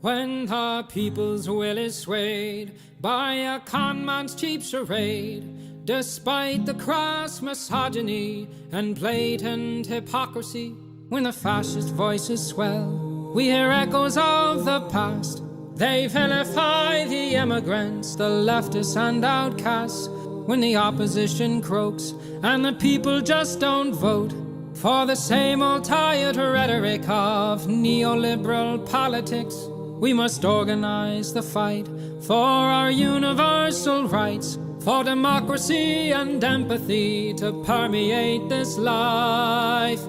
When the people's will is swayed by a con man's cheap charade, despite the crass misogyny and blatant hypocrisy, when the fascist voices swell, we hear echoes of the past. They vilify the immigrants, the leftists and outcasts. When the opposition croaks and the people just don't vote for the same old tired rhetoric of neoliberal politics, we must organize the fight for our universal rights, for democracy and empathy to permeate this life.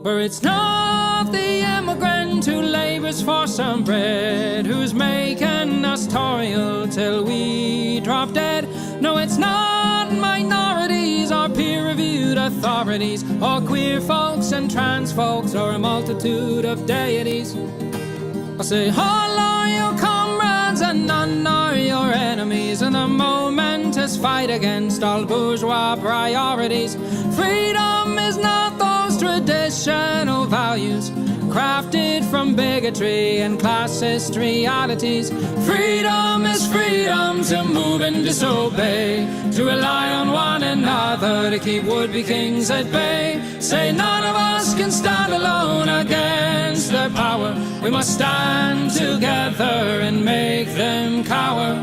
For it's not the immigrant who labors for some bread, who's making us toil till we drop dead. No, it's not minorities or peer-reviewed authorities, or queer folks and trans folks, or a multitude of deities. I say, all are your comrades and none are your enemies, in the momentous fight against all bourgeois priorities. Freedom is not those traditional values crafted from bigotry and classist realities. Freedom is freedom to move and disobey, to rely on one another to keep would-be kings at bay. Say none of us can stand alone against their power. We must stand together and make them cower.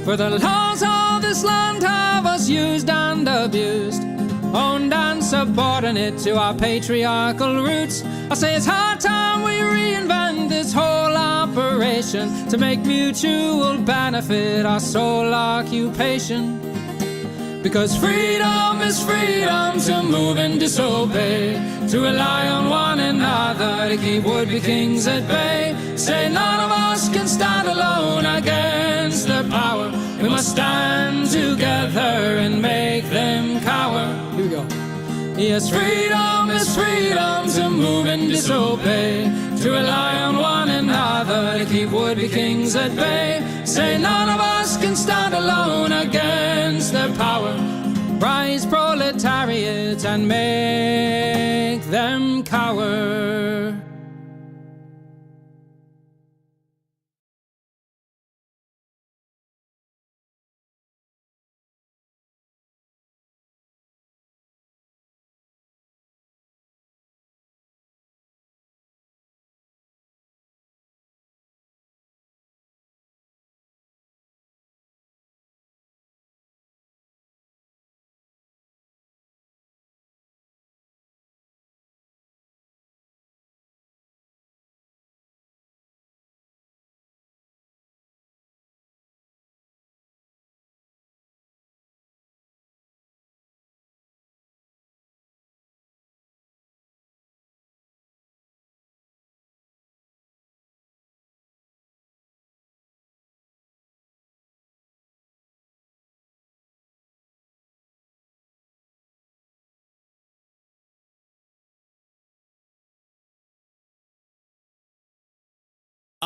For the laws of this land have us used and abused, owned and subordinate to our patriarchal roots. I say it's high time we reinvent this whole operation to make mutual benefit our sole occupation. Because freedom is freedom to move and disobey, to rely on one another to keep would-be kings at bay. Say none of us can stand alone against their power. We must stand together and make them cower. Here we go. Yes, freedom is freedom to move and disobey, to rely on one another to keep would-be kings at bay. Say none of us can stand alone against their power. Rise, proletariat, and make them cower.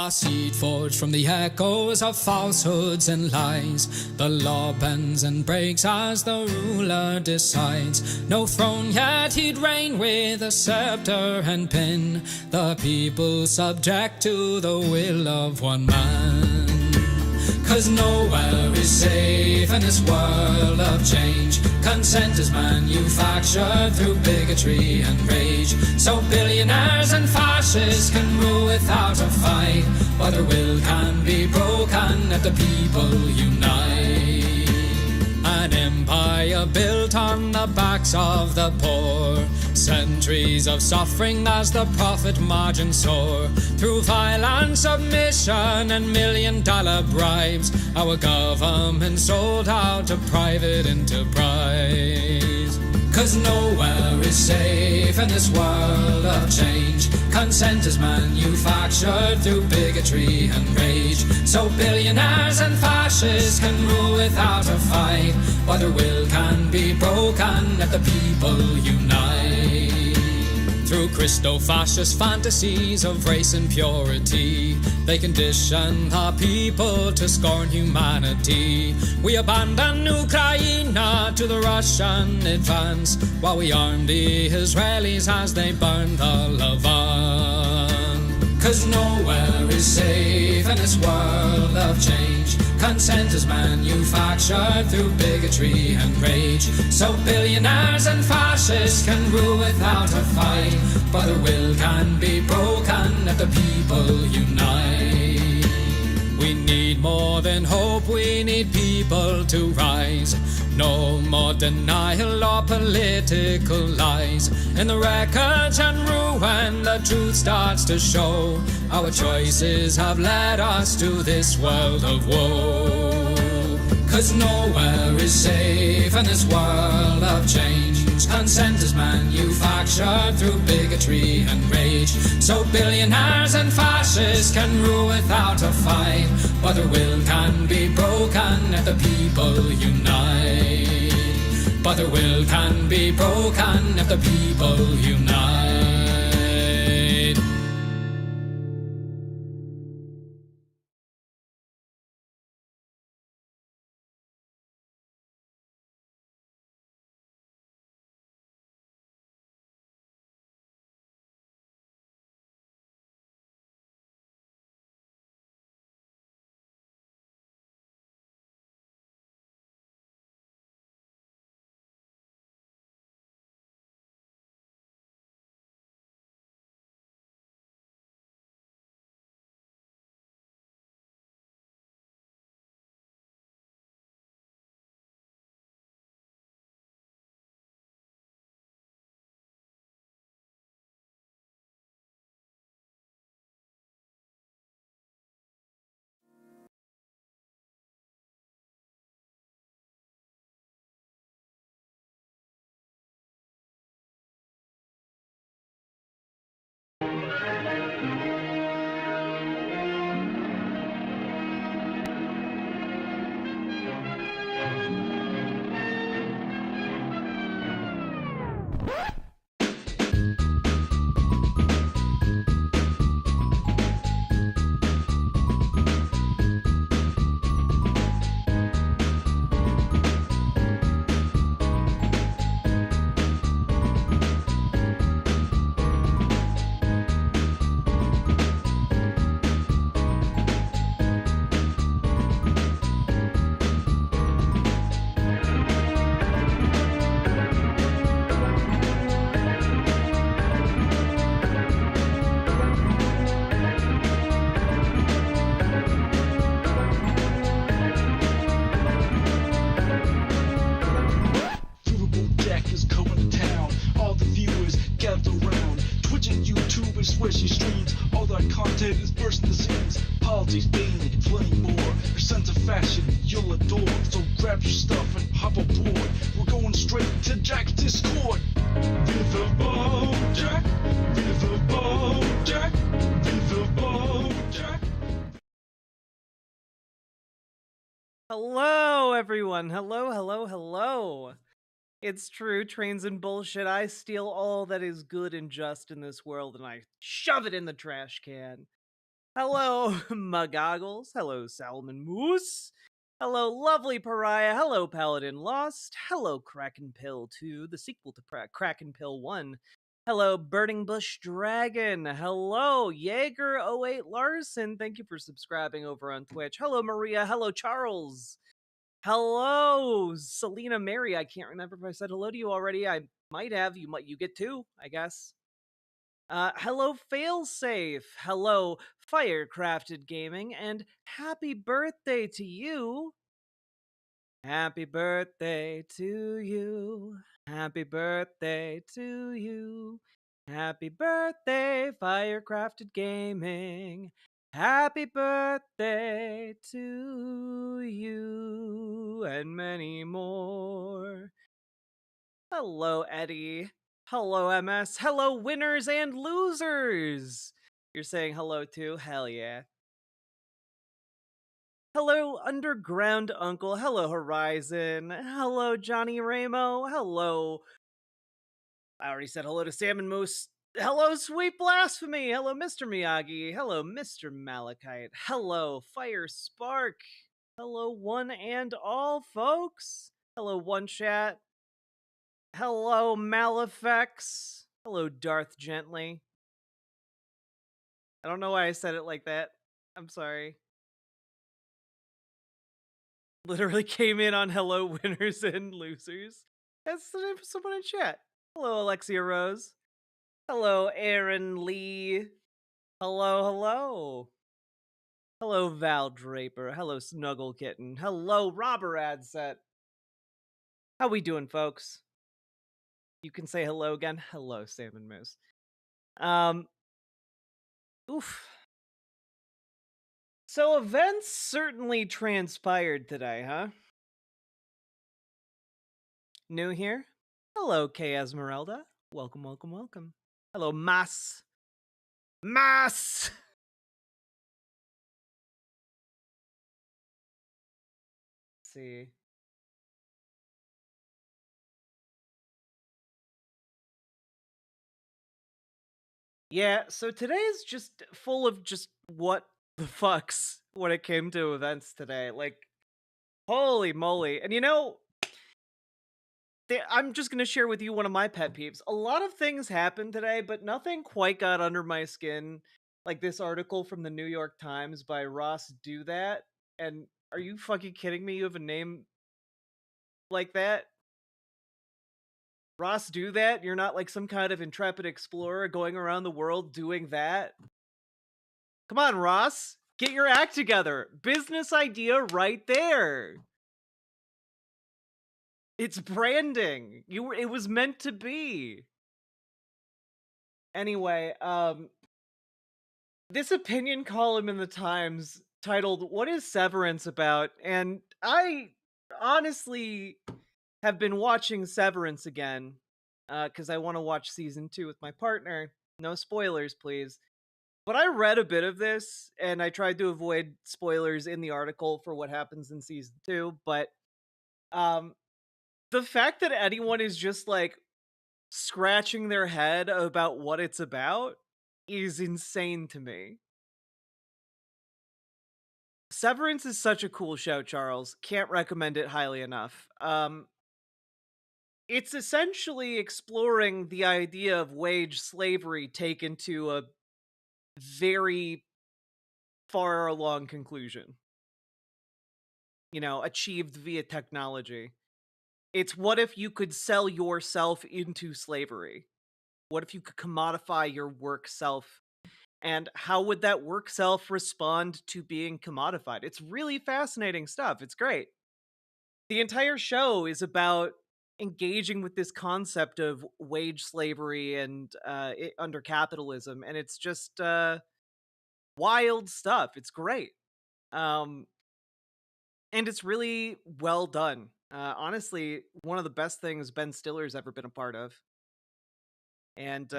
A seed forged from the echoes of falsehoods and lies. The law bends and breaks as the ruler decides. No throne yet he'd reign with a scepter and pin, the people subject to the will of one man. 'Cause nowhere is safe in this world of change. Consent is manufactured through bigotry and rage. So billionaires and fascists can rule without a fight, but their will can be broken if the people unite. An empire built on the backs of the poor, centuries of suffering as the profit margin soar. Through violent submission and $1,000,000 bribes, our government sold out to private enterprise. 'Cause nowhere is safe in this world of change. Consent is manufactured through bigotry and rage. So billionaires and fascists can rule without a fight, but their will can be broken if the people unite. Through Christo-fascist fantasies of race and purity, they condition our people to scorn humanity. We abandon Ukraine to the Russian advance, while we arm the Israelis as they burn the Levant. 'Cause nowhere is safe in this world of change. Consent is manufactured through bigotry and rage. So billionaires and fascists can rule without a fight, but their will can be broken if the people unite. We need more than hope, we need people to rise. No more denial or political lies. In the wreckage and ruin, the truth starts to show. Our choices have led us to this world of woe. 'Cause nowhere is safe in this world of change. Consent is manufactured through bigotry and rage. So billionaires and fascists can rule without a fight, but their will can be broken if the people unite. But their will can be broken if the people unite. where she streams. All that content is bursting the seams. Politics, gaming, and plenty more. Her sense of fashion you'll adore. So grab your stuff and hop aboard. We're going straight to Jack's Discord. Viva Jack, Viva Jack, Viva Jack. Hello, everyone. Hello. It's true, trains and bullshit. I steal all that is good and just in this world and I shove it in the trash can. Hello, Mugoggles. Hello, Salmon Moose. Hello, Lovely Pariah. Hello, Paladin Lost. Hello, Kraken Pill 2, the sequel to Kraken Pill 1. Hello, Burning Bush Dragon. Hello, Jaeger08 Larson. Thank you for subscribing over on Twitch. Hello, Maria. Hello, Charles. Hello, Selena Mary. I can't remember if I said hello to you already. I might have. You get two, I guess. Hello, Failsafe. Hello, Firecrafted Gaming, and happy birthday to you. Happy birthday to you. Happy birthday to you. Happy birthday, Firecrafted Gaming. Happy birthday to you, and many more. Hello, Eddie. Hello, MS. Hello, winners and losers. You're saying hello too? Hell yeah. Hello, Underground Uncle. Hello, Horizon. Hello, Johnny Ramo. Hello. I already said hello to Salmon Moose. Hello, Sweet Blasphemy. Hello, Mr. Miyagi. Hello, Mr. Malachite. Hello, Fire Spark. Hello, one and all, folks. Hello, One Chat. Hello, Malefex. Hello, Darth Gently. I don't know why I said it like that. I'm sorry. Literally came in on hello winners and losers. That's the name of someone in chat. Hello, Alexia Rose. Hello, Aaron Lee. Hello, hello. Hello, Val Draper. Hello, Snuggle Kitten. Hello, Robber Adset. How we doing, folks? You can say hello again. Hello, Salmon Moose. Oof. So events certainly transpired today, huh? New here? Hello, K. Esmeralda. Welcome, welcome, welcome. Hello, Mas. Mas! Let's see. Yeah, so today is just full of just what the fucks when it came to events today. Like, holy moly. And you know, I'm just going to share with you one of my pet peeves. A lot of things happened today, but nothing quite got under my skin. Like this article from the New York Times by Ross Do That. And are you fucking kidding me? You have a name like that? Ross Do That? You're not like some kind of intrepid explorer going around the world doing that? Come on, Ross. Get your act together. Business idea right there. It's branding. It was meant to be. Anyway, this opinion column in the Times titled "What is Severance About?" And I honestly have been watching Severance again because I want to watch season 2 with my partner. No spoilers, please. But I read a bit of this and I tried to avoid spoilers in the article for what happens in season 2, but um the fact that anyone is just like scratching their head about what it's about is insane to me. Severance is such a cool show, Charles. Can't recommend it highly enough. It's essentially exploring the idea of wage slavery taken to a very far along conclusion. You know, achieved via technology. It's what if you could sell yourself into slavery? What if you could commodify your work self? And how would that work self respond to being commodified? It's really fascinating stuff. It's great. The entire show is about engaging with this concept of wage slavery and under capitalism, and it's just wild stuff. It's great, and it's really well done. Honestly, one of the best things Ben Stiller's ever been a part of, and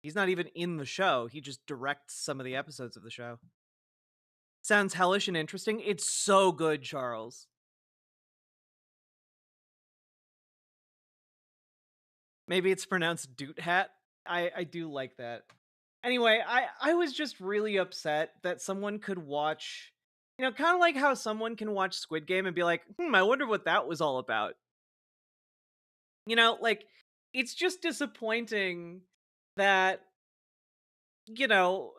he's not even in the show. He just directs some of the episodes of the show. Sounds hellish and interesting. It's so good, Charles. Maybe it's pronounced doot hat. I do like that. Anyway, I was just really upset that someone could watch, you know, kind of like how someone can watch Squid Game and be like, I wonder what that was all about. You know, like, it's just disappointing that, you know,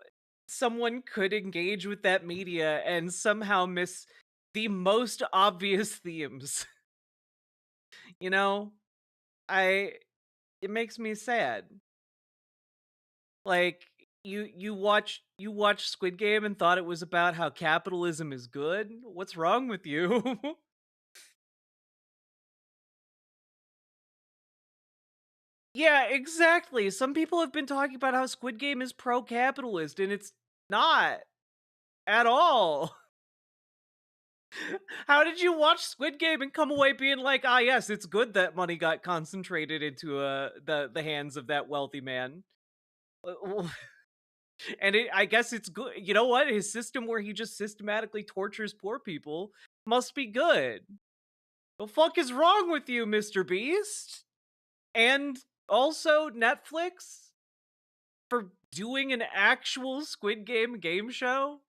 someone could engage with that media and somehow miss the most obvious themes. You know, it makes me sad. Like you watched Squid Game and thought it was about how capitalism is good? What's wrong with you? Yeah, exactly. Some people have been talking about how Squid Game is pro-capitalist and it's not at all. How did you watch Squid Game and come away being like, "Ah, yes, it's good that money got concentrated into the hands of that wealthy man." And I guess it's good. You know what? His system where he just systematically tortures poor people must be good. The fuck is wrong with you, Mr. Beast? And also Netflix for doing an actual Squid Game game show?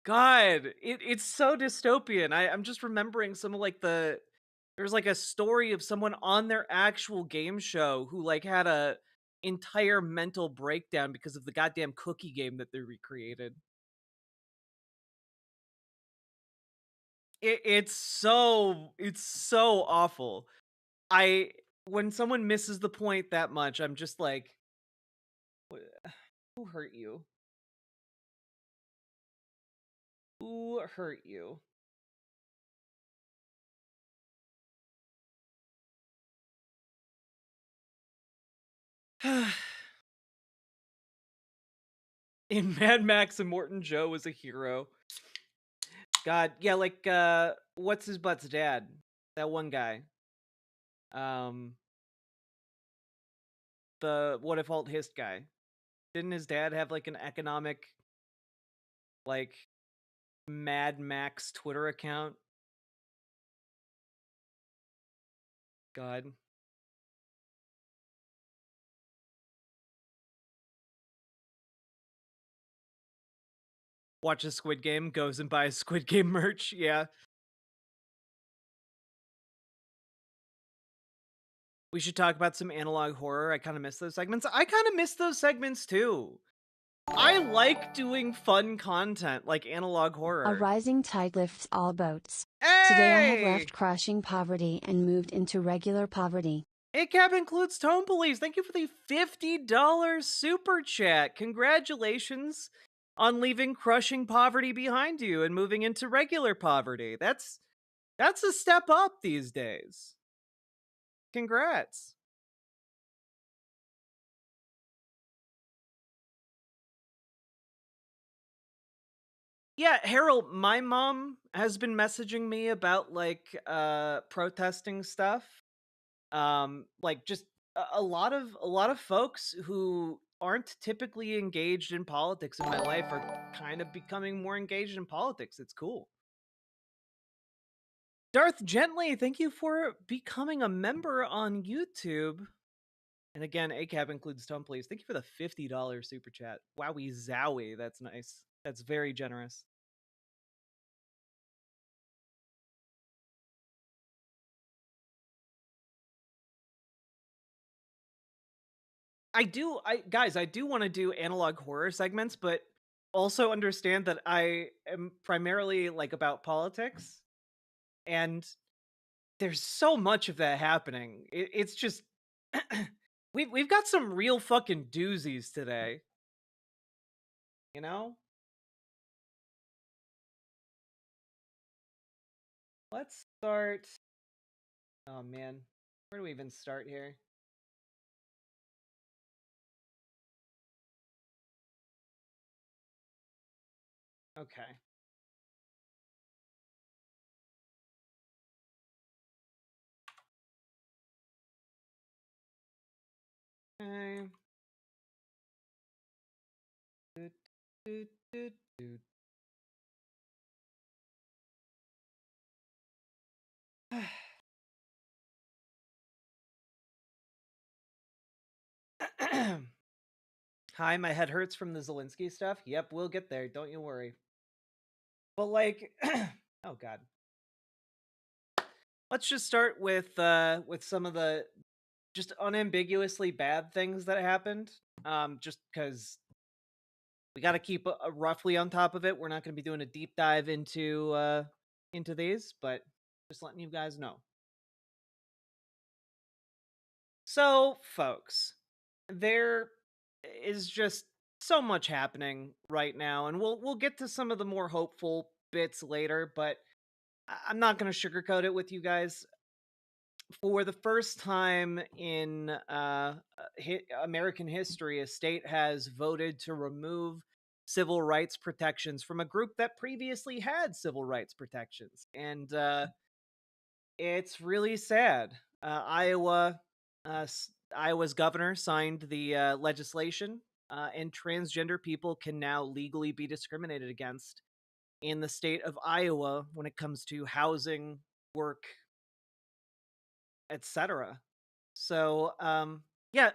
God, it's so dystopian. I'm just remembering some of like there's like a story of someone on their actual game show who like had entire mental breakdown because of the goddamn cookie game that they recreated. It's so awful. When someone misses the point that much, I'm just like, who hurt you? Who hurt you? In Mad Max, Immortan Joe was a hero. God, yeah, like what's his butt's dad? That one guy. The What If Alt Hist guy. Didn't his dad have like an economic, like, Mad Max Twitter account? God. Watch a Squid Game, goes and buys Squid Game merch. Yeah. We should talk about some analog horror. I kind of miss those segments. I kind of miss those segments too. I like doing fun content like analog horror. A rising tide lifts all boats. Hey! Today I have left crushing poverty and moved into regular poverty. ACAB includes Tone Police. Thank you for the $50 super chat. Congratulations on leaving crushing poverty behind you and moving into regular poverty. That's a step up these days. Congrats. Yeah, Harold, my mom has been messaging me about like protesting stuff. Like just a lot of folks who aren't typically engaged in politics in my life are kind of becoming more engaged in politics. It's cool. Darth Gently, thank you for becoming a member on YouTube. And again, ACAB includes Tone Please. Thank you for the $50 super chat. Wowie zowie, that's nice. That's very generous. I do want to do analog horror segments, but also understand that I am primarily like about politics, and there's so much of that happening. It's just we've got some real fucking doozies today. You know? Let's start. Oh man, where do we even start here? Okay. Okay. Doot, doot, doot, doot. Hi, my head hurts from the Zelensky stuff. Yep, we'll get there. Don't you worry. But like, oh god. Let's just start with some of the just unambiguously bad things that happened. Just because we got to keep roughly on top of it. We're not going to be doing a deep dive into these, but just letting you guys know. So, folks, there is just so much happening right now, and we'll get to some of the more hopeful bits later, but I'm not going to sugarcoat it with you guys. For the first time in American history, a state has voted to remove civil rights protections from a group that previously had civil rights protections, and it's really sad. Iowa's governor signed the legislation, and transgender people can now legally be discriminated against in the state of Iowa when it comes to housing, work, etc. So, yeah,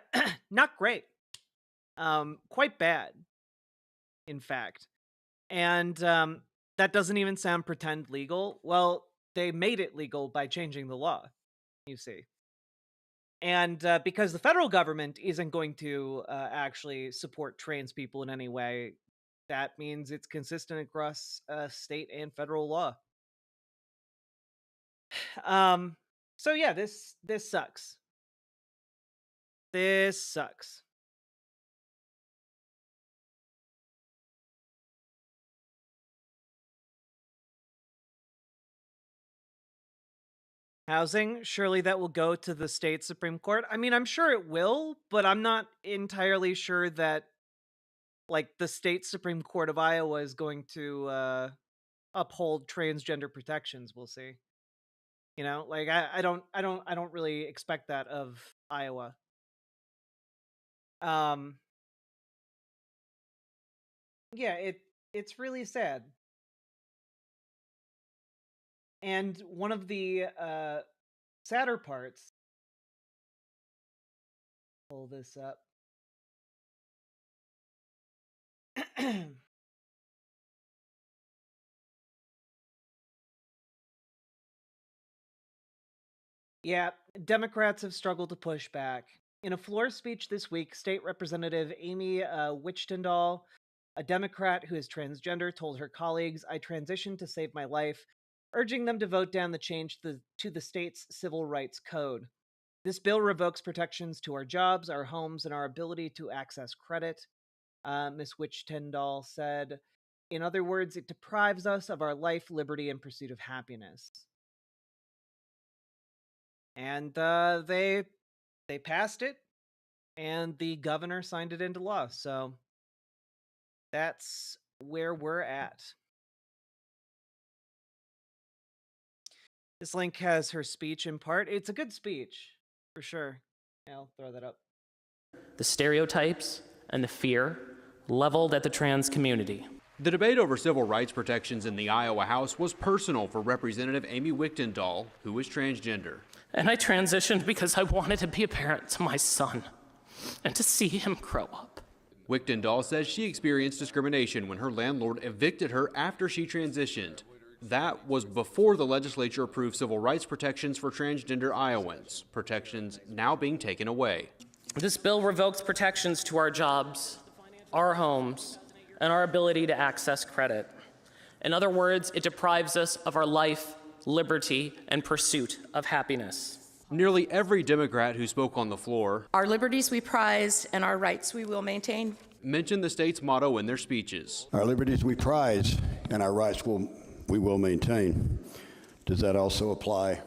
not great. Quite bad, in fact. And that doesn't even sound pretend legal. Well, they made it legal by changing the law, you see. And because the federal government isn't going to actually support trans people in any way, that means it's consistent across state and federal law. Um, so yeah, this sucks. This sucks. Housing, surely that will go to the state Supreme Court. I mean, I'm sure it will, but I'm not entirely sure that like the state Supreme Court of Iowa is going to uphold transgender protections. We'll see. You know, like I don't really expect that of Iowa. Um yeah, it's really sad. And one of the sadder parts, pull this up. Yeah, Democrats have struggled to push back. In a floor speech this week, State Representative Amy Wichtendahl, a Democrat who is transgender, told her colleagues, "I transitioned to save my life," urging them to vote down the change to the state's civil rights code. This bill revokes protections to our jobs, our homes, and our ability to access credit, Ms. Wichtendahl said. In other words, it deprives us of our life, liberty, and pursuit of happiness. And they passed it, and the governor signed it into law. So that's where we're at. This link has her speech in part. It's a good speech, for sure. Yeah, I'll throw that up. The stereotypes and the fear leveled at the trans community. The debate over civil rights protections in the Iowa House was personal for Representative Amy Wichtendahl, who is transgender. And I transitioned because I wanted to be a parent to my son and to see him grow up. Wichtendahl says she experienced discrimination when her landlord evicted her after she transitioned. That was before the legislature approved civil rights protections for transgender Iowans, protections now being taken away. This bill revokes protections to our jobs, our homes, and our ability to access credit. In other words, it deprives us of our life, liberty, and pursuit of happiness. Nearly every Democrat who spoke on the floor, "Our liberties we prize and our rights we will maintain," mentioned the state's motto in their speeches. Our liberties we prize and our rights we will maintain. Does that also apply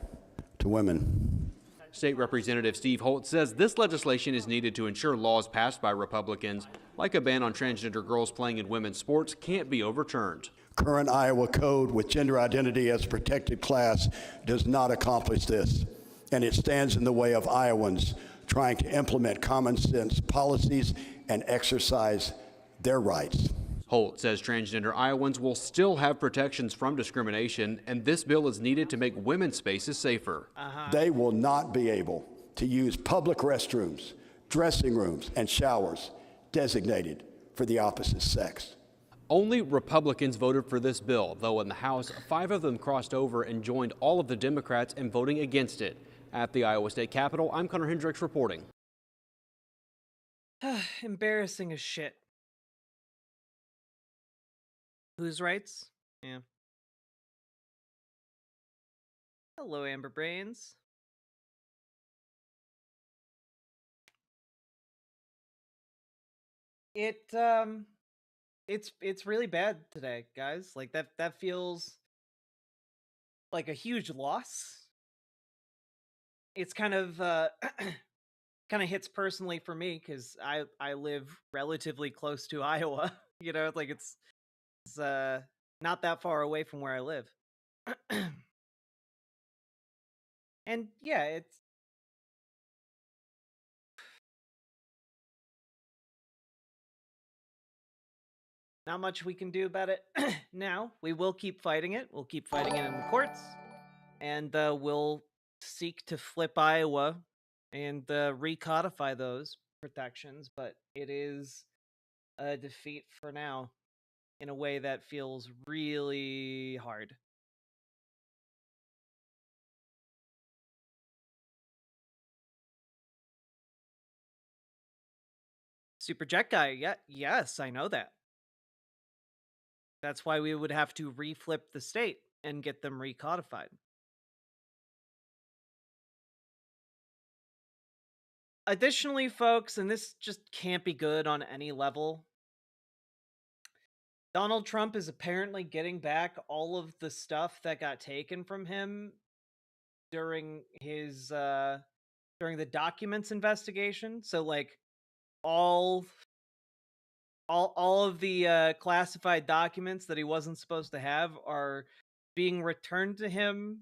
to women? State Representative Steve Holt says this legislation is needed to ensure laws passed by Republicans, like a ban on transgender girls playing in women's sports, can't be overturned. Current Iowa code with gender identity as a protected class does not accomplish this, and it stands in the way of Iowans trying to implement common sense policies and exercise their rights. Holt says transgender Iowans will still have protections from discrimination, and this bill is needed to make women's spaces safer. They will not be able to use public restrooms, dressing rooms, and showers designated for the opposite sex. Only Republicans voted for this bill, though in the House, 5 of them crossed over and joined all of the Democrats in voting against it. At the Iowa State Capitol, I'm Connor Hendricks reporting. Embarrassing as shit. Whose rights? Yeah. Hello, Amber Brains. It's really bad today, guys. Like that feels like a huge loss. It's kind of kind of hits personally for me because I live relatively close to Iowa. You know, like it's not that far away from where I live. And yeah, it's not much we can do about it now. We will keep fighting it. We'll keep fighting it in the courts, and we'll seek to flip Iowa and recodify those protections, but it is a defeat for now in a way that feels really hard. Super Jet Guy, yeah, yes, I know that. That's why we would have to reflip the state and get them recodified. Additionally, folks, and this just can't be good on any level, Donald Trump is apparently getting back all of the stuff that got taken from him during his during the documents investigation. So like all of the classified documents that he wasn't supposed to have are being returned to him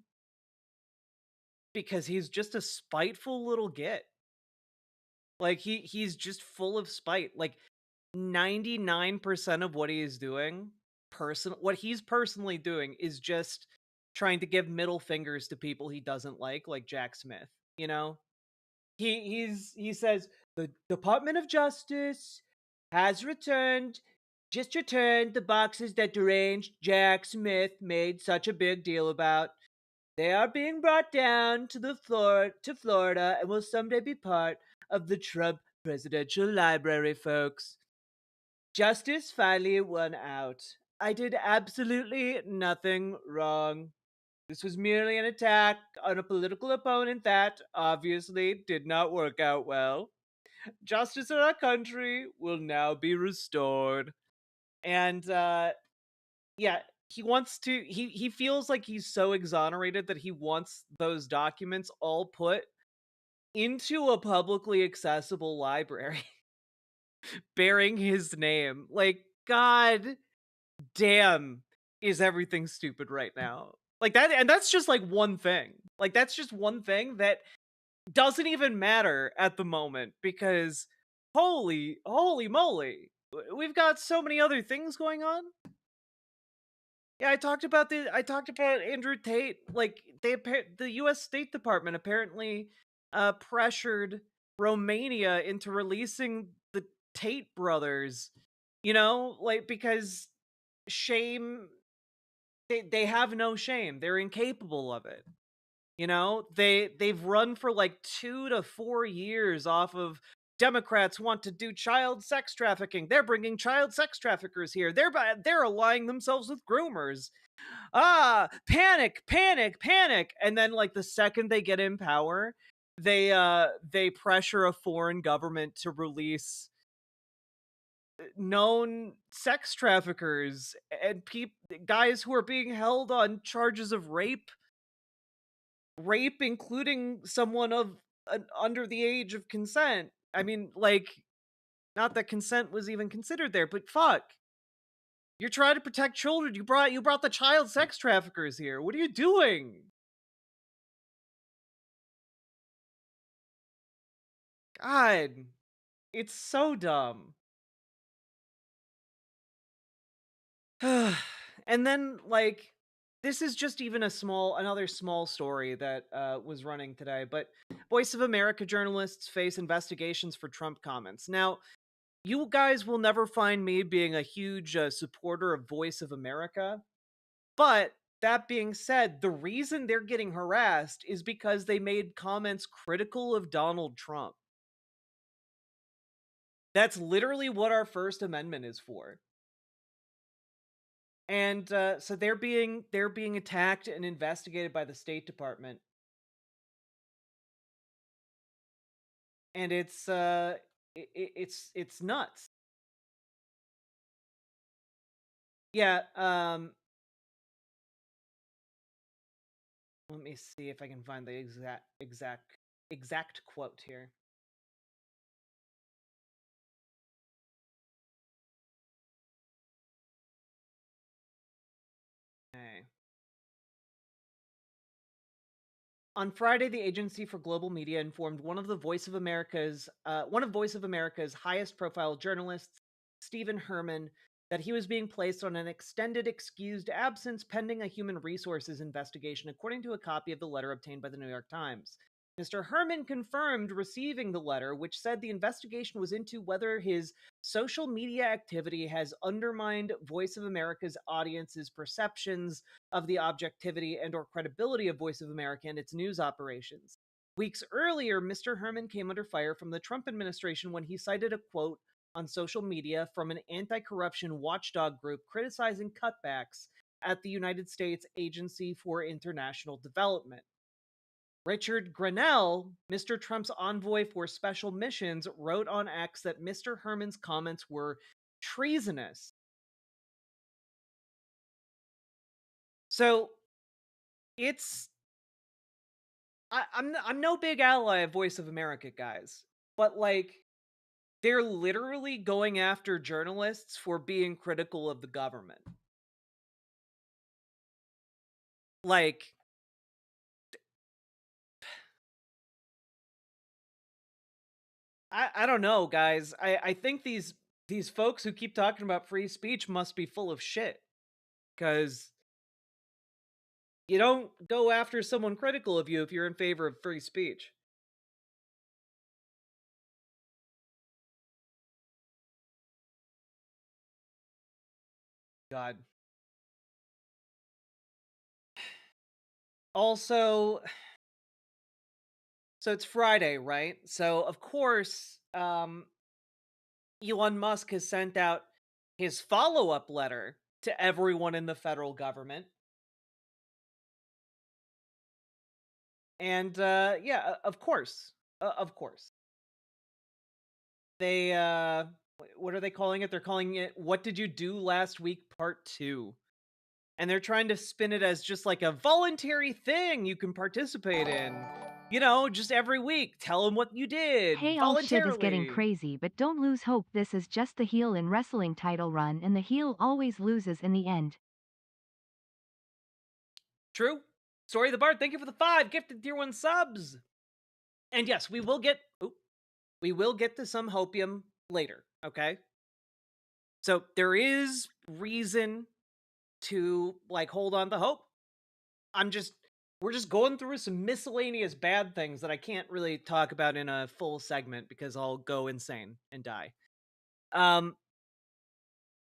because he's just a spiteful little git. Like he's just full of spite. Like 99% of what he is doing, what he's personally doing is just trying to give middle fingers to people he doesn't like Jack Smith, you know? He says the Department of Justice has just returned the boxes that deranged Jack Smith made such a big deal about. They are being brought down to Florida and will someday be part of the Trump Presidential Library, folks. Justice finally won out. I did absolutely nothing wrong. This was merely an attack on a political opponent that, obviously, did not work out well. Justice in our country will now be restored. And, yeah, he feels like he's so exonerated that he wants those documents all put into a publicly accessible library bearing his name. Like, God damn, is everything stupid right now. Like that, and that's just like one thing. Like that's just one thing that doesn't even matter at the moment because holy moly, we've got so many other things going on. Yeah, I talked about Andrew Tate. Like the U.S. State Department apparently pressured Romania into releasing the Tate brothers. You know, like because shame, they have no shame. They're incapable of it. You know, they've run for like 2 to 4 years off of Democrats want to do child sex trafficking. They're bringing child sex traffickers here. They're allying themselves with groomers. Panic, panic, panic. And then like the second they get in power, they pressure a foreign government to release known sex traffickers and guys who are being held on charges of rape, including someone of under the age of consent. I mean, like, not that consent was even considered there, but fuck, you're trying to protect children. You brought the child sex traffickers here. What are you doing? God, it's so dumb. And then like this is just even another small story that was running today, but Voice of America journalists face investigations for Trump comments. Now, you guys will never find me being a huge supporter of Voice of America, but that being said, the reason they're getting harassed is because they made comments critical of Donald Trump. That's literally what our First Amendment is for. And so they're being attacked and investigated by the State Department, and it's nuts. Yeah. Let me see if I can find the exact quote here. Okay. On Friday, the Agency for Global Media informed one of Voice of America's highest-profile journalists, Stephen Herman, that he was being placed on an extended excused absence pending a human resources investigation, according to a copy of the letter obtained by the New York Times. Mr. Herman confirmed receiving the letter, which said the investigation was into whether his social media activity has undermined Voice of America's audience's perceptions of the objectivity and or credibility of Voice of America and its news operations. Weeks earlier, Mr. Herman came under fire from the Trump administration when he cited a, quote, on social media from an anti-corruption watchdog group criticizing cutbacks at the United States Agency for International Development. Richard Grenell, Mr. Trump's envoy for special missions, wrote on X that Mr. Herman's comments were treasonous. So it's I'm no big ally of Voice of America, guys, but like they're literally going after journalists for being critical of the government. Like I don't know, guys. I think these folks who keep talking about free speech must be full of shit. Cause you don't go after someone critical of you if you're in favor of free speech. God. Also, so it's Friday, right? So of course, Elon Musk has sent out his follow-up letter to everyone in the federal government. And yeah, of course. Of course. They what are they calling it? They're calling it "What Did You Do Last Week Part 2." And they're trying to spin it as just like a voluntary thing you can participate in. You know, just every week, tell them what you did Hey, all shit is getting voluntarily. crazy, but don't lose hope. This is just the heel in wrestling title run, and the heel always loses in the end. True. Story of the Bard, thank you for the 5 gifted tier 1 subs. And yes, we will get to some hopium later, okay? So there is reason to like hold on to hope. We're just going through some miscellaneous bad things that I can't really talk about in a full segment because I'll go insane and die. So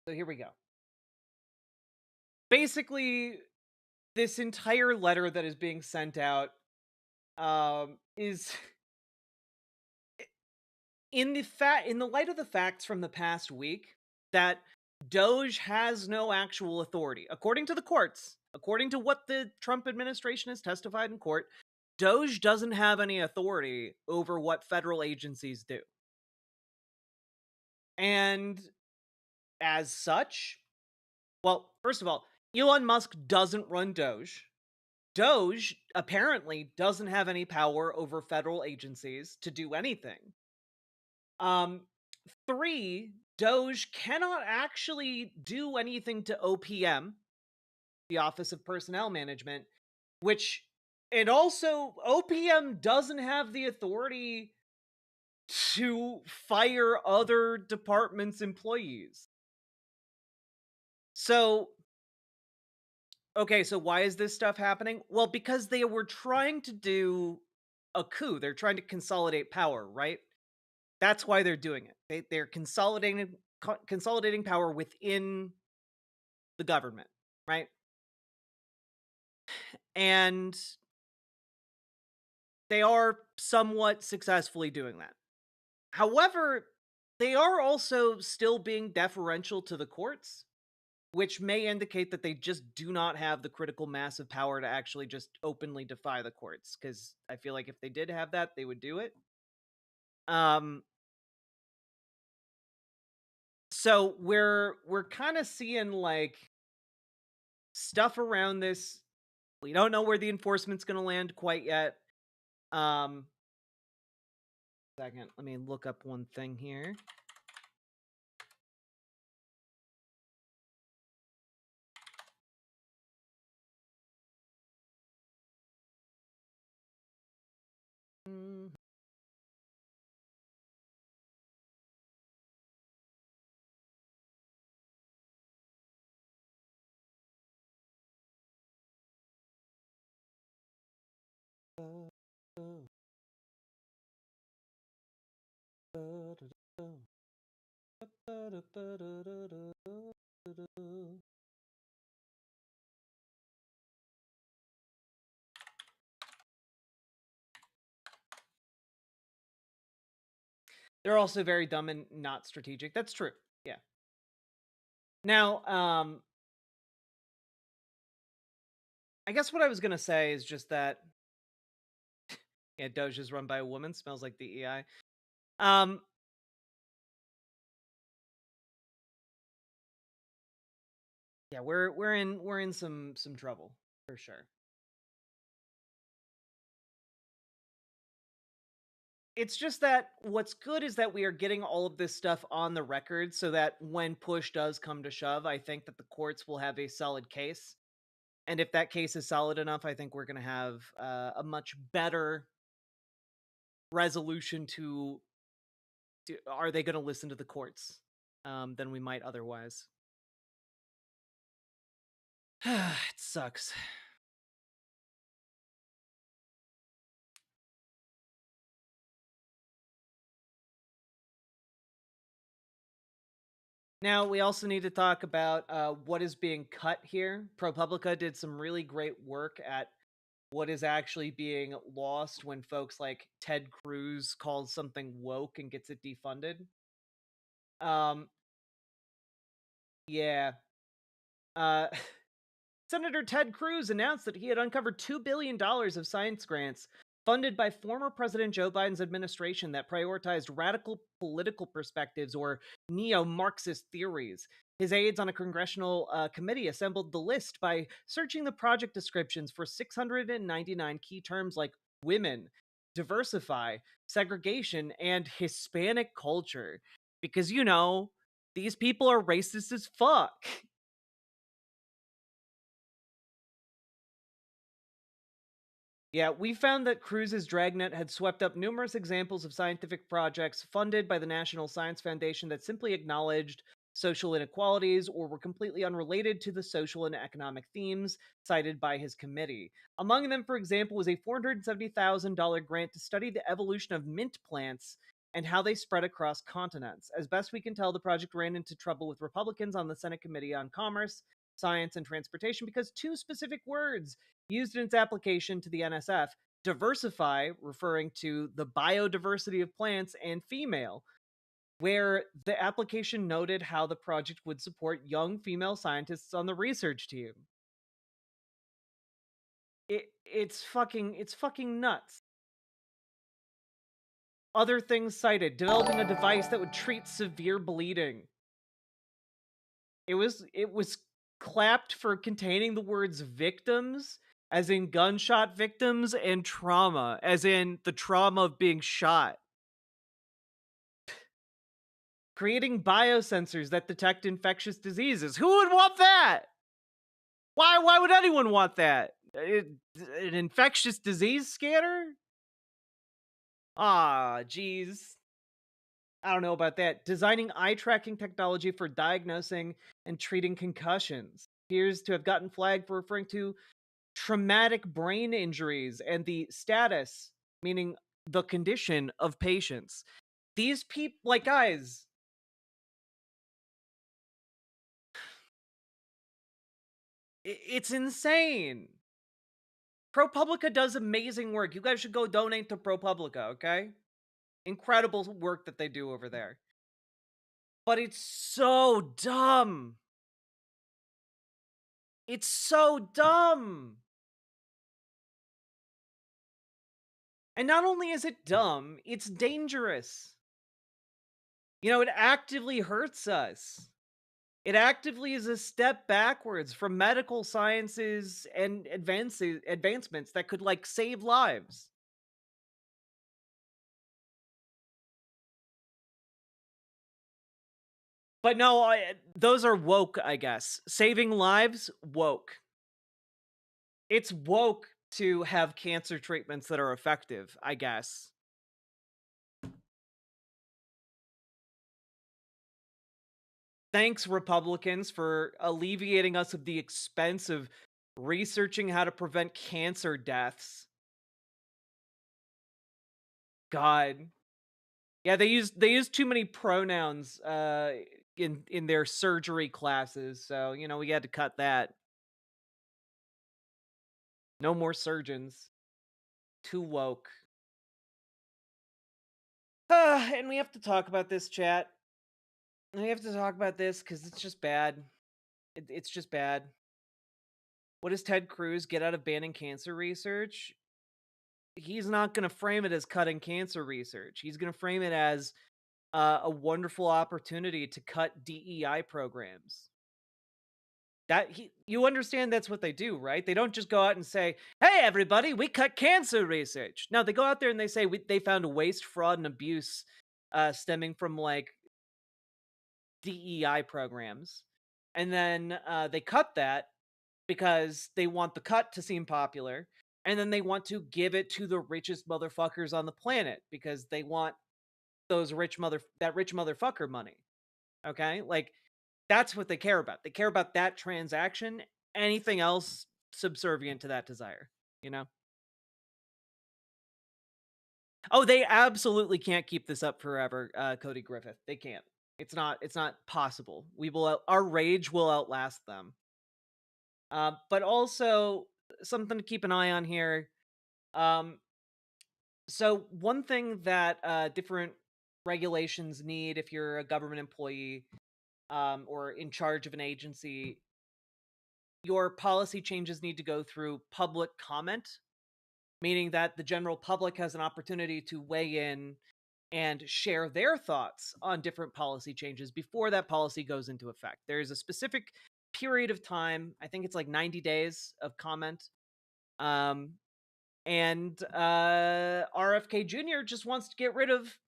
here we go. Basically, this entire letter that is being sent out is in the light of the facts from the past week that Doge has no actual authority. According to the courts, according to what the Trump administration has testified in court, Doge doesn't have any authority over what federal agencies do. And as such, well, first of all, Elon Musk doesn't run Doge. Doge apparently doesn't have any power over federal agencies to do anything. 3, Doge cannot actually do anything to OPM, the Office of Personnel Management, and also OPM doesn't have the authority to fire other departments' employees. So, okay, so why is this stuff happening? Well, because they were trying to do a coup. They're trying to consolidate power, right? That's why they're doing it. They're consolidating power within the government, right? And they are somewhat successfully doing that. However, they are also still being deferential to the courts, which may indicate that they just do not have the critical mass of power to actually just openly defy the courts, because I feel like if they did have that, they would do it. So we're kind of seeing like stuff around this. We don't know where the enforcement's going to land quite yet. Second, let me look up one thing here. They're also very dumb and not strategic. That's true. Yeah. Now, I guess what I was gonna say is just that yeah, Doge is run by a woman, smells like DEI. Um yeah, we're in some trouble for sure. It's just that what's good is that we are getting all of this stuff on the record so that when push does come to shove, I think that the courts will have a solid case. And if that case is solid enough, I think we're going to have a much better resolution to are they going to listen to the courts than we might otherwise. It sucks. Now, we also need to talk about what is being cut here. ProPublica did some really great work at what is actually being lost when folks like Ted Cruz calls something woke and gets it defunded. Yeah. Uh, Senator Ted Cruz announced that he had uncovered $2 billion of science grants funded by former President Joe Biden's administration that prioritized radical political perspectives or neo Marxist theories. His aides on a congressional committee assembled the list by searching the project descriptions for 699 key terms like women, diversify, segregation, and Hispanic culture. Because, these people are racist as fuck. Yeah, we found that Cruz's dragnet had swept up numerous examples of scientific projects funded by the National Science Foundation that simply acknowledged social inequalities or were completely unrelated to the social and economic themes cited by his committee. Among them, for example, was a $470,000 grant to study the evolution of mint plants and how they spread across continents. As best we can tell, the project ran into trouble with Republicans on the Senate Committee on Commerce, Science, and Transportation because two specific words used in its application to the NSF, diversify, referring to the biodiversity of plants, and female, where the application noted how the project would support young female scientists on the research team. It's fucking nuts. Other things cited: developing a device that would treat severe bleeding. It was clapped for containing the words victims, as in gunshot victims, and trauma, as in the trauma of being shot. Creating biosensors that detect infectious diseases. Who would want that? Why would anyone want that? An infectious disease scanner? Ah, jeez. I don't know about that. Designing eye tracking technology for diagnosing and treating concussions appears to have gotten flagged for referring to traumatic brain injuries and the status, meaning the condition of patients. These people, like, guys, it's insane. ProPublica does amazing work. You guys should go donate to ProPublica, okay? Incredible work that they do over there. But it's so dumb. It's so dumb. And not only is it dumb, it's dangerous. It actively hurts us. It actively is a step backwards from medical sciences and advancements that could, like, save lives. But no, those are woke, I guess. Saving lives, woke. It's woke to have cancer treatments that are effective, I guess. Thanks, Republicans, for alleviating us of the expense of researching how to prevent cancer deaths. God. Yeah, they use too many pronouns in their surgery classes, so we had to cut that. No more surgeons. Too woke. And we have to talk about this, chat. We have to talk about this because it's just bad. It's just bad. What does Ted Cruz get out of banning cancer research? He's not going to frame it as cutting cancer research. He's going to frame it as a wonderful opportunity to cut DEI programs. You understand that's what they do, right? They don't just go out and say, "Hey, everybody, we cut cancer research." No, they go out there and they say they found waste, fraud, and abuse stemming from like DEI programs, and then they cut that because they want the cut to seem popular, and then they want to give it to the richest motherfuckers on the planet because they want that rich motherfucker money. Okay, like that's what they care about. They care about that transaction. Anything else subservient to that desire, you know? Oh, they absolutely can't keep this up forever, Cody Griffith. They can't. It's not possible. Our rage will outlast them. But also something to keep an eye on here. So one thing that different regulations need if you're a government employee or in charge of an agency, your policy changes need to go through public comment, meaning that the general public has an opportunity to weigh in and share their thoughts on different policy changes before that policy goes into effect. There's a specific period of time, I think it's like 90 days of comment. And RFK Jr. just wants to get rid of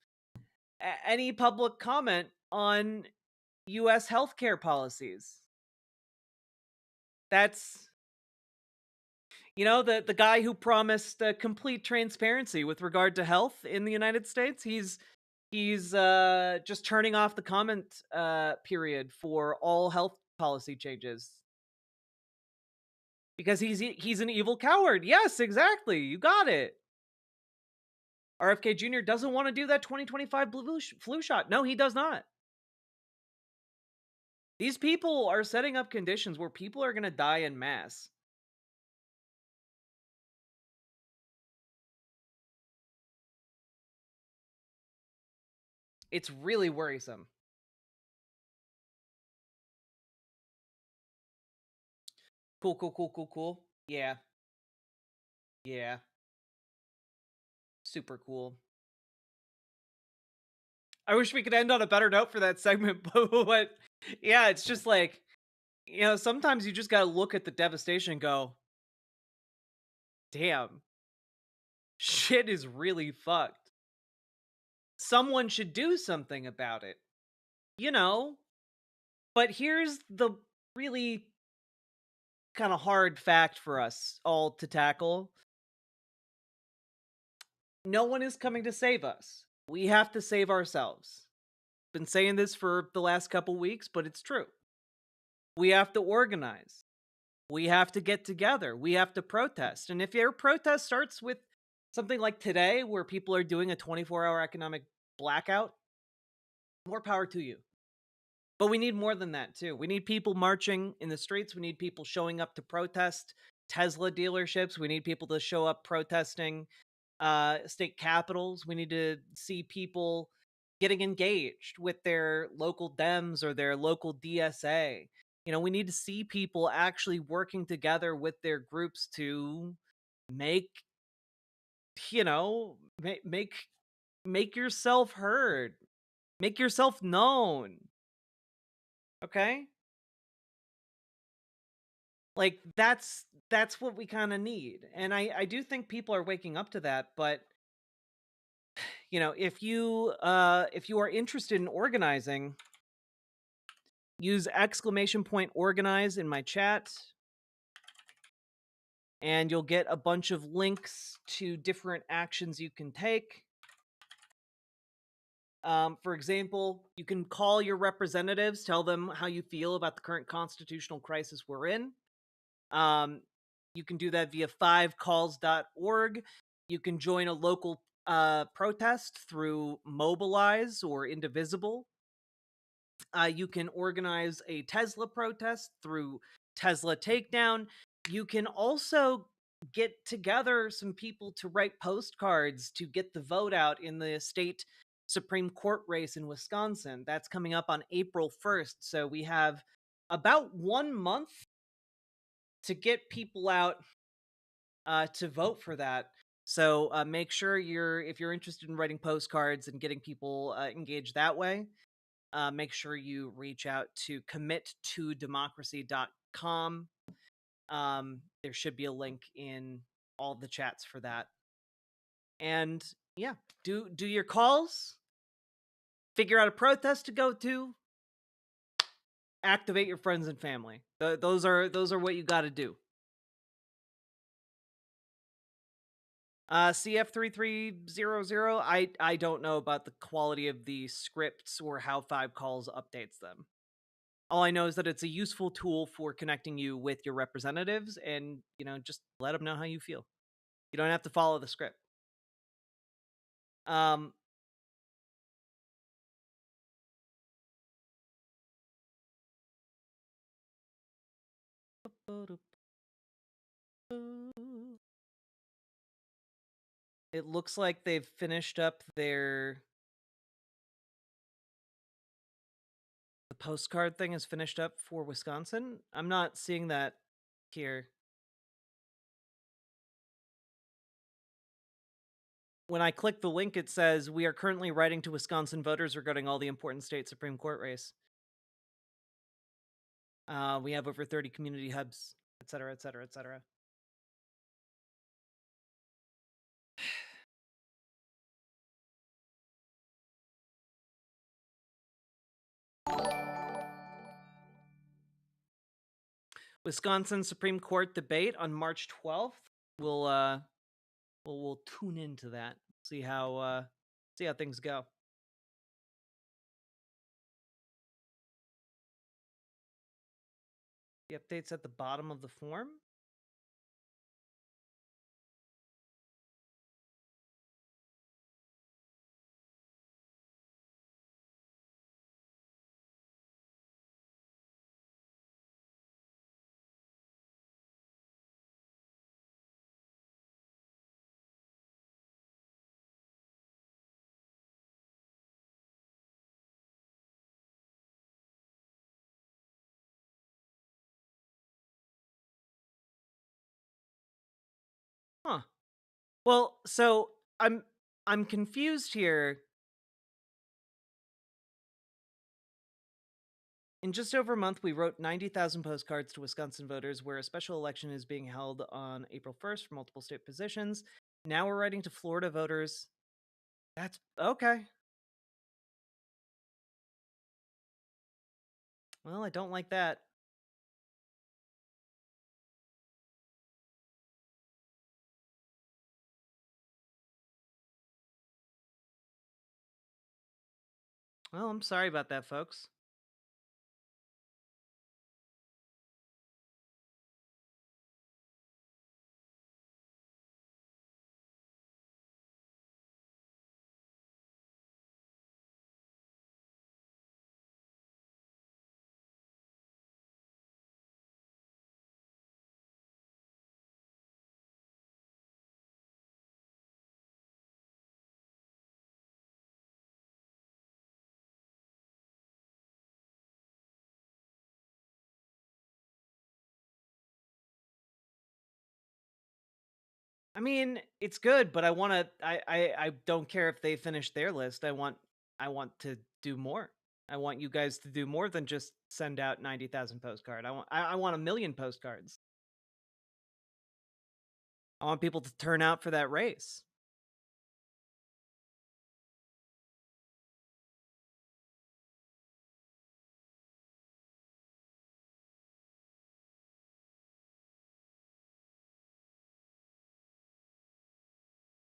any public comment on US healthcare policies. That's, the guy who promised complete transparency with regard to health in the United States. He's just turning off the comment period for all health policy changes because he's an evil coward. Yes, exactly. You got it. RFK Jr. doesn't want to do that 2025 flu shot. No, he does not. These people are setting up conditions where people are going to die en masse. It's really worrisome. Cool. Yeah. Super cool. I wish we could end on a better note for that segment, but yeah, it's just like, sometimes you just gotta look at the devastation and go, damn, shit is really fucked. Someone should do something about it, But here's the really kind of hard fact for us all to tackle. No one is coming to save us. We have to save ourselves. Been saying this for the last couple weeks, but it's true. We have to organize. We have to get together. We have to protest. And if your protest starts with something like today, where people are doing a 24-hour economic blackout, more power to you. But we need more than that, too. We need people marching in the streets. We need people showing up to protest Tesla dealerships. We need people to show up protesting state capitals. We need to see people getting engaged with their local Dems or their local DSA. We need to see people actually working together with their groups to make yourself heard, make yourself known. Okay? Like that's what we kind of need. And I do think people are waking up to that, but if you are interested in organizing, use !organize in my chat, and you'll get a bunch of links to different actions you can take. For example, you can call your representatives, tell them how you feel about the current constitutional crisis we're in. You can do that via 5calls.org. You can join a local protest through Mobilize or Indivisible. You can organize a Tesla protest through Tesla Takedown. You can also get together some people to write postcards to get the vote out in the state Supreme Court race in Wisconsin. That's coming up on April 1st. So we have about 1 month to get people out to vote for that. So make sure if you're interested in writing postcards and getting people engaged that way, make sure you reach out to committodemocracy.com. There should be a link in all the chats for that. And yeah, do your calls, figure out a protest to go to, activate your friends and family. Those are what you got to do. CF3300, I don't know about the quality of the scripts or how 5 calls updates them. All I know is that it's a useful tool for connecting you with your representatives, and just let them know how you feel. You don't have to follow the script. It looks like they've finished up the postcard thing is finished up for Wisconsin. I'm not seeing that here. When I click the link, it says, "We are currently writing to Wisconsin voters regarding all the important state Supreme Court race. We have over 30 community hubs, etc., etc., etc." Wisconsin Supreme Court debate on March 12th. We'll tune into that. See how things go. The updates at the bottom of the form. Huh. Well, so I'm confused here. In just over a month, we wrote 90,000 postcards to Wisconsin voters where a special election is being held on April 1st for multiple state positions. Now we're writing to Florida voters. That's okay. Well, I don't like that. Well, I'm sorry about that, folks. I mean, it's good, but I don't care if they finish their list. I want to do more. I want you guys to do more than just send out 90,000 postcard. I want 1 million postcards. I want people to turn out for that race.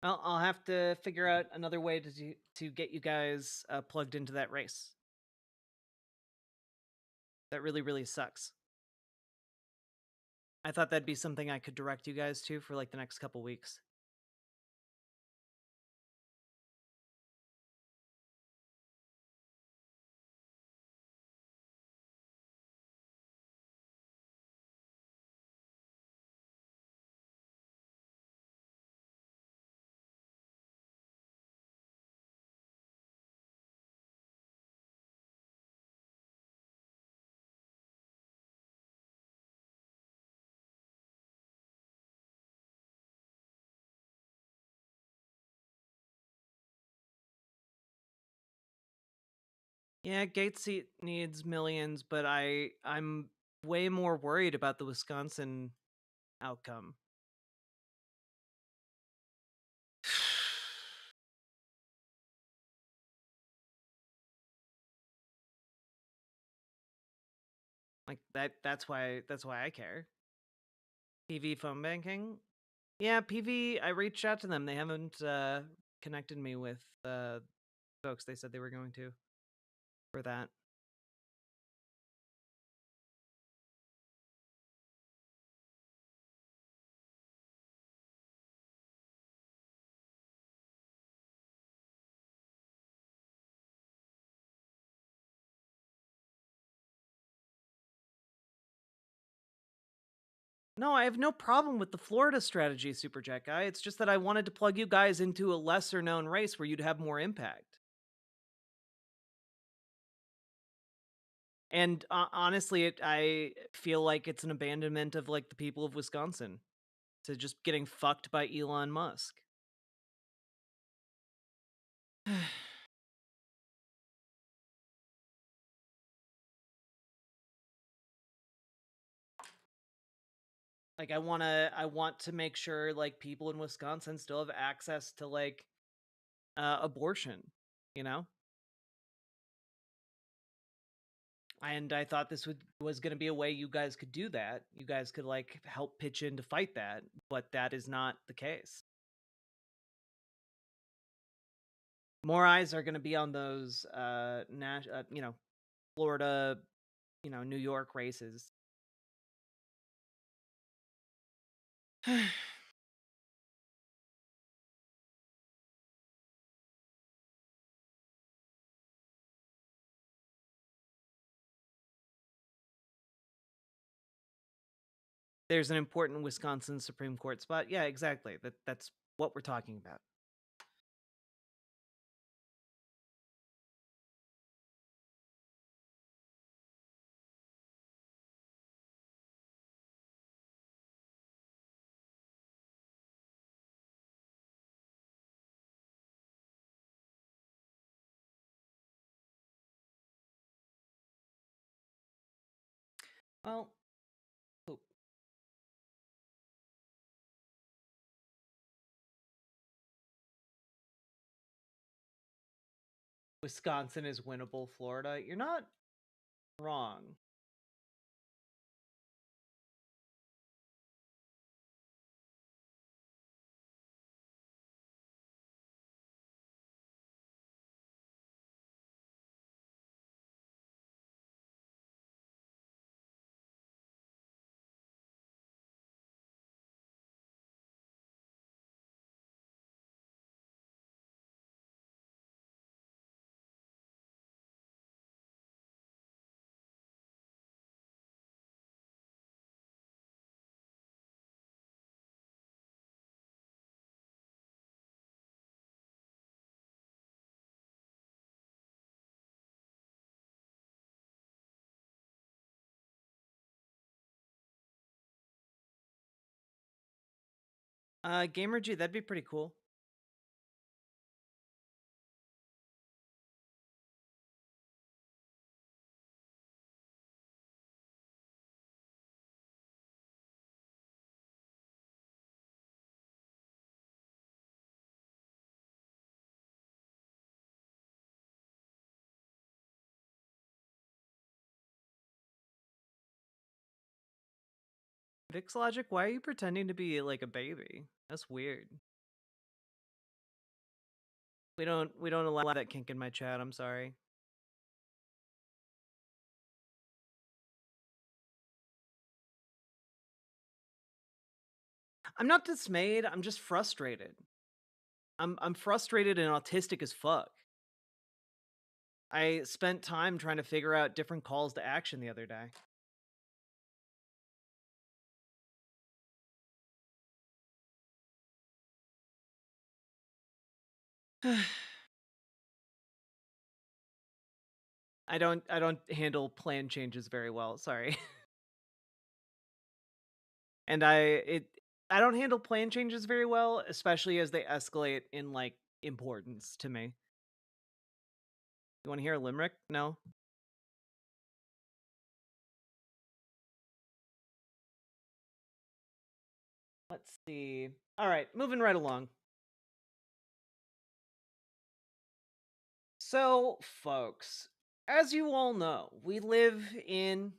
Well, I'll have to figure out another way to get you guys plugged into that race. That really, really sucks. I thought that'd be something I could direct you guys to for like the next couple weeks. Yeah, Gates seat needs millions, but I'm way more worried about the Wisconsin outcome. Like that's why I care. PV phone banking? Yeah, PV, I reached out to them. They haven't connected me with folks they said they were going to for that. No, I have no problem with the Florida strategy, Superjet guy. It's just that I wanted to plug you guys into a lesser known race where you'd have more impact. And honestly, I feel like it's an abandonment of like the people of Wisconsin to just getting fucked by Elon Musk. Like I want to make sure like people in Wisconsin still have access to like abortion, you know? And I thought this was going to be a way you guys could do that. You guys could like help pitch in to fight that, but that is not the case. More eyes are going to be on those Florida, New York races. There's an important Wisconsin Supreme Court spot. Yeah, exactly. That's what we're talking about. Well, oh, Wisconsin is winnable, Florida. You're not wrong. Gamer G, that'd be pretty cool. Vixlogic, why are you pretending to be like a baby? That's weird. We don't allow that kink in my chat, I'm sorry. I'm not dismayed, I'm just frustrated. I'm frustrated and autistic as fuck. I spent time trying to figure out different calls to action the other day. I don't handle plan changes very well, sorry. And I don't handle plan changes very well, especially as they escalate in like importance to me. You want to hear a limerick? No? Let's see. All right, moving right along. So, folks, as you all know, we live in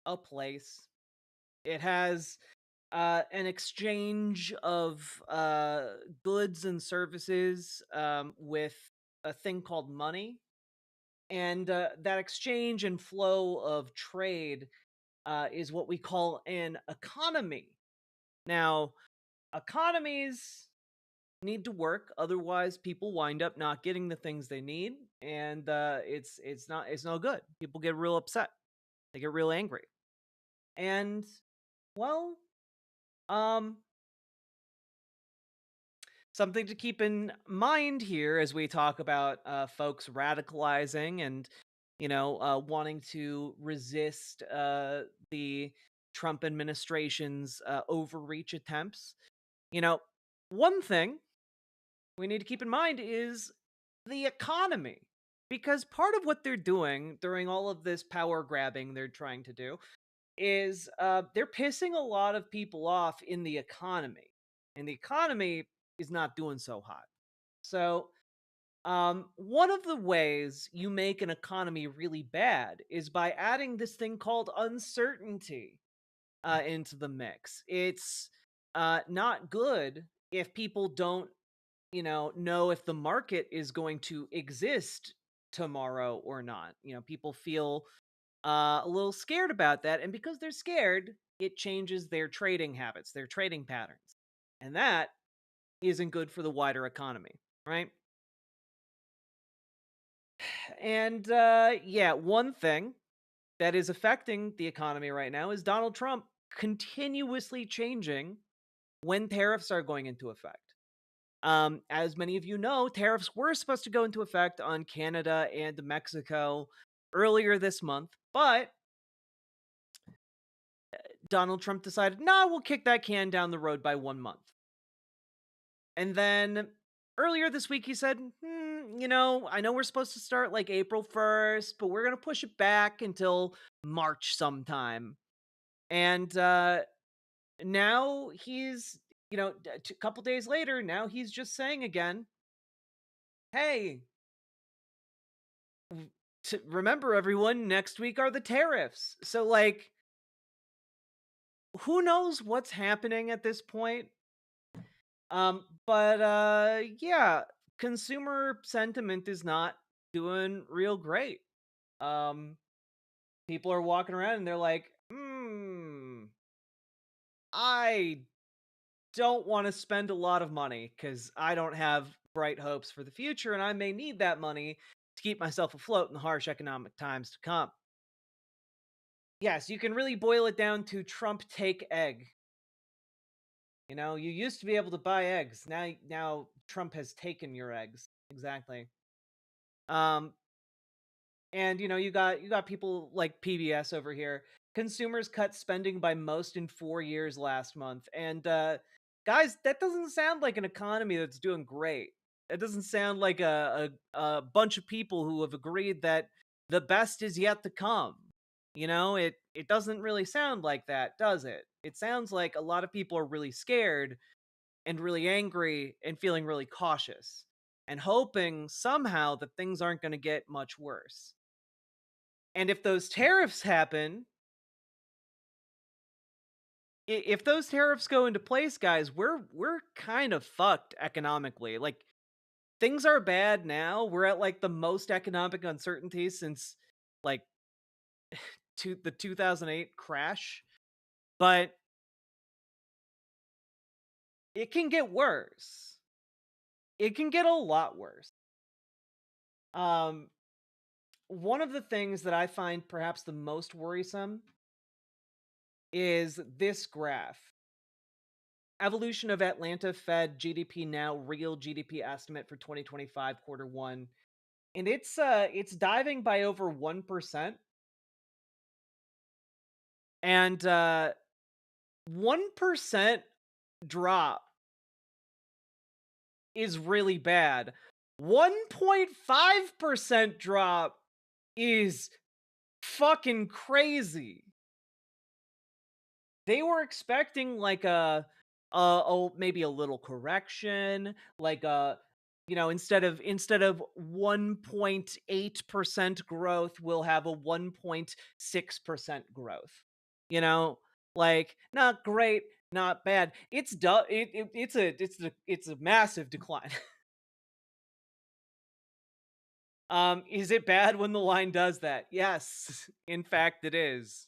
a place. It has an exchange of goods and services with a thing called money. And that exchange and flow of trade is what we call an economy. Now, economies need to work, otherwise people wind up not getting the things they need, and it's no good. People get real upset. They get real angry. And well, um something to keep in mind here as we talk about folks radicalizing and wanting to resist the Trump administration's overreach attempts. One thing we need to keep in mind is the economy, because part of what they're doing during all of this power grabbing they're trying to do is they're pissing a lot of people off in the economy, and the economy is not doing so hot. So, one of the ways you make an economy really bad is by adding this thing called uncertainty into the mix. It's not good if people don't, know if the market is going to exist tomorrow or not. People feel a little scared about that, and because they're scared, it changes their trading habits, their trading patterns, and that isn't good for the wider economy, right? And yeah, one thing that is affecting the economy right now is Donald Trump continuously changing when tariffs are going into effect. As many of you know, tariffs were supposed to go into effect on Canada and Mexico earlier this month, but Donald Trump decided, no, we'll kick that can down the road by 1 month. And then earlier this week, he said, I know we're supposed to start like April 1st, but we're going to push it back until March sometime. And now he's, a couple days later, now he's just saying again, hey, remember everyone, next week are the tariffs. So, like, who knows what's happening at this point? But yeah, consumer sentiment is not doing real great. People are walking around and they're like, I don't want to spend a lot of money because I don't have bright hopes for the future, and I may need that money to keep myself afloat in the harsh economic times to come. Yes, you can really boil it down to Trump take egg. You used to be able to buy eggs. Now Trump has taken your eggs. Exactly. Um, and you got people like PBS over here. Consumers cut spending by most in 4 years last month. And guys, that doesn't sound like an economy that's doing great. It doesn't sound like a bunch of people who have agreed that the best is yet to come. It doesn't really sound like that, does it? It sounds like a lot of people are really scared and really angry and feeling really cautious and hoping somehow that things aren't going to get much worse. And if those tariffs happen, if those tariffs go into place, guys, we're kind of fucked economically. Like, things are bad now. We're at like the most economic uncertainty since like the 2008 crash. But it can get worse. It can get a lot worse. One of the things that I find perhaps the most worrisome is this graph. Evolution of Atlanta Fed GDP now, real GDP estimate for 2025 quarter one. And it's diving by over 1%. And 1% drop is really bad. 1.5% drop is fucking crazy. They were expecting like maybe a little correction, like instead of 1.8% growth, we'll have a 1.6% growth. Like not great, not bad. It's a massive decline. Is it bad when the line does that? Yes, in fact it is.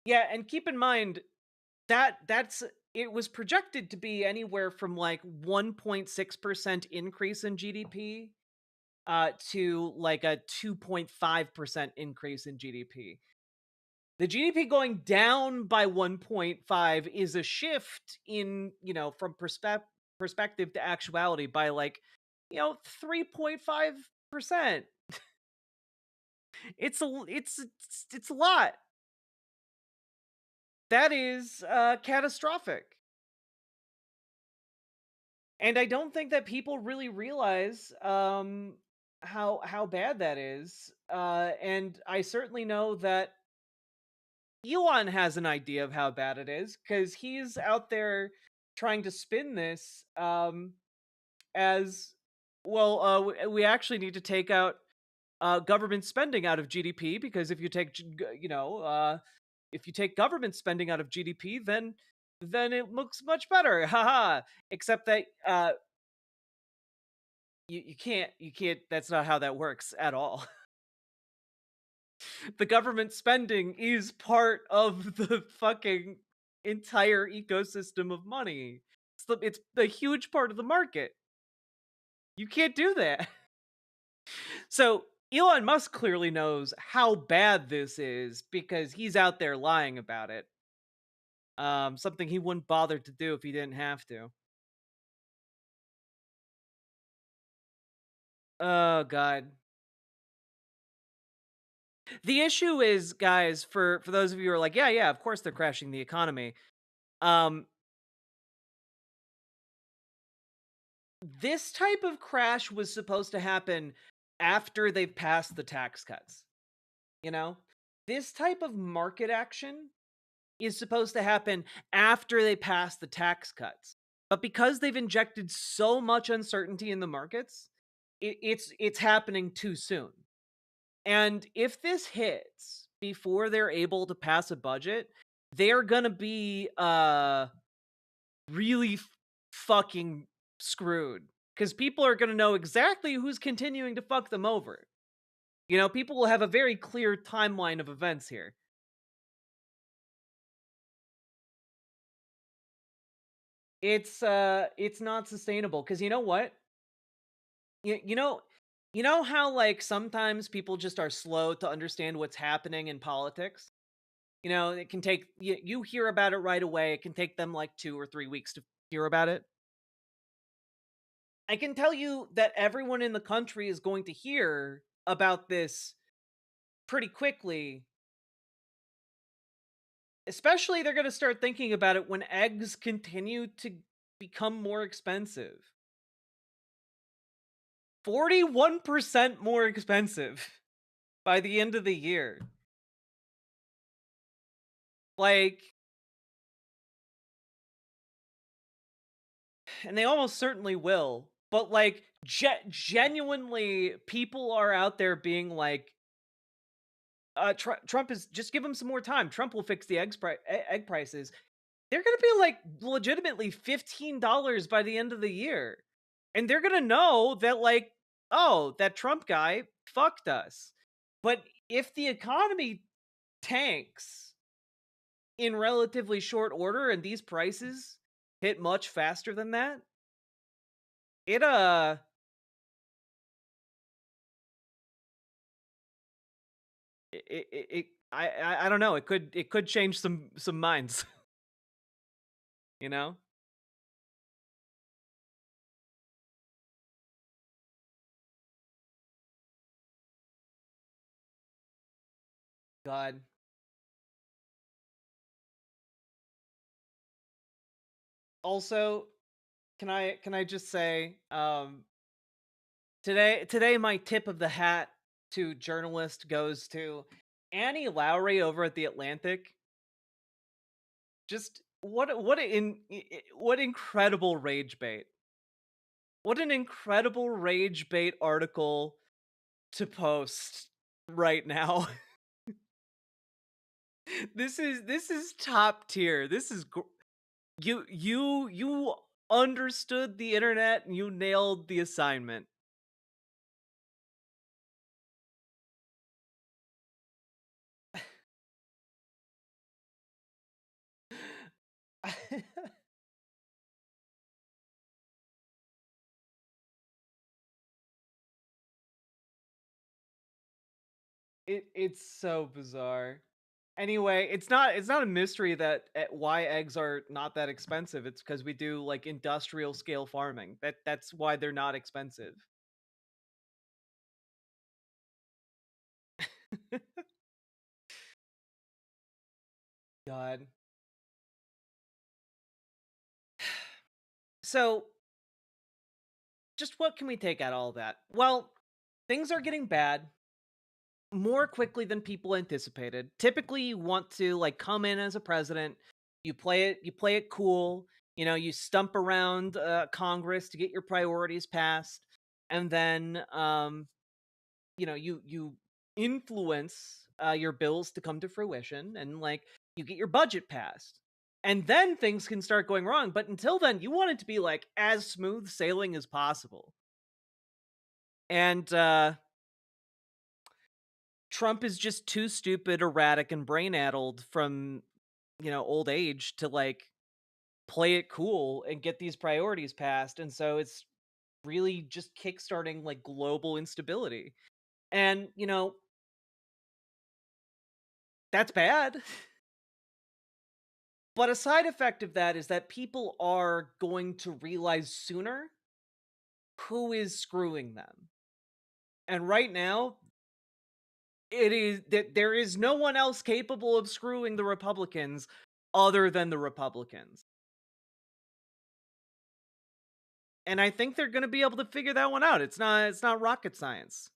Yeah, and keep in mind that's it was projected to be anywhere from like 1.6% increase in GDP to like a 2.5% increase in GDP. The GDP going down by 1.5 is a shift in, from perspective to actuality by like, 3.5%. It's a lot. That is catastrophic. And I don't think that people really realize how bad that is. And I certainly know that Elon has an idea of how bad it is because he's out there trying to spin this as well. We actually need to take out government spending out of GDP because if you take if you take government spending out of GDP, then it looks much better. Haha. Except that you can't that's not how that works at all. The government spending is part of the fucking entire ecosystem of money. It's a huge part of the market. You can't do that. So Elon Musk clearly knows how bad this is because he's out there lying about it. Something he wouldn't bother to do if he didn't have to. Oh god. The issue is, guys, for those of you who are like, yeah, of course they're crashing the economy. This type of crash was supposed to happen after they've passed the tax cuts. This type of market action is supposed to happen after they pass the tax cuts. But because they've injected so much uncertainty in the markets, it's happening too soon. And if this hits before they're able to pass a budget, they're gonna be really fucking screwed because people are gonna know exactly who's continuing to fuck them over. People will have a very clear timeline of events here. It's not sustainable because you know what? You know how like sometimes people just are slow to understand what's happening in politics? It can take you hear about it right away. It can take them like 2 or 3 weeks to hear about it. I can tell you that everyone in the country is going to hear about this pretty quickly. Especially they're going to start thinking about it when eggs continue to become more expensive. 41% more expensive by the end of the year. Like, and they almost certainly will. But like, genuinely, people are out there being like, Trump is just give him some more time. Trump will fix the egg prices. They're gonna be like legitimately $15 by the end of the year, and they're gonna know that like, oh, that Trump guy fucked us. But if the economy tanks in relatively short order and these prices hit much faster than that, it I don't know. It could change some minds. You know? God. Also, can I just say, today my tip of the hat to journalist goes to Annie Lowry over at the Atlantic. Just what incredible rage bait. What an incredible rage bait article to post right now. This is top tier. You understood the internet and you nailed the assignment. It's so bizarre. Anyway, it's not a mystery that why eggs are not that expensive. It's because we do like industrial scale farming. That's why they're not expensive. God. So, just what can we take out of all that? Well, things are getting bad more quickly than people anticipated. Typically, you want to like come in as a president, you play it cool, you stump around Congress to get your priorities passed, and then you influence your bills to come to fruition, and like you get your budget passed. And then things can start going wrong, but until then you want it to be like as smooth sailing as possible. And Trump is just too stupid, erratic, and brain addled from, old age to like play it cool and get these priorities passed. And so it's really just kickstarting like global instability. And, that's bad. But a side effect of that is that people are going to realize sooner who is screwing them. And right now, it is that there is no one else capable of screwing the Republicans other than the Republicans. And I think they're going to be able to figure that one out. It's not rocket science.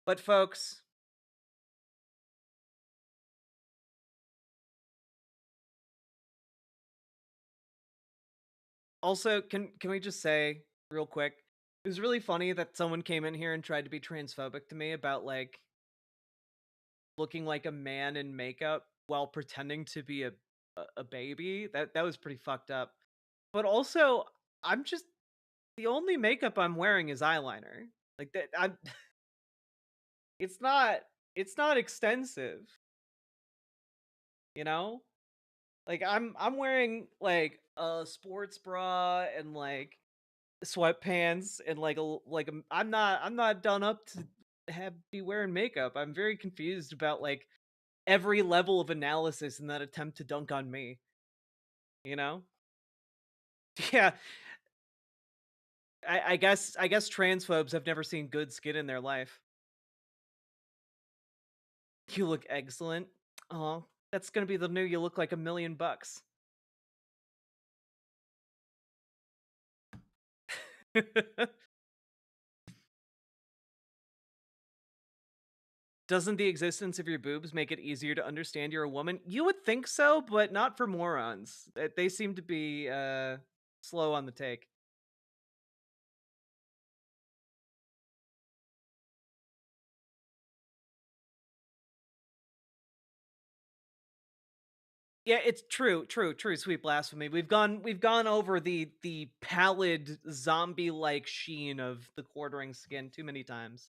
But folks, also can we just say real quick, it was really funny that someone came in here and tried to be transphobic to me about like looking like a man in makeup while pretending to be a baby. That was pretty fucked up. But also, I'm just the only makeup I'm wearing is eyeliner. Like that I'm it's not it's not extensive, you know? Like I'm wearing like a sports bra and like sweatpants and I'm not done up to be wearing makeup. I'm very confused about like every level of analysis in that attempt to dunk on me, you know? Yeah, I guess transphobes have never seen good skin in their life. You look excellent. Oh, that's gonna be the new you look like $1,000,000. Doesn't the existence of your boobs make it easier to understand you're a woman? You would think so, but not for morons. They seem to be slow on the take. Yeah, it's true, sweet blasphemy. We've gone over the pallid zombie-like sheen of the quartering skin too many times.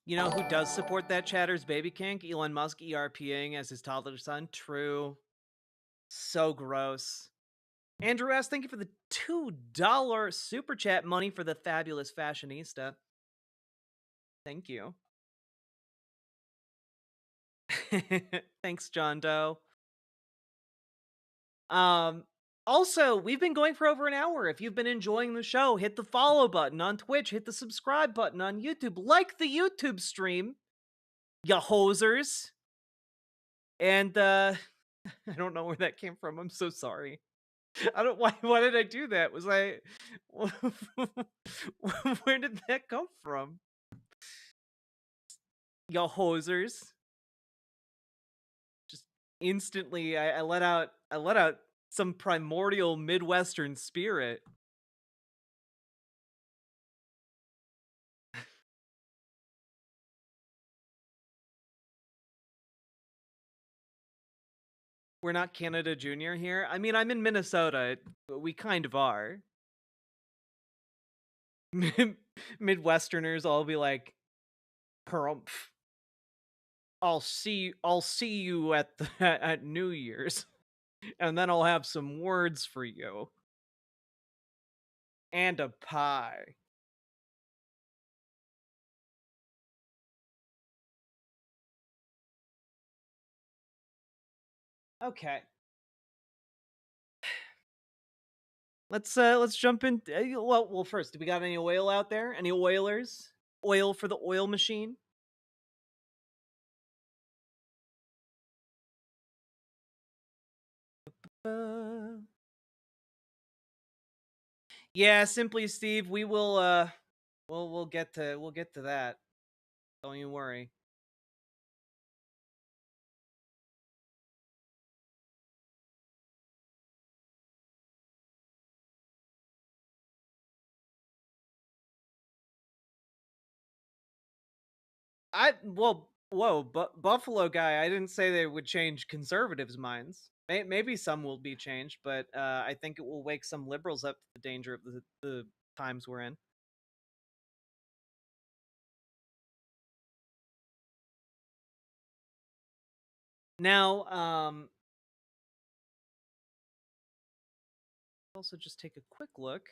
You know who does support that chatter's baby kink? Elon Musk ERPing as his toddler son. True. So gross. Andrew S., thank you for the $2 super chat money for the fabulous fashionista. Thank you. Thanks, John Doe. Also, we've been going for over an hour. If you've been enjoying the show, hit the follow button on Twitch, hit the subscribe button on YouTube, like the YouTube stream, ya hosers. And I don't know where that came from. I'm so sorry. I don't why did I do that? Was I where did that come from? Ya hosers. Just instantly I let out some primordial Midwestern spirit. We're not Canada Junior here. I mean, I'm in Minnesota. We kind of are. Midwesterners all be like, "Harumph. I'll see you at at New Year's, and then I'll have some words for you and a pie." Okay. Let's jump in. Well, first, do we got any oil out there? Any oilers? Oil for the oil machine? Yeah, simply Steve, we will we'll get to that. Don't you worry. Buffalo guy, I didn't say they would change conservatives' minds. Maybe some will be changed, but I think it will wake some liberals up to the danger of the times we're in. Now, also just take a quick look.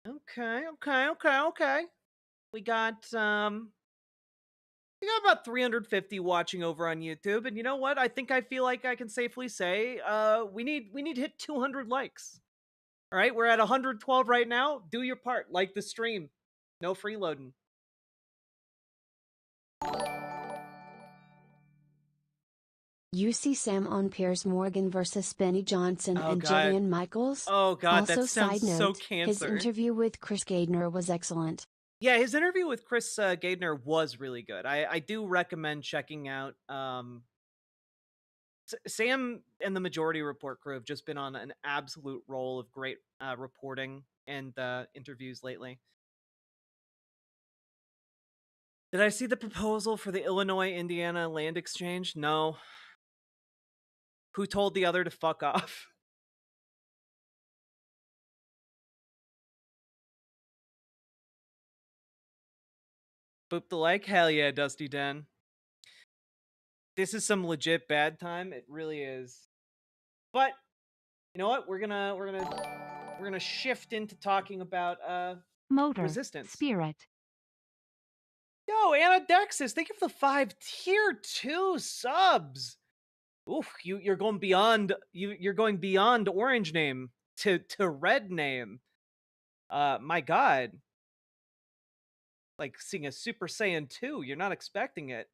Okay. We got about 350 watching over on YouTube, and you know what? I feel like I can safely say we need to hit 200 likes. All right, we're at 112 right now. Do your part, like the stream. No freeloading. UC Sam on Piers Morgan versus Benny Johnson Oh, and God. Jillian Michaels. Oh god, Also, that sounds side so note, his cancer. interview with Chris Gaidner was excellent. Yeah, his interview with Chris Gaidner was really good. I do recommend checking out. Sam and the Majority Report crew have just been on an absolute roll of great reporting and interviews lately. Did I see the proposal for the Illinois-Indiana land exchange? No. Who told the other to fuck off? Boop the like? Hell yeah, Dusty Den. This is some legit bad time. It really is. But you know what? We're gonna shift into talking about Motor. resistance. Spirit. Yo, Anna Dexis, thank you for the 5 tier 2 subs. Oof, you're going beyond you're going beyond orange name to red name. My god. Like seeing a Super Saiyan 2, you're not expecting it.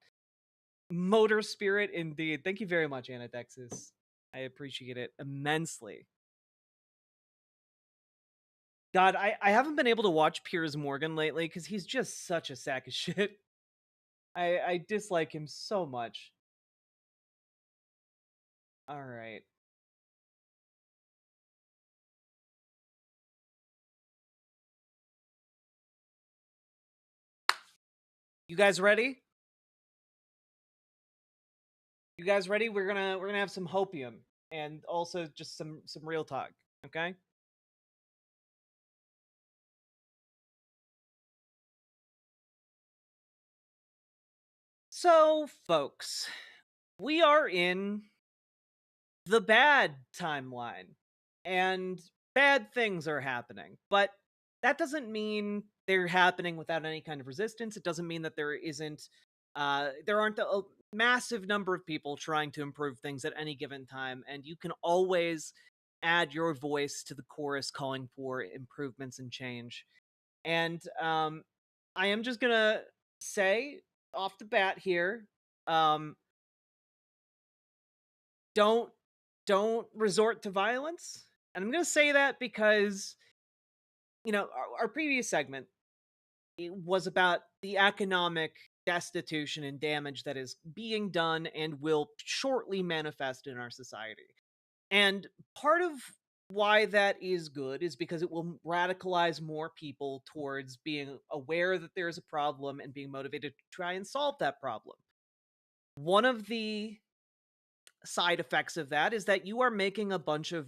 Motor spirit indeed. Thank you very much, Anna Dexis. I appreciate it immensely. God, I haven't been able to watch Piers Morgan lately because he's just such a sack of shit. I dislike him so much. All right. You guys ready? You guys ready? We're gonna have some hopium and also just some real talk, okay? So, folks, we are in the bad timeline, and bad things are happening. But that doesn't mean they're happening without any kind of resistance. It doesn't mean that there aren't a massive number of people trying to improve things at any given time, and you can always add your voice to the chorus calling for improvements and change. And I am just gonna say off the bat here, um, don't don't resort to violence. And I'm gonna say that because our previous segment, it was about the economic destitution and damage that is being done and will shortly manifest in our society. And part of why that is good is because it will radicalize more people towards being aware that there's a problem and being motivated to try and solve that problem. One of the side effects of that is that you are making a bunch of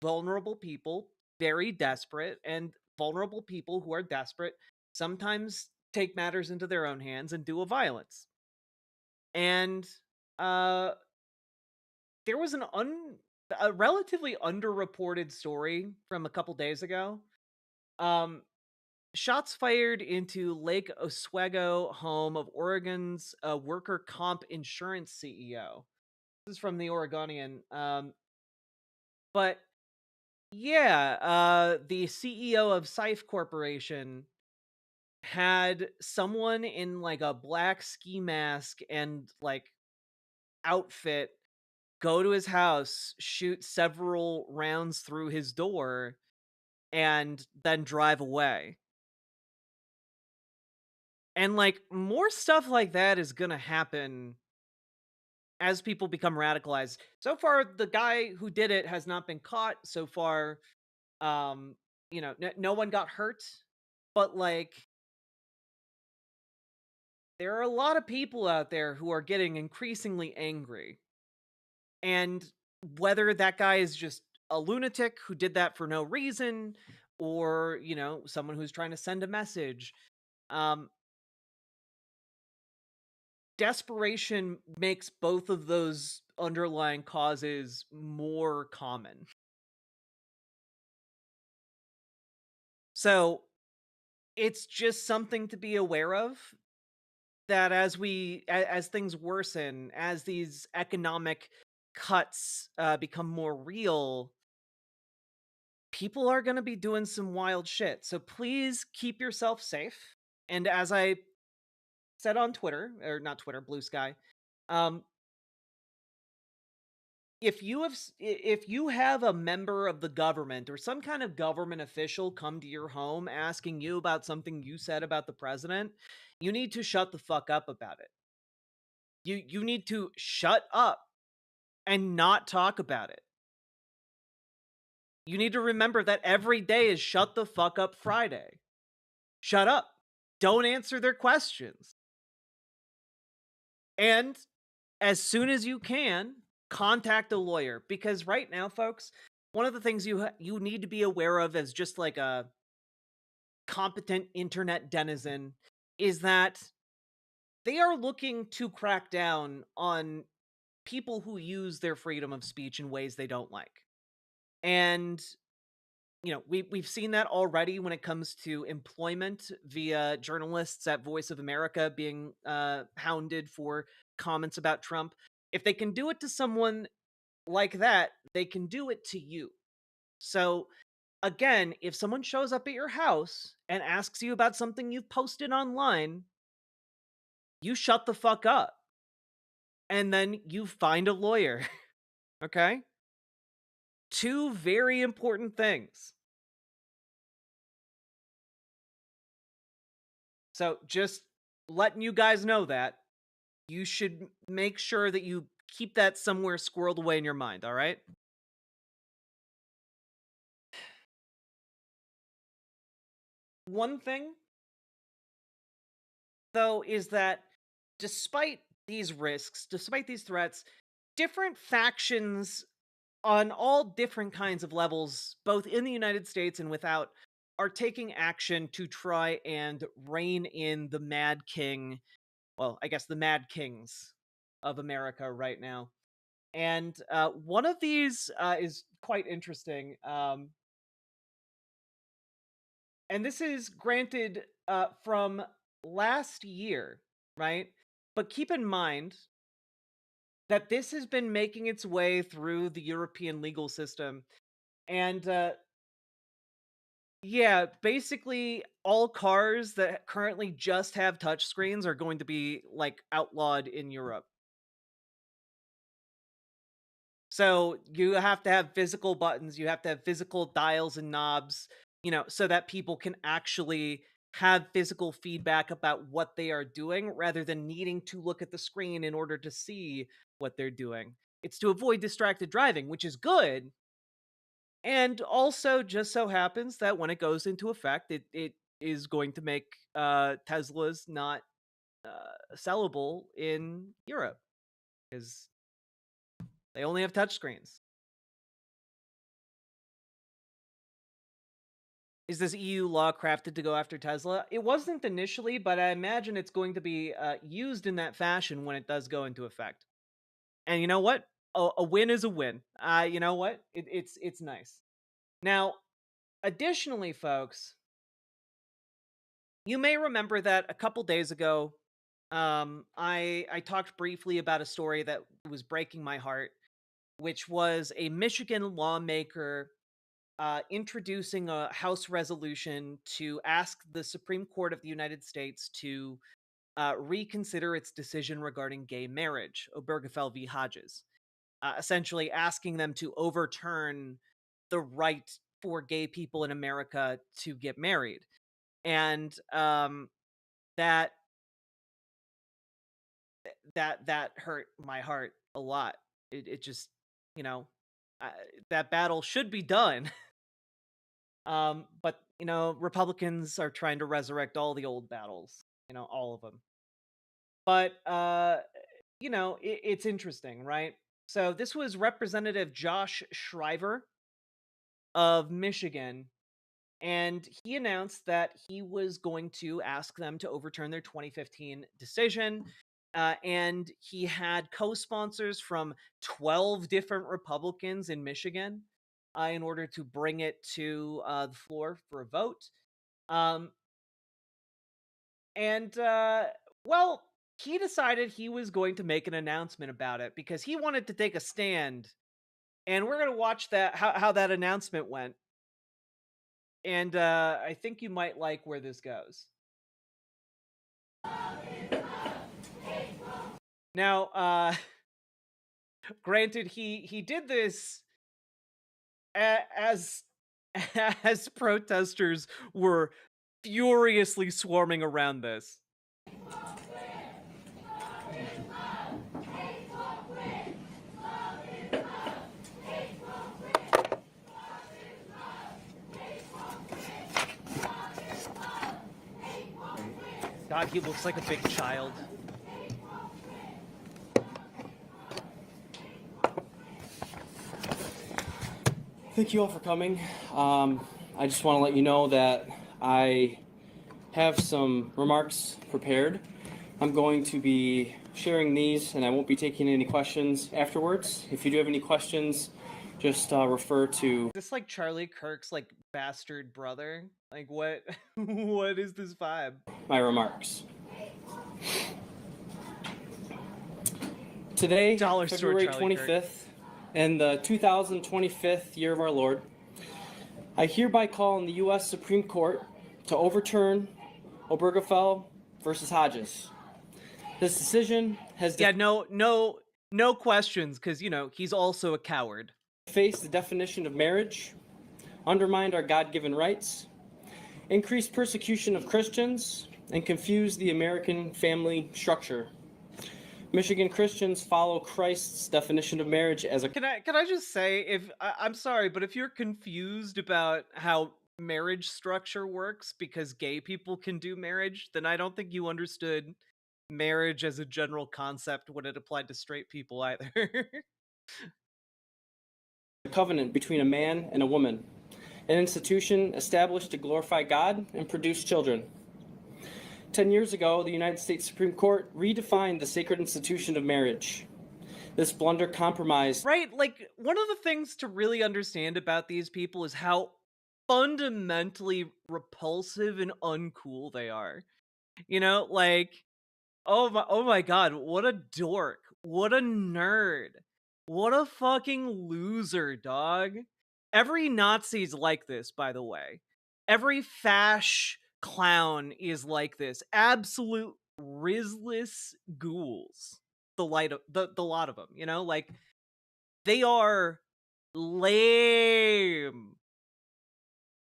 vulnerable people very desperate, and vulnerable people who are desperate sometimes take matters into their own hands and do a violence. And uh there was a relatively underreported story from a couple days ago. Um Shots fired into Lake Oswego, home of Oregon's worker comp insurance CEO. This is from the Oregonian. But yeah, the CEO of Scythe Corporation had someone in like a black ski mask and like outfit go to his house, shoot several rounds through his door, and then drive away. And like more stuff like that is gonna happen as people become radicalized. So far, the guy who did it has not been caught. So far, um, no one got hurt. But like, there are a lot of people out there who are getting increasingly angry. And whether that guy is just a lunatic who did that for no reason, or, someone who's trying to send a message, um, desperation makes both of those underlying causes more common. So it's just something to be aware of, that as things worsen, as these economic cuts become more real, people are going to be doing some wild shit. So please keep yourself safe. And as I said on Twitter, or not Twitter, Blue Sky, um, if you have a member of the government or some kind of government official come to your home asking you about something you said about the president, you need to shut the fuck up about it. You need to shut up and not talk about it. You need to remember that every day is Shut the Fuck Up Friday. Shut up. Don't answer their questions. And as soon as you can, contact a lawyer, because right now, folks, one of the things you need to be aware of as just like a competent internet denizen is that they are looking to crack down on people who use their freedom of speech in ways they don't like. And we've seen that already when it comes to employment via journalists at Voice of America being hounded for comments about Trump. If they can do it to someone like that, they can do it to you. So again, if someone shows up at your house and asks you about something you've posted online, you shut the fuck up. And then you find a lawyer. Okay? Two very important things. So just letting you guys know that you should make sure that you keep that somewhere squirreled away in your mind, all right? One thing, though, is that despite these risks, despite these threats, different factions on all different kinds of levels, both in the United States and without, are taking action to try and rein in the Mad King, well, I guess the Mad Kings of America right now. And one of these is quite interesting. and this is granted from last year, right? But keep in mind that this has been making its way through the European legal system. And yeah, basically all cars that currently just have touchscreens are going to be like outlawed in Europe. So you have to have physical buttons, you have to have physical dials and knobs, so that people can actually have physical feedback about what they are doing rather than needing to look at the screen in order to see what they're doing. It's to avoid distracted driving, which is good. And also just so happens that when it goes into effect, it is going to make Teslas not sellable in Europe because they only have touchscreens. Is this EU law crafted to go after Tesla? It wasn't initially, but I imagine it's going to be used in that fashion when it does go into effect. And you know what? A win is a win. You know what? It's nice. Now, additionally, folks, you may remember that a couple days ago, I talked briefly about a story that was breaking my heart, which was a Michigan lawmaker introducing a House resolution to ask the Supreme Court of the United States to reconsider its decision regarding gay marriage, Obergefell v. Hodges, essentially asking them to overturn the right for gay people in America to get married. And that hurt my heart a lot. It just, you know, that battle should be done. But Republicans are trying to resurrect all the old battles, all of them. But it's interesting, right? So this was Representative Josh Shriver of Michigan, and he announced that he was going to ask them to overturn their 2015 decision. And he had co-sponsors from 12 different Republicans in Michigan in order to bring it to the floor for a vote. Well, he decided he was going to make an announcement about it because he wanted to take a stand. And we're going to watch that how that announcement went. And I think you might like where this goes. Now, granted, he did this as protesters were furiously swarming around this. God, he looks like a big child. Thank you all for coming. I just want to let you know that I have some remarks prepared. I'm going to be sharing these and I won't be taking any questions afterwards. If you do have any questions, just refer to... Is this like Charlie Kirk's like bastard brother? Like what what is this vibe? My remarks. Today, February 25th, in the 2025th year of our Lord, I hereby call on the U.S. Supreme Court to overturn Obergefell versus Hodges. This decision has... no questions, because, he's also a coward. ...faced the definition of marriage, undermined our God-given rights, increased persecution of Christians, and confused the American family structure. Michigan Christians follow Christ's definition of marriage as a... Can I just say, I'm sorry, but if you're confused about how marriage structure works because gay people can do marriage, then I don't think you understood marriage as a general concept when it applied to straight people either. A covenant between a man and a woman, an institution established to glorify God and produce children. 10 years ago, the United States Supreme Court redefined the sacred institution of marriage. This blunder compromised... Right, like, one of the things to really understand about these people is how fundamentally repulsive and uncool they are. You know, like, oh my god, what a dork. What a nerd. What a fucking loser, dog. Every Nazi's like this, by the way. Every fash clown is like this. Absolute rizless ghouls. The lot of them, you know? Like, they are lame.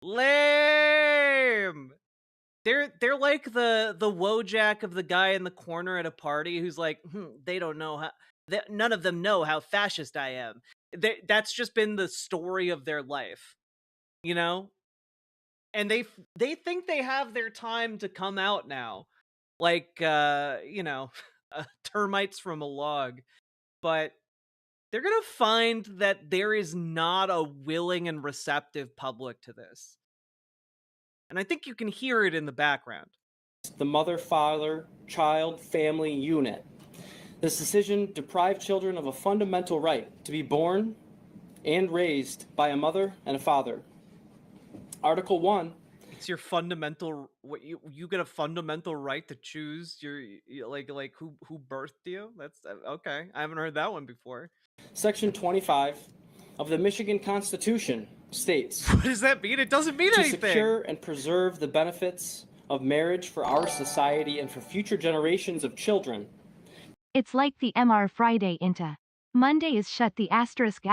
Lame. They're like the Wojak of the guy in the corner at a party who's like, they don't know how. None of them know how fascist I am. That's just been the story of their life, you know. And they think they have their time to come out now, like you know, termites from a log. But they're gonna find that there is not a willing and receptive public to this. And I think you can hear it in the background. The mother, father, child, family unit. This decision deprived children of a fundamental right to be born and raised by a mother and a father. Article 1. It's your fundamental, what you get a fundamental right to choose like who birthed you. That's okay. I haven't heard that one before. Section 25 of the Michigan Constitution states, what does that mean? It doesn't mean anything. To secure and preserve the benefits of marriage for our society and for future generations of children. It's like the MR Friday into Monday is shut the asterisk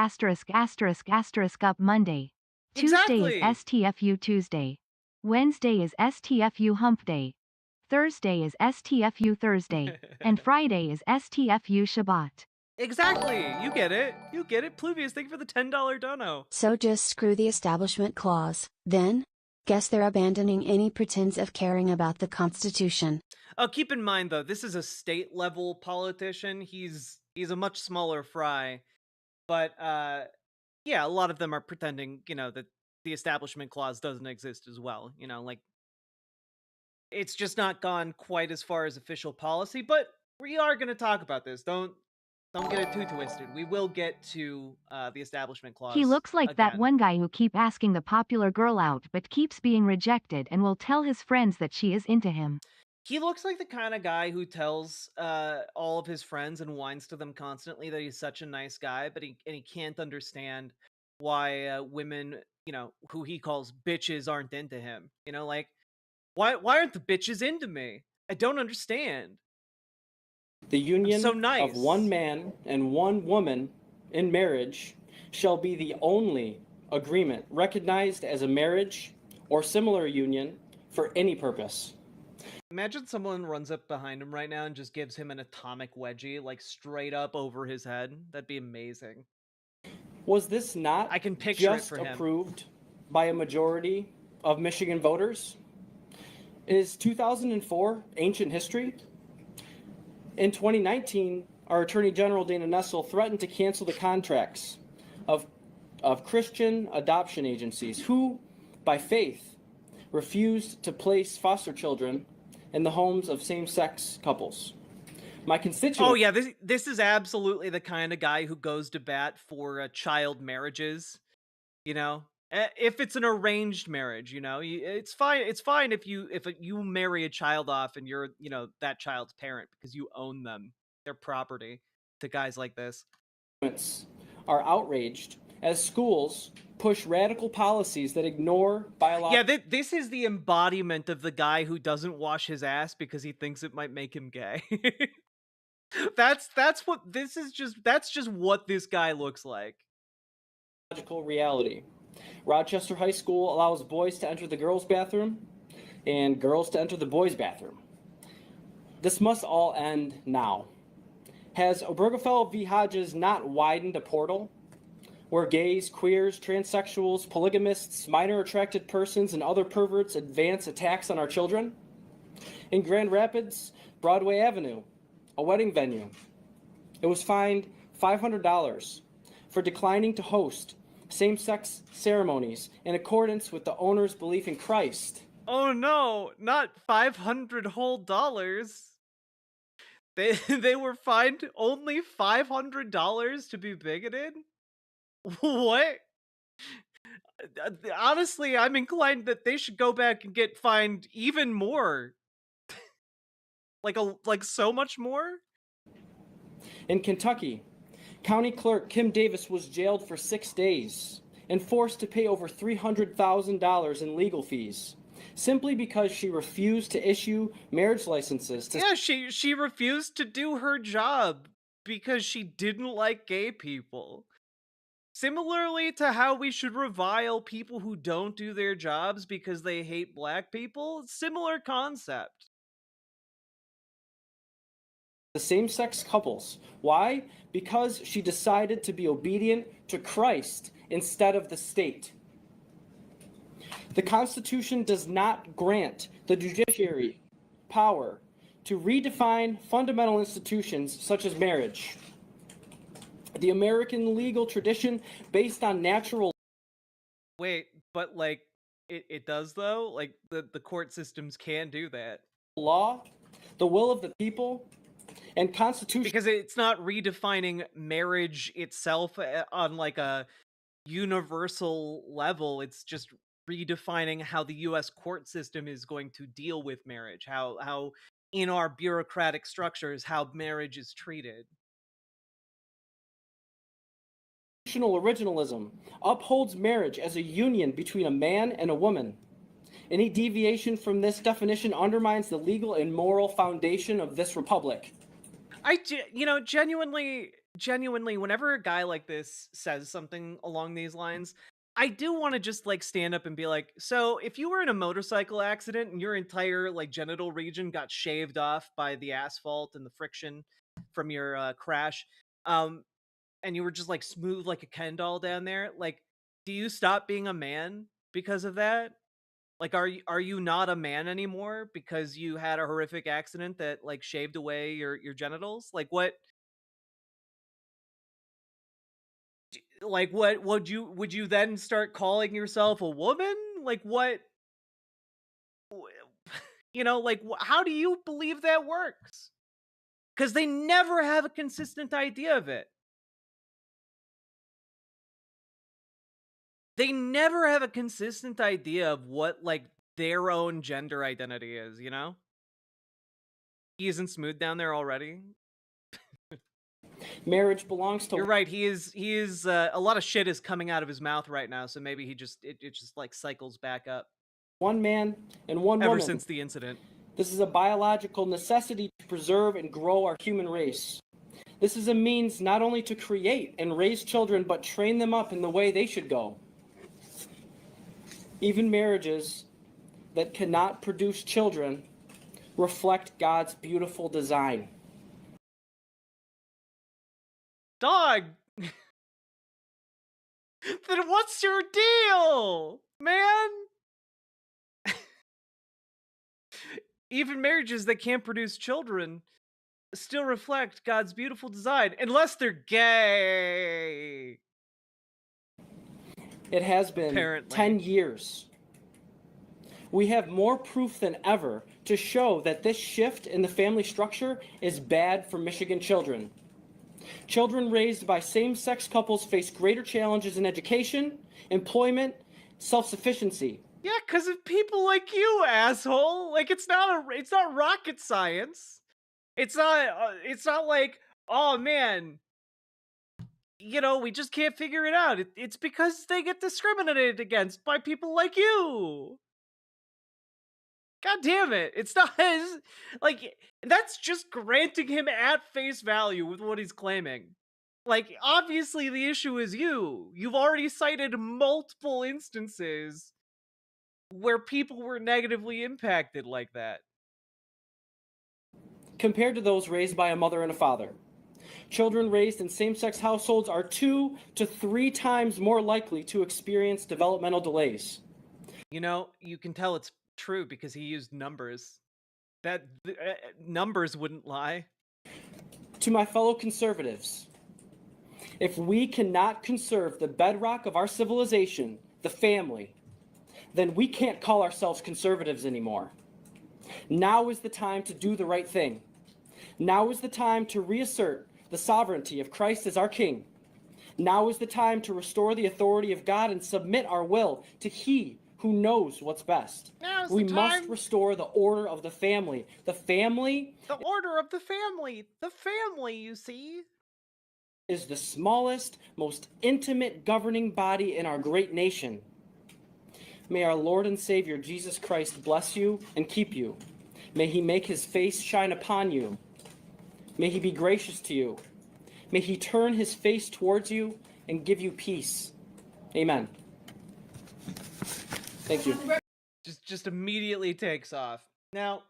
up Monday. Exactly. Tuesday is STFU Tuesday. Wednesday is STFU Hump Day. Thursday is STFU Thursday. And Friday is STFU Shabbat. Exactly. You get it. You get it. Pluvius, thank you for the $10 dono. So just screw the establishment clause, then? Guess they're abandoning any pretense of caring about the Constitution. Keep in mind, though, this is a state-level politician. He's a much smaller fry. But, yeah, a lot of them are pretending, you know, that the establishment clause doesn't exist as well. You know, like, it's just not gone quite as far as official policy. But we are going to talk about this. Don't get it too twisted. We will get to the establishment clause. He looks like again. that one guy who keep asking the popular girl out but keeps being rejected and will tell his friends that she is into him. He looks like the kind of guy who tells all of his friends and whines to them constantly that he's such a nice guy, but he can't understand why women, you know, who he calls bitches aren't into him. You know, like, why aren't the bitches into me? I don't understand. The union so nice. of one man and one woman in marriage shall be the only agreement recognized as a marriage or similar union for any purpose. Imagine someone runs up behind him right now and just gives him an atomic wedgie, like straight up over his head. That'd be amazing. Was this not I can picture just it for him. approved by a majority of Michigan voters? Is 2004 ancient history? In 2019, our Attorney General Dana Nessel threatened to cancel the contracts of Christian adoption agencies who, by faith, refused to place foster children in the homes of same-sex couples. My constituents... Oh yeah, this is absolutely the kind of guy who goes to bat for child marriages. You know, if it's an arranged marriage, you know, it's fine. It's fine if you marry a child off and you're, you know, that child's parent because you own them, their property. To guys like this, are outraged as schools push radical policies that ignore biological... Yeah, this is the embodiment of the guy who doesn't wash his ass because he thinks it might make him gay. That's what this is. That's just what this guy looks like. Reality. Rochester High School allows boys to enter the girls' bathroom and girls to enter the boys' bathroom. This must all end now. Has Obergefell v. Hodges not widened a portal where gays, queers, transsexuals, polygamists, minor attracted persons, and other perverts advance attacks on our children? In Grand Rapids, Broadway Avenue, a wedding venue, it was fined $500 for declining to host same-sex ceremonies in accordance with the owner's belief in Christ. Oh no, not $500 whole dollars. They were fined only $500 to be bigoted? What? honestly, I'm inclined that they should go back and get fined even more. Like so much more? In Kentucky, County Clerk Kim Davis was jailed for 6 days and forced to pay over $300,000 in legal fees, simply because she refused to issue marriage licenses to Yeah, she refused to do her job because she didn't like gay people. Similarly to how we should revile people who don't do their jobs because they hate black people, similar concept. same-sex couples. Why? Because she decided to be obedient to Christ instead of the state. The Constitution does not grant the judiciary power to redefine fundamental institutions such as marriage. The American legal tradition based on natural... Wait, but like it does though? Like the court systems can do that. law, the will of the people, and constitution... Because it's not redefining marriage itself on like a universal level. It's just redefining how the US court system is going to deal with marriage, how in our bureaucratic structures how marriage is treated. Originalism upholds marriage as a union between a man and a woman. Any deviation from this definition undermines the legal and moral foundation of this republic. Genuinely, whenever a guy like this says something along these lines, I do want to just like stand up and be like, so if you were in a motorcycle accident and your entire like genital region got shaved off by the asphalt and the friction from your crash, and you were just like smooth like a Ken doll down there, like, do you stop being a man because of that? Like, are you not a man anymore because you had a horrific accident that like shaved away your genitals? Like what? Like what would you then start calling yourself a woman? Like what? Like how do you believe that works? Because they never have a consistent idea of it. They never have a consistent idea of what like their own gender identity is, you know? He isn't smooth down there already. Marriage belongs to... You're right. He is a lot of shit is coming out of his mouth right now, so maybe it just like cycles back up. One man and one woman. Ever since the incident. This is a biological necessity to preserve and grow our human race. This is a means not only to create and raise children, but train them up in the way they should go. Even marriages that cannot produce children reflect God's beautiful design. Dog! Then what's your deal, man? Even marriages that can't produce children still reflect God's beautiful design, unless they're gay. It has been Apparently. 10 years. We have more proof than ever to show that this shift in the family structure is bad for Michigan children. Children raised by same-sex couples face greater challenges in education, employment, self-sufficiency. Yeah, because of people like you, asshole. Like it's not rocket science. It's not like, oh man, we just can't figure it out. It's because they get discriminated against by people like you. God damn it. It's not like, that's just granting him at face value with what he's claiming. Like, obviously the issue is you. You've already cited multiple instances where people were negatively impacted like that. Compared to those raised by a mother and a father, children raised in same-sex households are 2 to 3 times more likely to experience developmental delays. You can tell it's true because he used numbers. That numbers wouldn't lie. To my fellow conservatives, if we cannot conserve the bedrock of our civilization, the family, then we can't call ourselves conservatives anymore. Now is the time to do the right thing. Now is the time to reassert the sovereignty of Christ as our King. Now is the time to restore the authority of God and submit our will to He who knows what's best. Now's We the must time. restore the order of the family. The family The order of the family. The family, you see. is the smallest, most intimate governing body in our great nation. May our Lord and Savior Jesus Christ bless you and keep you. May He make His face shine upon you. May He be gracious to you. May He turn His face towards you and give you peace. Amen. Thank you. Just immediately takes off. Now,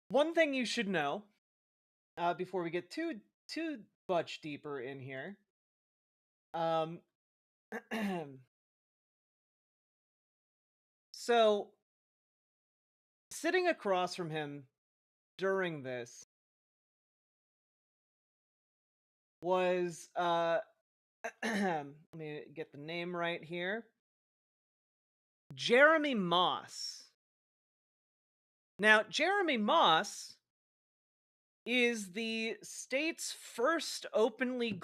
one thing you should know, before we get too much deeper in here, so sitting across from him during this was let me get the name right here. Jeremy Moss. Now, Jeremy Moss is the state's first openly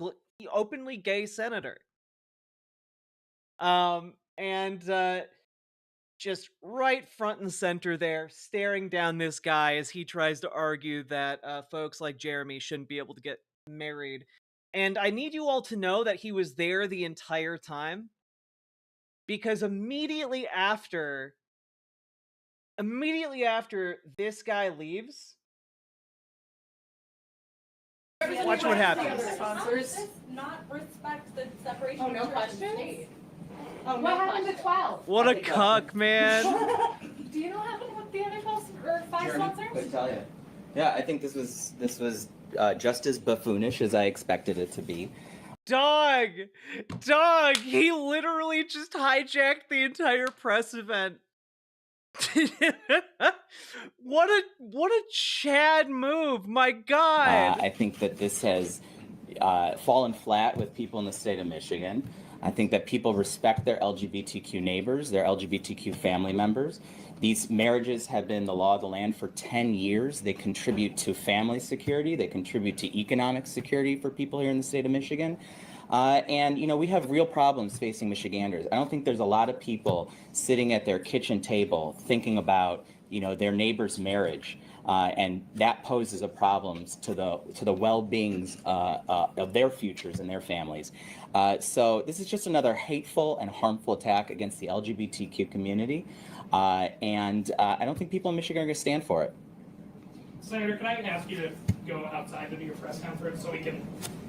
gay senator. And just right front and center there, staring down this guy as he tries to argue that folks like Jeremy shouldn't be able to get married. And I need you all to know that he was there the entire time, because immediately after this guy leaves, watch what happens. Sponsors not respect the separation of no church and questions? state. Oh, what happened to 12? What a cuck, man. Do you know what happened with the other 12 or 5 sponsors? Could tell you. Yeah, I think this was just as buffoonish as I expected it to be. Dog, he literally just hijacked the entire press event. What a Chad move, my God. I think that this has fallen flat with people in the state of Michigan. I think that people respect their LGBTQ neighbors, their LGBTQ family members. These marriages have been the law of the land for 10 years. They contribute to family security. They contribute to economic security for people here in the state of Michigan. And, you know, we have real problems facing Michiganders. I don't think there's a lot of people sitting at their kitchen table thinking about, you know, their neighbor's marriage. And that poses a problem to the well-beings of their futures and their families. So this is just another hateful and harmful attack against the LGBTQ community. And I don't think people in Michigan are going to stand for it. Senator, can I ask you to go outside to do your press conference so we can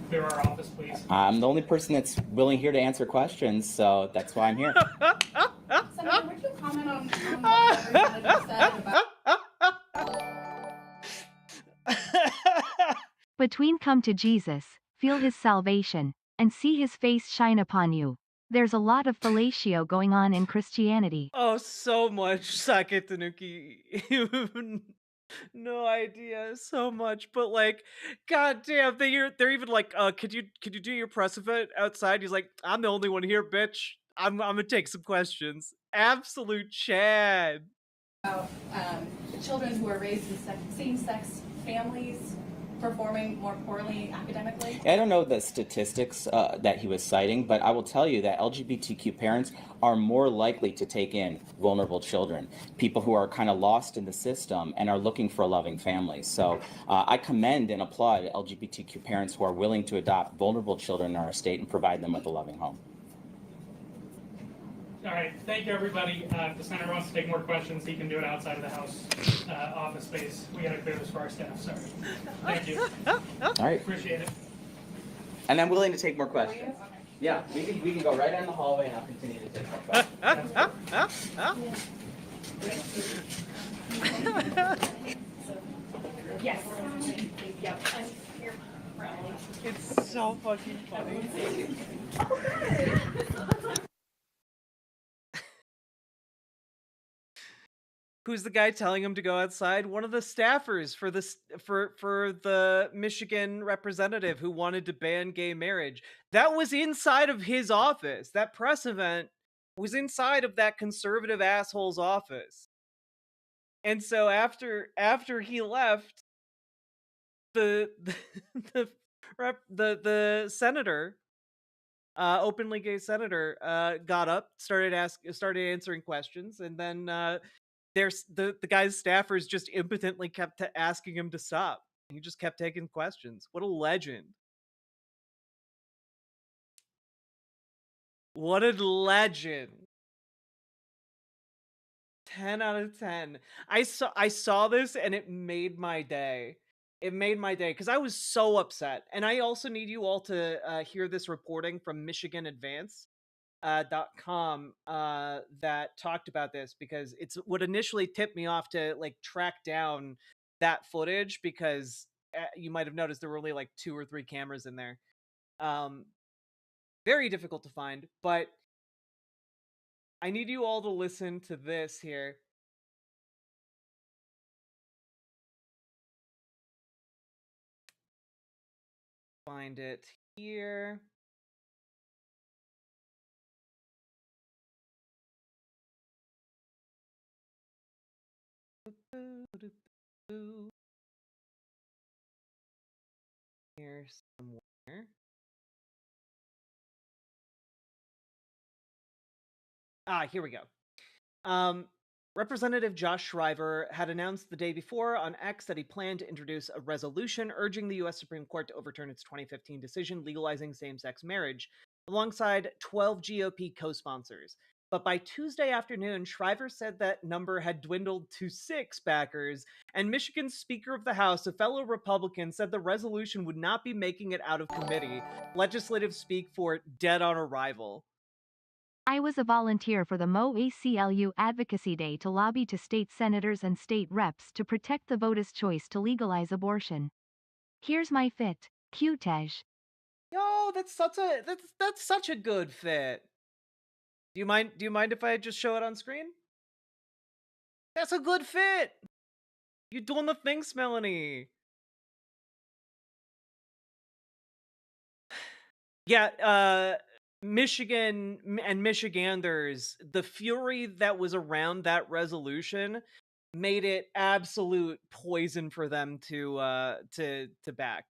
clear our office, please? I'm the only person that's willing here to answer questions, so that's why I'm here. Senator, would you comment on what the representative said about... Between come to Jesus, feel his salvation, and see his face shine upon you. There's a lot of fellatio going on in Christianity. Oh, so much, Sake Tanuki. No idea, so much, but like, goddamn, they're even like, could you do your press event outside? He's like, I'm the only one here, bitch. I'm gonna take some questions. Absolute Chad. about children who are raised in same-sex families performing more poorly academically? I don't know the statistics that he was citing, but I will tell you that LGBTQ parents are more likely to take in vulnerable children, people who are kind of lost in the system and are looking for a loving family. So I commend and applaud LGBTQ parents who are willing to adopt vulnerable children in our state and provide them with a loving home. All right, thank you, everybody. If the senator wants to take more questions, he can do it outside of the House office space. We got to clear this for our staff, sorry. Thank you. All right. Appreciate it. And I'm willing to take more questions. Yeah, we can go right down the hallway and I'll continue to take more questions. Yes. Yep. I'm here. It's so fucking funny. Who's the guy telling him to go outside? One of the staffers for the Michigan representative who wanted to ban gay marriage. That was inside of his office. That press event was inside of that conservative asshole's office. And so after he left, the senator openly gay senator, got up, started answering questions, and then the guy's staffers just impotently kept asking him to stop. He just kept taking questions. What a legend! What a legend! 10 out of 10. I saw this and it made my day. It made my day because I was so upset. And I also need you all to hear this reporting from MichiganAdvance.com that talked about this, because it's what initially tipped me off to like track down that footage, because you might have noticed there were only like 2 or 3 cameras in there. Very difficult to find, but I need you all to listen to this here. Find it here. Here somewhere. Here we go. Representative Josh Shriver had announced the day before on X that he planned to introduce a resolution urging the U.S. Supreme Court to overturn its 2015 decision legalizing same-sex marriage, alongside 12 GOP co-sponsors. But by Tuesday afternoon, Shriver said that number had dwindled to 6 backers, and Michigan's Speaker of the House, a fellow Republican, said the resolution would not be making it out of committee. Legislative speak for dead on arrival. I was a volunteer for the Mo ACLU Advocacy Day to lobby to state senators and state reps to protect the voters' choice to legalize abortion. Here's my fit, Qtej. Yo, that's such a good fit. Do you mind if I just show it on screen? That's a good fit. You're doing the things, Melanie. Yeah, Michigan and Michiganders, the fury that was around that resolution made it absolute poison for them to back.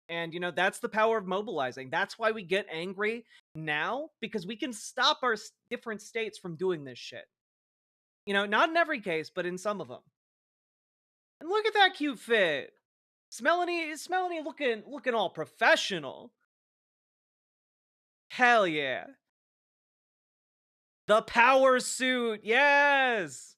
And you know, that's the power of mobilizing. That's why we get angry now, because we can stop our different states from doing this shit. You know, not in every case, but in some of them. And look at that cute fit. Melanie looking all professional. Hell yeah. The power suit, yes!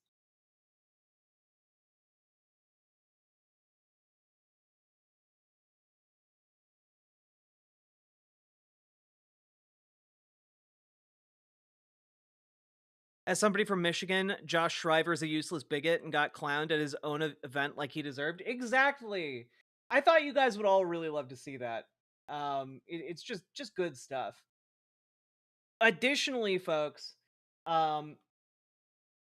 As somebody from Michigan, Josh Shriver is a useless bigot and got clowned at his own event like he deserved. Exactly! I thought you guys would all really love to see that. It's just good stuff. Additionally, folks,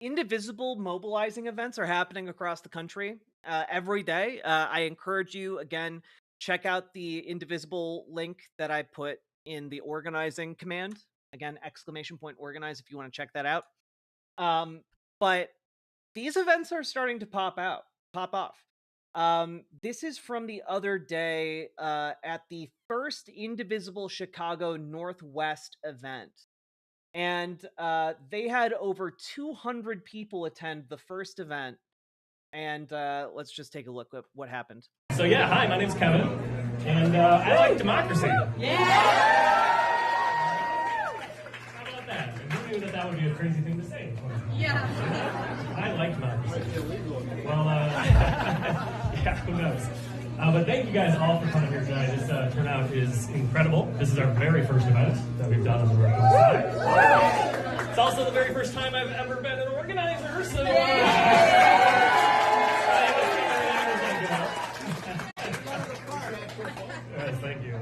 indivisible mobilizing events are happening across the country every day. I encourage you, again, check out the indivisible link that I put in the organizing command. Again, !organize if you want to check that out. But these events are starting to pop off. This is from the other day at the first Indivisible Chicago Northwest event. And they had over 200 people attend the first event. And let's just take a look at what happened. So yeah, hi, my name's Kevin, and I like democracy. Yeah! How about that? And who knew that would be a crazy thing to say? Yeah. I like democracy. Well, yeah, who knows? But thank you guys all for coming here tonight. This turnout is incredible. This is our very first event that we've done on the Republican side. It's also the very first time I've ever been an organizer, so... Yes, thank you.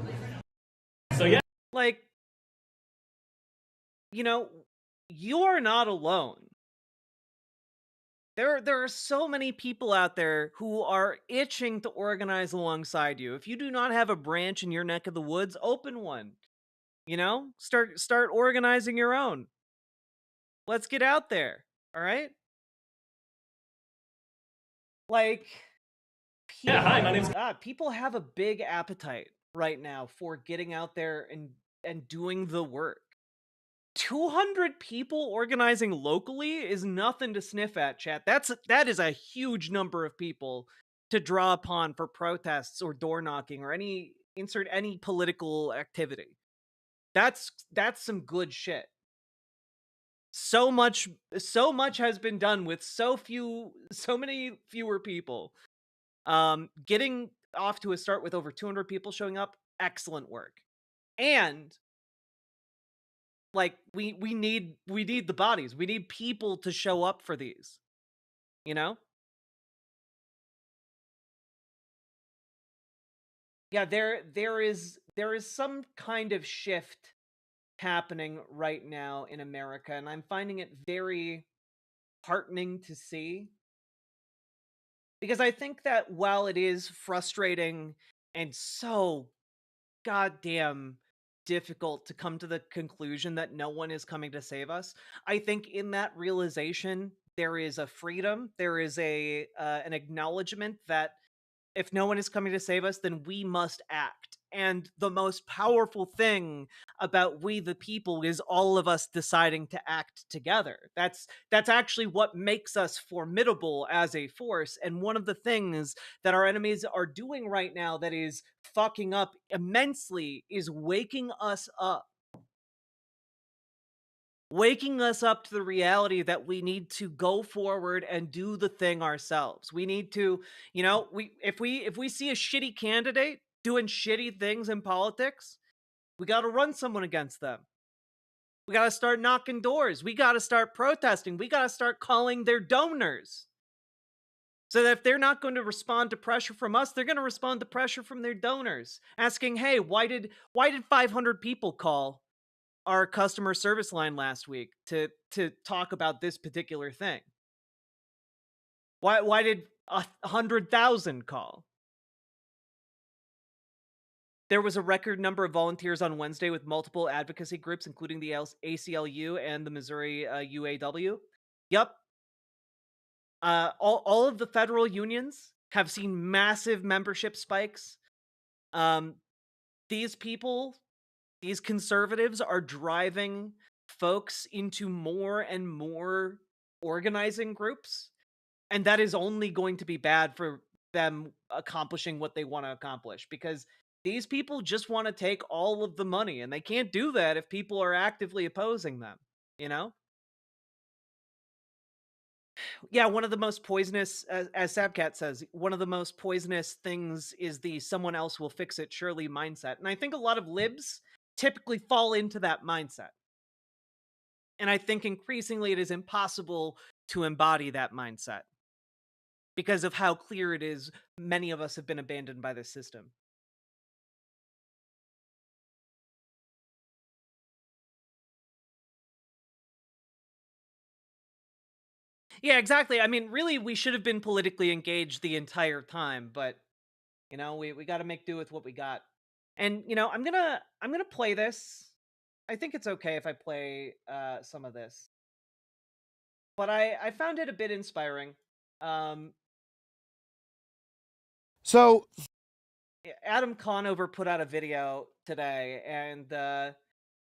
So yeah. Like, you know, you are not alone. There are so many people out there who are itching to organize alongside you. If you do not have a branch in your neck of the woods, open one. You know, start organizing your own. Let's get out there. All right? Like, people, yeah, hi, my name's... people have a big appetite right now for getting out there and doing the work. 200 people organizing locally is nothing to sniff at, chat. That is a huge number of people to draw upon for protests or door knocking or any political activity. That's some good shit. So much has been done with so many fewer people. Getting off to a start with over 200 people showing up, excellent work. And like we need the bodies. We need people to show up for these. You know? Yeah, there is some kind of shift happening right now in America, and I'm finding it very heartening to see. Because I think that while it is frustrating and so goddamn difficult to come to the conclusion that no one is coming to save us, I think in that realization there is a freedom, there is an acknowledgement that if no one is coming to save us, then we must act. And the most powerful thing about we the people is all of us deciding to act together. That's actually what makes us formidable as a force. And one of the things that our enemies are doing right now that is fucking up immensely is waking us up. Waking us up to the reality that we need to go forward and do the thing ourselves. We need to, if we see a shitty candidate doing shitty things in politics, we got to run someone against them. We got to start knocking doors. We got to start protesting. We got to start calling their donors. So that if they're not going to respond to pressure from us, they're going to respond to pressure from their donors, asking, "Hey, why did 500 people call our customer service line last week to talk about this particular thing? Why did 100,000 call?" There was a record number of volunteers on Wednesday with multiple advocacy groups, including the ACLU and the Missouri UAW. Yep. All of the federal unions have seen massive membership spikes. These conservatives are driving folks into more and more organizing groups, and that is only going to be bad for them accomplishing what they want to accomplish, because these people just want to take all of the money, and they can't do that if people are actively opposing them, Yeah, one of the most poisonous, as Sabcat says, one of the most poisonous things is the "someone else will fix it surely" mindset. And I think a lot of libs typically fall into that mindset. And I think increasingly it is impossible to embody that mindset because of how clear it is many of us have been abandoned by this system. Yeah, exactly. I mean, really, we should have been politically engaged the entire time, but we got to make do with what we got. And I'm gonna play this. I think it's okay if I play some of this, but I found it a bit inspiring. So Adam Conover put out a video today, and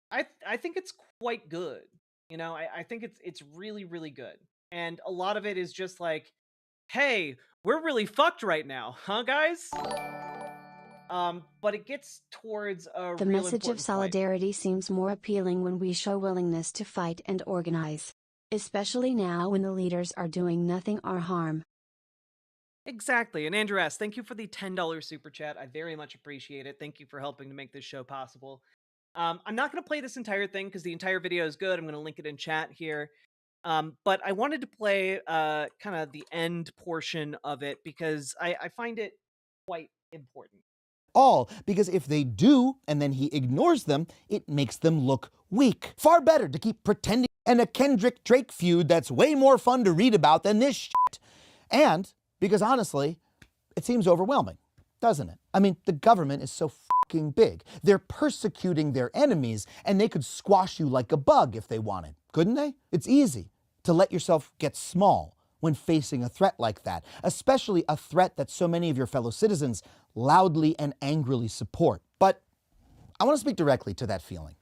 I think it's quite good. I think it's really, really good. And a lot of it is just like, hey, we're really fucked right now, huh, guys? But it gets towards a The real message of solidarity seems more appealing when we show willingness to fight and organize. Especially now when the leaders are doing nothing or harm. Exactly. And Andrew S., thank you for the $10 super chat. I very much appreciate it. Thank you for helping to make this show possible. I'm not going to play this entire thing because the entire video is good. I'm going to link it in chat here. But I wanted to play kind of the end portion of it because I find it quite important. All because if they do and then he ignores them, it makes them look weak. Far better to keep pretending and a Kendrick Drake feud that's way more fun to read about than this shit. And because honestly, it seems overwhelming, doesn't it? I mean, the government is so fucking big. They're persecuting their enemies and they could squash you like a bug if they wanted, couldn't they? It's easy to let yourself get small when facing a threat like that, especially a threat that so many of your fellow citizens loudly and angrily support. But I want to speak directly to that feeling.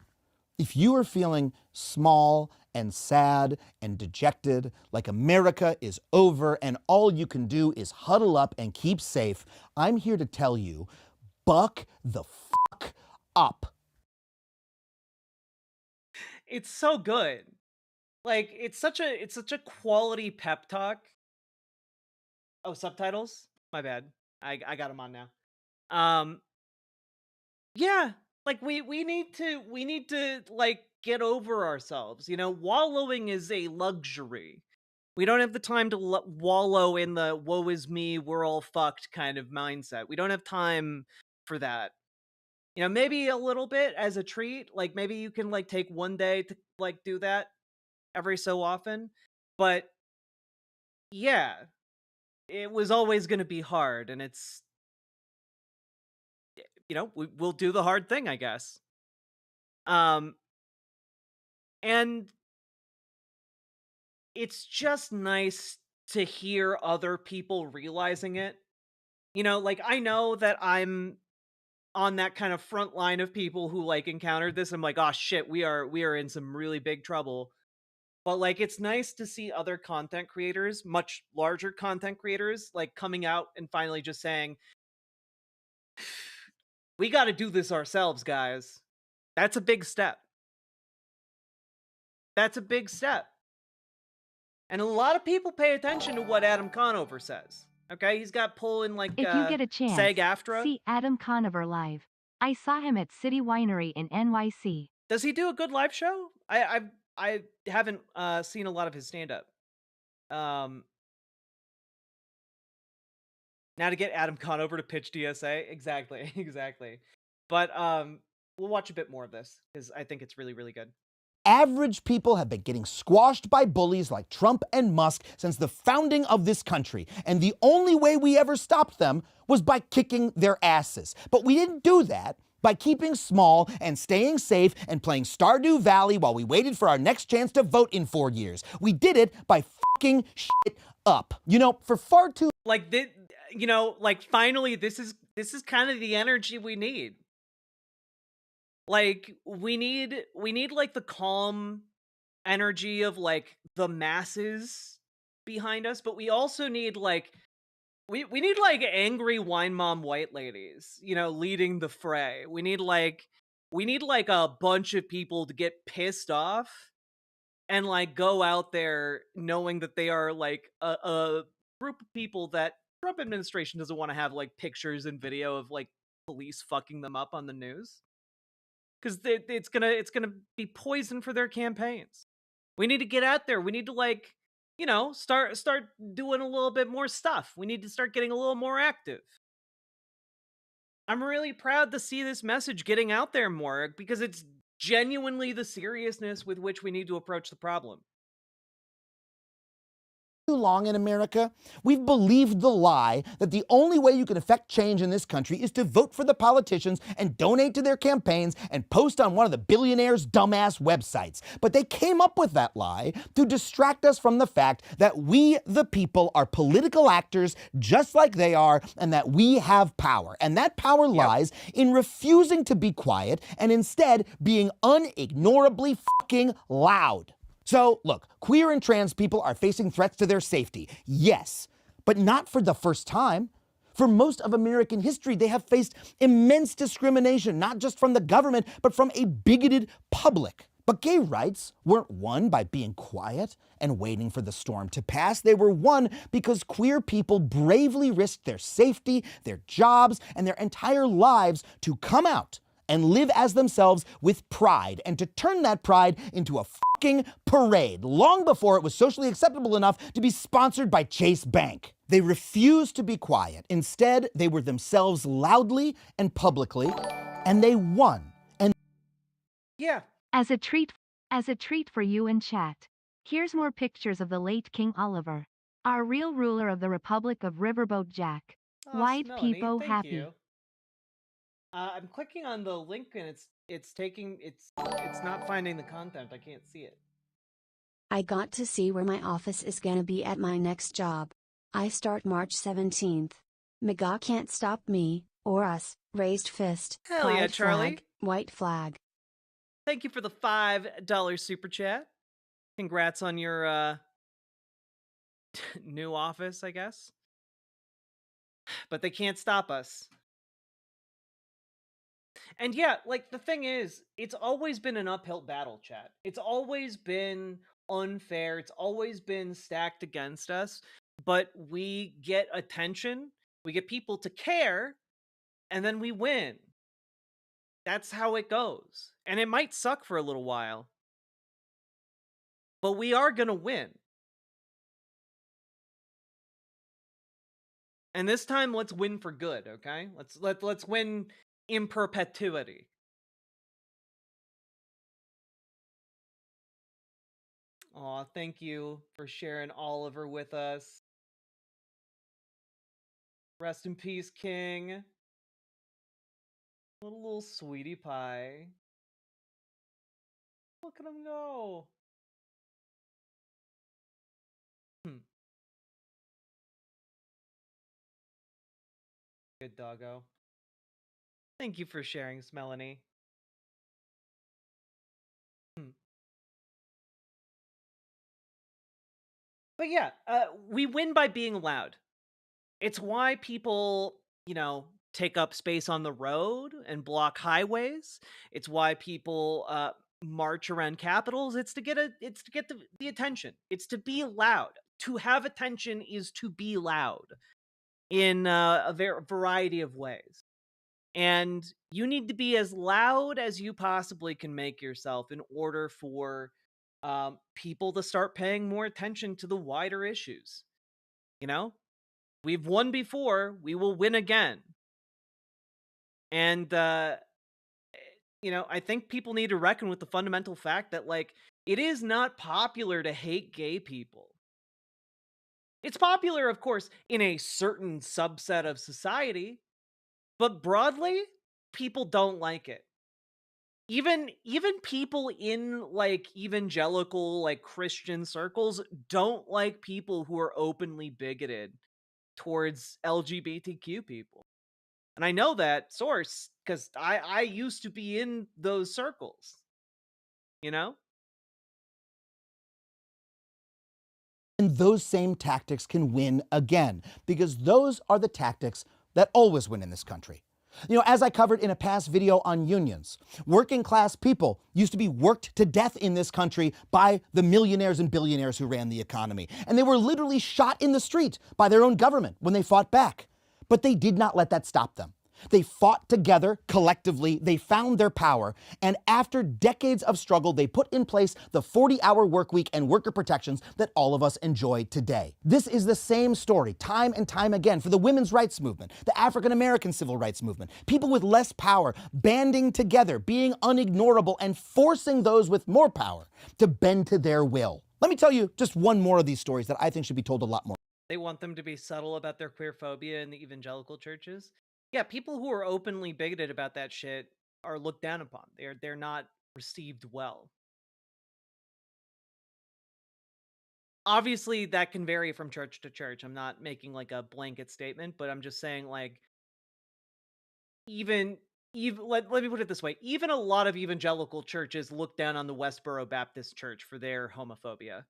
If you are feeling small and sad and dejected, like America is over and all you can do is huddle up and keep safe, I'm here to tell you, buck the fuck up. It's so good. Like, it's such a quality pep talk. Oh, subtitles? My bad. I got them on now. Yeah, like we need to like get over ourselves. You know, wallowing is a luxury. We don't have the time to wallow in the woe is me, we're all fucked kind of mindset. We don't have time for that. You know, maybe a little bit as a treat, like maybe you can like take one day to like do that every so often. But yeah, it was always going to be hard, and it's, you know, we'll do the hard thing, I guess. And it's just nice to hear other people realizing it. You know, like, I know that I'm on that kind of front line of people who like encountered this. I'm like, oh shit, we are in some really big trouble. But like, it's nice to see other content creators, much larger content creators, like coming out and finally just saying, we got to do this ourselves, guys. That's a big step. That's a big step. And a lot of people pay attention to what Adam Conover says. Okay, he's got pull in like If you get a chance, SAG-AFTRA. see Adam Conover live. I saw him at City Winery in NYC. Does he do a good live show? I haven't seen a lot of his stand-up. Now to get Adam Conover to pitch DSA, exactly, exactly. But we'll watch a bit more of this because I think it's really, really good. Average people have been getting squashed by bullies like Trump and Musk since the founding of this country, and the only way we ever stopped them was by kicking their asses. But we didn't do that by keeping small and staying safe and playing Stardew Valley while we waited for our next chance to vote in 4 years. We did it by fucking shit up. You know, for far too like you know, like finally this is kind of the energy we need. Like, we need like the calm energy of like the masses behind us, but we also need like we need like angry wine mom white ladies, you know, leading the fray. We need like a bunch of people to get pissed off and like go out there knowing that they are like a group of people that Trump administration doesn't want to have like pictures and video of like police fucking them up on the news. Because it's gonna be poison for their campaigns. We need to get out there. We need to like, you know, start doing a little bit more stuff. We need to start getting a little more active. I'm really proud to see this message getting out there more because it's genuinely the seriousness with which we need to approach the problem. too long in America, we've believed the lie that the only way you can affect change in this country is to vote for the politicians and donate to their campaigns and post on one of the billionaires' dumbass websites. But they came up with that lie to distract us from the fact that we, the people, are political actors just like they are, and that we have power. And that power lies in refusing to be quiet and instead being unignorably fucking loud. So, look, queer and trans people are facing threats to their safety, yes, but not for the first time. For most of American history, they have faced immense discrimination, not just from the government, but from a bigoted public. But gay rights weren't won by being quiet and waiting for the storm to pass. They were won because queer people bravely risked their safety, their jobs, and their entire lives to come out and live as themselves with pride, and to turn that pride into a fucking parade, long before it was socially acceptable enough to be sponsored by Chase Bank. They refused to be quiet. Instead, they were themselves loudly and publicly, and they won. And yeah. As a treat for you in chat, here's more pictures of the late King Oliver, our real ruler of the Republic of Riverboat Jack. Oh, White Melanie, people thank happy. you. I'm clicking on the link and it's not finding the content. I can't see it. I got to see where my office is gonna be at my next job. I start March 17th. MAGA can't stop me, or us, raised fist, Hell yeah, pride Charlie. flag, White flag. Thank you for the $5 super chat. Congrats on your new office, I guess. But they can't stop us. And yeah, like the thing is, it's always been an uphill battle, chat. It's always been unfair. It's always been stacked against us. But we get attention, we get people to care, and then we win. That's how it goes. And it might suck for a little while, but we are gonna win. And this time, let's win for good, okay? Let's win in perpetuity. Aw, thank you for sharing Oliver with us. Rest in peace, King. What a little sweetie pie. Look at him go. Good doggo. Thank you for sharing, Melanie. But yeah, we win by being loud. It's why people, take up space on the road and block highways. It's why people march around capitals. It's to get the attention. It's to be loud. To have attention is to be loud in a variety of ways. And you need to be as loud as you possibly can make yourself in order for people to start paying more attention to the wider issues. We've won before, we will win again. And, I think people need to reckon with the fundamental fact that, it is not popular to hate gay people. It's popular, of course, in a certain subset of society, but broadly, people don't like it. Even people in, evangelical, Christian circles don't like people who are openly bigoted towards LGBTQ people. And I know that source because I used to be in those circles, And those same tactics can win again, because those are the tactics that always win in this country. As I covered in a past video on unions, working class people used to be worked to death in this country by the millionaires and billionaires who ran the economy. And they were literally shot in the street by their own government when they fought back. But they did not let that stop them. They fought together collectively, they found their power, and after decades of struggle, they put in place the 40-hour work week and worker protections that all of us enjoy today. This is the same story time and time again for the women's rights movement, the African American civil rights movement, people with less power banding together, being unignorable, and forcing those with more power to bend to their will. Let me tell you just one more of these stories that I think should be told a lot more. They want them to be subtle about their queer phobia in the evangelical churches. Yeah, people who are openly bigoted about that shit are looked down upon. They're not received well. Obviously, that can vary from church to church. I'm not making a blanket statement, but I'm just saying even let me put it this way. Even a lot of evangelical churches look down on the Westboro Baptist Church for their homophobia,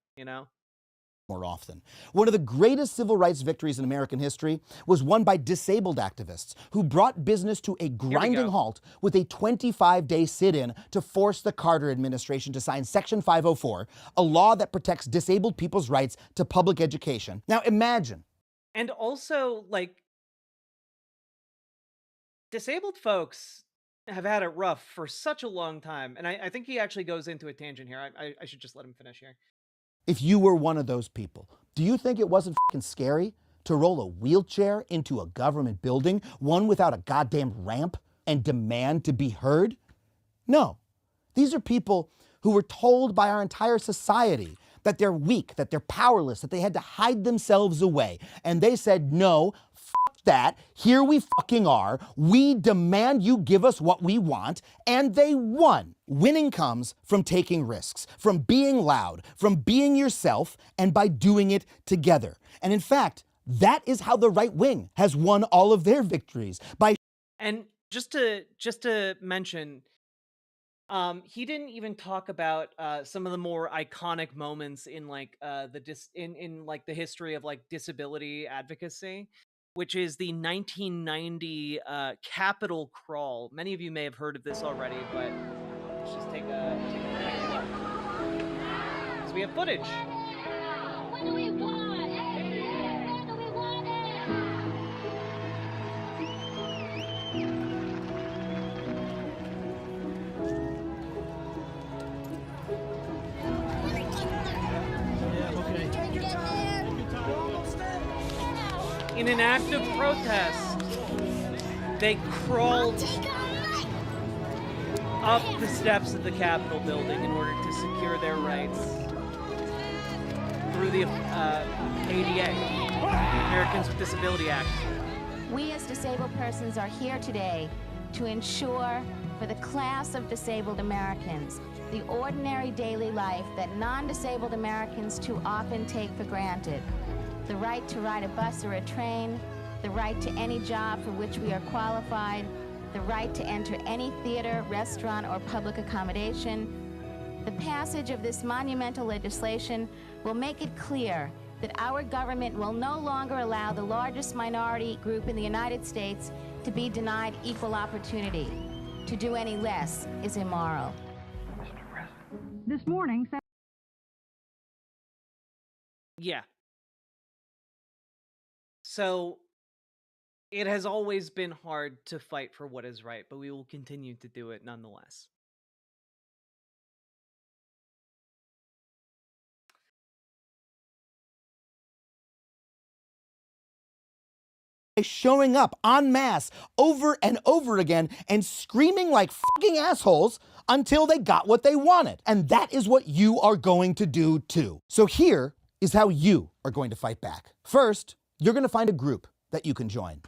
More often. One of the greatest civil rights victories in American history was won by disabled activists who brought business to a grinding halt with a 25-day sit-in to force the Carter administration to sign Section 504, a law that protects disabled people's rights to public education. Now imagine. And also, disabled folks have had it rough for such a long time. And I think he actually goes into a tangent here. I should just let him finish here. If you were one of those people, do you think it wasn't fucking scary to roll a wheelchair into a government building, one without a goddamn ramp, and demand to be heard? No. These are people who were told by our entire society that they're weak, that they're powerless, that they had to hide themselves away. And they said, no, that, here we fucking are, we demand you give us what we want, and they won. Winning comes from taking risks, from being loud, from being yourself, and by doing it together. And in fact, that is how the right wing has won all of their victories. And just to mention, He didn't even talk about some of the more iconic moments in like in like the history of like disability advocacy, which is the 1990 Capitol crawl. Many of you may have heard of this already, but let's just take a quick look. So we have footage. What do we want? Where do we want it? In an act of protest, they crawled up the steps of the Capitol building in order to secure their rights through the ADA, Americans with Disability Act. We as disabled persons are here today to ensure for the class of disabled Americans the ordinary daily life that non-disabled Americans too often take for granted. The right to ride a bus or a train, the right to any job for which we are qualified, the right to enter any theater, restaurant, or public accommodation. The passage of this monumental legislation will make it clear that our government will no longer allow the largest minority group in the United States to be denied equal opportunity. To do any less is immoral. This morning, Yeah. So it has always been hard to fight for what is right, but we will continue to do it nonetheless. Showing up en masse over and over again and screaming like fucking assholes until they got what they wanted. And that is what you are going to do too. So here is how you are going to fight back. First, you're going to find a group that you can join.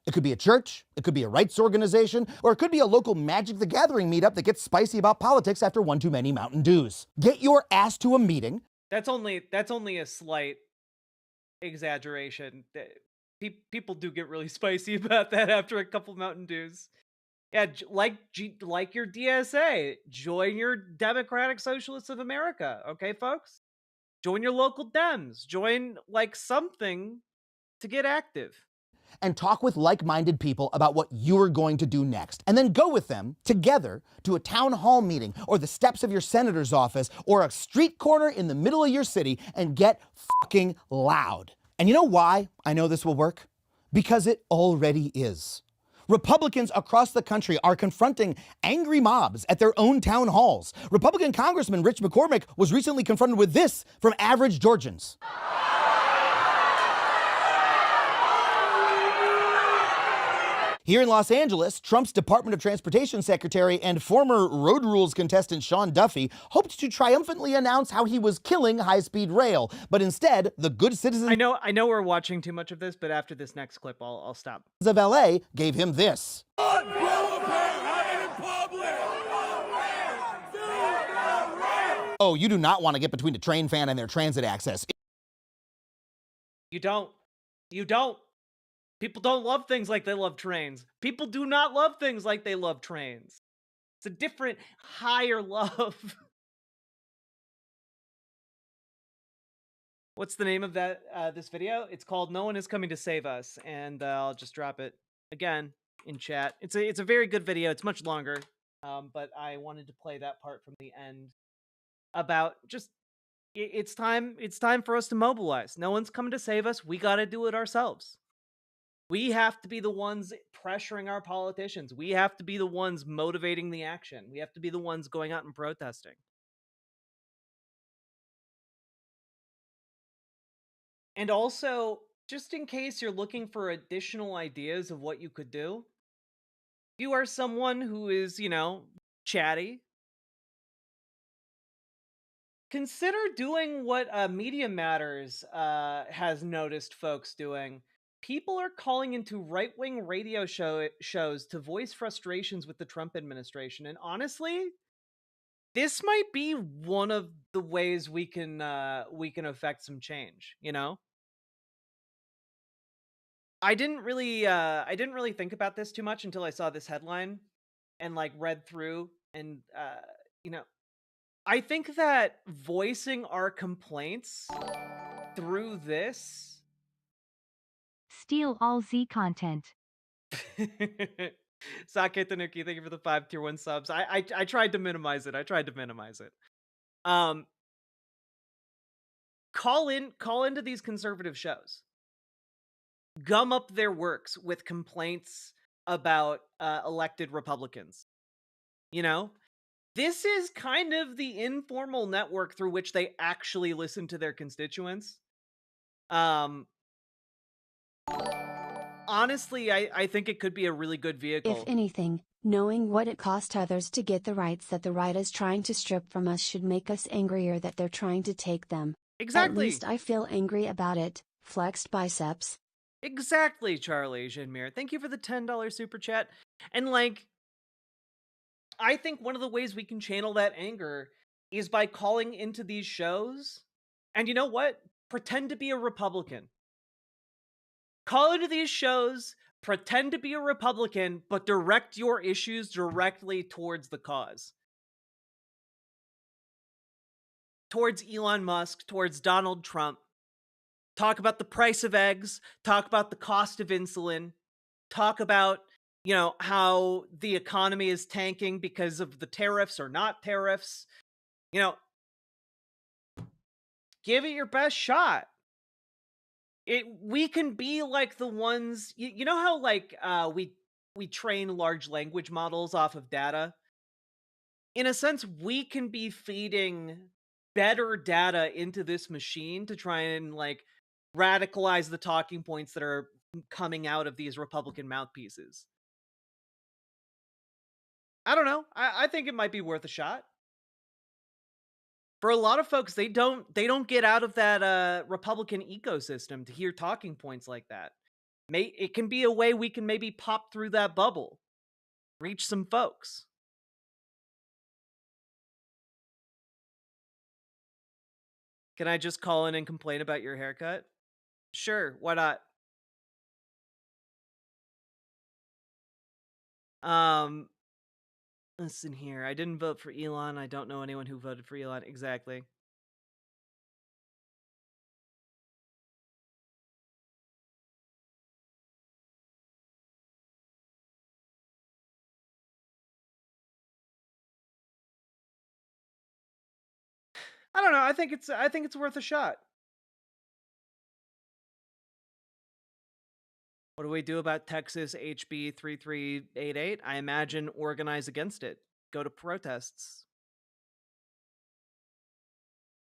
It could be a church, it could be a rights organization, or it could be a local Magic the Gathering meetup that gets spicy about politics after one too many Mountain Dews. Get your ass to a meeting. That's only a slight exaggeration. People do get really spicy about that after a couple Mountain Dews. Yeah, like your DSA, join your Democratic Socialists of America, okay, folks? Join your local Dems. Join like something to get active. And talk with like-minded people about what you are going to do next. And then go with them together to a town hall meeting or the steps of your senator's office or a street corner in the middle of your city and get fucking loud. And you know why I know this will work? Because it already is. Republicans across the country are confronting angry mobs at their own town halls. Republican Congressman Rich McCormick was recently confronted with this from average Georgians. Here in Los Angeles, Trump's Department of Transportation Secretary and former road rules contestant Sean Duffy hoped to triumphantly announce how he was killing high-speed rail, but instead, the good citizens I know we're watching too much of this, but after this next clip, I'll stop. of LA gave him this. Oh, you do not want to get between a train fan and their transit access. You don't. You don't. People don't love things like they love trains. People do not love things like they love trains. It's a different, higher love. What's the name of that this video? It's called "No One Is Coming to Save Us," and I'll just drop it again in chat. It's a very good video. It's much longer, but I wanted to play that part from the end about just it's time for us to mobilize. No one's coming to save us. We got to do it ourselves. We have to be the ones pressuring our politicians. We have to be the ones motivating the action. We have to be the ones going out and protesting. And also, just in case you're looking for additional ideas of what you could do, if you are someone who is, chatty, consider doing what Media Matters has noticed folks doing. People are calling into right-wing radio shows to voice frustrations with the Trump administration. And honestly, this might be one of the ways we can affect some change, I didn't really think about this too much until I saw this headline and read through and you know, I think that voicing our complaints through this Steal all Z content. Sake Tanuki, thank you for the 5 tier 1 subs. I tried to minimize it. Call into these conservative shows. Gum up their works with complaints about elected Republicans. You know? This is kind of the informal network through which they actually listen to their constituents. Honestly, I think it could be a really good vehicle. If anything, knowing what it cost others to get the rights that the right is trying to strip from us should make us angrier that they're trying to take them. Exactly. At least I feel angry about it. Flexed biceps. Exactly, Charlie Jinmir. Thank you for the $10 super chat. And like, I think one of the ways we can channel that anger is by calling into these shows. And you know what? Pretend to be a Republican. Call into these shows, pretend to be a Republican, but direct your issues directly towards the cause. Towards Elon Musk, towards Donald Trump. Talk about the price of eggs, talk about the cost of insulin, talk about, you know, how the economy is tanking because of the tariffs or not tariffs. You know, give it your best shot. We can be like the ones, you know how like we train large language models off of data? In a sense, we can be feeding better data into this machine to try and like radicalize the talking points that are coming out of these Republican mouthpieces. I don't know. I think it might be worth a shot. For a lot of folks, they don't get out of that Republican ecosystem to hear talking points like that. It can be a way we can maybe pop through that bubble, reach some folks. Can I just call in and complain about your haircut? Sure, why not? Listen here. I didn't vote for Elon. I don't know anyone who voted for Elon. Exactly. I don't know. I think it's worth a shot. What do we do about Texas HB 3388? I imagine organize against it. Go to protests.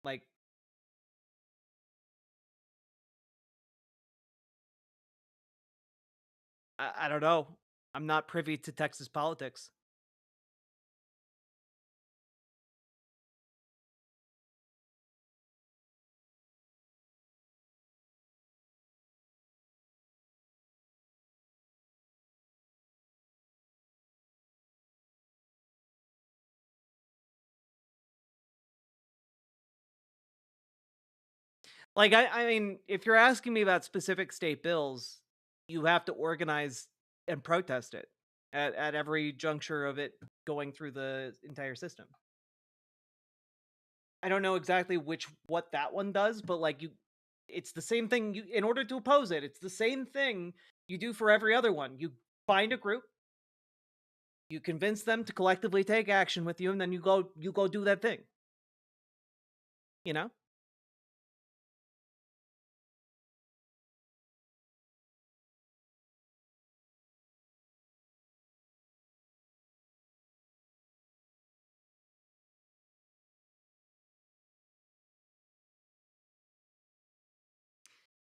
Like, I don't know. I'm not privy to Texas politics. Like, I mean, if you're asking me about specific state bills, you have to organize and protest it at every juncture of it going through the entire system. I don't know exactly what that one does, but like it's the same thing. In order to oppose it, it's the same thing you do for every other one. You find a group, you convince them to collectively take action with you, and then you go do that thing. You know?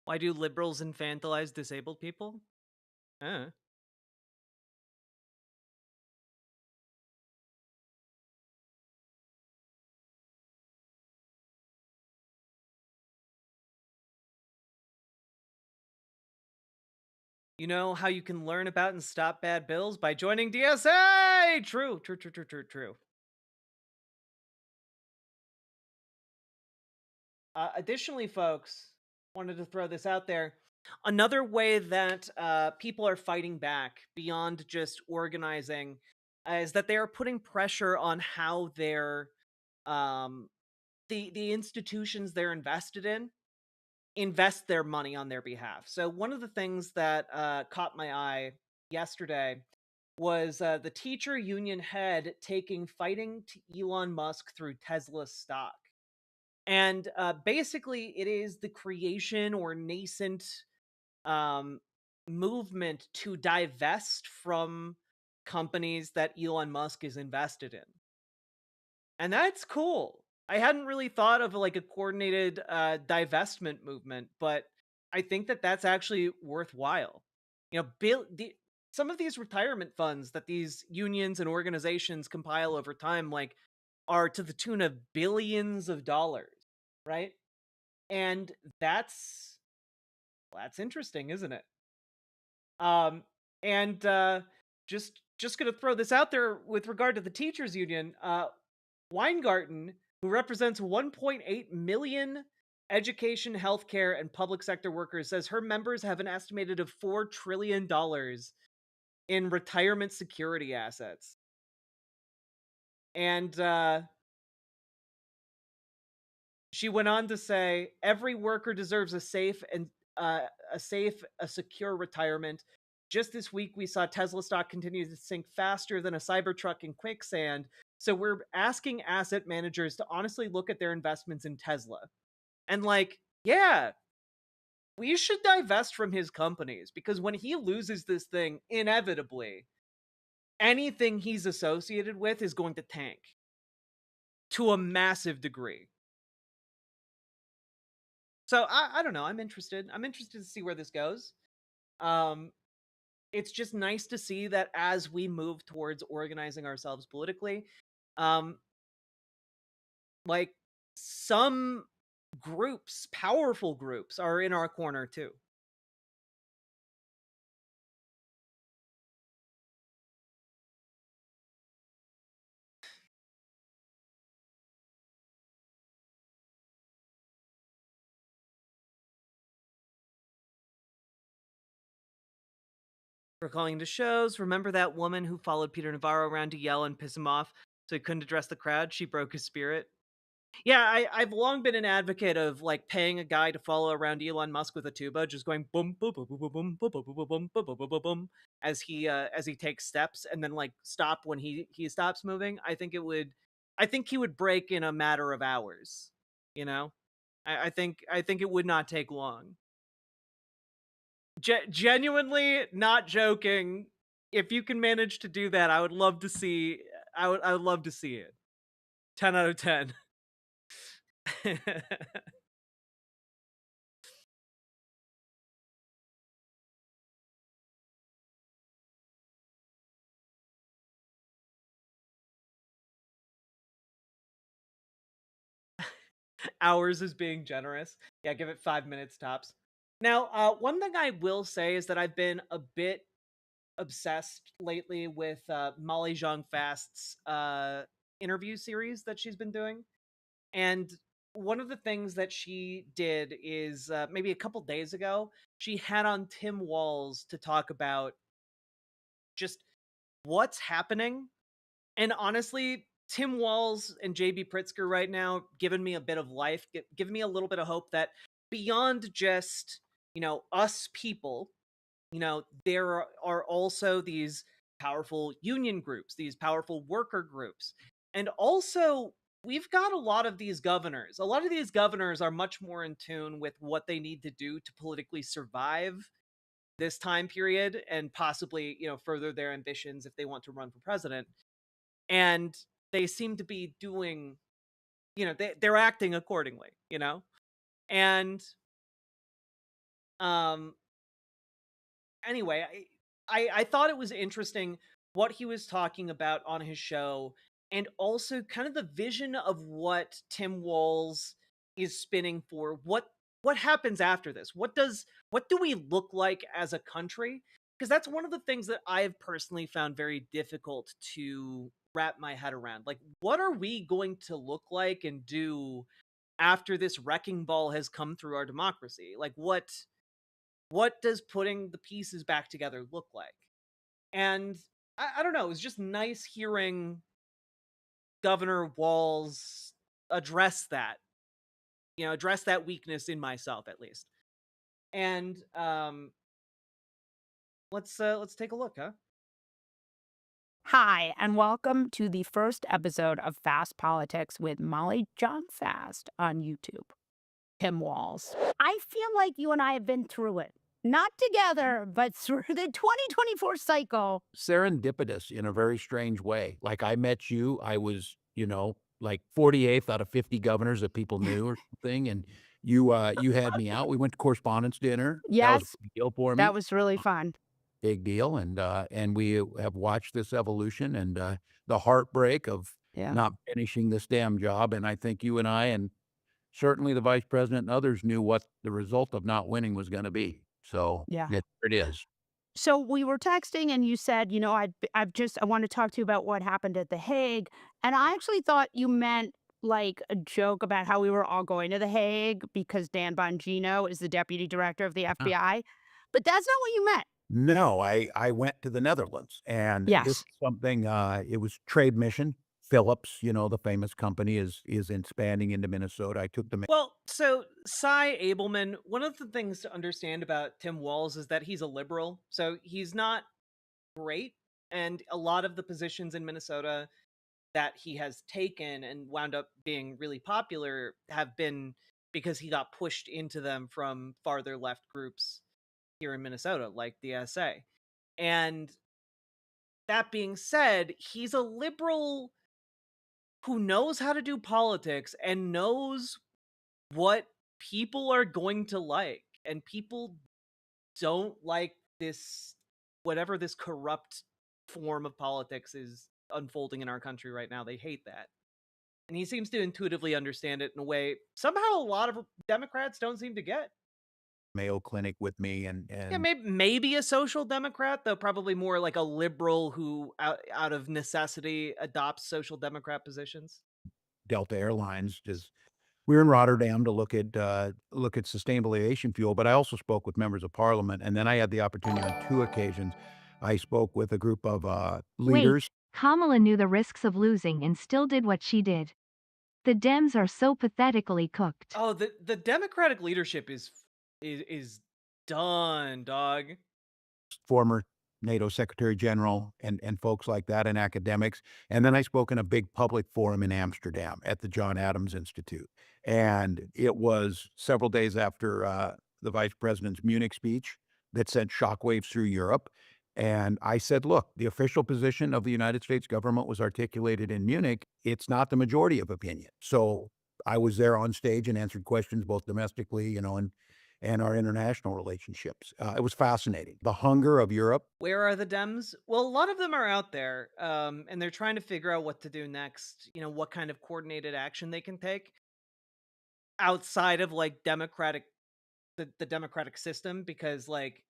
Why do liberals infantilize disabled people? You know how you can learn about and stop bad bills? By joining DSA! True. Additionally, folks, wanted to throw this out there. Another way that people are fighting back beyond just organizing is that they are putting pressure on how their the institutions they're invested in invest their money on their behalf. So one of the things that caught my eye yesterday was the teacher union head fighting to Elon Musk through Tesla stock. And basically, it is the creation or nascent movement to divest from companies that Elon Musk is invested in. And that's cool. I hadn't really thought of like a coordinated divestment movement, but I think that that's actually worthwhile. You know, some of these retirement funds that these unions and organizations compile over time, like, are to the tune of billions of dollars, right? And that's interesting, isn't it? And just gonna throw this out there with regard to the teachers union. Weingarten, who represents 1.8 million education, healthcare, and public sector workers, says her members have an estimated of $4 trillion in retirement security assets. And she went on to say, every worker deserves a safe, secure retirement. Just this week, we saw Tesla stock continue to sink faster than a Cybertruck in quicksand. So we're asking asset managers to honestly look at their investments in Tesla. And like, yeah, we should divest from his companies, because when he loses this thing, inevitably, anything he's associated with is going to tank to a massive degree. So I don't know. I'm interested. I'm interested to see where this goes. It's just nice to see that as we move towards organizing ourselves politically, like, some groups, powerful groups, are in our corner too. For calling to shows, remember that woman who followed Peter Navarro around to yell and piss him off so he couldn't address the crowd? She broke his spirit. Yeah, I've long been an advocate of like paying a guy to follow around Elon Musk with a tuba, just going boom boom boom boom boom boom boom boom boom boom boom boom boom as he takes steps, and then like stop when he stops moving. I think he would break in a matter of hours. You know, I think it would not take long. Genuinely, not joking. If you can manage to do that, I would love to see. I would love to see it. 10 out of 10. Hours is being generous. Yeah, give it 5 minutes tops. Now, one thing I will say is that I've been a bit obsessed lately with Molly Zhang Fast's interview series that she's been doing. And one of the things that she did is maybe a couple days ago, she had on Tim Walz to talk about just what's happening. And honestly, Tim Walz and JB Pritzker right now giving me a bit of life, giving me a little bit of hope that beyond just, us people, there are also these powerful union groups, these powerful worker groups. And also, we've got a lot of these governors. A lot of these governors are much more in tune with what they need to do to politically survive this time period and possibly, further their ambitions if they want to run for president. And they seem to be doing, they're acting accordingly, and anyway, I thought it was interesting what he was talking about on his show, and also kind of the vision of what Tim Walz is spinning for. What happens after this? What do we look like as a country? Because that's one of the things that I've personally found very difficult to wrap my head around. Like, what are we going to look like and do after this wrecking ball has come through our democracy? Like, what does putting the pieces back together look like? And I don't know. It was just nice hearing Governor Walz address that, address that weakness in myself at least. And let's take a look, huh? Hi, and welcome to the first episode of Fast Politics with Molly John Fast on YouTube. Tim Walz. I feel like you and I have been through it. Not together, but through the 2024 cycle. Serendipitous in a very strange way. Like I met you, I was, like 48th out of 50 governors that people knew or something, and you had me out. We went to correspondence dinner. Yes, that was a big deal for me. That was really fun. Big deal, and we have watched this evolution and the heartbreak of not finishing this damn job. And I think you and I, and certainly the vice president and others, knew what the result of not winning was going to be. So it is. So we were texting and you said, I want to talk to you about what happened at The Hague. And I actually thought you meant like a joke about how we were all going to The Hague because Dan Bongino is the deputy director of the FBI. But that's not what you meant. No, I went to the Netherlands, and this is something, it was trade mission. Philips, the famous company, is expanding into Minnesota. I took them. Well, so Cy Abelman, one of the things to understand about Tim Walz is that he's a liberal, so he's not great, and a lot of the positions in Minnesota that he has taken and wound up being really popular have been because he got pushed into them from farther left groups here in Minnesota, like the SA. And that being said, he's a liberal who knows how to do politics and knows what people are going to like. And people don't like this, whatever this corrupt form of politics is unfolding in our country right now. They hate that. And he seems to intuitively understand it in a way somehow a lot of Democrats don't seem to get. Mayo Clinic with me, and Yeah, maybe a social democrat, though probably more like a liberal who out of necessity adopts social democrat positions. Delta Airlines we were in Rotterdam to look at sustainable aviation fuel, but I also spoke with members of parliament, and then I had the opportunity on 2 occasions. I spoke with a group of leaders. Wait, Kamala knew the risks of losing and still did what she did. The Dems are so pathetically cooked. Oh, the Democratic leadership is done, dog. Former NATO Secretary General and folks like that, and academics. And then I spoke in a big public forum in Amsterdam at the John Adams Institute. And it was several days after the vice president's Munich speech that sent shockwaves through Europe. And I said, look, the official position of the United States government was articulated in Munich. It's not the majority of opinion. So I was there on stage and answered questions both domestically, and our international relationships. It was fascinating. The hunger of Europe. Where are the Dems? Well, a lot of them are out there, and they're trying to figure out what to do next, what kind of coordinated action they can take outside of like the democratic system, because like,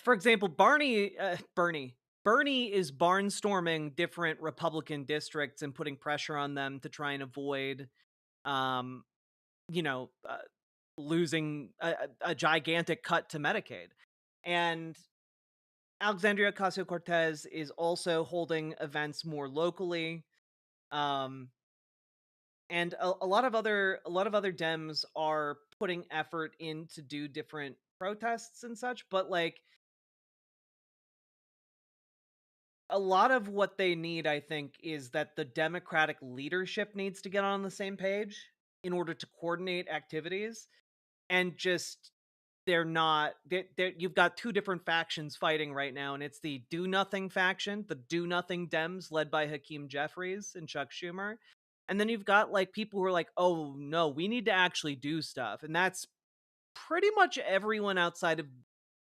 for example, Bernie is barnstorming different Republican districts and putting pressure on them to try and avoid, losing a gigantic cut to Medicaid. And Alexandria Ocasio-Cortez is also holding events more locally. And a lot of other Dems are putting effort in to do different protests and such, but like a lot of what they need, I think, is that the Democratic leadership needs to get on the same page in order to coordinate activities. And just you've got 2 different factions fighting right now, and it's the do nothing faction, the do nothing Dems led by Hakeem Jeffries and Chuck Schumer. And then you've got like people who are like, oh no, we need to actually do stuff. And that's pretty much everyone outside of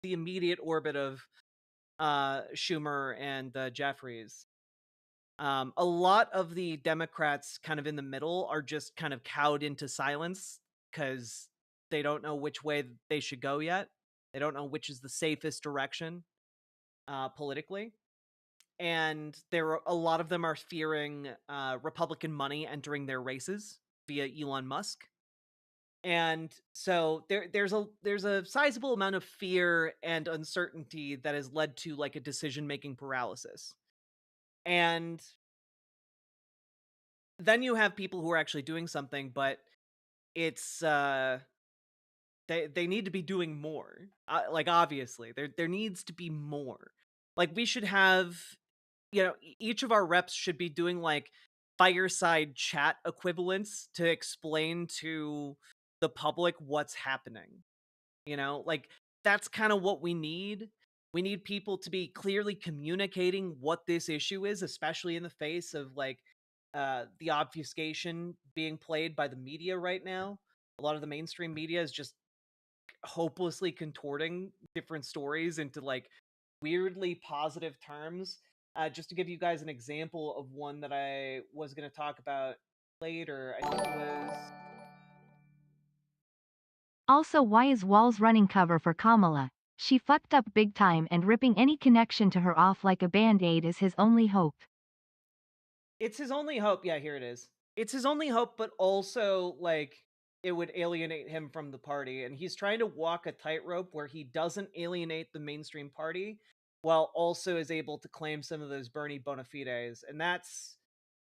the immediate orbit of Schumer and Jeffries. A lot of the Democrats kind of in the middle are just kind of cowed into silence because they don't know which way they should go yet. They don't know which is the safest direction politically. And a lot of them are fearing Republican money entering their races via Elon Musk. And so there's a sizable amount of fear and uncertainty that has led to like a decision-making paralysis. And then you have people who are actually doing something, but it's they need to be doing more. Like obviously, there needs to be more. Like we should have, each of our reps should be doing like fireside chat equivalents to explain to the public what's happening. Like that's kind of what we need. We need people to be clearly communicating what this issue is, especially in the face of like the obfuscation being played by the media right now. A lot of the mainstream media is just hopelessly contorting different stories into like weirdly positive terms. Just to give you guys an example of one that I was going to talk about later, I think it was. Also, why is Walls running cover for Kamala? She fucked up big time, and ripping any connection to her off like a band-aid is his only hope. It's his only hope. Yeah, here it is. It's his only hope, but also like it would alienate him from the party, and he's trying to walk a tightrope where he doesn't alienate the mainstream party while also is able to claim some of those Bernie bona fides. And that's,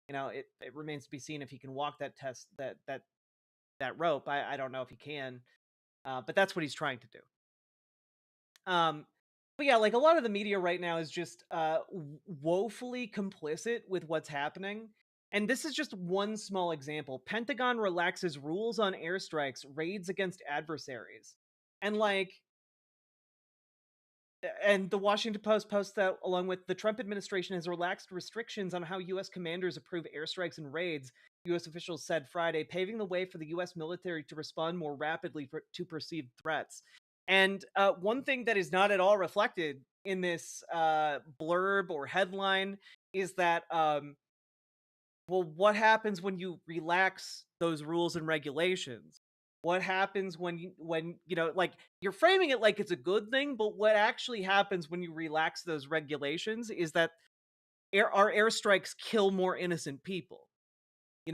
it remains to be seen if he can walk that that rope. I don't know if he can, but that's what he's trying to do. But yeah, like a lot of the media right now is just woefully complicit with what's happening. And this is just one small example. Pentagon relaxes rules on airstrikes, raids against adversaries. And like, and the Washington Post posts that along with the Trump administration has relaxed restrictions on how U.S. commanders approve airstrikes and raids, U.S. officials said Friday, paving the way for the U.S. military to respond more rapidly to perceived threats. And one thing that is not at all reflected in this blurb or headline is that, well, what happens when you relax those rules and regulations? What happens when like you're framing it like it's a good thing, but what actually happens when you relax those regulations is that our airstrikes kill more innocent people.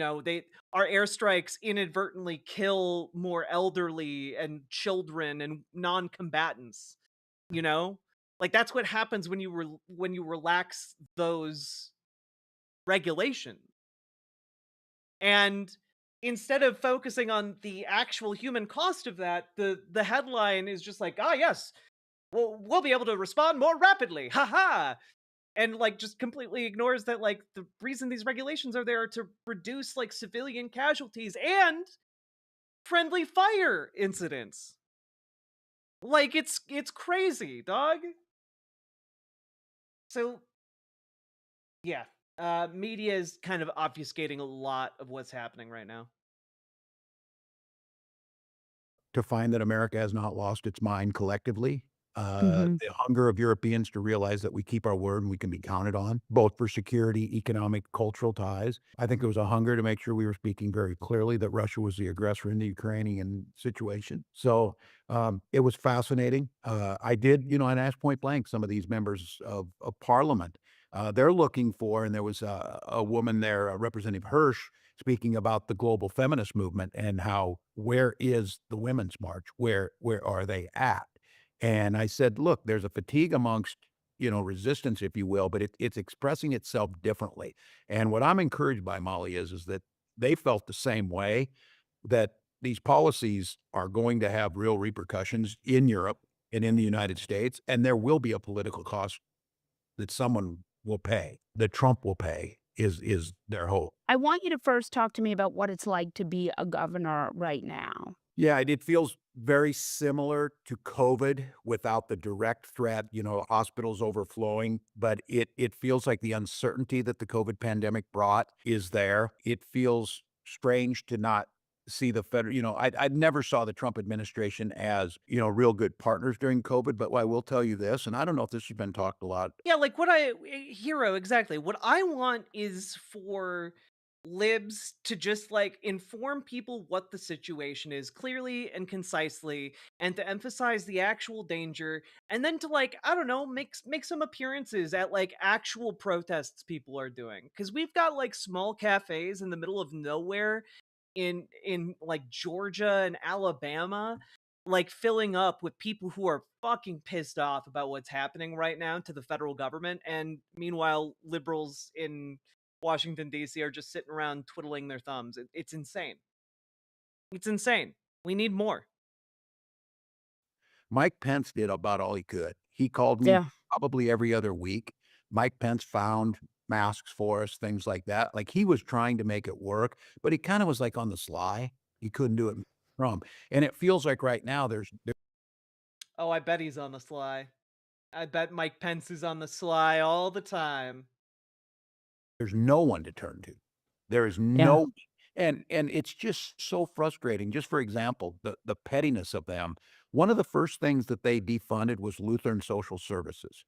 Our airstrikes inadvertently kill more elderly and children and non-combatants. Like that's what happens when you relax those regulations. And instead of focusing on the actual human cost of that, the headline is just like, ah, yes, we'll be able to respond more rapidly, haha, and like just completely ignores that like the reason these regulations are there are to reduce like civilian casualties and friendly fire incidents. Like it's crazy, dog. So yeah, media is kind of obfuscating a lot of what's happening right now. To find that America has not lost its mind collectively. Mhm. The hunger of Europeans to realize that we keep our word and we can be counted on, both for security, economic, cultural ties. I think it was a hunger to make sure we were speaking very clearly that Russia was the aggressor in the Ukrainian situation. So it was fascinating. I did, and asked point blank some of these members of parliament. They're looking for, and there was a woman there, Representative Hirsch, speaking about the global feminist movement and how where is the women's march? Where are they at? And I said, look, there's a fatigue amongst resistance, if you will, but it's expressing itself differently. And what I'm encouraged by, Molly, is that they felt the same way, that these policies are going to have real repercussions in Europe and in the United States, and there will be a political cost that someone will pay, that Trump will pay, is their hope. I want you to first talk to me about what it's like to be a governor right now. Yeah, it feels very similar to COVID without the direct threat, hospitals overflowing, but it feels like the uncertainty that the COVID pandemic brought is there. It feels strange to not see the federal, I never saw the Trump administration as, real good partners during COVID, but I will tell you this, and I don't know if this has been talked a lot. Yeah, like Hero, exactly. What I want is for libs to just like inform people what the situation is clearly and concisely, and to emphasize the actual danger, and then to like, I don't know, make some appearances at like actual protests people are doing, because we've got like small cafes in the middle of nowhere in like Georgia and Alabama, like filling up with people who are fucking pissed off about what's happening right now to the federal government, and meanwhile liberals in Washington D.C. are just sitting around twiddling their thumbs. It's insane. It's insane. We need more. Mike Pence did about all he could. He called me Yeah. probably every other week. Mike Pence found masks for us, things like that. Like he was trying to make it work, but he kind of was like on the sly. He couldn't do it from. And it feels like right now Oh, I bet he's on the sly. I bet Mike Pence is on the sly all the time. there's no one to turn to. There is Yeah. no and it's just so frustrating. Just for example, the pettiness of them. One of the first things that they defunded was Lutheran Social Services.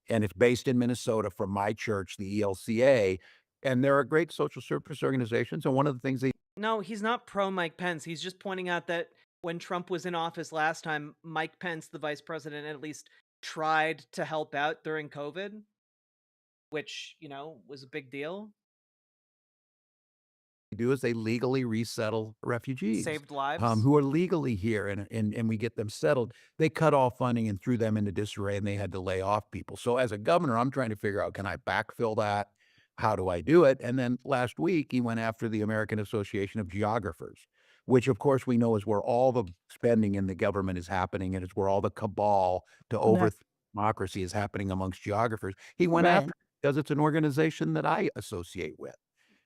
And it's based in Minnesota from my church, the ELCA. And they're a great social service organizations. And one of the things they No, he's not pro Mike Pence. He's just pointing out that when Trump was in office last time, Mike Pence, the vice president, at least tried to help out during COVID, which, was a big deal. do is they legally resettle refugees Saved lives. who are legally here, and we get them settled. They cut off funding and threw them into disarray, and they had to lay off people. So as a governor, I'm trying to figure out, can I backfill that? How do I do it? And then last week, he went after the American Association of Geographers, which of course we know is where all the spending in the government is happening, and it's where all the cabal to overthrow democracy is happening amongst geographers. He went Right. after it because it's an organization that I associate with.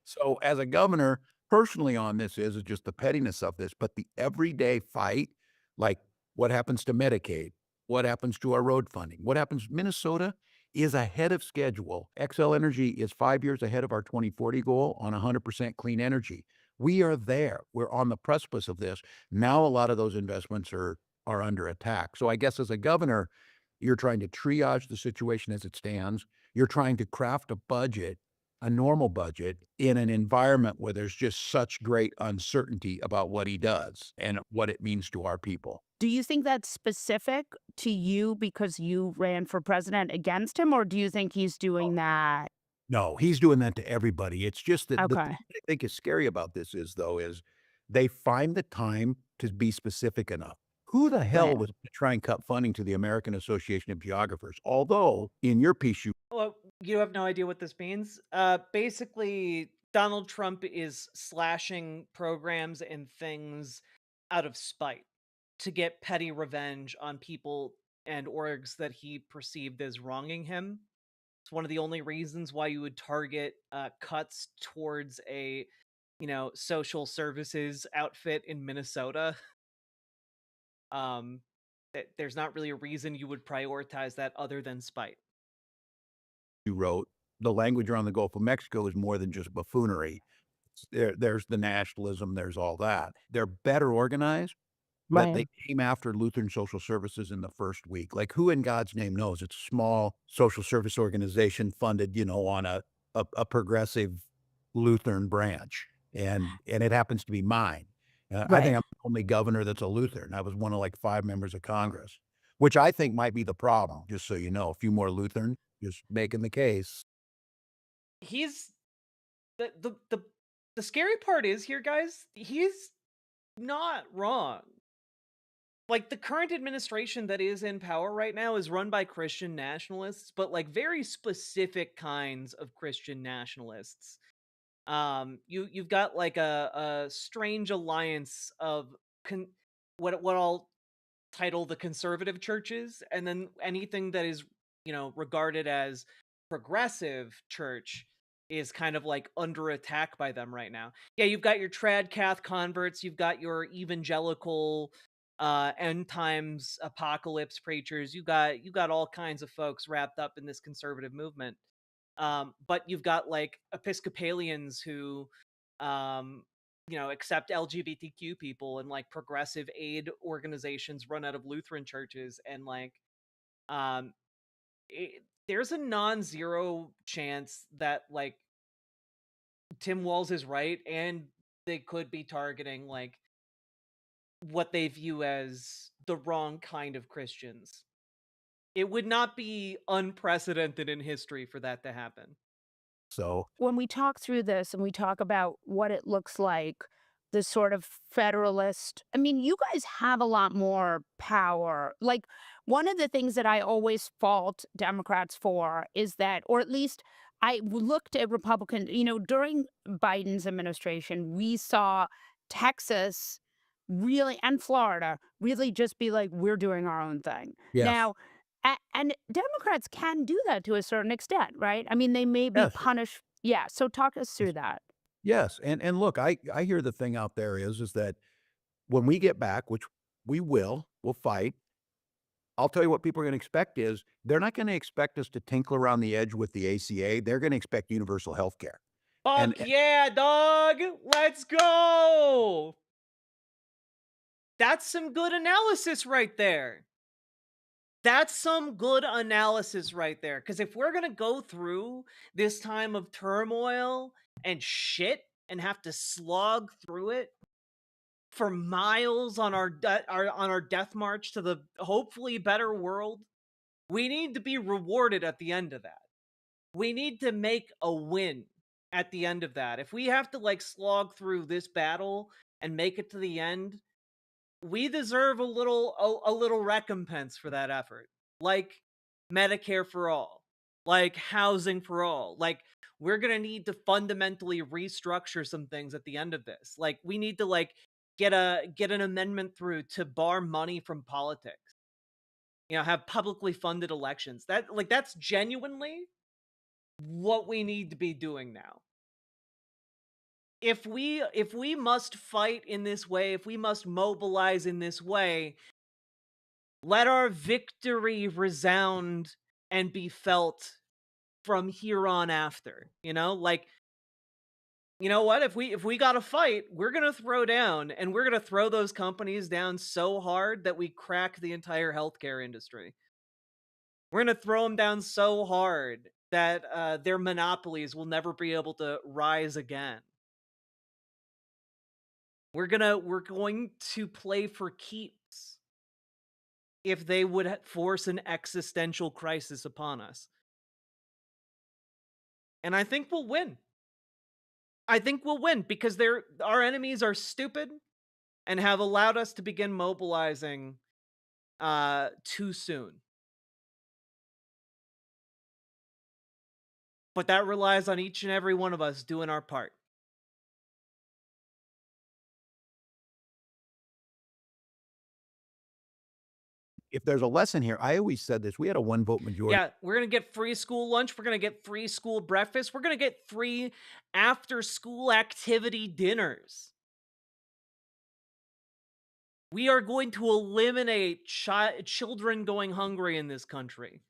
So as a governor, personally on this is just the pettiness of this, but the everyday fight, like what happens to Medicaid, what happens to our road funding, what happens, Minnesota is ahead of schedule. XL Energy is 5 years ahead of our 2040 goal on 100% clean energy. We are there. We're on the precipice of this. Now a lot of those investments are under attack. So I guess as a governor, you're trying to triage the situation as it stands. You're trying to craft a budget, a normal budget, in an environment where there's just such great uncertainty about what he does and what it means to our people. Do you think that's specific to you because you ran for president against him, or do you think he's doing that? No, he's doing that to everybody. It's just that the Okay. thing that I think is scary about this is, though, is they find the time to be specific enough. Who the hell Right. was gonna try and cut funding to the American Association of Geographers? Although in your piece, you Well, you have no idea what this means. Basically, Donald Trump is slashing programs and things out of spite to get petty revenge on people and orgs that he perceived as wronging him. It's one of the only reasons why you would target cuts towards a, social services outfit in Minnesota. There's not really a reason you would prioritize that other than spite. wrote, the language around the Gulf of Mexico is more than just buffoonery. There's the nationalism, there's all that. They're better organized, but they Right. came after Lutheran Social Services in the first week. Like, who in God's name knows? It's a small social service organization funded, on a progressive Lutheran branch, and it happens to be mine. I Right. think I'm the only governor that's a Lutheran. I was one of like 5 members of Congress, which I think might be the problem, just so you know. A few more Lutheran, just making the case. He's the scary part is here, guys, he's not wrong. Like, the current administration that is in power right now is run by Christian nationalists, but like very specific kinds of Christian nationalists. You've got like a strange alliance of what I'll title the conservative churches, and then anything that is, regarded as progressive church is kind of like under attack by them right now. Yeah, you've got your trad cath converts, you've got your evangelical end times apocalypse preachers, you got all kinds of folks wrapped up in this conservative movement. But you've got like Episcopalians who accept LGBTQ people, and like progressive aid organizations run out of Lutheran churches, and like um there's a non-zero chance that like Tim Walz is right, and they could be targeting like what they view as the wrong kind of Christians. It would not be unprecedented in history for that to happen. So When we talk through this and we talk about what it looks like the sort of federalist. I mean, you guys have a lot more power. Like, one of the things that I always fault Democrats for is that, or at least looked at Republicans, during Biden's administration, we saw Texas really, and Florida really just be like, we're doing our own thing. Yes. Now, and Democrats can do that to a certain extent, right? I mean, they may be Yes. punished. Yeah. So talk us through that. Yes, and look, I hear the thing out there is that when we get back, which we will, we'll fight. I'll tell you what people are gonna expect is they're not gonna expect us to tinkle around the edge with the ACA. They're gonna expect universal health care. And Fuck yeah, dog. Let's go. That's some good analysis right there. That's some good analysis right there. Because if we're going to go through this time of turmoil and shit and have to slog through it for miles on our death march to the hopefully better world, we need to be rewarded at the end of that. We need to make a win at the end of that. If we have to like slog through this battle and make it to the end, we deserve a little recompense for that effort. Like Medicare for all, like housing for all. Like we're going to need to fundamentally restructure some things at the end of this. Like we need to like get an amendment through to bar money from politics. Have publicly funded elections. That's genuinely what we need to be doing now. If we must fight in this way, if we must mobilize in this way, let our victory resound and be felt from here on after. Like, you know what? If we got to fight, we're going to throw down, and we're going to throw those companies down so hard that we crack the entire healthcare industry. We're going to throw them down so hard that their monopolies will never be able to rise again. We're going to play for keeps if they would force an existential crisis upon us. And I think we'll win. I think we'll win because our enemies are stupid and have allowed us to begin mobilizing too soon. But that relies on each and every one of us doing our part. if there's a lesson here, I always said this, we had a one vote majority. Yeah, we're going to get free school lunch. We're going to get free school breakfast. We're going to get free after school activity dinners. We are going to eliminate children going hungry in this country.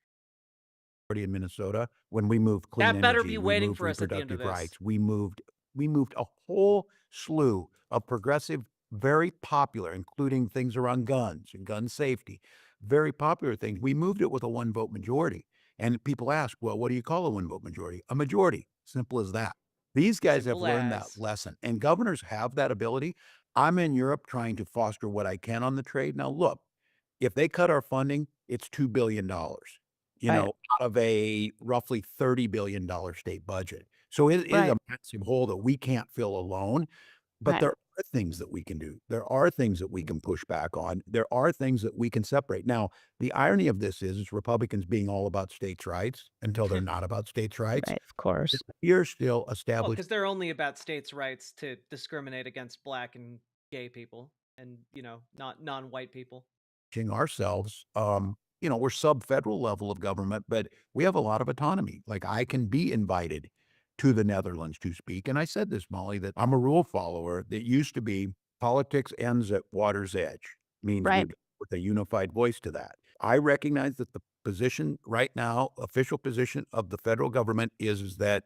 In Minnesota, when we moved clean energy, That better be we waiting moved for us at the end of reproductive this. rights. We moved a whole slew of progressive, very popular, including things around guns and gun safety, very popular things. We moved it with a one vote majority. And people ask, well, what do you call a one vote majority? A majority. Simple as that. These guys Simple have learned as. that lesson, and governors have that ability. I'm in Europe trying to foster what I can on the trade. Now, look, if they cut our funding, it's $2 billion. Right. Out of a roughly $30 billion state budget. So it is Right. a massive hole that we can't fill alone, but Right. there are things that we can do. There are things that we can push back on. There are things that we can separate. Now, the irony of this is Republicans being all about states' rights until they're not about states' rights. Right, of course. You're still Well, established because they're only about states' rights to discriminate against black and gay people and, not non-white people. ourselves. We're sub-federal level of government, but we have a lot of autonomy. Like I can be invited to the Netherlands to speak. And I said this, Molly, that I'm a rule follower that used to be politics ends at water's edge, means Right. we're with a unified voice to that. I recognize that the position right now, official position of the federal government is that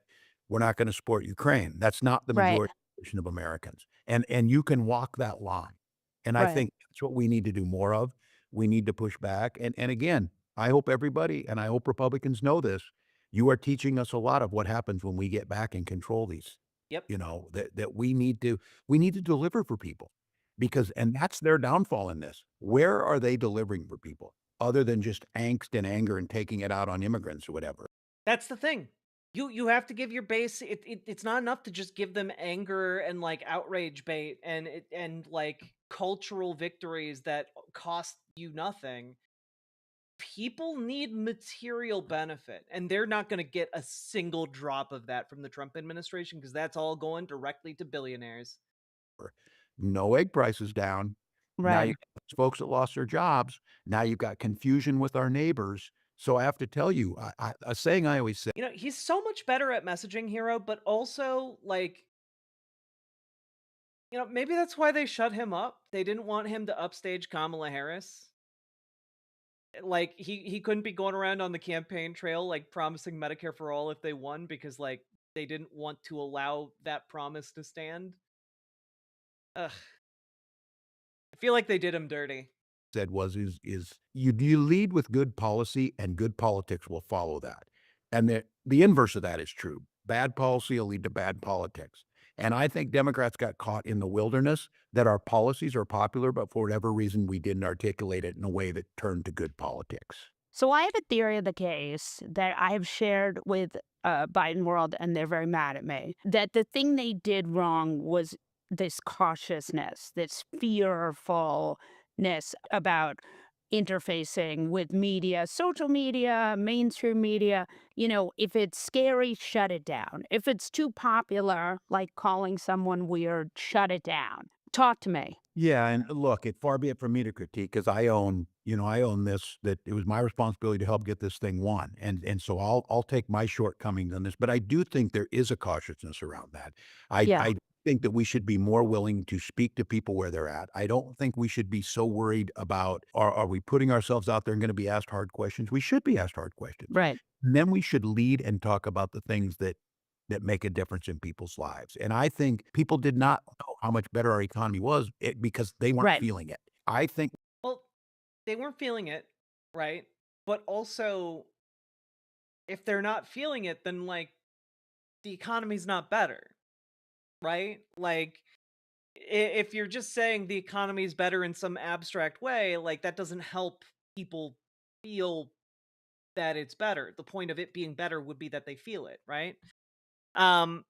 we're not going to support Ukraine. That's not the Right. majority position of Americans. And you can walk that line. And I Right. think that's what we need to do more of. We need to push back. And again, I hope everybody, and I hope Republicans know this, you are teaching us a lot of what happens when we get back and control these. Yep. That we need to deliver for people and that's their downfall in this. Where are they delivering for people other than just angst and anger and taking it out on immigrants or whatever? That's the thing. You have to give your base. It's not enough to just give them anger and like outrage bait and like cultural victories that cost you nothing. People need material benefit, and they're not going to get a single drop of that from the Trump administration because that's all going directly to billionaires. No egg prices down. Now you Right. got folks that lost their jobs. Now you've got confusion with our neighbors. So I have to tell you, a saying I always say, You know, he's so much better at messaging, Hero, but also like, you know, maybe that's why they shut him up. They didn't want him to upstage Kamala Harris. Like he couldn't be going around on the campaign trail like promising Medicare for all if they won because like they didn't want to allow that promise to stand. Ugh. I feel like they did him dirty. said was is you lead with good policy and good politics will follow that. And the inverse of that is true. Bad policy will lead to bad politics. And I think Democrats got caught in the wilderness that our policies are popular, but for whatever reason, we didn't articulate it in a way that turned to good politics. So I have a theory of the case that I have shared with Biden World, and they're very mad at me, that the thing they did wrong was this cautiousness, this fearfulness about interfacing with media, social media, mainstream media. You know, if it's scary, shut it down. If it's too popular, like calling someone weird, shut it down. Talk to me. Yeah, and look, it far be it from me to critique because I own, I own this. That it was my responsibility to help get this thing won, and so I'll take my shortcomings on this. But I do think there is a cautiousness around that. Yeah. I think that we should be more willing to speak to people where they're at. I don't think we should be so worried about are we putting ourselves out there and going to be asked hard questions. We should be asked hard questions. Right. And then we should lead and talk about the things that make a difference in people's lives. And I think people did not know how much better our economy was because they weren't Right. feeling it. I think Well, they weren't feeling it, right? But also, if they're not feeling it, then like the economy's not better, right? Like if you're just saying the economy's better in some abstract way, like that doesn't help people feel that it's better. The point of it being better would be that they feel it, right? Um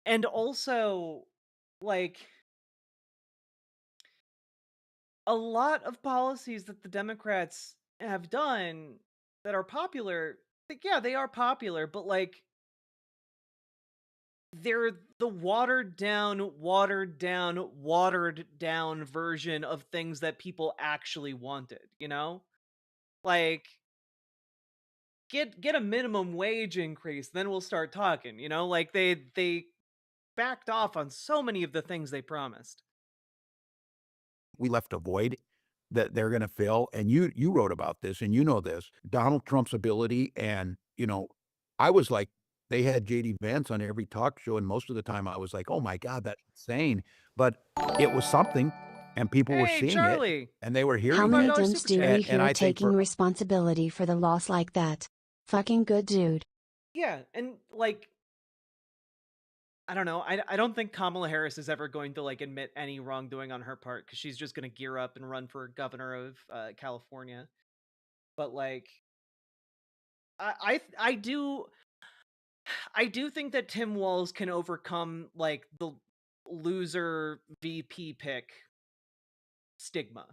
and also like a lot of policies that the Democrats have done that are popular, like, yeah, they are popular, but like they're the watered down version of things that people actually wanted, you know? Like get a minimum wage increase, then we'll start talking, you know? Like they backed off on so many of the things they promised. we left a void that they're going to fill. And you wrote about this, and this Donald Trump's ability. And I was like, they had JD Vance on every talk show, and most of the time I was like, oh my God, that's insane. But it was something, and people were Hey, seeing Charlie. it, and they were How hearing many it. dimps do we And hear I think taking responsibility for the loss like that? Fucking good dude. Yeah, and like I don't know. I don't think Kamala Harris is ever going to like admit any wrongdoing on her part because she's just going to gear up and run for governor of California. But like, I do think that Tim Walz can overcome like the loser VP pick stigma.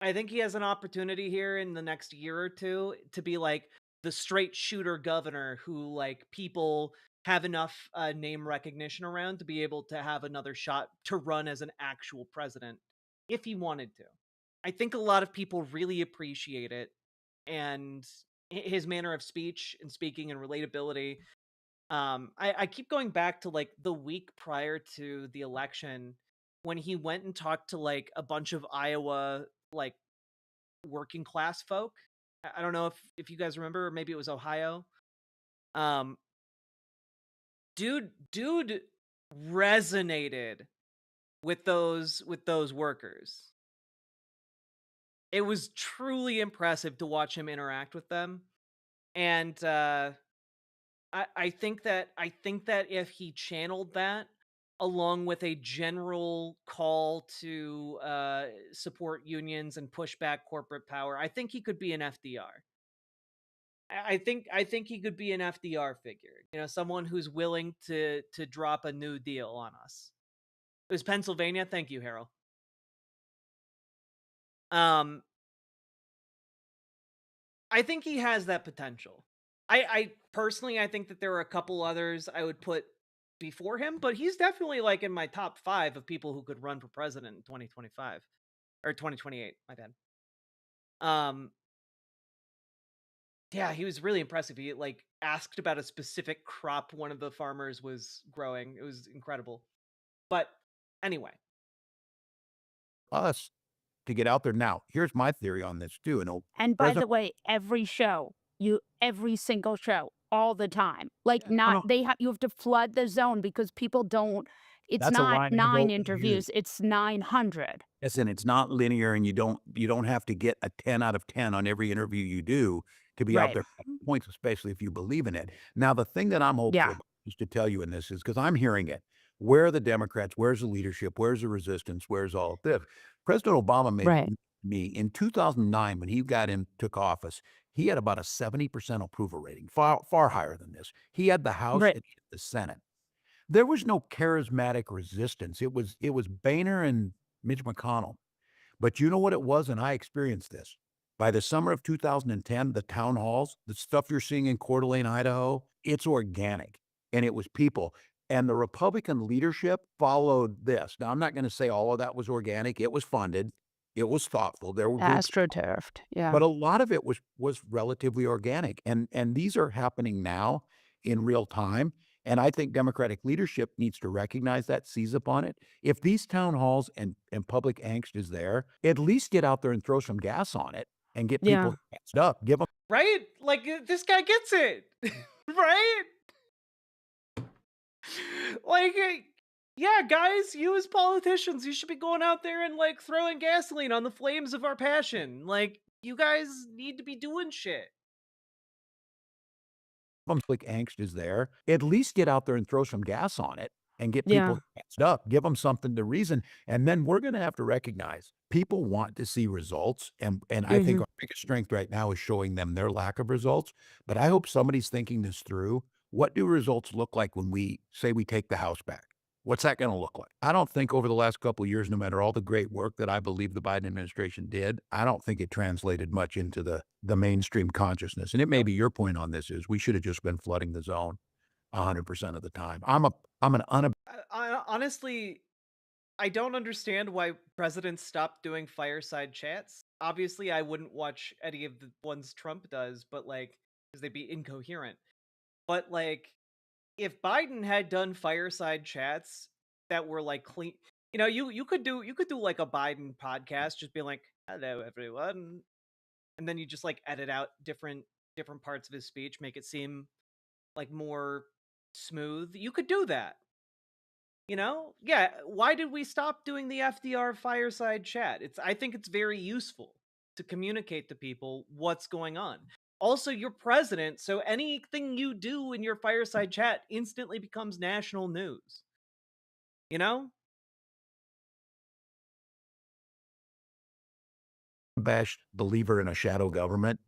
I think he has an opportunity here in the next year or two to be like the straight shooter governor who like people have enough name recognition around to be able to have another shot to run as an actual president if he wanted to. I think a lot of people really appreciate it, and his manner of speech and speaking and relatability. I keep going back to like the week prior to the election when he went and talked to like a bunch of Iowa like working class folk. I don't know if you guys remember, or maybe it was Ohio. Um, dude resonated with those workers. It was truly impressive to watch him interact with them, and I think that if he channeled that along with a general call to support unions and push back corporate power, I think he could be an FDR. I think he could be an FDR figure. You know, someone who's willing to drop a new deal on us. It was Pennsylvania. Thank you, Harold. I think he has that potential. I personally, I think that there are a couple others I would put before him, but he's definitely like in my top 5 of people who could run for president in 2025 or 2028. My bad. Yeah, he was really impressive. He like asked about a specific crop one of the farmers was growing. It was incredible. But anyway, Us to get out there. Now, here's my theory on this too. And by the way, every single show, all the time. Like you have to flood the zone because people don't. It's That's a not line I 9 vote interviews. It's 900. Listen, it's not linear, and you don't have to get a 10 out of 10 on every interview you do to be out Right. there making points, especially if you believe in it. Now, the thing that I'm hopeful Yeah. about is to tell you in this is because I'm hearing it. Where are the Democrats? Where's the leadership? Where's the resistance? Where's all of this? President Obama made Right. me in 2009 when he took office. He had about a 70% approval rating, far higher than this. He had the House Right. and he had the Senate. There was no charismatic resistance. It was Boehner and Mitch McConnell. But you know what it was, and I experienced this. By the summer of 2010, the town halls, the stuff you're seeing in Coeur d'Alene, Idaho, it's organic, and it was people. And the Republican leadership followed this. Now, I'm not going to say all of that was organic. It was funded. It was thoughtful. There were groups, AstroTurfed. Yeah. but a lot of it was relatively organic. And these are happening now in real time. And I think Democratic leadership needs to recognize that, seize upon it. If these town halls and public angst is there, at least get out there and throw some gas on it and get people gassed up. Give them right? Like this guy gets it. Right? Like yeah, guys, you as politicians, you should be going out there and like throwing gasoline on the flames of our passion. Like you guys need to be doing shit. like angst is there, at least get out there and throw some gas on it and get Yeah. people gassed up. Give them something to reason. And then we're going to have to recognize people want to see results. And I think our biggest strength right now is showing them their lack of results. But I hope somebody's thinking this through. What do results look like when we say we take the House back? What's that going to look like? I don't think over the last couple of years, no matter all the great work that I believe the Biden administration did, I don't think it translated much into the mainstream consciousness. And it may be your point on this is we should have just been flooding the zone 100% of the time. Honestly, I don't understand why presidents stopped doing fireside chats. Obviously, I wouldn't watch any of the ones Trump does, but like, because they'd be incoherent. But like, if Biden had done fireside chats that were like clean, you know, you could do like a Biden podcast, just be like, "Hello, everyone," and then you just like edit out different parts of his speech, make it seem like more smooth. You could do that. You know? Yeah, why did we stop doing the FDR fireside chat? I think it's very useful to communicate to people what's going on. Also, you're president, so anything you do in your fireside chat instantly becomes national news. You know? Bashed believer in a shadow government.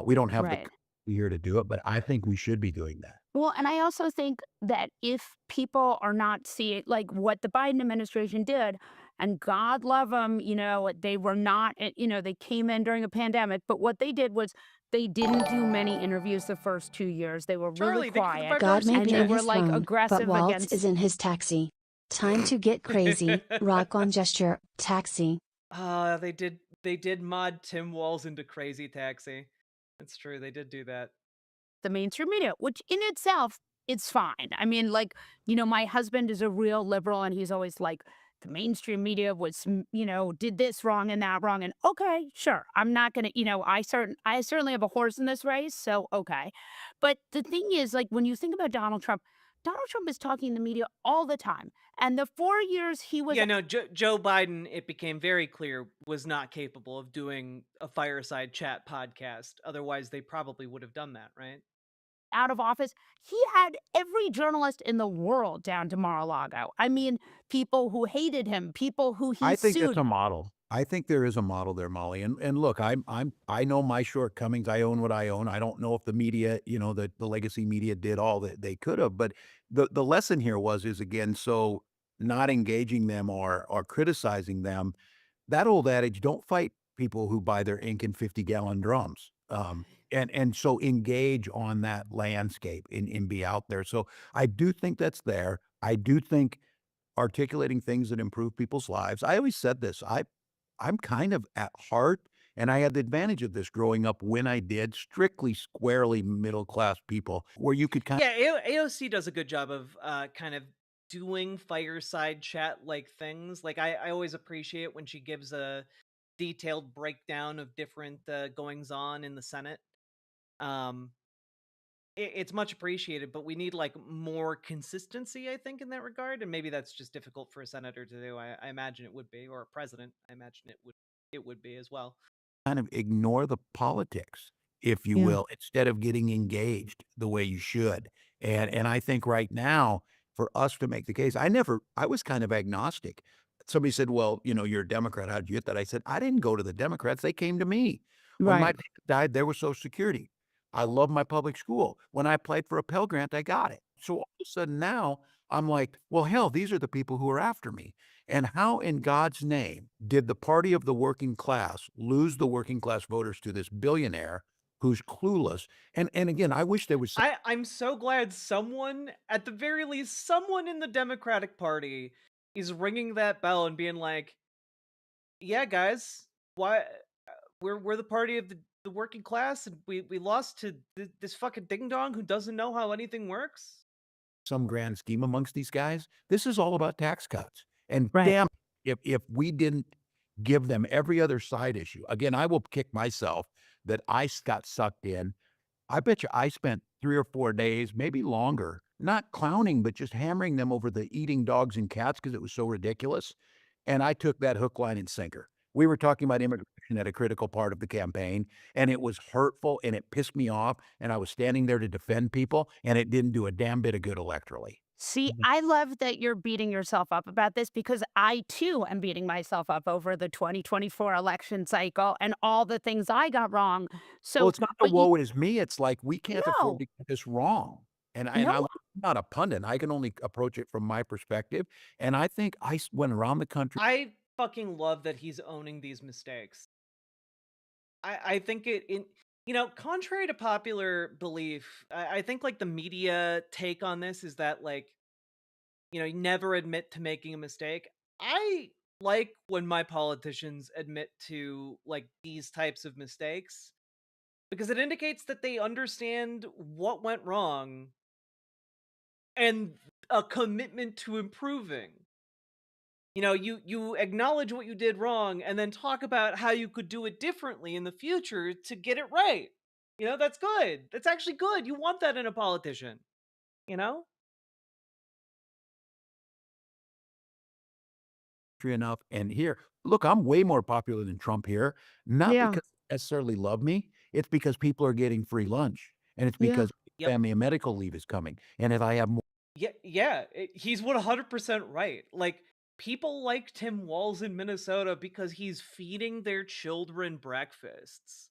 We don't have Right. the here to do it, but I think we should be doing that. Well, and I also think that if people are not seeing like what the Biden administration did, and God love them, you know, they were not, you know, they came in during a pandemic, but what they did was they didn't do many interviews the first 2 years. They were really Charlie, thank you for the quiet, God may and be they in were his like throne, but aggressive Waltz against. is in his taxi. Time to get crazy. Rock on gesture. Taxi. They did mod Tim Walz into Crazy Taxi. That's true. They did do that. The mainstream media, which in itself, it's fine. I mean, like, you know, my husband is a real liberal and he's always like, the mainstream media was, you know, did this wrong and that wrong. And okay, sure. I'm not going to, you know, I certainly have a horse in this race. So, okay. But the thing is, like, when you think about Donald Trump is talking in the media all the time. And the 4 years he was Yeah, no, Joe Biden, it became very clear, was not capable of doing a fireside chat podcast. Otherwise, they probably would have done that, right? out of office, he had every journalist in the world down to Mar-a-Lago. I mean, people who hated him, people who he I think sued. it's a model. I think there is a model there, Molly. And look, I know my shortcomings. I own what I own. I don't know if the media, the legacy media did all that they could have, but the lesson here is again, so not engaging them or criticizing them, that old adage, don't fight people who buy their ink in 50-gallon drums. And so engage on that landscape and be out there. So I do think that's there. I do think articulating things that improve people's lives. I always said this. I'm kind of at heart, and I had the advantage of this growing up when I did, strictly squarely middle class people, where you could kind Yeah, AOC does a good job of kind of doing fireside chat like things. Like I always appreciate when she gives a detailed breakdown of different goings on in the Senate. Um, it's much appreciated, but we need like more consistency, I think, in that regard. And maybe that's just difficult for a senator to do. I imagine it would be, or a president. I imagine it would be as well. kind of ignore the politics, if you will, instead of getting engaged the way you should. And I think right now, for us to make the case, I was kind of agnostic. Somebody said, "Well, you're a Democrat. How'd you get that?" I said, "I didn't go to the Democrats. They came to me. When my Right. dad died, there was Social Security. I love my public school. When I applied for a Pell Grant, I got it. So all of a sudden now I'm like, well, hell, these are the people who are after me. And how in God's name did the party of the working class lose the working class voters to this billionaire who's clueless? And again, I wish there was I'm so glad someone, at the very least, someone in the Democratic Party is ringing that bell and being like, "Yeah, guys, why we're the party of the working class, and we lost to this fucking ding dong who doesn't know how anything works." some grand scheme amongst these guys. This is all about tax cuts. And Right. damn, if we didn't give them every other side issue, again, I will kick myself that got sucked in. I bet you I spent 3 or 4 days, maybe longer, not clowning, but just hammering them over the eating dogs and cats because it was so ridiculous, and I took that hook, line, and sinker. We were talking about immigration at a critical part of the campaign, and it was hurtful, and it pissed me off, and I was standing there to defend people, and it didn't do a damn bit of good electorally. See, I love that you're beating yourself up about this because I too am beating myself up over the 2024 election cycle and all the things I got wrong. Well, So, it's not a but you woe is me, it's like, we can't afford no, to get this wrong, and no, I'm not a pundit, I can only approach it from my perspective, and I think went around the country. I fucking love that he's owning these mistakes. I think contrary to popular belief, I think like the media take on this is that like, you never admit to making a mistake. I like when my politicians admit to like these types of mistakes because it indicates that they understand what went wrong and a commitment to improving. You acknowledge what you did wrong and then talk about how you could do it differently in the future to get it right. That's good. That's actually good. You want that in a politician, you know? Enough. And here, look, I'm way more popular than Trump here, not yeah, because they necessarily love me. It's because people are getting free lunch, and it's yeah. because Yep. family and medical leave is coming. And if I have more Yeah, he's 100% right. Like people like Tim Walz in Minnesota because he's feeding their children breakfasts.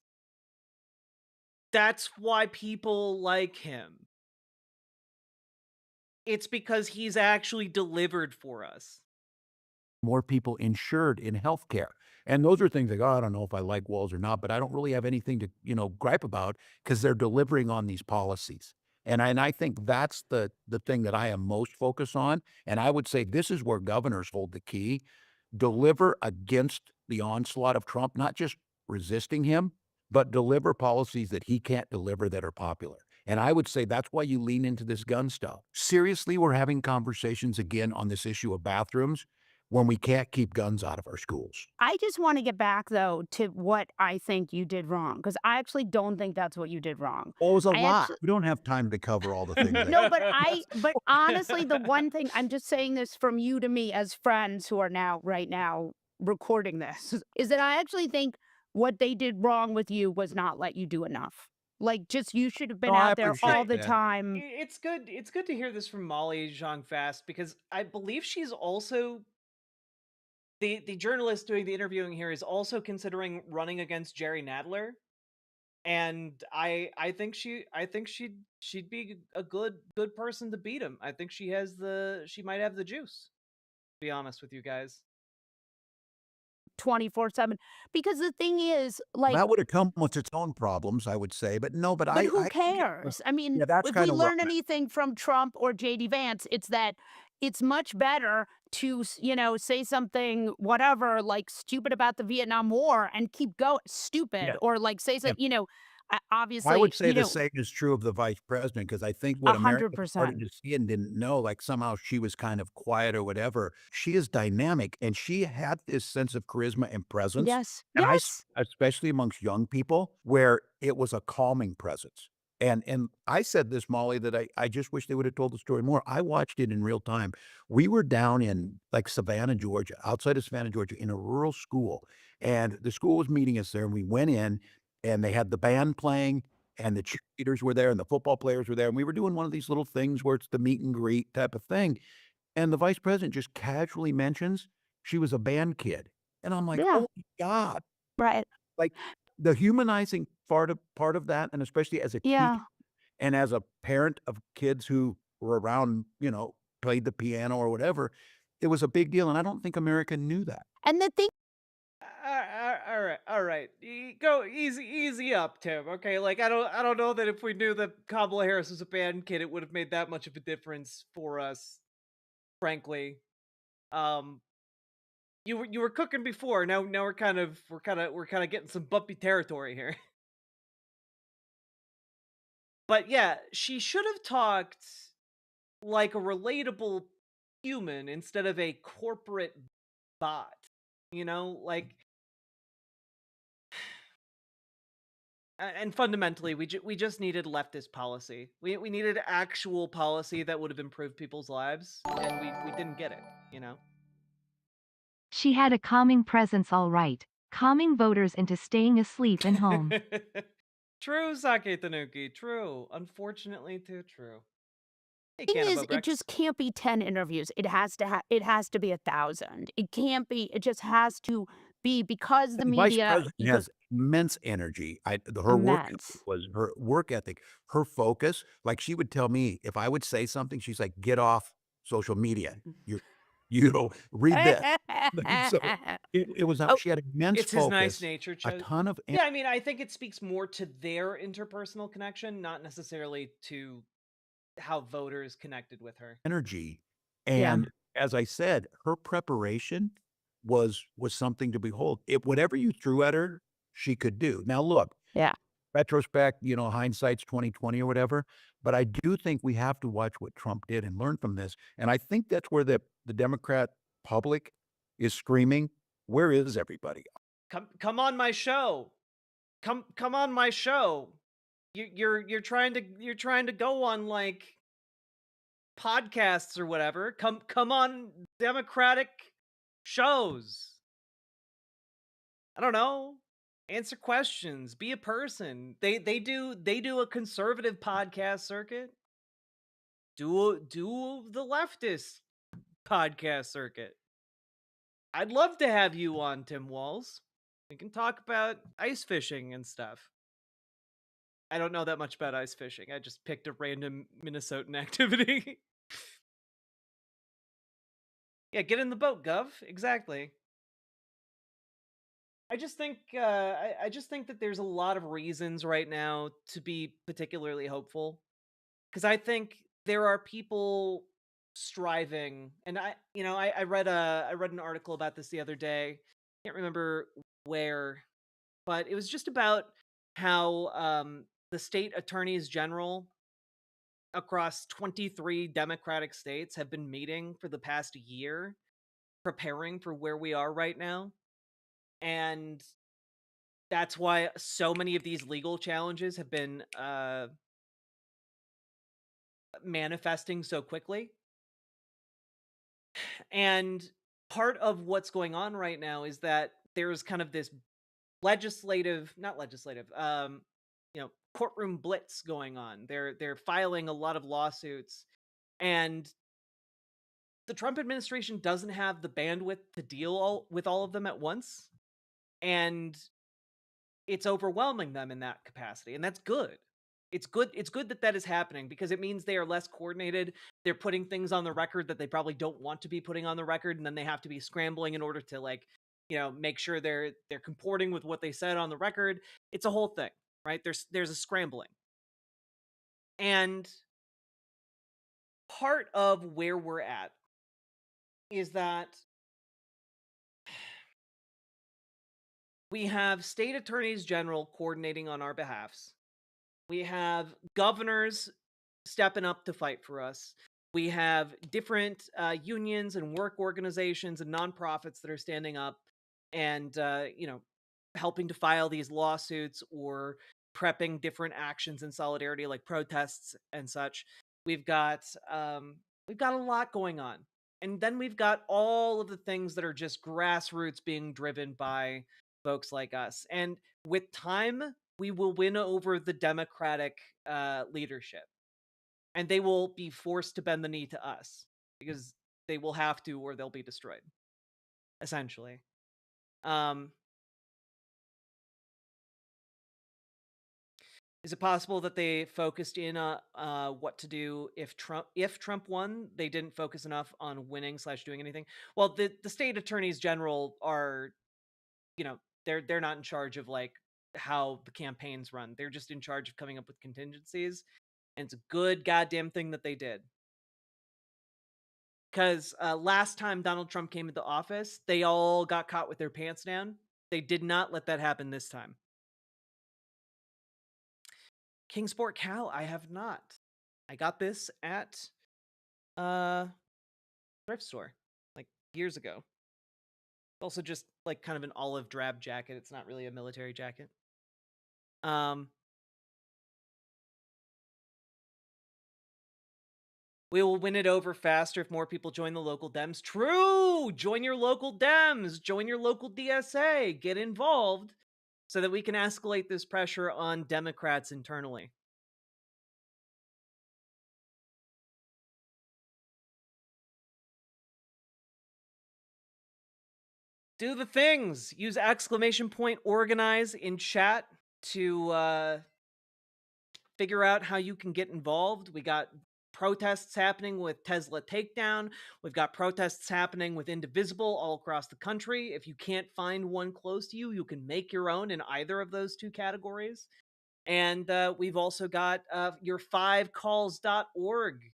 That's why people like him. It's because he's actually delivered for us. people insured in healthcare. And those are things like, oh, I don't know if I like Walls or not, but I don't really have anything to, gripe about because they're delivering on these policies. And I think that's the thing that I am most focused on. And I would say this is where governors hold the key. Deliver against the onslaught of Trump, not just resisting him, but deliver policies that he can't deliver that are popular. And I would say that's why you lean into this gun stuff. Seriously, we're having conversations again on this issue of bathrooms when we can't keep guns out of our schools. I just want to get back though to what I think you did wrong because I actually don't think that's what you did wrong. Well, it was a I lot. actually We don't have time to cover all the things. no, but honestly, the one thing I'm just saying this from you to me as friends who are now right now recording this is that I actually think what they did wrong with you was not let you do enough. Like just you should have been No, I out there all appreciate the that. time. It's good. It's good to hear this from Molly Jean Fast because I believe she's also the journalist doing the interviewing here is also considering running against Jerry Nadler, and I think she'd be a good person to beat him. I think she might have the juice. To be honest with you guys. 24/7. Because the thing is, like, That would have come with its own problems, I would say, but no, but but who I cares? I mean, yeah, that's if we kinda where learn I'm at. anything from Trump or JD Vance, it's that it's much better to, say something, whatever, like stupid about the Vietnam War and keep going Yeah. stupid, or like say Yeah. something, I would obviously, say the same is true of the vice president, because I think what America started 100%. to see and didn't know, like somehow she was kind of quiet or whatever. She is dynamic, and she had this sense of charisma and presence, Yes. and Yes. especially amongst young people, where it was a calming presence. And I said this, Molly, that I just wish they would have told the story more. I watched it in real time. We were down in, like, Savannah, Georgia, outside of Savannah, Georgia, in a rural school, and the school was meeting us there, and we went in, and they had the band playing, and the cheerleaders were there, and the football players were there, and we were doing one of these little things where it's the meet and greet type of thing, and the vice president just casually mentions she was a band kid, and I'm like, Yeah. "Oh my god." Right. Like, the humanizing part of that, and especially as a teacher Yeah. and as a parent of kids who were around, played the piano or whatever, it was a big deal, and I don't think America knew that. And the thing All right. Go easy up, Tim. Okay, like I don't know that if we knew that Kamala Harris was a band kid, it would have made that much of a difference for us. Frankly, um, you were cooking before. Now we're kind of getting some bumpy territory here. But yeah, she should have talked like a relatable human instead of a corporate bot. Like. And fundamentally, we just needed leftist policy. We needed actual policy that would have improved people's lives, and we didn't get it. She had a calming presence, all right, calming voters into staying asleep and home. True, Sake Tanuki. True. Unfortunately, too true. Hey, thing is, Cannabis it Rex. just can't be 10 interviews. It has to be 1,000. It can't be. It just has to be, because the The vice media, president has immense energy. immense. Her work ethic, her focus. Like, she would tell me if I would say something, she's like, "Get off social media. Read this." So it was Oh, she had immense It's his focus, nice nature. a ton of Yeah, I mean, I think it speaks more to their interpersonal connection, not necessarily to how voters connected with her. energy, Yeah. and as I said, her preparation was something to behold. Whatever you threw at her, she could do. Now look, Yeah. retrospect, hindsight's 20/20 or whatever, but I do think we have to watch what Trump did and learn from this, and I think that's where the Democrat public is screaming, "Where is everybody?" Come on my show. Come on my show. You're trying to go on like podcasts or whatever. Come on Democratic shows. I don't know. Answer questions. Be a person. They do a conservative podcast circuit. Do the leftist podcast circuit. I'd love to have you on, Tim Walls. We can talk about ice fishing and stuff. I don't know that much about ice fishing. I just picked a random Minnesotan activity. Yeah, get in the boat, Gov. Exactly. I just think I just think that there's a lot of reasons right now to be particularly hopeful, because I think there are people striving, and I read an article about this the other day. Can't remember where, but it was just about how the state attorneys general across 23 Democratic states have been meeting for the past year, preparing for where we are right now. And that's why so many of these legal challenges have been manifesting so quickly. And part of what's going on right now is that there's kind of this not legislative, courtroom blitz going on. They're filing a lot of lawsuits, and the Trump administration doesn't have the bandwidth to deal with all of them at once, and it's overwhelming them in that capacity, and that's good. It's good that that is happening because it means they are less coordinated. They're putting things on the record that they probably don't want to be putting on the record, and then they have to be scrambling in order to, like, make sure they're comporting with what they said on the record. It's a whole thing, right? There's a scrambling. And part of where we're at is that we have state attorneys general coordinating on our behalfs. We have governors stepping up to fight for us. We have different unions and work organizations and nonprofits that are standing up and, helping to file these lawsuits or prepping different actions in solidarity, like protests and such. We've got a lot going on, and then we've got all of the things that are just grassroots being driven by folks like us. And with time, we will win over the Democratic leadership, and they will be forced to bend the knee to us because they will have to, or they'll be destroyed, essentially. Is it possible that they focused in what to do if Trump won? They didn't focus enough on winning / doing anything. Well, the state attorneys general are, they're not in charge of, like, how the campaigns run. They're just in charge of coming up with contingencies, and it's a good goddamn thing that they did. Because last time Donald Trump came into office, they all got caught with their pants down. They did not let that happen this time. Kingsport Cal, I have not. I got this at thrift store, like, years ago. Also just, like, kind of an olive drab jacket. It's not really a military jacket. We will win it over faster if more people join the local Dems. True! Join your local Dems. Join your local DSA. Get involved so that we can escalate this pressure on Democrats internally. Do the things. Use !organize in chat to figure out how you can get involved. We got protests happening with Tesla Takedown. We've got protests happening with Indivisible all across the country. If you can't find one close to you, you can make your own in either of those two categories. And we've also got your 5calls.org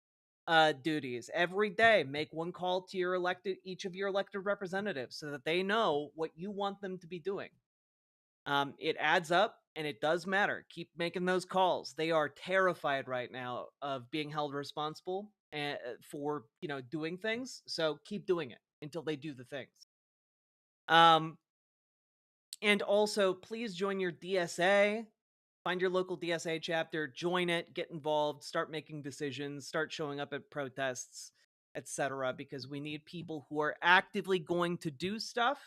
duties. Every day, make one call to each of your elected representatives so that they know what you want them to be doing. It adds up, and it does matter. Keep making those calls. They are terrified right now of being held responsible for, doing things. So keep doing it until they do the things. And also, please join your DSA. Find your local DSA chapter, join it, get involved, start making decisions, start showing up at protests, etc. Because we need people who are actively going to do stuff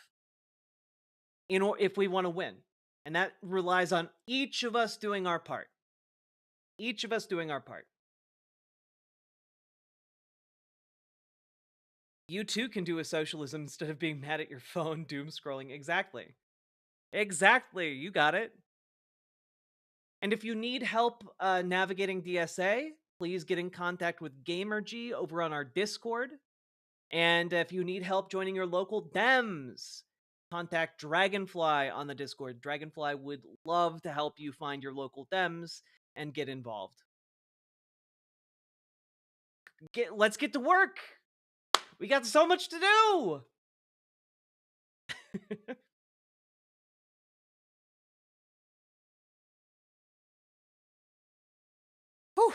if we want to win. And that relies on each of us doing our part. Each of us doing our part. You too can do a socialism instead of being mad at your phone, doom scrolling. Exactly. Exactly. You got it. And if you need help navigating DSA, please get in contact with Gamergy over on our Discord. And if you need help joining your local Dems, contact Dragonfly on the Discord. Dragonfly would love to help you find your local Dems and get involved. Let's get to work. We got so much to do. Whew.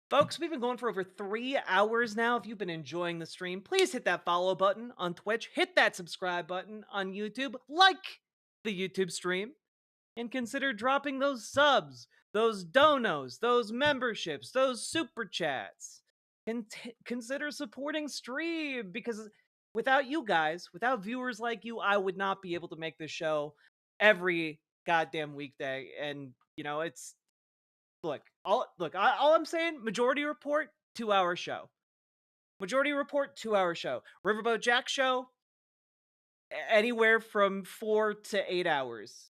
Folks, we've been going for over 3 hours now. If you've been enjoying the stream, please hit that follow button on Twitch, hit that subscribe button on YouTube, like the YouTube stream, and consider dropping those subs, those donos, those memberships, those super chats. And consider supporting stream, because without you guys, without viewers like you, I would not be able to make this show every goddamn weekday. And, it's... Look, all I'm saying, Majority Report, 2-hour show. Majority Report, 2-hour show. Riverboat Jack show, anywhere from 4 to 8 hours.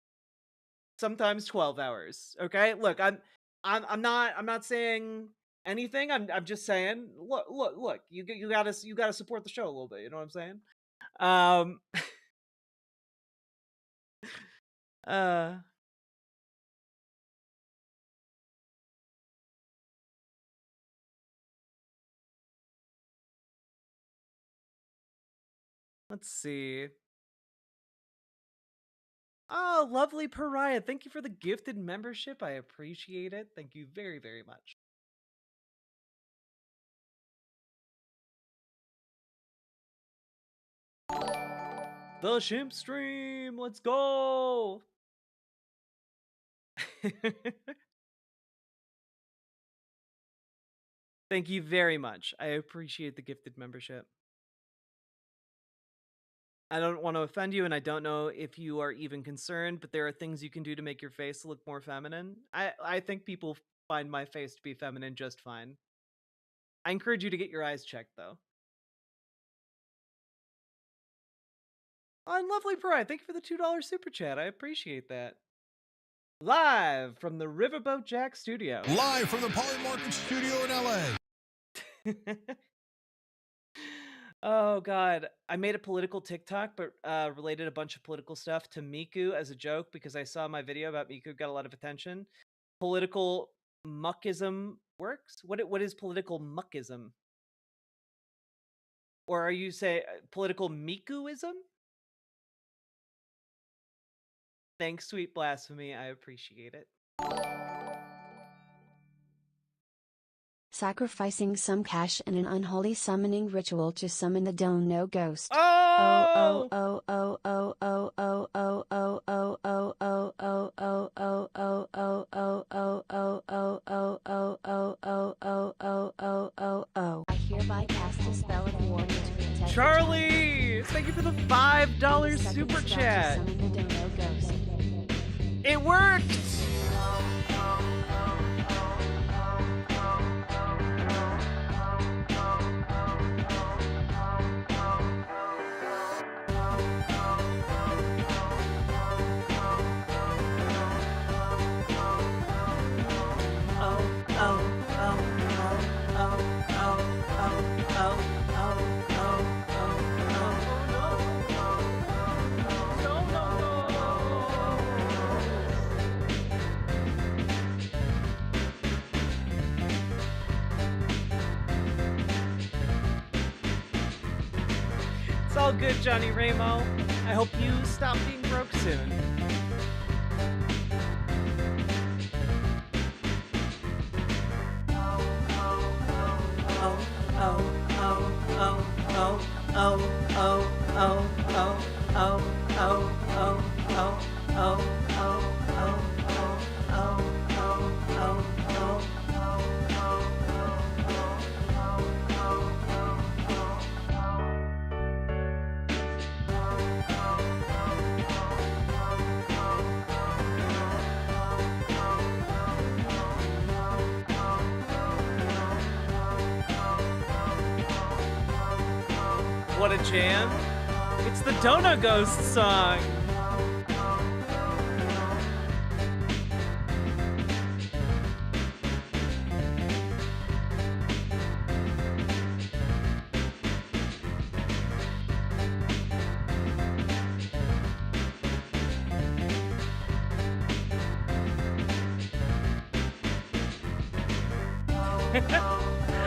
Sometimes 12 hours. Okay? Look, I'm not saying anything. I'm just saying, look, you gotta support the show a little bit, you know what I'm saying? Let's see. Oh, lovely Pariah. Thank you for the gifted membership. I appreciate it. Thank you very, very much. The Shimp Stream. Let's go. Thank you very much. I appreciate the gifted membership. I don't want to offend you, and I don't know if you are even concerned, but there are things you can do to make your face look more feminine. I think people find my face to be feminine just fine. I encourage you to get your eyes checked, though. Oh, and lovely Pride, thank you for the $2 super chat. I appreciate that. Live from the Riverboat Jack studio. Live from the Polymarket studio in LA. Oh god, I made a political TikTok, but related a bunch of political stuff to Miku as a joke because I saw my video about Miku got a lot of attention. Political muckism works? What is political muckism? Or are you say political Mikuism? Thanks, sweet blasphemy. I appreciate it. Sacrificing some cash in an unholy summoning ritual to summon the Dono ghost. Oh! I hereby cast a spell of war to protect Charlie! Thank you for the $5 super chat. It worked! It's all good, Johnny Ramo. I hope you stop being broke soon. What a jam. It's the Dono Ghost song.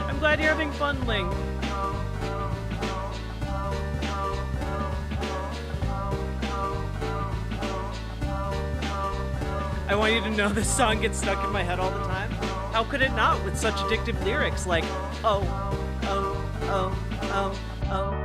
I'm glad you're having fun, Link. I want you to know this song gets stuck in my head all the time. How could it not with such addictive lyrics like, oh, oh, oh, oh, oh.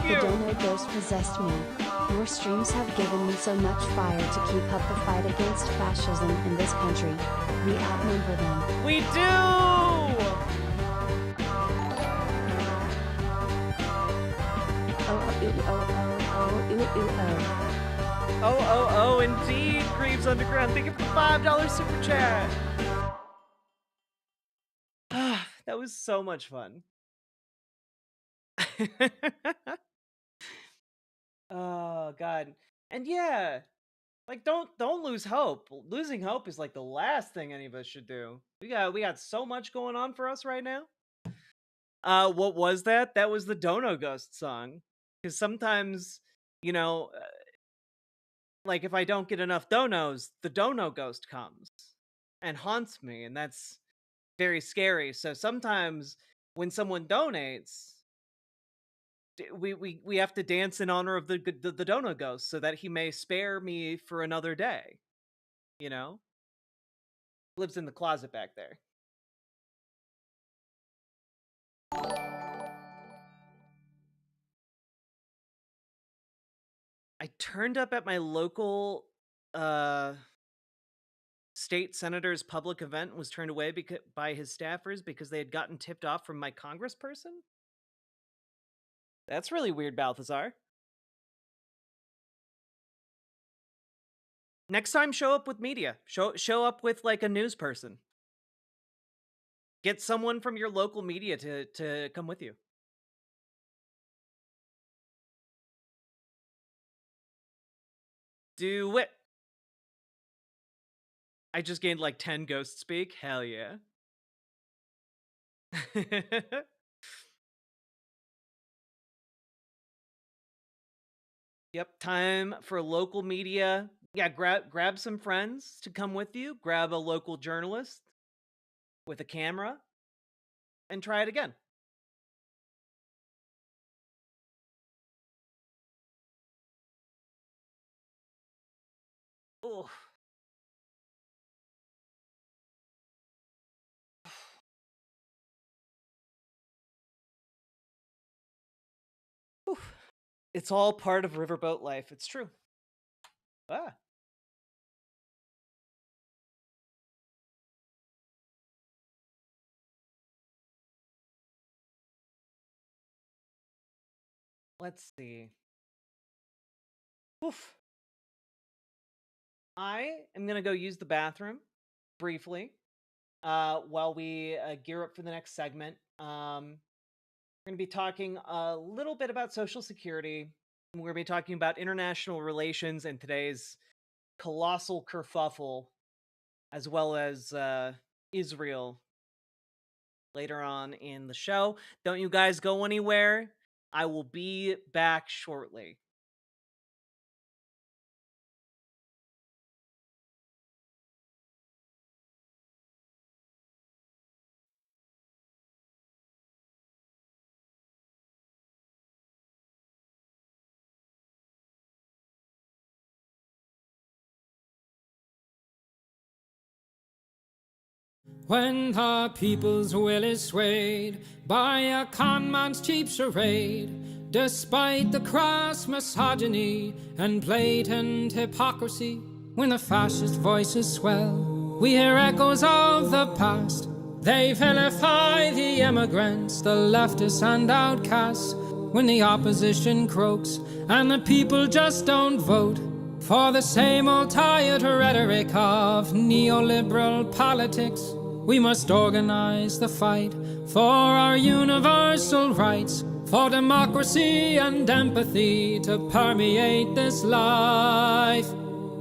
you. The dono ghost possessed me. Your streams have given me so much fire to keep up the fight against fascism in this country. We outnumber them. We do! Oh, indeed, Greaves Underground. Thank you for the $5 super chat. That was so much fun. Oh God. And yeah, like don't lose hope. Losing hope is like the last thing any of us should do. We got so much going on for us right now. What was that? That was the Dono Ghost song. Because sometimes, you know, like if I don't get enough donos, the Dono Ghost comes and haunts me, and that's very scary. So sometimes when someone donates, we have to dance in honor of the Dono Ghost so that he may spare me for another day. You know, lives in the closet back there. I turned up at my local state senator's public event and was turned away by his staffers because they had gotten tipped off from my congressperson. That's really weird, Balthazar. Next time, show up with media. Show up with like a news person. Get someone from your local media to come with you. Do it. I just gained like 10 ghost speak. Hell yeah. Yep, time for local media. Yeah, grab some friends to come with you. Grab a local journalist with a camera and try it again. Oh. It's all part of riverboat life. It's true. Ah. Let's see. Oof. I am going to go use the bathroom briefly while we gear up for the next segment. We're going to be talking a little bit about Social Security. We're going to be talking about international relations and today's colossal kerfuffle, as well as Israel later on in the show. Don't you guys go anywhere. I will be back shortly. When the people's will is swayed by a con man's cheap charade, despite the crass misogyny and blatant hypocrisy, when the fascist voices swell, we hear echoes of the past. They vilify the immigrants, the leftists and outcasts, when the opposition croaks and the people just don't vote for the same old tired rhetoric of neoliberal politics. We must organize the fight for our universal rights, for democracy and empathy to permeate this life.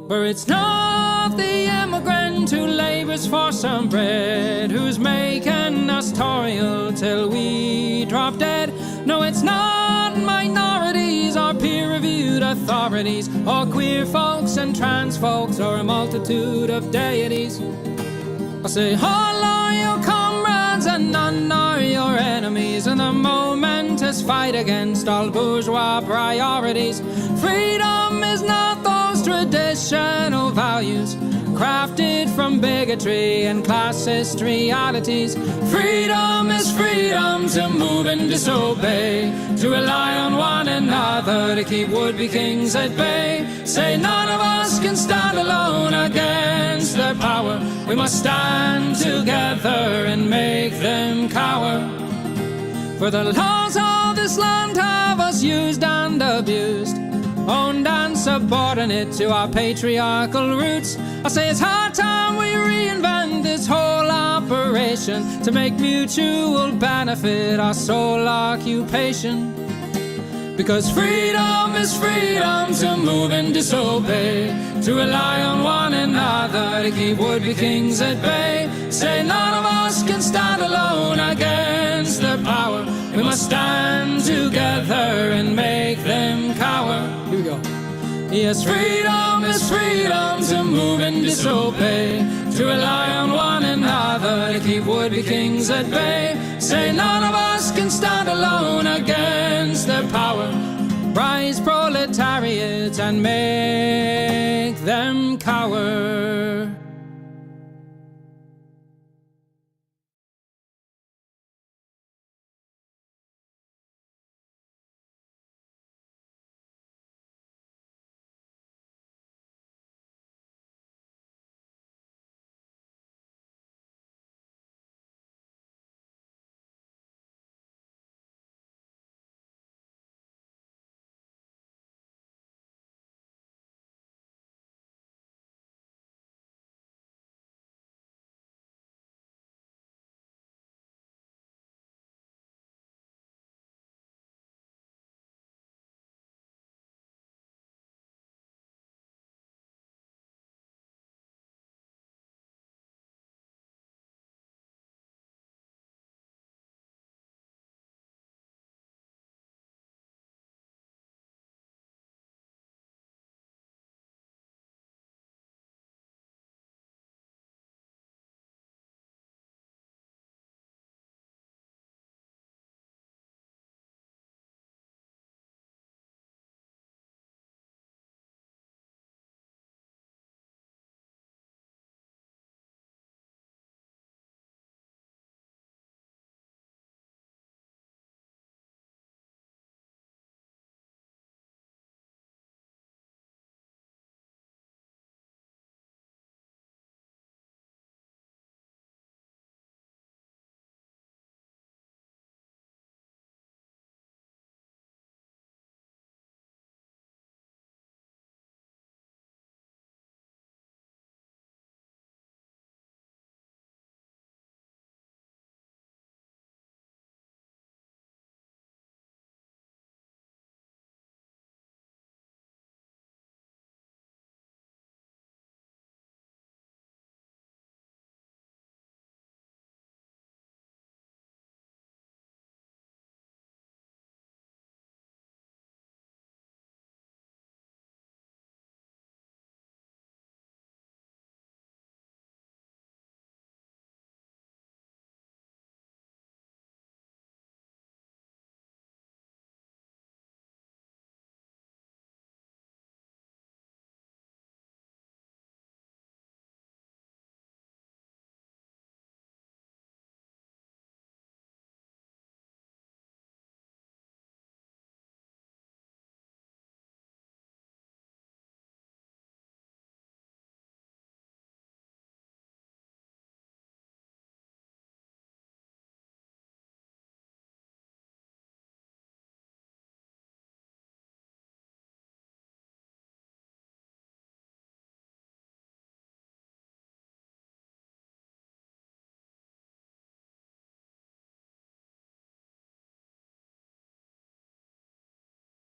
For it's not the immigrant who labors for some bread, who's making us toil till we drop dead. No, it's not minorities or peer-reviewed authorities, or queer folks and trans folks, or a multitude of deities. I say, all are your comrades and none are your enemies in the momentous fight against all bourgeois priorities. Freedom is not those traditional values crafted from bigotry and classist realities. Freedom is freedom to move and disobey, to rely on one another to keep would-be kings at bay. Say none of us can stand alone against their power. We must stand together and make them cower. For the laws of this land have us used and abused, owned and subordinate to our patriarchal roots. I say it's high time we reinvent this whole operation to make mutual benefit our sole occupation. Because freedom is freedom to move and disobey, to rely on one another to keep would-be kings at bay. Say none of us can stand alone against their power. We must stand together and make them cower. Here we go. Yes, freedom is freedom to move and disobey, to rely on one another to keep would-be kings at bay. Say none of us can stand alone against their power. Rise, proletariat, and make them cower.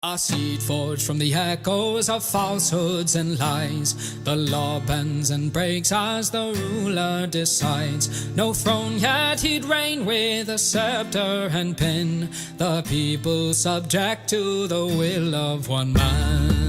A seed forged from the echoes of falsehoods and lies. The law bends and breaks as the ruler decides. No throne yet he'd reign with a scepter and pen. The people subject to the will of one man.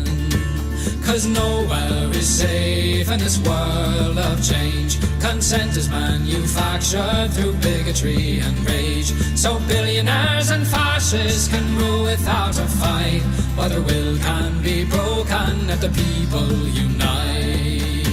'Cause nowhere is safe in this world of change. Consent is manufactured through bigotry and rage. So billionaires and fascists can rule without a fight, but their will can be broken if the people unite.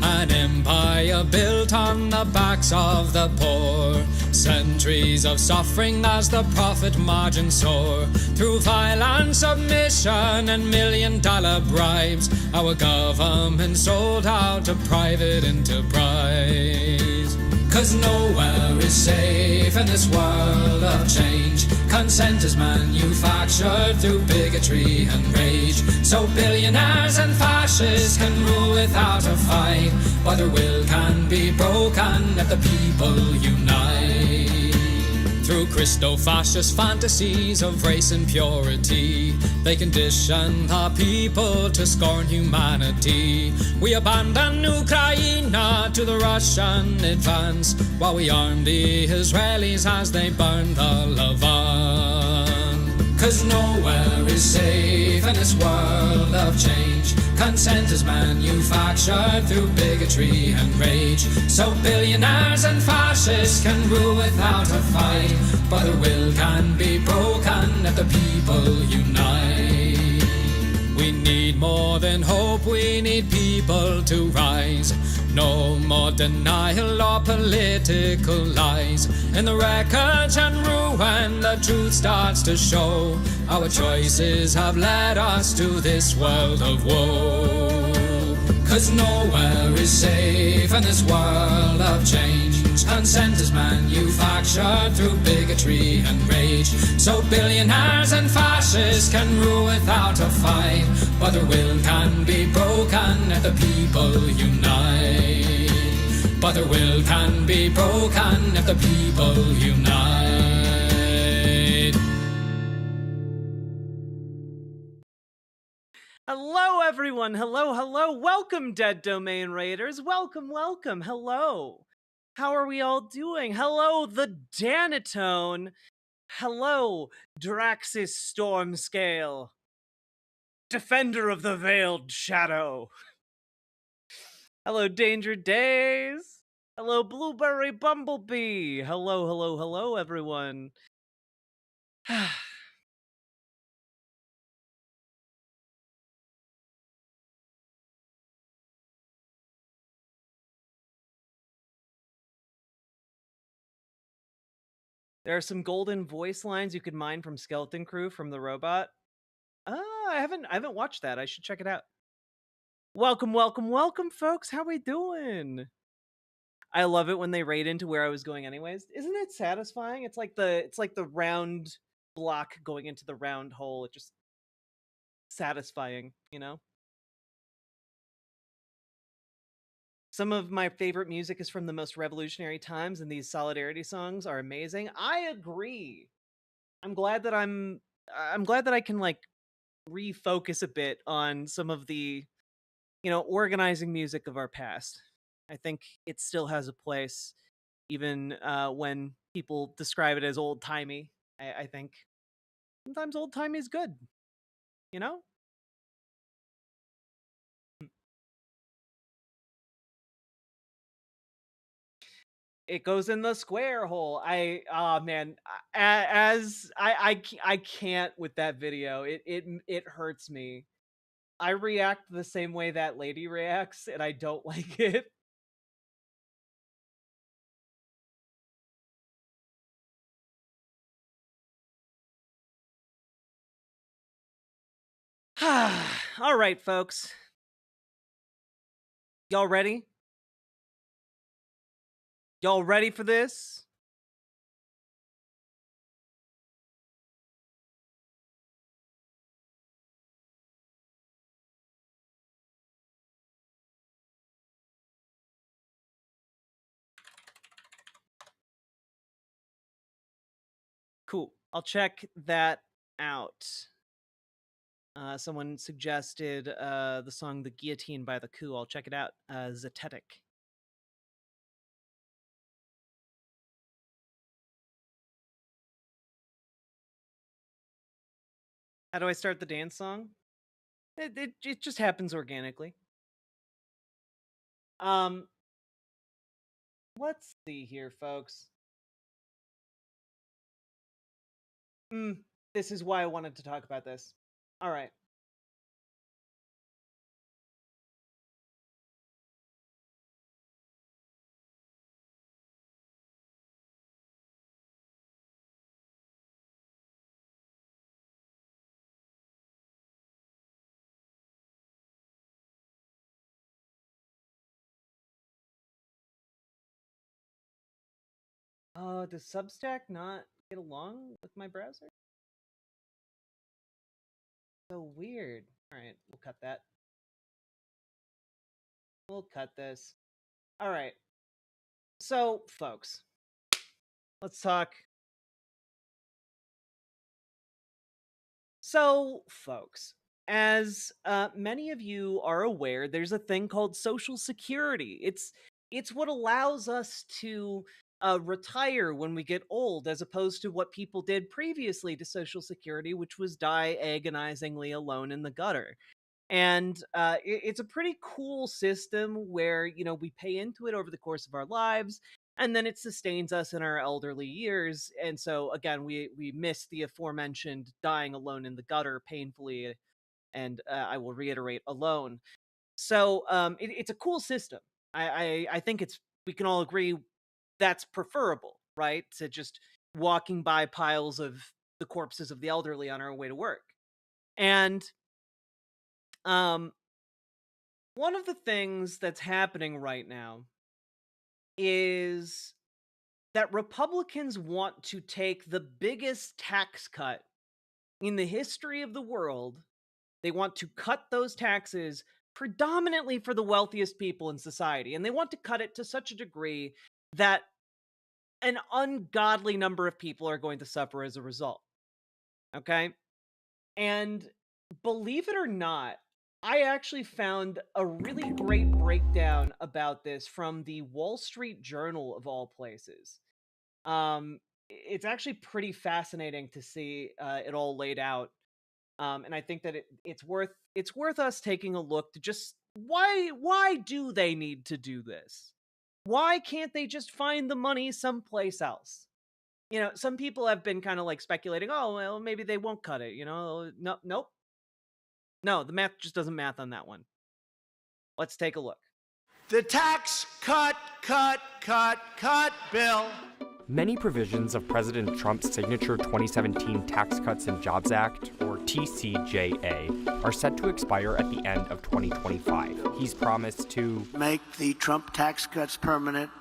An empire built on the backs of the poor, Centuries of suffering as the profit margins soar. Through violent submission and million-dollar bribes, our government sold out to private enterprise. 'Cause nowhere is safe in this world of change. Consent is manufactured through bigotry and rage. So billionaires and fascists can rule without a fight, but their will can be broken if the people unite. Through Christo-fascist fantasies of race and purity, they condition the people to scorn humanity. We abandon Ukraine to the Russian advance, while we arm the Israelis as they burn the Levant. 'Cause nowhere is safe in this world of change. Consent is manufactured through bigotry and rage. So billionaires and fascists can rule without a fight, but their will can be broken if the people unite. We need more than hope, we need people to rise. No more denial or political lies. In the wreckage and ruin, the truth starts to show. Our choices have led us to this world of woe. 'Cause nowhere is safe in this world of change. Consent is manufactured through bigotry and rage. So billionaires and fascists can rule without a fight, but their will can be broken if the people unite. But their will can be broken if the people unite. Hello, everyone. Hello, hello. Welcome, Dead Domain Raiders. Welcome, welcome. Hello. How are we all doing? Hello, the Danatone. Hello, Draxis Stormscale. Defender of the Veiled Shadow. Hello, Danger Days. Hello, Blueberry Bumblebee. Hello, hello, hello, everyone. There are some golden voice lines you could mine from Skeleton Crew from the robot. I haven't watched that. I should check it out. Welcome, welcome, welcome, folks. How we doing? I love it when they raid into where I was going anyways. Isn't it satisfying? It's like the round block going into the round hole. It just satisfying, you know? Some of my favorite music is from the most revolutionary times, and these solidarity songs are amazing. I agree. I'm glad that I can like refocus a bit on some of the, organizing music of our past. I think it still has a place, even when people describe it as old timey. I think sometimes old timey is good, you know? It goes in the square hole. Man, I can't with that video. It hurts me. I react the same way that lady reacts, and I don't like it. All right, folks. Y'all ready? Y'all ready for this? Cool. I'll check that out. Someone suggested the song The Guillotine by The Coup. I'll check it out. Zetetic. How do I start the dance song? It just happens organically. Let's see here, folks. This is why I wanted to talk about this. All right. Does Substack not get along with my browser? So weird. Alright, we'll cut that. We'll cut this. Alright. So, folks, let's talk. So, folks, as many of you are aware, there's a thing called Social Security. It's what allows us to retire when we get old, as opposed to what people did previously to Social Security, which was die agonizingly alone in the gutter. And it's a pretty cool system where, you know, we pay into it over the course of our lives, and then it sustains us in our elderly years. And so, again, we miss the aforementioned dying alone in the gutter painfully, and I will reiterate, alone. So it's a cool system. I think we can all agree that's preferable, right? To just walking by piles of the corpses of the elderly on our way to work. And one of the things that's happening right now is that Republicans want to take the biggest tax cut in the history of the world. They want to cut those taxes predominantly for the wealthiest people in society. And they want to cut it to such a degree that an ungodly number of people are going to suffer as a result. Okay? And believe it or not, I actually found a really great breakdown about this from the Wall Street Journal of all places. It's actually pretty fascinating to see it all laid out, and I think that it's worth us taking a look to just why do they need to do this? Why can't they just find the money someplace else? You know, some people have been kind of like speculating, oh, well, maybe they won't cut it, you know? Nope. No, the math just doesn't math on that one. Let's take a look. The tax cut bill. Many provisions of President Trump's signature 2017 Tax Cuts and Jobs Act, or TCJA, are set to expire at the end of 2025. He's promised to make the Trump tax cuts permanent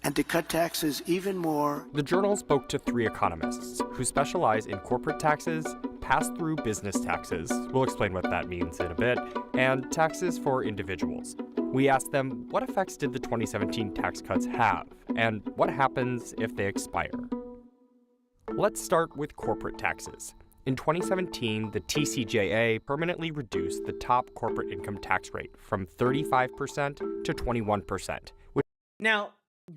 and to cut taxes even more. The Journal spoke to 3 economists who specialize in corporate taxes, pass-through business taxes, we'll explain what that means in a bit, and taxes for individuals. We asked them, what effects did the 2017 tax cuts have, and what happens if they expire? Let's start with corporate taxes. In 2017, the TCJA permanently reduced the top corporate income tax rate from 35% to 21%. Now,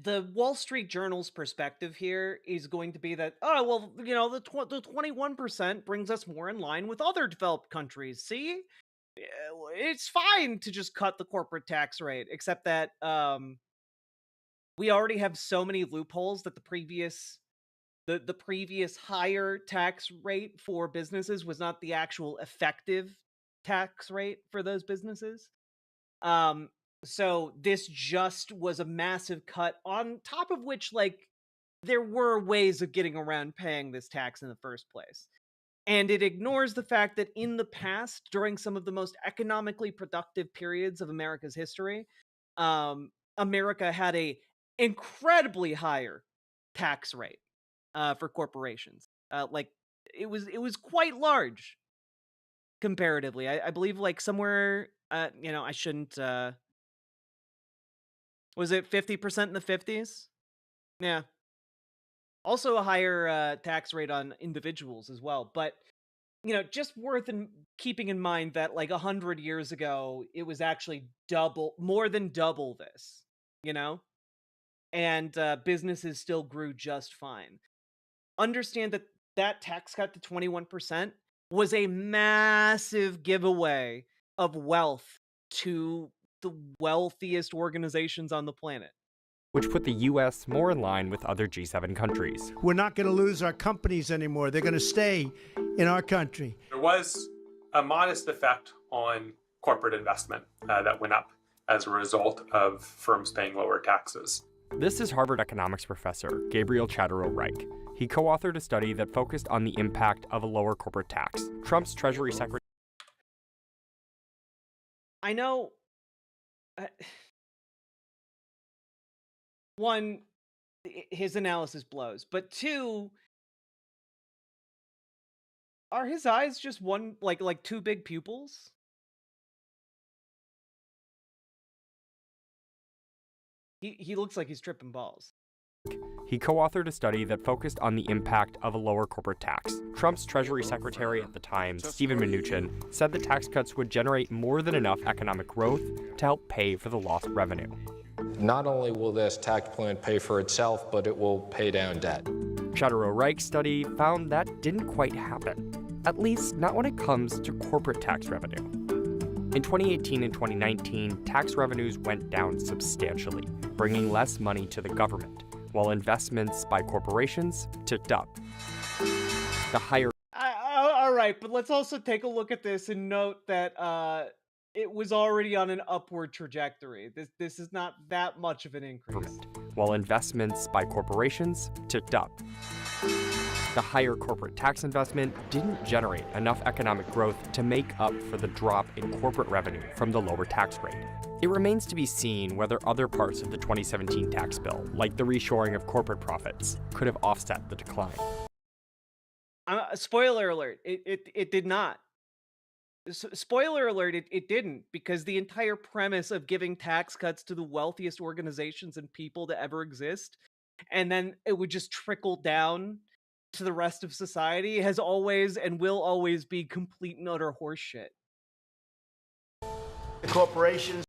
the Wall Street Journal's perspective here is going to be that, oh, well, you know, the 21% brings us more in line with other developed countries. See? It's fine to just cut the corporate tax rate, except that we already have so many loopholes that the previous higher tax rate for businesses was not the actual effective tax rate for those businesses. So this just was a massive cut, on top of which, like, there were ways of getting around paying this tax in the first place. And it ignores the fact that in the past, during some of the most economically productive periods of America's history, America had a incredibly higher tax rate for corporations. Like, it was quite large comparatively. I believe, like, somewhere, you know, I shouldn't. Was it 50% in the 50s? Yeah. Also a higher tax rate on individuals as well. But, you know, just worth keeping in mind that, like, 100 years ago, it was actually more than double this, you know? And businesses still grew just fine. Understand that that tax cut to 21% was a massive giveaway of wealth to the wealthiest organizations on the planet, which put the U.S. more in line with other G7 countries. We're not going to lose our companies anymore. They're going to stay in our country. There was a modest effect on corporate investment that went up as a result of firms paying lower taxes. This is Harvard economics professor Gabriel Chatterall-Reich. He co-authored a study that focused on the impact of a lower corporate tax. Trump's Treasury Secretary... I know... one, his analysis blows. But two, are his eyes just one like two big pupils? He looks like he's tripping balls. He co-authored a study that focused on the impact of a lower corporate tax. Trump's Treasury Secretary at the time, Steven Mnuchin, said the tax cuts would generate more than enough economic growth to help pay for the lost revenue. Not only will this tax plan pay for itself, but it will pay down debt. Shadow Reich's study found that didn't quite happen, at least not when it comes to corporate tax revenue. In 2018 and 2019, tax revenues went down substantially, bringing less money to the government, while investments by corporations ticked up. The higher... All right, but let's also take a look at this and note that it was already on an upward trajectory. This is not that much of an increase. While investments by corporations ticked up. The higher corporate tax investment didn't generate enough economic growth to make up for the drop in corporate revenue from the lower tax rate. It remains to be seen whether other parts of the 2017 tax bill, like the reshoring of corporate profits, could have offset the decline. Spoiler alert, it did not. Spoiler alert, it didn't, because the entire premise of giving tax cuts to the wealthiest organizations and people to ever exist, and then it would just trickle down to the rest of society, has always and will always be complete and utter horseshit. The corporations.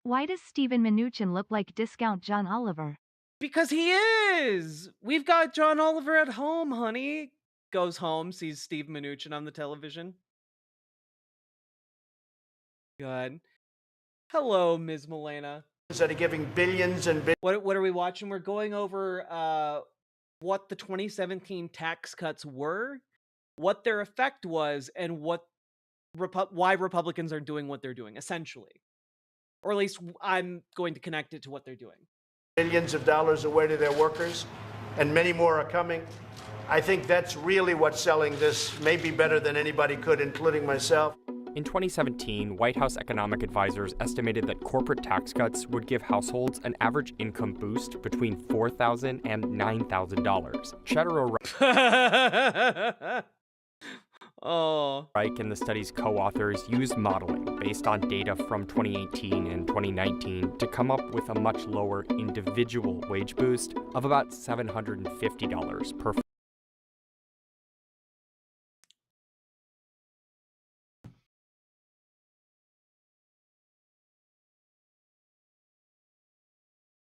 Why does Steven Mnuchin look like discount John Oliver? Because he is! We've got John Oliver at home, honey. Goes home, sees Steve Mnuchin on the television. Good. Hello, Ms. Milena. That are giving billions and billions. What are we watching? We're going over what the 2017 tax cuts were, what their effect was, and what why Republicans are doing what they're doing, essentially. Or at least I'm going to connect it to what they're doing. Billions of dollars away to their workers, and many more are coming. I think that's really what's selling this, maybe better than anybody could, including myself. In 2017, White House economic advisors estimated that corporate tax cuts would give households an average income boost between $4,000 and $9,000. Reich and the study's co-authors used modeling based on data from 2018 and 2019 to come up with a much lower individual wage boost of about $750 per.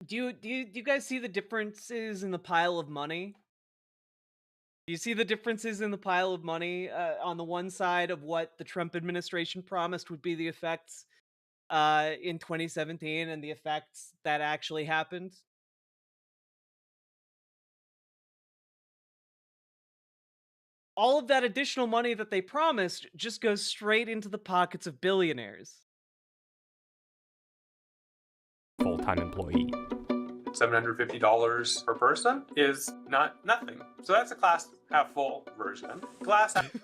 Do you guys see the differences in the pile of money? Do you see the differences in the pile of money on the one side of what the Trump administration promised would be the effects in 2017 and the effects that actually happened? All of that additional money that they promised just goes straight into the pockets of billionaires. Full-time employee. $750 per person is nothing. So that's a glass half full version. Glass half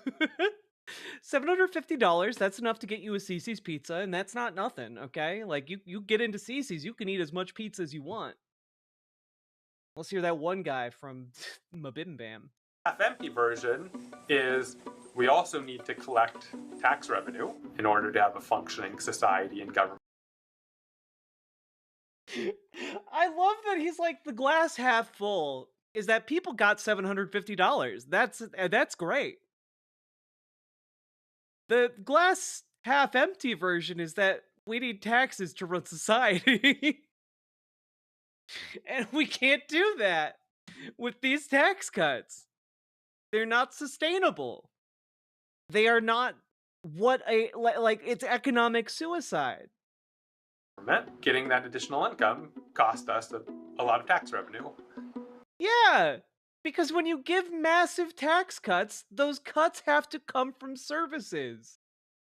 $750, that's enough to get you a Cece's pizza, and that's not nothing, okay? Like, you get into Cece's, you can eat as much pizza as you want. Unless you're that one guy from Mabimbam. half empty version is we also need to collect tax revenue in order to have a functioning society and government. I love that he's like, the glass half full is that people got $750. That's great. The glass half empty version is that we need taxes to run society. And we can't do that with these tax cuts. They're not sustainable. They are not like it's economic suicide. Getting that additional income cost us a lot of tax revenue. Yeah, because when you give massive tax cuts, those cuts have to come from services.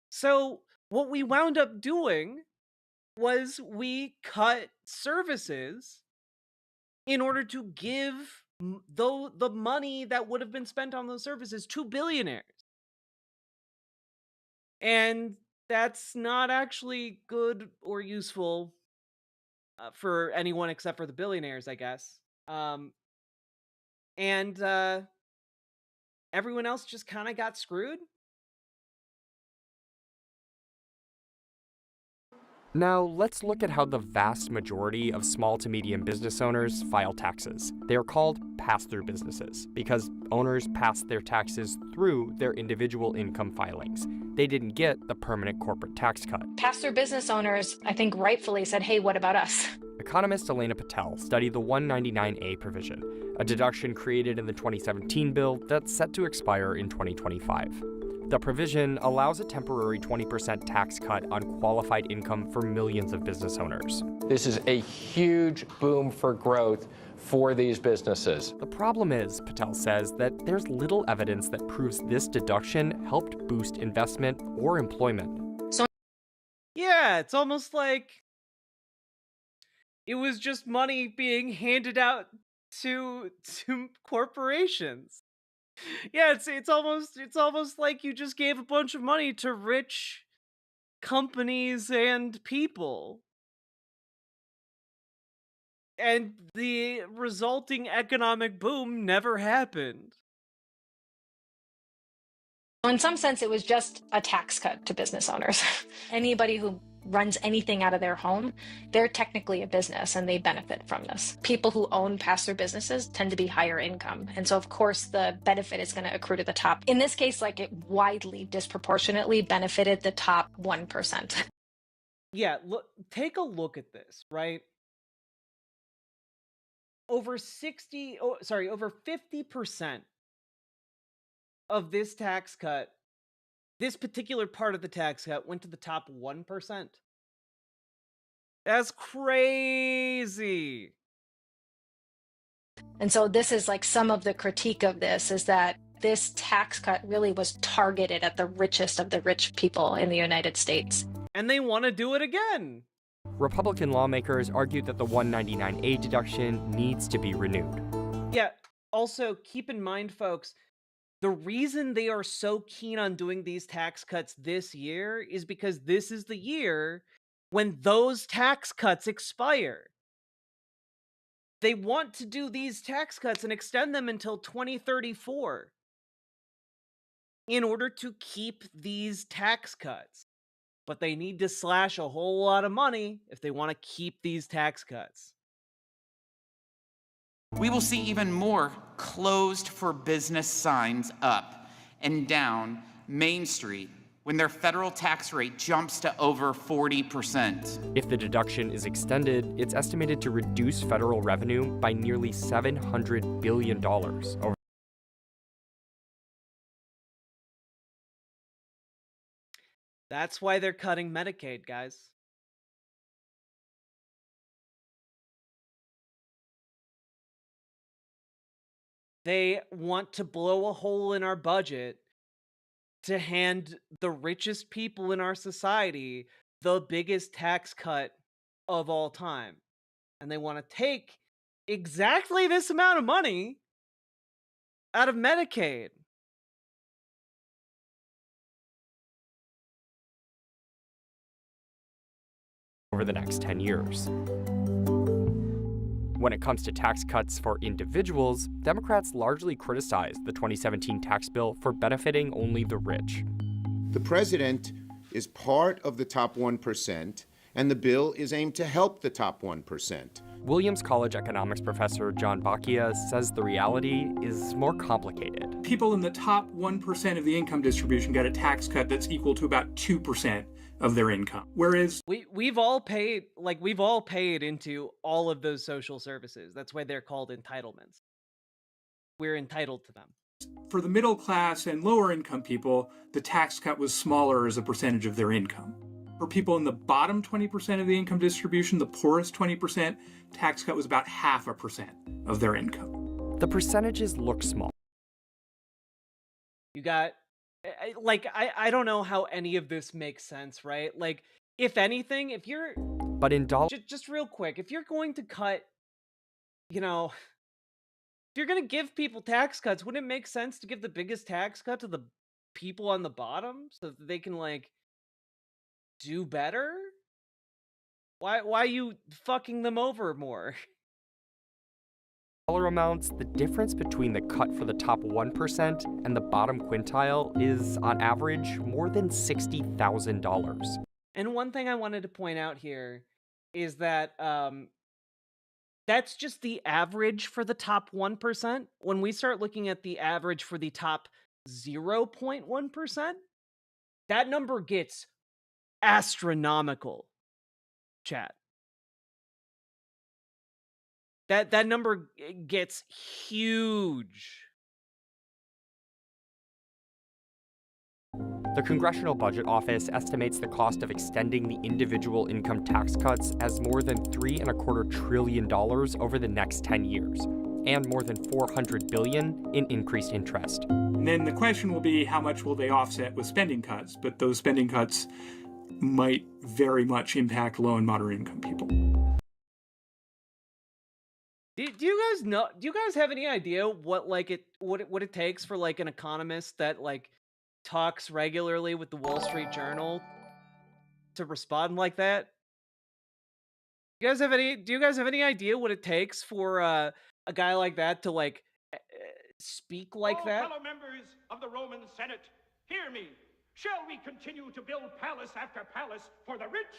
So what we wound up doing was we cut services in order to give the money that would have been spent on those services to billionaires. And that's not actually good or useful for anyone except for the billionaires, I guess. And everyone else just kind of got screwed. Now, let's look at how the vast majority of small to medium business owners file taxes. They are called pass-through businesses because owners pass their taxes through their individual income filings. They didn't get the permanent corporate tax cut. Pass-through business owners, I think rightfully said, hey, what about us? Economist Elena Patel studied the 199A provision, a deduction created in the 2017 bill that's set to expire in 2025. The provision allows a temporary 20% tax cut on qualified income for millions of business owners. This is a huge boom for growth for these businesses. The problem is, Patel says, that there's little evidence that proves this deduction helped boost investment or employment. Yeah, it's almost like it was just money being handed out to corporations. Yeah, it's almost like you just gave a bunch of money to rich companies and people. And the resulting economic boom never happened. In some sense, it was just a tax cut to business owners. Anybody who runs anything out of their home, they're technically a business and they benefit from this. People who own pass-through businesses tend to be higher income. And so, of course, the benefit is going to accrue to the top. In this case, like, it widely, disproportionately benefited the top 1%. Yeah, take a look at this, right? Over 50% of this tax cut, this particular part of the tax cut, went to the top 1%. That's crazy. And so this is like some of the critique of this is that this tax cut really was targeted at the richest of the rich people in the United States. And they want to do it again. Republican lawmakers argued that the 199A deduction needs to be renewed. Yeah, also keep in mind, folks, the reason they are so keen on doing these tax cuts this year is because this is the year when those tax cuts expire. They want to do these tax cuts and extend them until 2034 in order to keep these tax cuts. But they need to slash a whole lot of money if they want to keep these tax cuts. We will see even more closed for business signs up and down Main Street when their federal tax rate jumps to over 40%. If the deduction is extended, it's estimated to reduce federal revenue by nearly $700 billion over. That's why they're cutting Medicaid, guys. They want to blow a hole in our budget to hand the richest people in our society the biggest tax cut of all time. And they want to take exactly this amount of money out of Medicaid. Over the next 10 years. When it comes to tax cuts for individuals, Democrats largely criticized the 2017 tax bill for benefiting only the rich. The president is part of the top 1%, and the bill is aimed to help the top 1%. Williams College economics professor John Bacchia says the reality is more complicated. People in the top 1% of the income distribution get a tax cut that's equal to about 2% of their income. Whereas we've all paid into all of those social services. That's why they're called entitlements. We're entitled to them. For the middle class and lower income people, the tax cut was smaller as a percentage of their income. For people in the bottom 20% of the income distribution, the poorest 20%, tax cut was about 0.5% of their income. The percentages look small. You got, I don't know how any of this makes sense, right? Like, if anything, if you're... But in dollars... Just real quick, if you're going to cut, if you're going to give people tax cuts, wouldn't it make sense to give the biggest tax cut to the people on the bottom so that they can, do better? Why are you fucking them over more? Dollar amounts, the difference between the cut for the top 1% and the bottom quintile is, on average, more than $60,000. And one thing I wanted to point out here is that that's just the average for the top 1%. When we start looking at the average for the top 0.1%, that number gets astronomical, chat. That number gets huge. The Congressional Budget Office estimates the cost of extending the individual income tax cuts as more than $3.25 trillion over the next 10 years, and more than $400 billion in increased interest. And then the question will be, how much will they offset with spending cuts? But those spending cuts might very much impact low and moderate income people. Do you guys know? Do you guys have any idea what it takes for like an economist that like talks regularly with the Wall Street Journal to respond like that? Do you guys have any idea what it takes for a guy like that to like speak like that? Fellow members of the Roman Senate, hear me. Shall we continue to build palace after palace for the rich,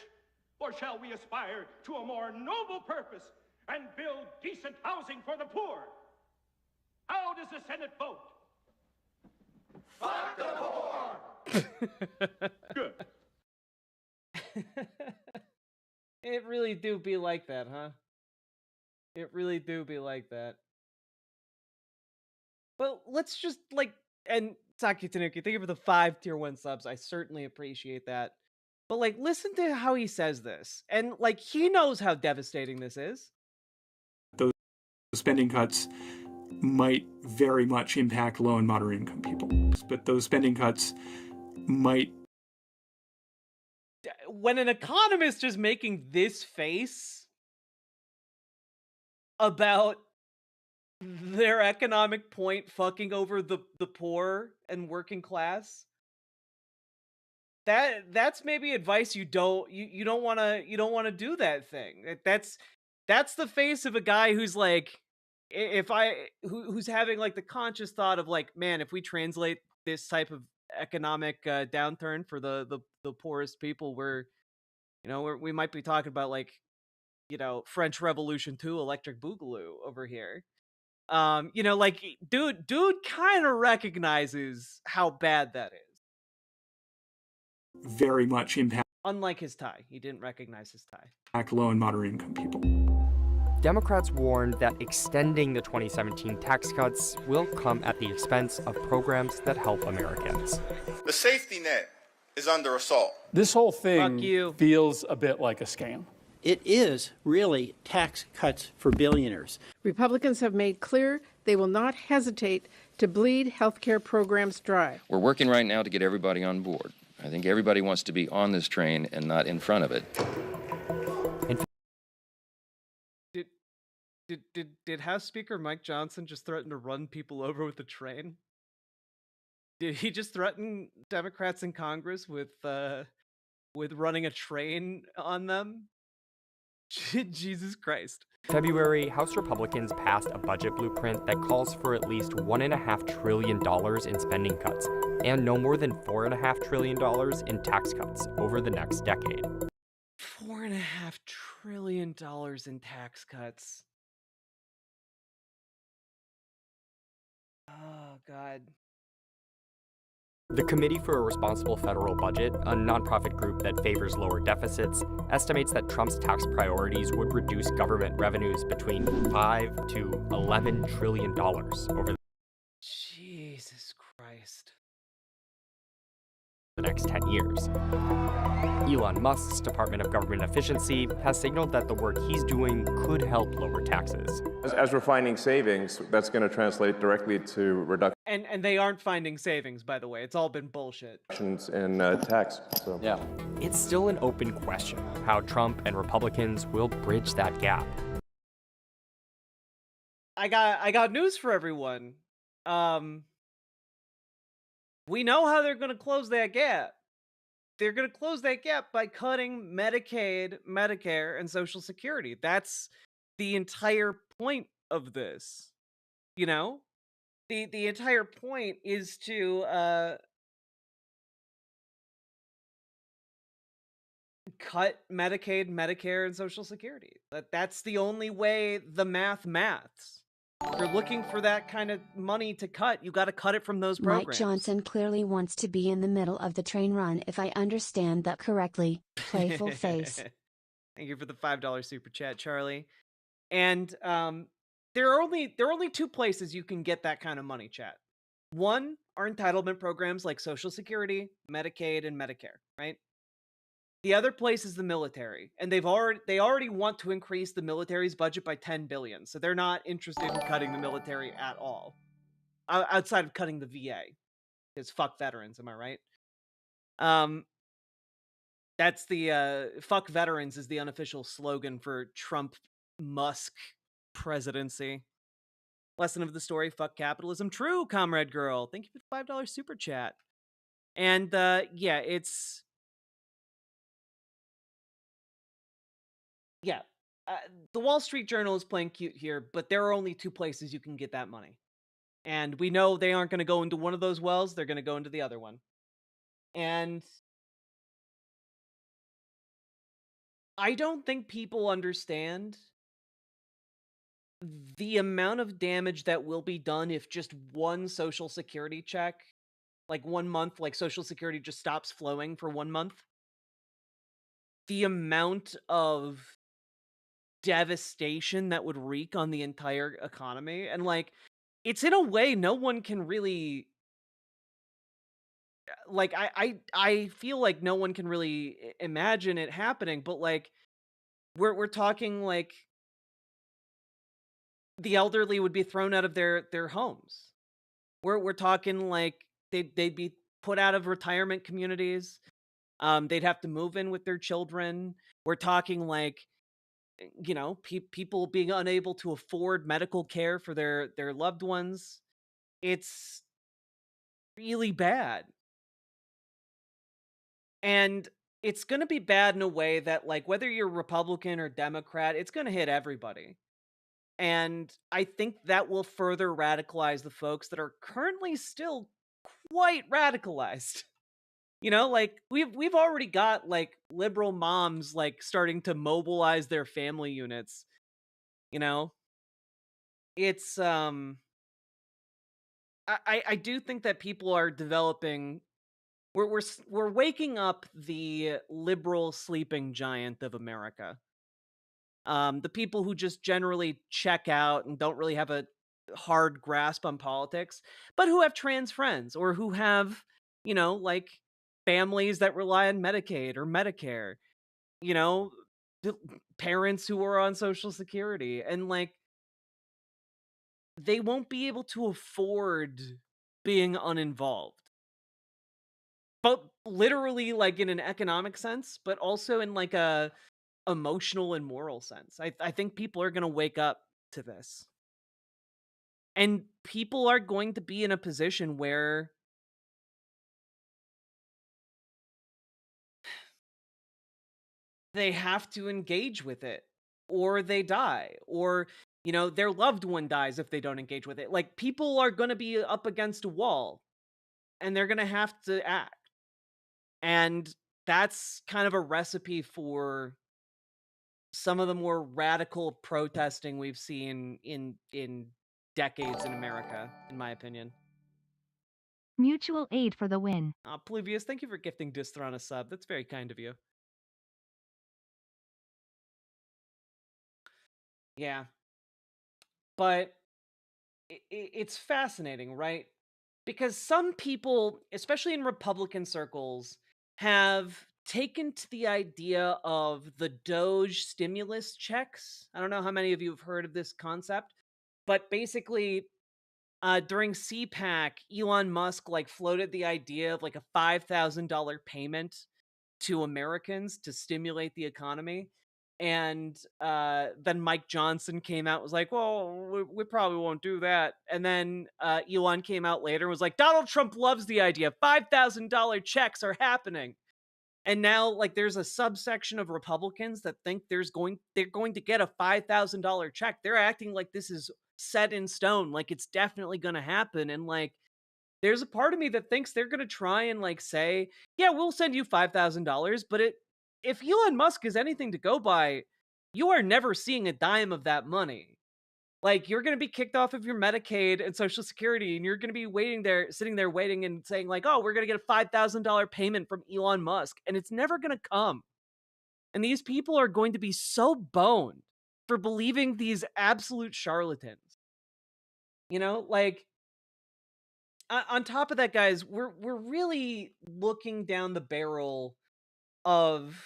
or shall we aspire to a more noble purpose and build decent housing for the poor? How does the Senate vote? Fuck the poor! Good. It really do be like that, huh? It really do be like that. Well, let's just like, and Saki Tanuki, thank you for the 5 tier 1 subs. I certainly appreciate that. But like, listen to how he says this. And like, he knows how devastating this is. Those spending cuts might very much impact low and moderate income people. But those spending cuts might... When an economist is making this face about their economic point fucking over the poor and working class, that's maybe advice you don't want to do that thing. That's the face of a guy who's like, who's having like the conscious thought of like, man, if we translate this type of economic downturn for the poorest people, we might be talking about like, French Revolution 2 electric boogaloo over here. Like dude kind of recognizes how bad that is. Very much impact. Unlike his tie, he didn't recognize his tie. Impact low and moderate income people. Democrats warned that extending the 2017 tax cuts will come at the expense of programs that help Americans. The safety net is under assault. This whole thing feels a bit like a scam. It is really tax cuts for billionaires. Republicans have made clear they will not hesitate to bleed healthcare programs dry. We're working right now to get everybody on board. I think everybody wants to be on this train and not in front of it. Did House Speaker Mike Johnson just threaten to run people over with the train? Did he just threaten Democrats in Congress with running a train on them? Jesus Christ. In February, House Republicans passed a budget blueprint that calls for at least $1.5 trillion in spending cuts and no more than $4.5 trillion in tax cuts over the next decade. $4.5 trillion in tax cuts. Oh, God. The Committee for a Responsible Federal Budget, a nonprofit group that favors lower deficits, estimates that Trump's tax priorities would reduce government revenues between $5 to $11 trillion over Jesus Christ. the next 10 years. Elon Musk's Department of Government Efficiency has signaled that the work he's doing could help lower taxes. As we're finding savings, that's going to translate directly to reductions And they aren't finding savings, by the way. It's all been bullshit. in tax. So. Yeah. It's still an open question how Trump and Republicans will bridge that gap. I got news for everyone. We know how they're going to close that gap. they're going to close that gap by cutting Medicaid, Medicare, and Social Security. That's the entire point of this. You know, the entire point is to cut Medicaid, Medicare, and Social Security. That's the only way the maths. If you're looking for that kind of money to cut, you got to cut it from those programs. Mike Johnson clearly wants to be in the middle of the train run, if I understand that correctly. Playful face. Thank you for the $5 super chat, Charlie. And there are only two places you can get that kind of money, chat. One are entitlement programs like Social Security, Medicaid, and Medicare, right? The other place is the military, and they already want to increase the military's budget by $10 billion, so they're not interested in cutting the military at all, outside of cutting the VA, because fuck veterans, am I right? That's the fuck veterans is the unofficial slogan for Trump-Musk presidency. Lesson of the story: fuck capitalism. True, comrade girl. Thank you for the $5 super chat. And yeah, it's. Yeah, the Wall Street Journal is playing cute here, but there are only two places you can get that money. And we know they aren't going to go into one of those wells, they're going to go into the other one. And I don't think people understand the amount of damage that will be done if just one Social Security check, like 1 month, like Social Security just stops flowing for 1 month. The amount of devastation that would wreak on the entire economy. And like, it's in a way no one can really, like, I feel like no one can really imagine it happening, but like we're talking like the elderly would be thrown out of their homes. We're talking like they'd be put out of retirement communities. They'd have to move in with their children. We're talking like, you know, people being unable to afford medical care for their loved ones. It's really bad. And it's going to be bad in a way that, like, whether you're Republican or Democrat, it's going to hit everybody. And I think that will further radicalize the folks that are currently still quite radicalized. You know, like we've already got like liberal moms like starting to mobilize their family units. You know, it's I do think that people are developing. We're waking up the liberal sleeping giant of America. The people who just generally check out and don't really have a hard grasp on politics, but who have trans friends or who have, you know, like families that rely on Medicaid or Medicare, you know, parents who are on Social Security, and like they won't be able to afford being uninvolved. But literally, like in an economic sense, but also in like a emotional and moral sense. I think people are going to wake up to this. And people are going to be in a position where they have to engage with it, or they die, or, you know, their loved one dies if they don't engage with it. Like, people are going to be up against a wall, and they're going to have to act. And that's kind of a recipe for some of the more radical protesting we've seen in decades in America, in my opinion. Mutual aid for the win. Pluvius, thank you for gifting Distron a sub. That's very kind of you. Yeah. But it's fascinating, right? Because some people, especially in Republican circles, have taken to the idea of the Doge stimulus checks. I don't know how many of you have heard of this concept, but basically, during CPAC, Elon Musk like floated the idea of like a $5,000 payment to Americans to stimulate the economy. And then Mike Johnson came out and was like, well, we probably won't do that. And then Elon came out later and was like, Donald Trump loves the idea. $5,000 checks are happening. And now, like, there's a subsection of Republicans that think they're going to get a $5,000 check. They're acting like this is set in stone, like it's definitely going to happen. And like, there's a part of me that thinks they're going to try and like say, yeah, we'll send you $5,000, but if Elon Musk is anything to go by, you are never seeing a dime of that money. Like, you're going to be kicked off of your Medicaid and Social Security, and you're going to be sitting there waiting and saying like, oh, we're going to get a $5,000 payment from Elon Musk, and it's never going to come. And these people are going to be so boned for believing these absolute charlatans. You know, like, on top of that, guys, we're really looking down the barrel of,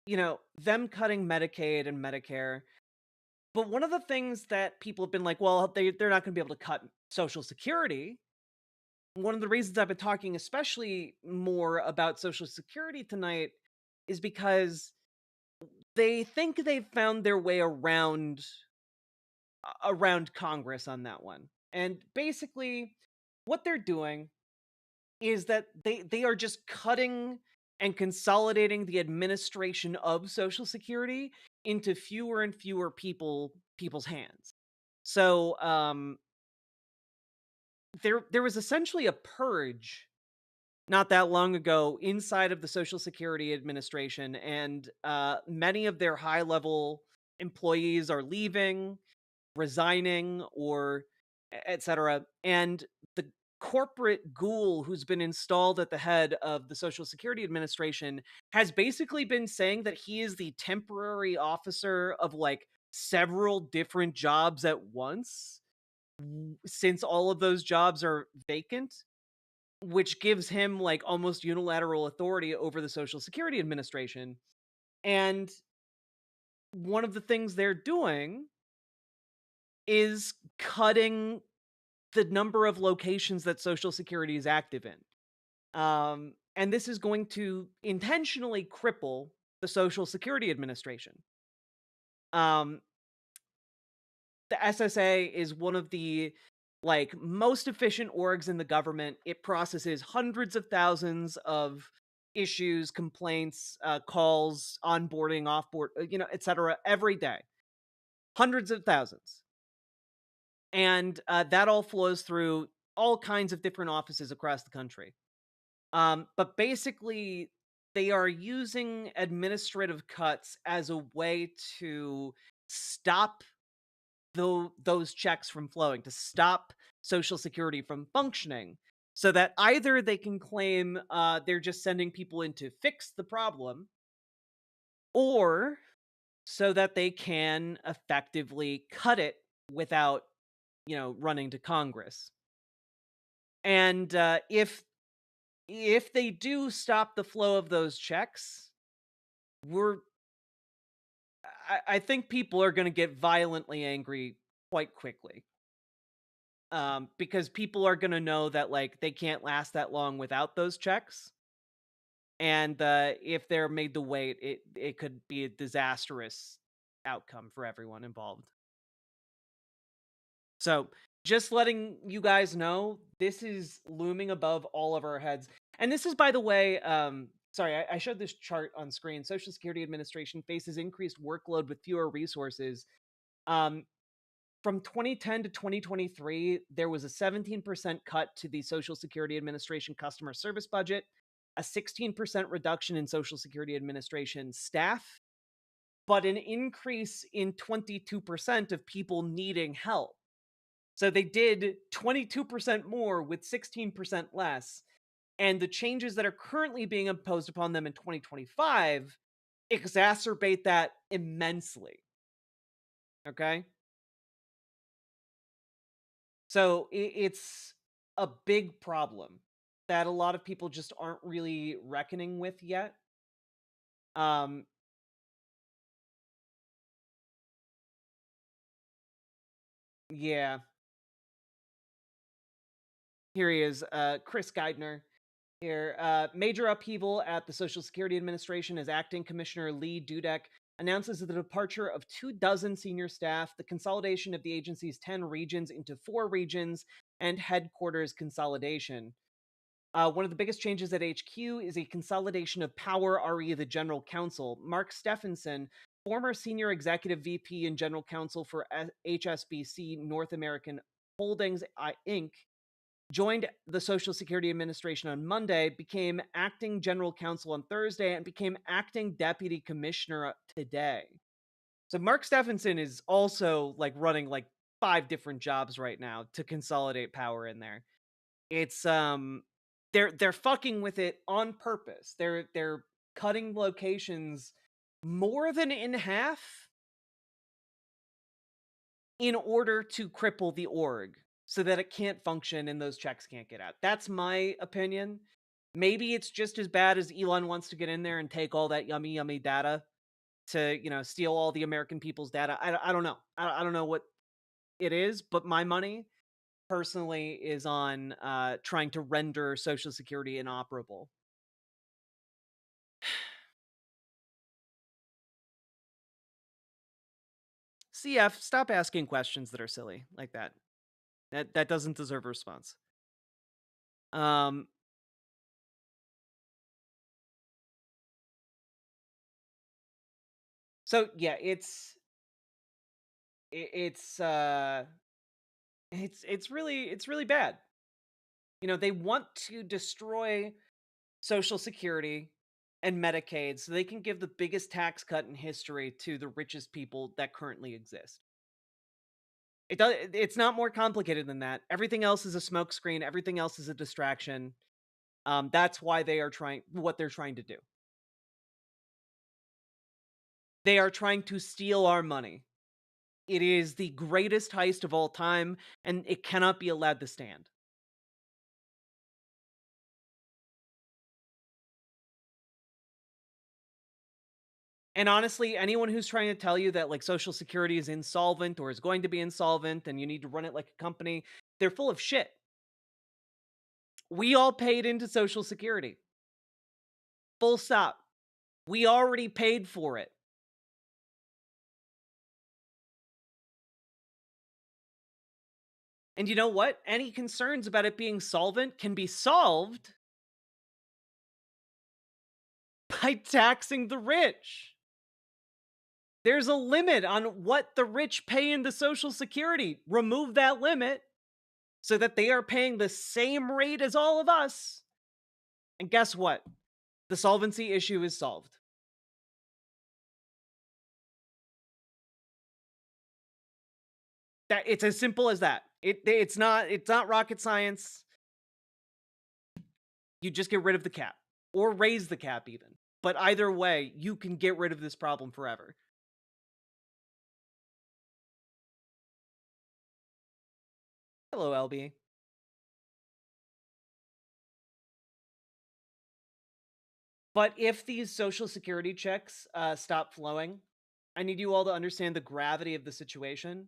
you know, them cutting Medicaid and Medicare. But one of the things that people have been like, well, they're not going to be able to cut Social Security. One of the reasons I've been talking especially more about Social Security tonight is because they think they've found their way around Congress on that one. And basically, what they're doing is that they are just cutting and consolidating the administration of Social Security into fewer and fewer people's hands. So there was essentially a purge not that long ago inside of the Social Security Administration, and many of their high-level employees are leaving, resigning, or etc. And the corporate ghoul who's been installed at the head of the Social Security Administration has basically been saying that he is the temporary officer of like several different jobs at once, since all of those jobs are vacant, which gives him like almost unilateral authority over the Social Security Administration. And one of the things they're doing is cutting the number of locations that Social Security is active in. And this is going to intentionally cripple the Social Security Administration. The SSA is one of the like most efficient orgs in the government. It processes hundreds of thousands of issues, complaints, calls, onboarding, offboard, etc. every day. Hundreds of thousands. And that all flows through all kinds of different offices across the country. But basically, they are using administrative cuts as a way to stop those checks from flowing, to stop Social Security from functioning, so that either they can claim they're just sending people in to fix the problem, or so that they can effectively cut it without, running to Congress. And if they do stop the flow of those checks, I think people are going to get violently angry quite quickly. Because people are going to know that like they can't last that long without those checks. And if they're made to wait, it could be a disastrous outcome for everyone involved. So just letting you guys know, this is looming above all of our heads. And this is, by the way, sorry, I showed this chart on screen. Social Security Administration faces increased workload with fewer resources. From 2010 to 2023, there was a 17% cut to the Social Security Administration customer service budget, a 16% reduction in Social Security Administration staff, but an increase in 22% of people needing help. So they did 22% more with 16% less. And the changes that are currently being imposed upon them in 2025 exacerbate that immensely. Okay? So it's a big problem that a lot of people just aren't really reckoning with yet. Yeah. Here he is, Chris Geidner. Here, major upheaval at the Social Security Administration as Acting Commissioner Lee Dudek announces the departure of 24 senior staff, the consolidation of the agency's 10 regions into 4 regions, and headquarters consolidation. One of the biggest changes at HQ is a consolidation of power, re the general counsel. Mark Stephenson, former senior executive VP and general counsel for HSBC North American Holdings Inc., joined the Social Security Administration on Monday, became acting general counsel on Thursday, and became acting deputy commissioner today. So Mark Stephenson is also like running like 5 different jobs right now to consolidate power in there. It's they're fucking with it on purpose. They're cutting locations more than in half in order to cripple the org so that it can't function and those checks can't get out. That's my opinion. Maybe it's just as bad as Elon wants to get in there and take all that yummy data to, steal all the American people's data. I don't know. I don't know what it is, but my money personally is on trying to render Social Security inoperable. CF, stop asking questions that are silly like that. That doesn't deserve a response. So yeah, it's really bad. They want to destroy Social Security and Medicaid so they can give the biggest tax cut in history to the richest people that currently exist. It's not more complicated than that. Everything else is a smokescreen. Everything else is a distraction. That's why they are what they're trying to do. They are trying to steal our money. It is the greatest heist of all time, and it cannot be allowed to stand. And honestly, anyone who's trying to tell you that like Social Security is insolvent or is going to be insolvent and you need to run it like a company, they're full of shit. We all paid into Social Security. Full stop. We already paid for it. And you know what? Any concerns about it being solvent can be solved by taxing the rich. There's a limit on what the rich pay into Social Security. Remove that limit so that they are paying the same rate as all of us. And guess what? The solvency issue is solved. It's as simple as that. It's not rocket science. You just get rid of the cap or raise the cap even. But either way, you can get rid of this problem forever. Hello, LB. But if these Social Security checks stop flowing, I need you all to understand the gravity of the situation.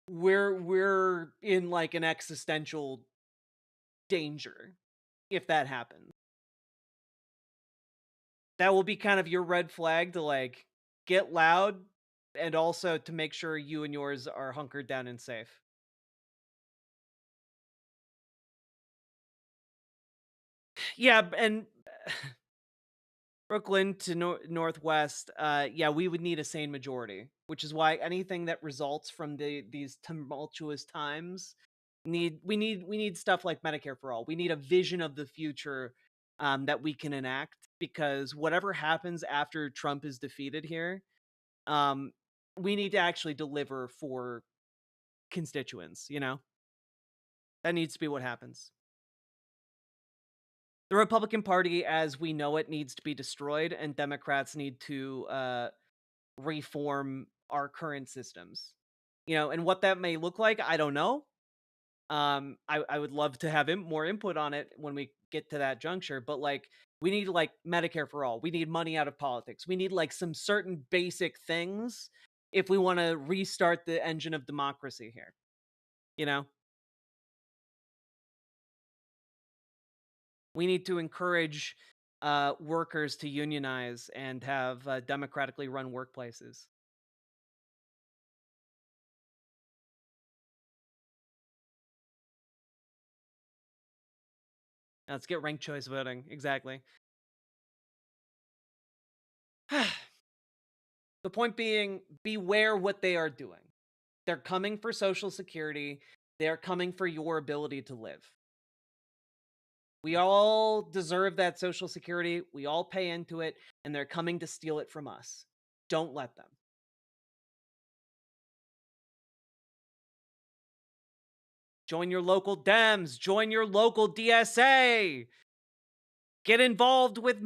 We're in like an existential danger if that happens. That will be kind of your red flag to like get loud and also to make sure you and yours are hunkered down and safe. Yeah, and Brooklyn to Northwest, yeah, we would need a sane majority, which is why anything that results from these tumultuous times we need stuff like Medicare for all. We need a vision of the future that we can enact, because whatever happens after Trump is defeated here, we need to actually deliver for constituents, That needs to be what happens. The Republican Party, as we know it, needs to be destroyed, and Democrats need to reform our current systems. And what that may look like, I don't know. I would love to have more input on it when we get to that juncture, but like we need like Medicare for all. We need money out of politics. We need like some certain basic things if we want to restart the engine of democracy here. We need to encourage workers to unionize and have democratically run workplaces. Let's get ranked choice voting. Exactly. The point being, beware what they are doing. They're coming for Social Security. They're coming for your ability to live. We all deserve that Social Security. We all pay into it, and they're coming to steal it from us. Don't let them. Join your local Dems. Join your local DSA. Get involved with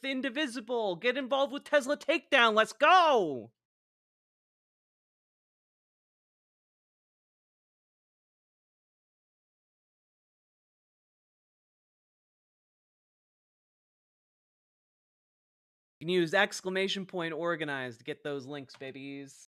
Indivisible. Get involved with Tesla Takedown. Let's go. You can use !organize to get those links, babies.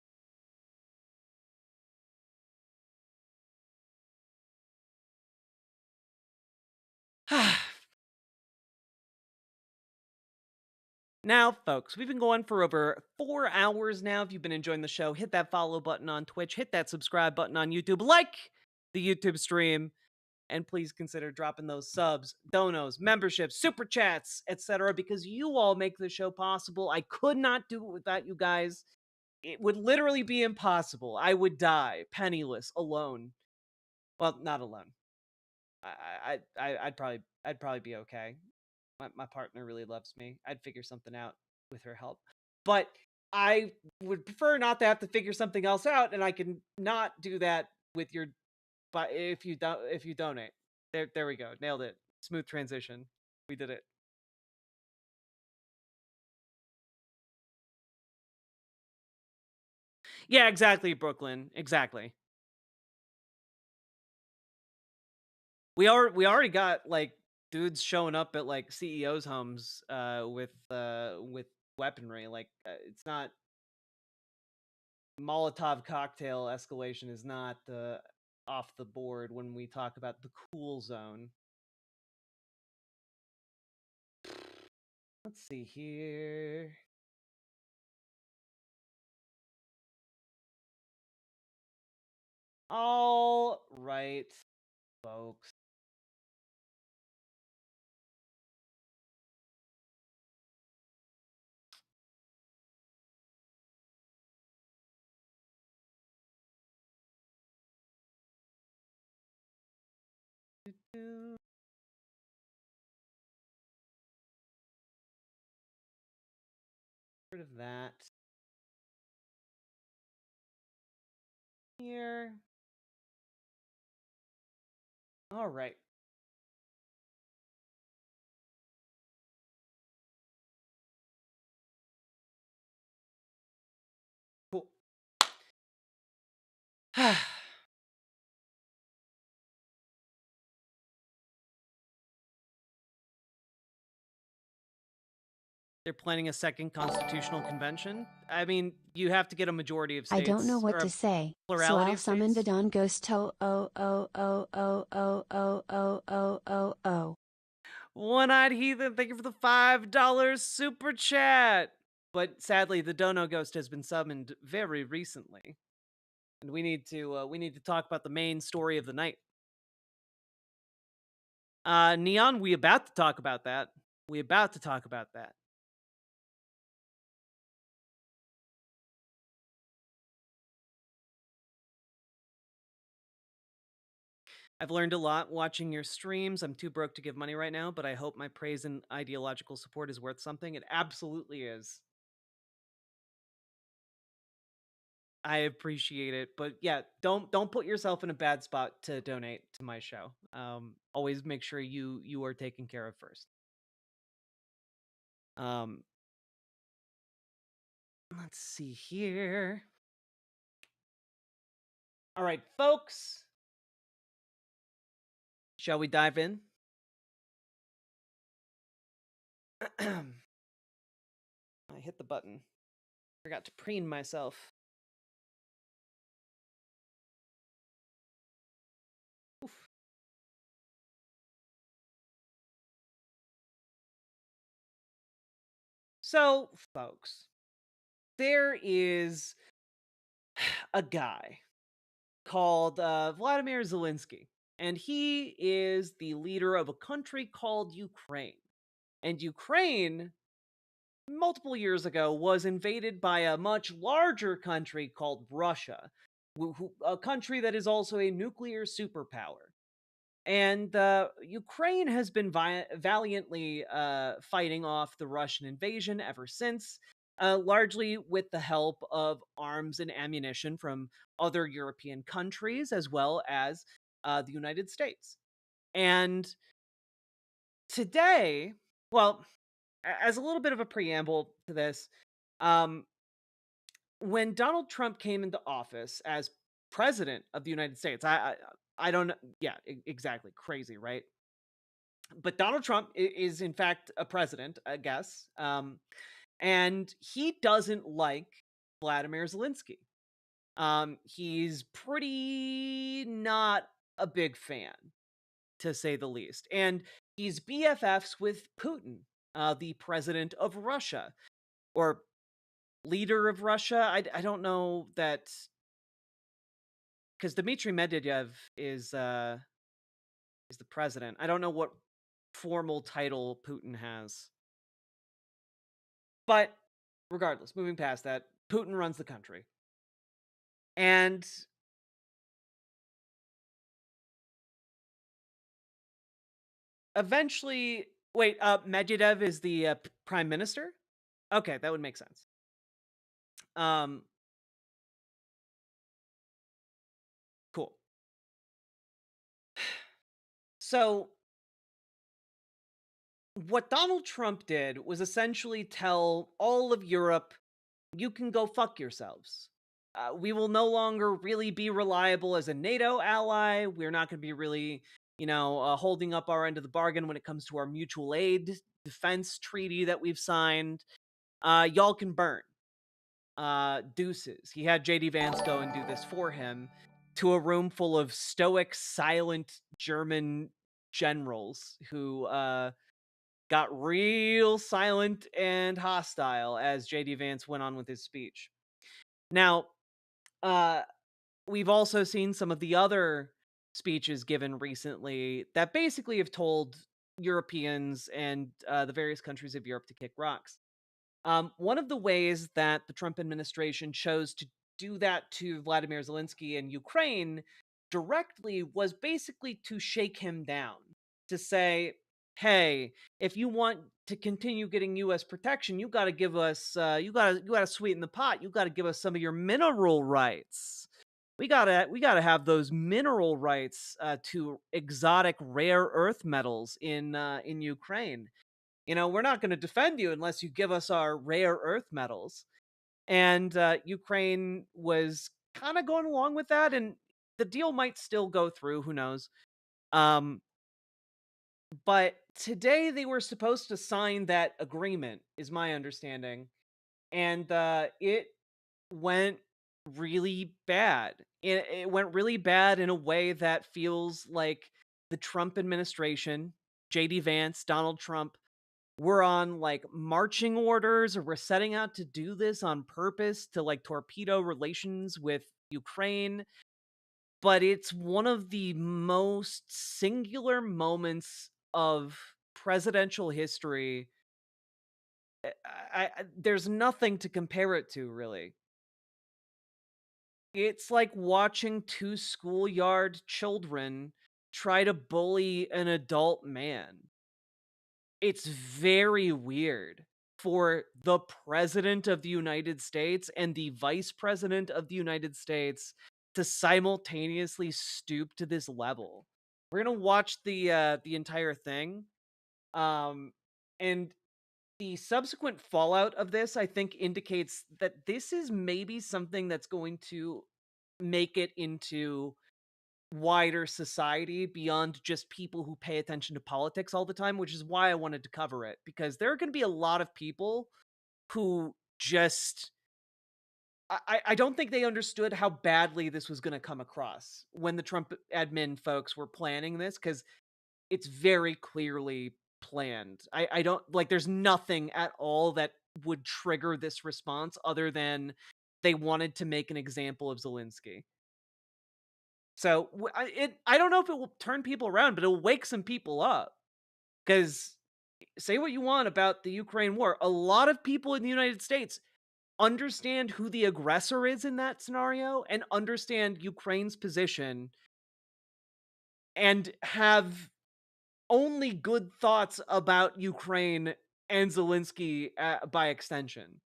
Now, folks, we've been going for over 4 hours now. If you've been enjoying the show, hit that follow button on Twitch, hit that subscribe button on YouTube, like the YouTube stream, and please consider dropping those subs, donos, memberships, super chats, etc., because you all make the show possible. I could not do it without you guys. It would literally be impossible. I would die penniless, alone. Well, not alone. I'd probably be okay. My partner really loves me. I'd figure something out with her help. But I would prefer not to have to figure something else out, and I can not do that with your. But if you donate, there we go, nailed it. Smooth transition. We did it. Yeah, exactly, Brooklyn. Exactly. We already got like dudes showing up at like CEOs' homes with weaponry. Like it's not Molotov cocktail escalation is not off the board when we talk about the cool zone. Let's see here. All right, folks. Rid of that. Here. All right. Cool. They're planning a second constitutional convention. I mean, you have to get a majority of states. I don't know what to say, so plurality I'll of summon the states. Dawn Ghost to oh. One-eyed heathen, thank you for the $5 super chat. But sadly, the Dono Ghost has been summoned very recently, and we need to talk about the main story of the night. Neon, we about to talk about that. I've learned a lot watching your streams. I'm too broke to give money right now, but I hope my praise and ideological support is worth something. It absolutely is. I appreciate it, but yeah, don't put yourself in a bad spot to donate to my show. Always make sure you are taken care of first. Let's see here. All right, folks. Shall we dive in? I hit the button. Forgot to preen myself. Oof. So, folks, there is a guy called Vladimir Zelensky, And he is the leader of a country called Ukraine. And Ukraine, multiple years ago, was invaded by a much larger country called Russia, a country that is also a nuclear superpower. And Ukraine has been valiantly fighting off the Russian invasion ever since, largely with the help of arms and ammunition from other European countries, as well as the United States. And today, well, as a little bit of a preamble to this, when Donald Trump came into office as president of the United States, I don't know. Yeah, exactly. Crazy, right? But Donald Trump is in fact a president, I guess. And he doesn't like Vladimir Zelensky. He's pretty not a big fan, to say the least. And he's BFFs with Putin, the president of Russia, or leader of Russia. I don't know that, because Dmitry Medvedev is the president. I don't know what formal title Putin has. But regardless, moving past that, Putin runs the country. And eventually, wait, Medvedev is the prime minister? Okay, that would make sense. Cool. So what Donald Trump did was essentially tell all of Europe, you can go fuck yourselves. We will no longer really be reliable as a NATO ally. We're not going to be really, holding up our end of the bargain when it comes to our mutual aid defense treaty that we've signed. Y'all can burn. Deuces. He had JD Vance go and do this for him to a room full of stoic, silent German generals who got real silent and hostile as JD Vance went on with his speech. Now, we've also seen some of the other speeches given recently that basically have told Europeans and the various countries of Europe to kick rocks. One of the ways that the Trump administration chose to do that to Vladimir Zelensky in Ukraine directly was basically to shake him down, to say, hey, if you want to continue getting U.S. protection, you got to give us, you got to sweeten the pot. You got to give us some of your mineral rights. We gotta have those mineral rights to exotic rare earth metals in Ukraine. We're not going to defend you unless you give us our rare earth metals. And Ukraine was kind of going along with that, and the deal might still go through. Who knows? But today they were supposed to sign that agreement, is my understanding. And it went really bad. It went really bad in a way that feels like the Trump administration, JD Vance, Donald Trump, were on like marching orders, or we're setting out to do this on purpose to like torpedo relations with Ukraine. But it's one of the most singular moments of presidential history. There's nothing to compare it to, really. It's like watching two schoolyard children try to bully an adult man. It's very weird for the president of the United States and the vice president of the United States to simultaneously stoop to this level. We're gonna watch the entire thing, and the subsequent fallout of this, I think, indicates that this is maybe something that's going to make it into wider society beyond just people who pay attention to politics all the time, which is why I wanted to cover it, because there are going to be a lot of people who just I don't think they understood how badly this was going to come across when the Trump admin folks were planning this, because it's very clearly planned. I don't like, there's nothing at all that would trigger this response other than they wanted to make an example of Zelensky. So I don't know if it will turn people around, but it'll wake some people up. Because say what you want about the Ukraine war, a lot of people in the United States understand who the aggressor is in that scenario and understand Ukraine's position and have only good thoughts about Ukraine and Zelensky by extension.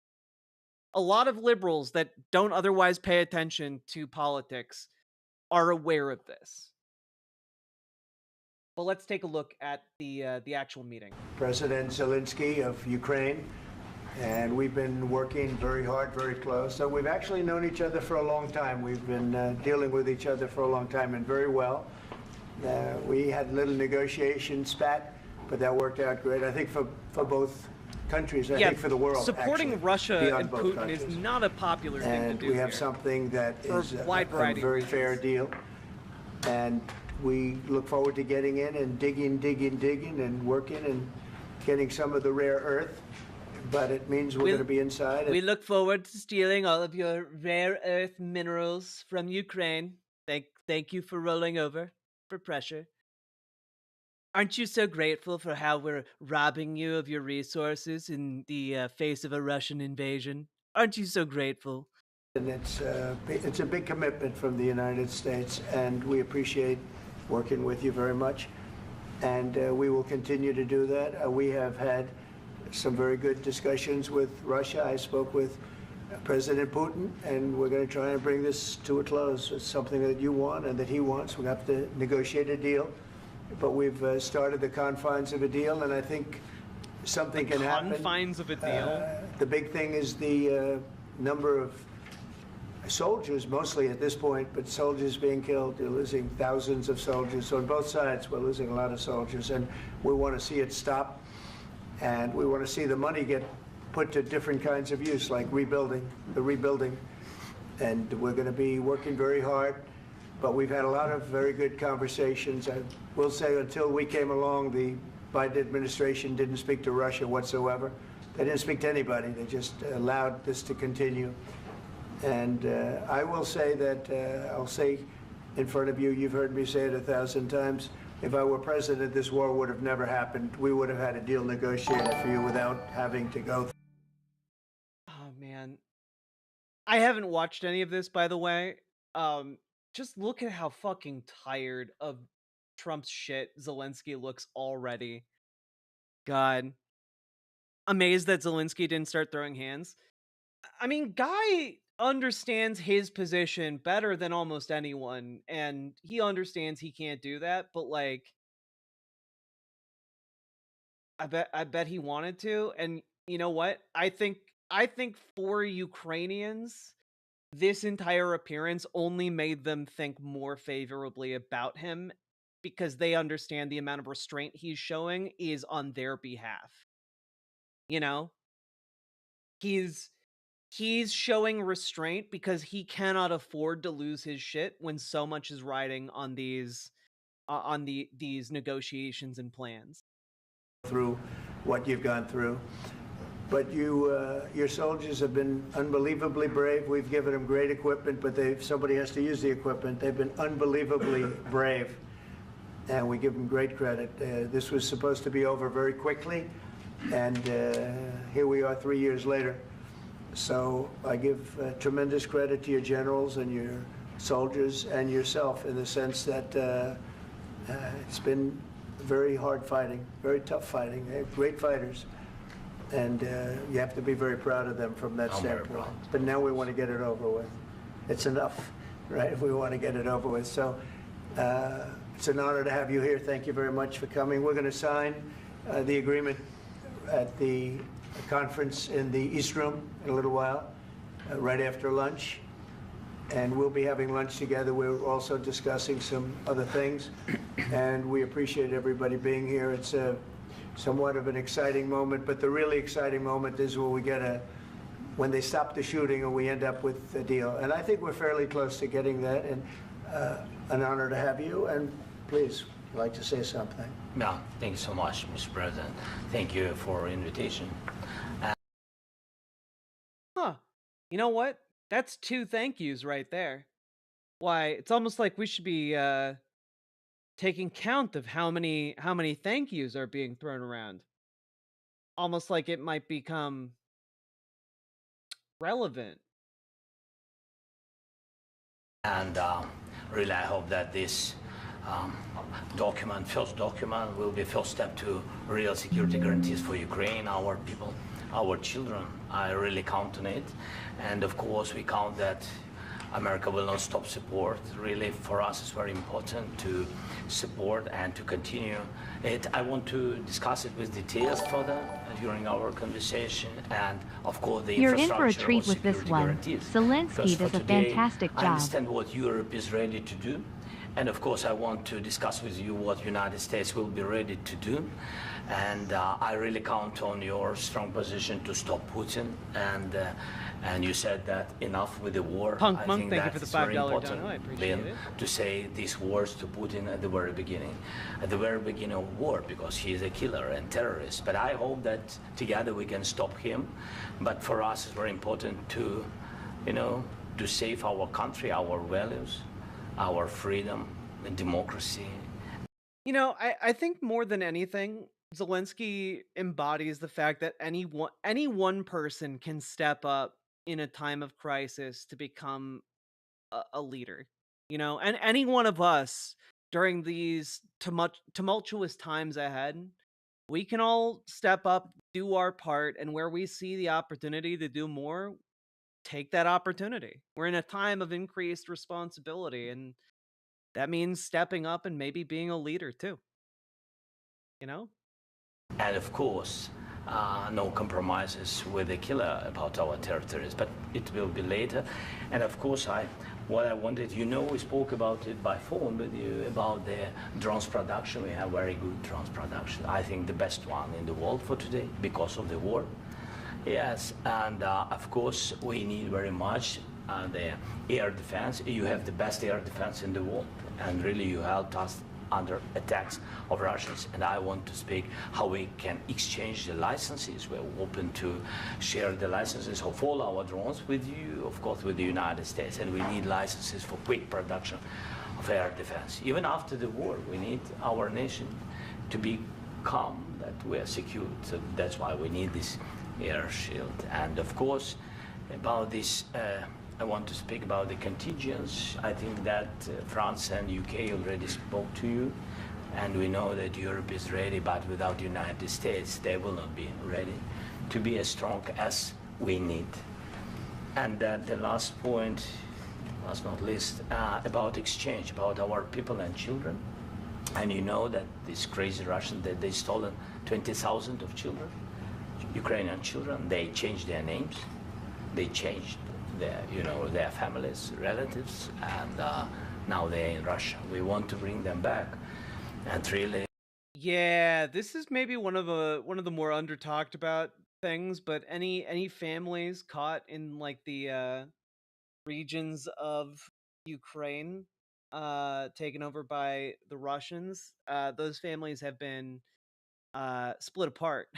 A lot of liberals that don't otherwise pay attention to politics are aware of this. But let's take a look at the actual meeting. President Zelensky of Ukraine, and we've been working very hard, very close. So we've actually known each other for a long time. We've been dealing with each other for a long time and very well. We had a little negotiation spat, but that worked out great. I think for both countries, I think for the world. Supporting actually, Russia and Putin countries. is not a popular thing And to do we have here. something that is a variety very of fair deal. And we look forward to getting in and digging and working and getting some of the rare earth. But it means we're going to be inside. We look forward to stealing all of your rare earth minerals from Ukraine. Thank you for rolling over for pressure. Aren't you so grateful for how we're robbing you of your resources in the face of a Russian invasion? Aren't you so grateful? And it's a big commitment from the United States, and we appreciate working with you very much. And we will continue to do that. We have had some very good discussions with Russia. I spoke with President Putin, and we're going to try and bring this to a close. It's something that you want and that he wants. We have to negotiate a deal, but we've started the confines of a deal, and I think something can happen. Confines of a deal? The big thing is the number of soldiers, mostly at this point, but soldiers being killed. You're losing thousands of soldiers. So on both sides, we're losing a lot of soldiers, and we want to see it stop. And we want to see the money get put to different kinds of use, like rebuilding. And we're going to be working very hard. But we've had a lot of very good conversations. I will say until we came along, the Biden administration didn't speak to Russia whatsoever. They didn't speak to anybody. They just allowed this to continue. And I will say that, I'll say in front of you, you've heard me say it 1,000 times, if I were president, this war would have never happened. We would have had a deal negotiated for you without having to go. Oh, man. I haven't watched any of this, by the way. Just look at how fucking tired of Trump's shit Zelensky looks already. God. Amazed that Zelensky didn't start throwing hands. I mean, guy understands his position better than almost anyone, and he understands he can't do that, but like I bet he wanted to. And you know what? I think for Ukrainians, this entire appearance only made them think more favorably about him because they understand the amount of restraint he's showing is on their behalf. You know? He's showing restraint because he cannot afford to lose his shit when so much is riding on these negotiations and plans. Through what you've gone through, but your soldiers have been unbelievably brave. We've given them great equipment, but somebody has to use the equipment. They've been unbelievably brave, and we give them great credit. This was supposed to be over very quickly, and here we are 3 years later. So I give tremendous credit to your generals and your soldiers and yourself in the sense that it's been very hard fighting, very tough fighting. They're great fighters, and you have to be very proud of them from that standpoint. But now we want to get it over with. It's enough, right? We want to get it over with. So it's an honor to have you here. Thank you very much for coming. We're going to sign the agreement at the conference in the East Room in a little while, right after lunch. And we'll be having lunch together. We're also discussing some other things. And we appreciate everybody being here. It's somewhat of an exciting moment, but the really exciting moment is when they stop the shooting and we end up with a deal. And I think we're fairly close to getting that, and an honor to have you. And please, I'd like to say something. Yeah, thank you so much, Mr. President. Thank you for the invitation. Huh. You know what? That's 2 thank yous right there. Why, it's almost like we should be taking count of how many thank yous are being thrown around. Almost like it might become relevant. And really, I hope that this first document, will be first step to real security guarantees for Ukraine, our people, our children. I really count on it. And of course, we count that America will not stop support. Really, for us, it's very important to support and to continue it. I want to discuss it with details further during our conversation, and of course, the You're in for a infrastructure treat or with this security one. guarantees. Zelensky First, for does a today, fantastic I job. understand what Europe is ready to do. And of course, I want to discuss with you what United States will be ready to do. And I really count on your strong position to stop Putin. And you said that enough with the war. Punk I Monk, think thank you that for the it's very $5 important, dono. I appreciate Lynn, it. to say these words to Putin at the very beginning of war, because he is a killer and terrorist. But I hope that together we can stop him. But for us, it's very important to, to save our country, our values, our freedom and democracy. I think more than anything, Zelensky embodies the fact that any one person can step up in a time of crisis to become a leader. And any one of us during these tumultuous times ahead, we can all step up, do our part, and where we see the opportunity to do more, take that opportunity. We're in a time of increased responsibility, and that means stepping up and maybe being a leader too. And of course, no compromises with the killer about our territories, but it will be later. And of course, what I wanted, we spoke about it by phone with you about the drones production. We have very good drones production. I think the best one in the world for today because of the war. Yes, and of course, we need very much the air defense. You have the best air defense in the world, and really you helped us under attacks of Russians. And I want to speak how we can exchange the licenses. We're open to share the licenses of all our drones with you, of course, with the United States. And we need licenses for quick production of air defense. Even after the war, we need our nation to be calm, that we are secure. So that's why we need this air shield. And of course, about this, I want to speak about the contingents. I think that France and UK already spoke to you, and we know that Europe is ready, but without the United States, they will not be ready to be as strong as we need. And the last point, last not least, about exchange, about our people and children. And you know that these crazy Russians, that they stolen 20,000 of children, Ukrainian children. They changed their names, they changed their families, relatives, and now they're in Russia. We want to bring them back, and really. Yeah, this is maybe one of the more under talked about things. But any families caught in like the regions of Ukraine taken over by the Russians, those families have been split apart.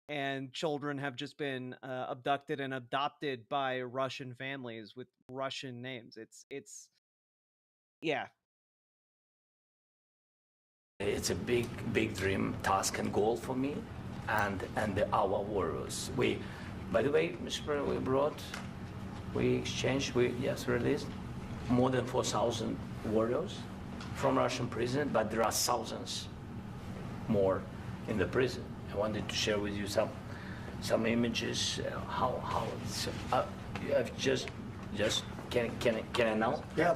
And children have just been abducted and adopted by Russian families with Russian names. It's yeah. It's a big dream, task, and goal for me, and our warriors. By the way, Mr. President, we exchanged, released more than 4,000 warriors from Russian prison, but there are thousands more in the prison. I wanted to share with you some images. How it's, can I now? Yeah,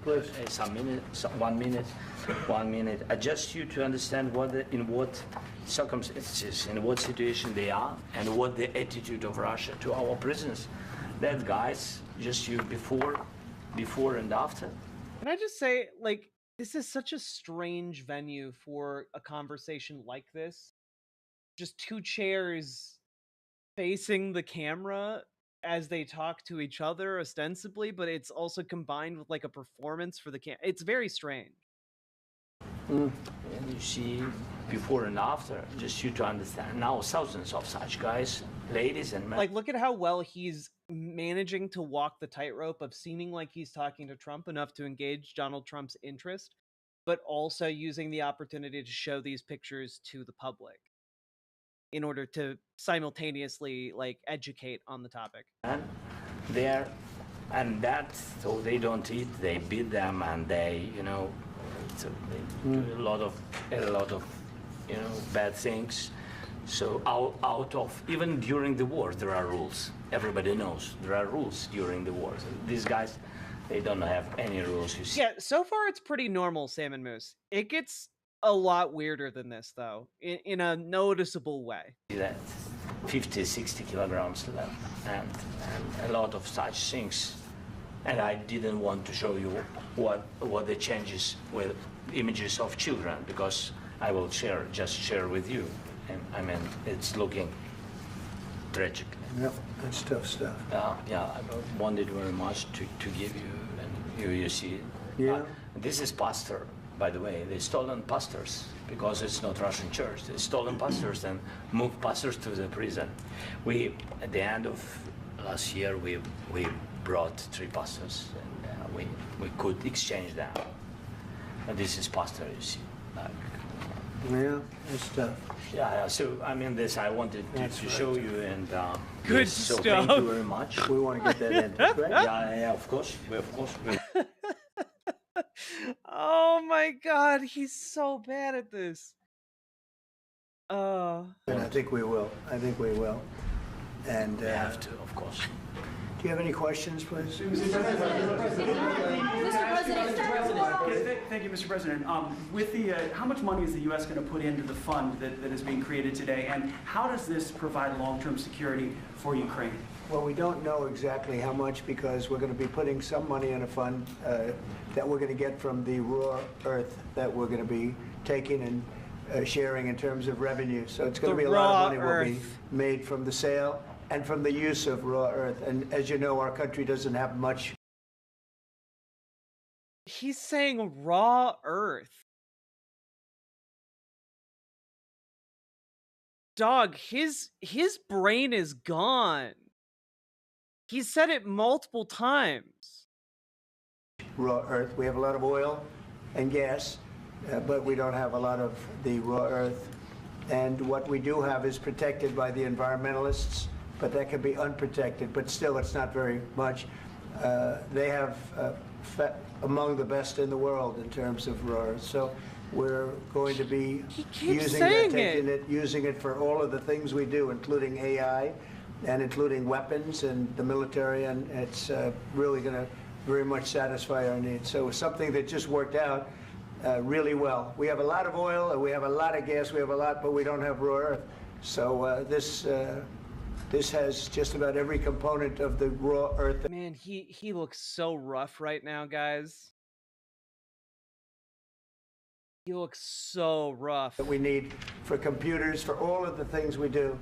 please. Some minutes, 1 minute, 1 minute. Just you to understand in what circumstances, in what situation they are, and what the attitude of Russia to our prisoners. That guys, just you before and after. Can I just say, like, this is such a strange venue for a conversation like this. Just two chairs facing the camera as they talk to each other ostensibly, but it's also combined with like a performance for the camera. It's very strange. And you see before and after, just you to understand. Now thousands of such guys, ladies and men. Like, look at how well he's managing to walk the tightrope of seeming like he's talking to Trump enough to engage Donald Trump's interest, but also using the opportunity to show these pictures to the public in order to simultaneously like educate on the topic. And so they don't eat, they beat them, and they, so they do a lot of, bad things. So out of, even during the war, there are rules. Everybody knows there are rules during the war. So these guys, they don't have any rules. Yeah, so far it's pretty normal, Salmon Moose. It gets a lot weirder than this, though, in a noticeable way. That 50, 60 kilograms left, and a lot of such things. And I didn't want to show you what the changes with images of children, because I will just share with you. And I mean, it's looking tragic. Yep, that's tough stuff. Yeah, I wanted very much to give you, and you see it. Yeah. This is pastor, by the way. They stolen pastors because it's not Russian church. They stolen pastors and moved pastors to the prison. At the end of last year, we brought 3 pastors, and we could exchange them. And this is pastor, you see. Yeah, that's tough. Yeah, so I mean, this I wanted to show you, and good yes, so stuff. Thank you very much. We want to get that in, right? Yeah, of course. Oh my God, he's so bad at this. And I think we will. And we have to, of course. Do you have any questions, please? Mr. President. Thank you, Mr. President. With the, how much money is the U.S. going to put into the fund that is being created today, and how does this provide long-term security for Ukraine? Well, we don't know exactly how much, because we're going to be putting some money in a fund that we're going to get from the raw earth that we're going to be taking and sharing in terms of revenue. So it's going to be a lot of money will be made from the sale and from the use of raw earth. And as you know, our country doesn't have much. He's saying raw earth. Dog, his brain is gone. He said it multiple times. Raw earth. We have a lot of oil and gas, but we don't have a lot of the raw earth. And what we do have is protected by the environmentalists, but that can be unprotected. But still, it's not very much. They have among the best in the world in terms of raw earth. So we're going to be using it for all of the things we do, including AI and including weapons and the military, and it's really going to very much satisfy our needs. So it's something that just worked out really well. We have a lot of oil, and we have a lot of gas, we have a lot, but we don't have raw earth. So this has just about every component of the raw earth. Man, he looks so rough right now, guys. He looks so rough. That we need for computers, for all of the things we do.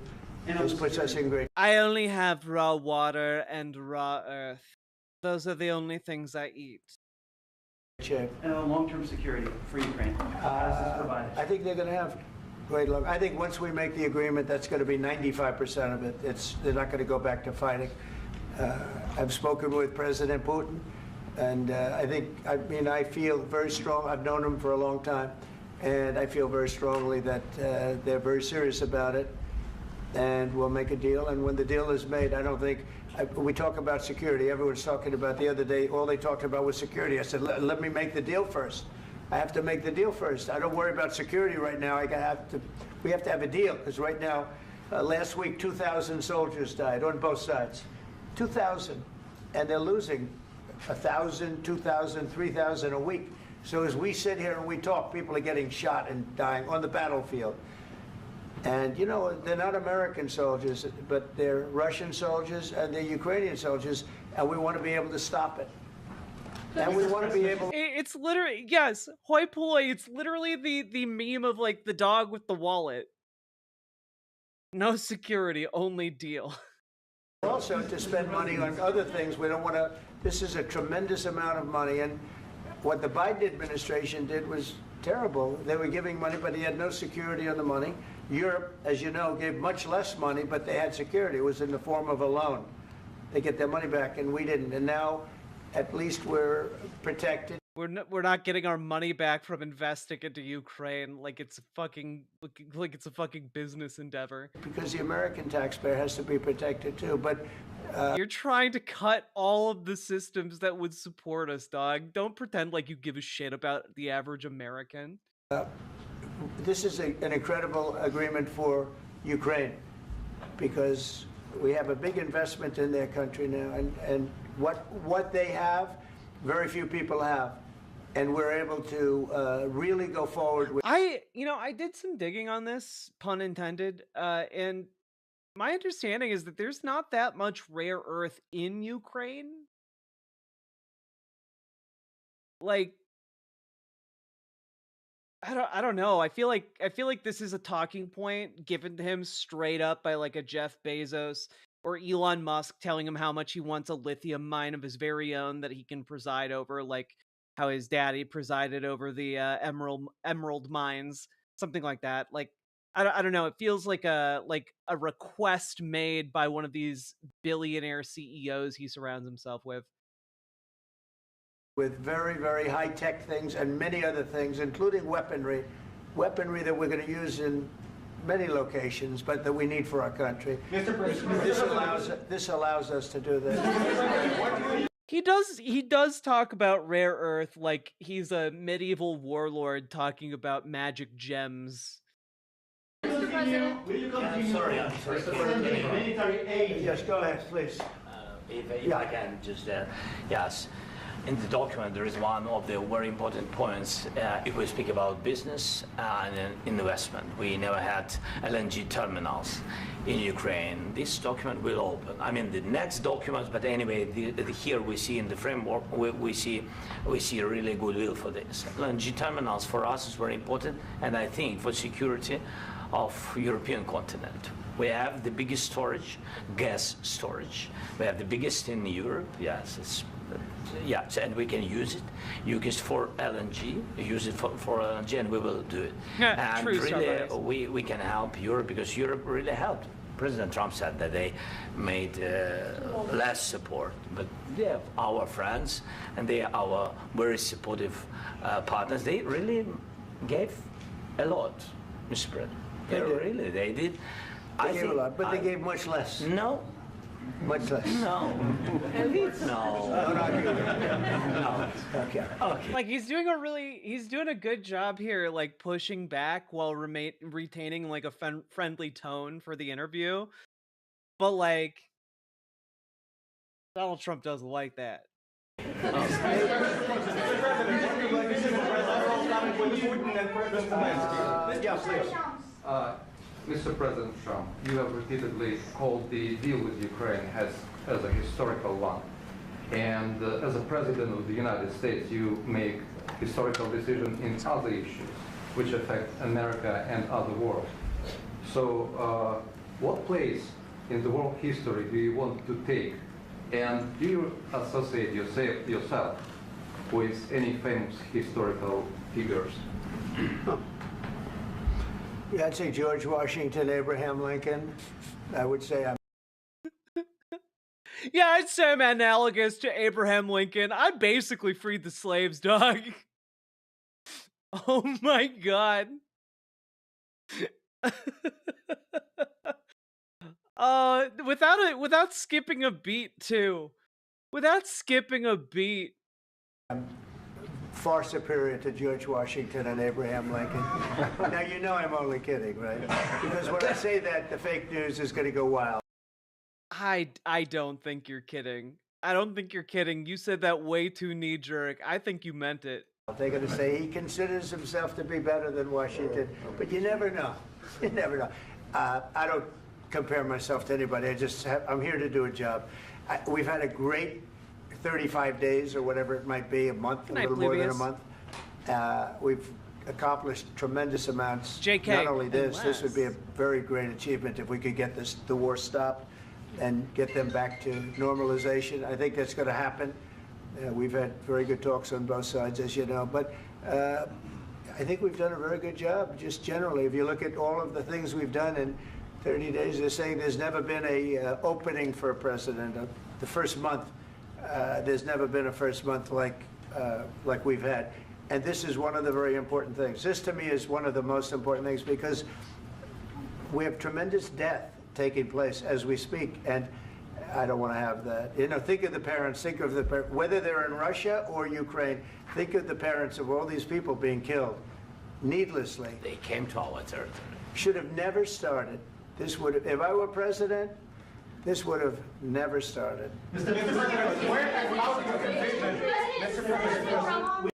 This puts us in great. I only have raw water and raw earth. Those are the only things I eat. Shape. And long-term security for Ukraine. How does this provide it? I think they're going to have great luck. I think once we make the agreement, that's going to be 95% of it. They're not going to go back to fighting. I've spoken with President Putin, and I feel very strong. I've known him for a long time, and I feel very strongly that they're very serious about it, and we'll make a deal. And when the deal is made, I don't think we talk about security. Everyone's talking about the other day. All they talked about was security. I said, let me make the deal first. I have to make the deal first. I don't worry about security right now. We have to have a deal, because right now, last week, 2,000 soldiers died on both sides. 2,000, and they're losing 1,000, 2,000, 3,000 a week. So as we sit here and we talk, people are getting shot and dying on the battlefield. And you know, they're not American soldiers, but they're Russian soldiers and they're Ukrainian soldiers, and we want to be able to stop it. And we want to be able. It's literally, yes, hoi polloi. It's literally the meme of like the dog with the wallet. No security, only deal. Also to spend money on other things. We don't want to. This is a tremendous amount of money, and what the Biden administration did was terrible. They were giving money, but he had no security on the money. Europe, as you know, gave much less money, but they had security. It was in the form of a loan. they get their money back, and we didn't. And now, at least we're protected. We're not getting our money back from investing into Ukraine like it's a fucking business endeavor. Because the American taxpayer has to be protected too. But you're trying to cut all of the systems that would support us, dog. Don't pretend like you give a shit about the average American. This is an incredible agreement for Ukraine because we have a big investment in their country now, and what they have, very few people have. And we're able to really go forward with. I did some digging on this, pun intended, and my understanding is that there's not that much rare earth in Ukraine. Like, I don't know. I feel like this is a talking point given to him straight up by like a Jeff Bezos or Elon Musk telling him how much he wants a lithium mine of his very own that he can preside over, like how his daddy presided over the emerald mines, something like that. Like, I don't know. It feels like a request made by one of these billionaire CEOs he surrounds himself with. With very, very high-tech things and many other things, including weaponry that we're going to use in many locations, but that we need for our country. Mr. President, this allows us to do this. He does talk about rare earth like he's a medieval warlord talking about magic gems. Mr. President, will you come sorry. Military aid. Yes, go ahead, please. If I can just, yes. In the document, there is one of the very important points. If we speak about business and investment, we never had LNG terminals in Ukraine. This document will open. I mean, the next documents, but anyway, here we see in the framework, we see really goodwill for this. LNG terminals for us is very important, and I think for security of European continent. We have the biggest storage, gas storage. We have the biggest in Europe. Yes, yes, and we can use it. Use it for LNG. Use it for LNG, and we will do it. Yeah, and true, really, we can help Europe because Europe really helped. President Trump said that they made less support, but they are our friends and they are our very supportive partners. They really gave a lot, Mr. President. They did. They gave a lot, but they gave much less. No. Much less. No. No. Okay. Like he's doing a good job here, like pushing back while retaining like a friendly tone for the interview. But like Donald Trump doesn't like that. Mr. President Trump, you have repeatedly called the deal with Ukraine as a historical one. And as a President of the United States, you make historical decisions in other issues which affect America and other world. So what place in the world history do you want to take? And do you associate yourself with any famous historical figures? Yeah, I'd say George Washington, Abraham Lincoln. I would say I'm. Yeah, I'd say I'm analogous to Abraham Lincoln. I basically freed the slaves, dog. Oh my god. Without skipping a beat too. Without skipping a beat. I'm far superior to George Washington and Abraham Lincoln. Now you know I'm only kidding, right? Because when I say that, the fake news is going to go wild. I don't think you're kidding. I don't think you're kidding. You said that way too knee-jerk. I think you meant it. They're going to say he considers himself to be better than Washington, but you never know. You never know. I don't compare myself to anybody. I'm here to do a job. We've had a great 35 days or whatever it might be, a month, a little more than a month. We've accomplished tremendous amounts. JK, not only this would be a very great achievement if we could get the war stopped and get them back to normalization. I think that's going to happen. We've had very good talks on both sides, as you know, but I think we've done a very good job, just generally. If you look at all of the things we've done in 30 days, they're saying there's never been a opening for a president, the first month, there's never been a first month like we've had. And this is one of the very important things. This, to me, is one of the most important things because we have tremendous death taking place as we speak. And I don't want to have that. You know, think of the parents, think of the whether they're in Russia or Ukraine, think of the parents of all these people being killed needlessly. They came to our territory. Should have never started. This would, if I were president, this would have never started. Mr. President, where has out your conviction? Mr. President,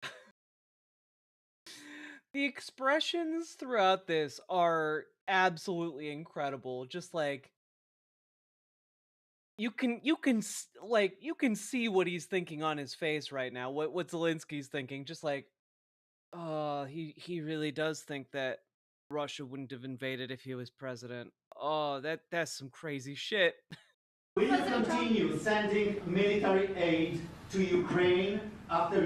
the expressions throughout this are absolutely incredible. Just like you can see what he's thinking on his face right now. What Zelensky's thinking. Just like, oh, he really does think that Russia wouldn't have invaded if he was president. Oh, that's some crazy shit. will you continue sending military aid to Ukraine after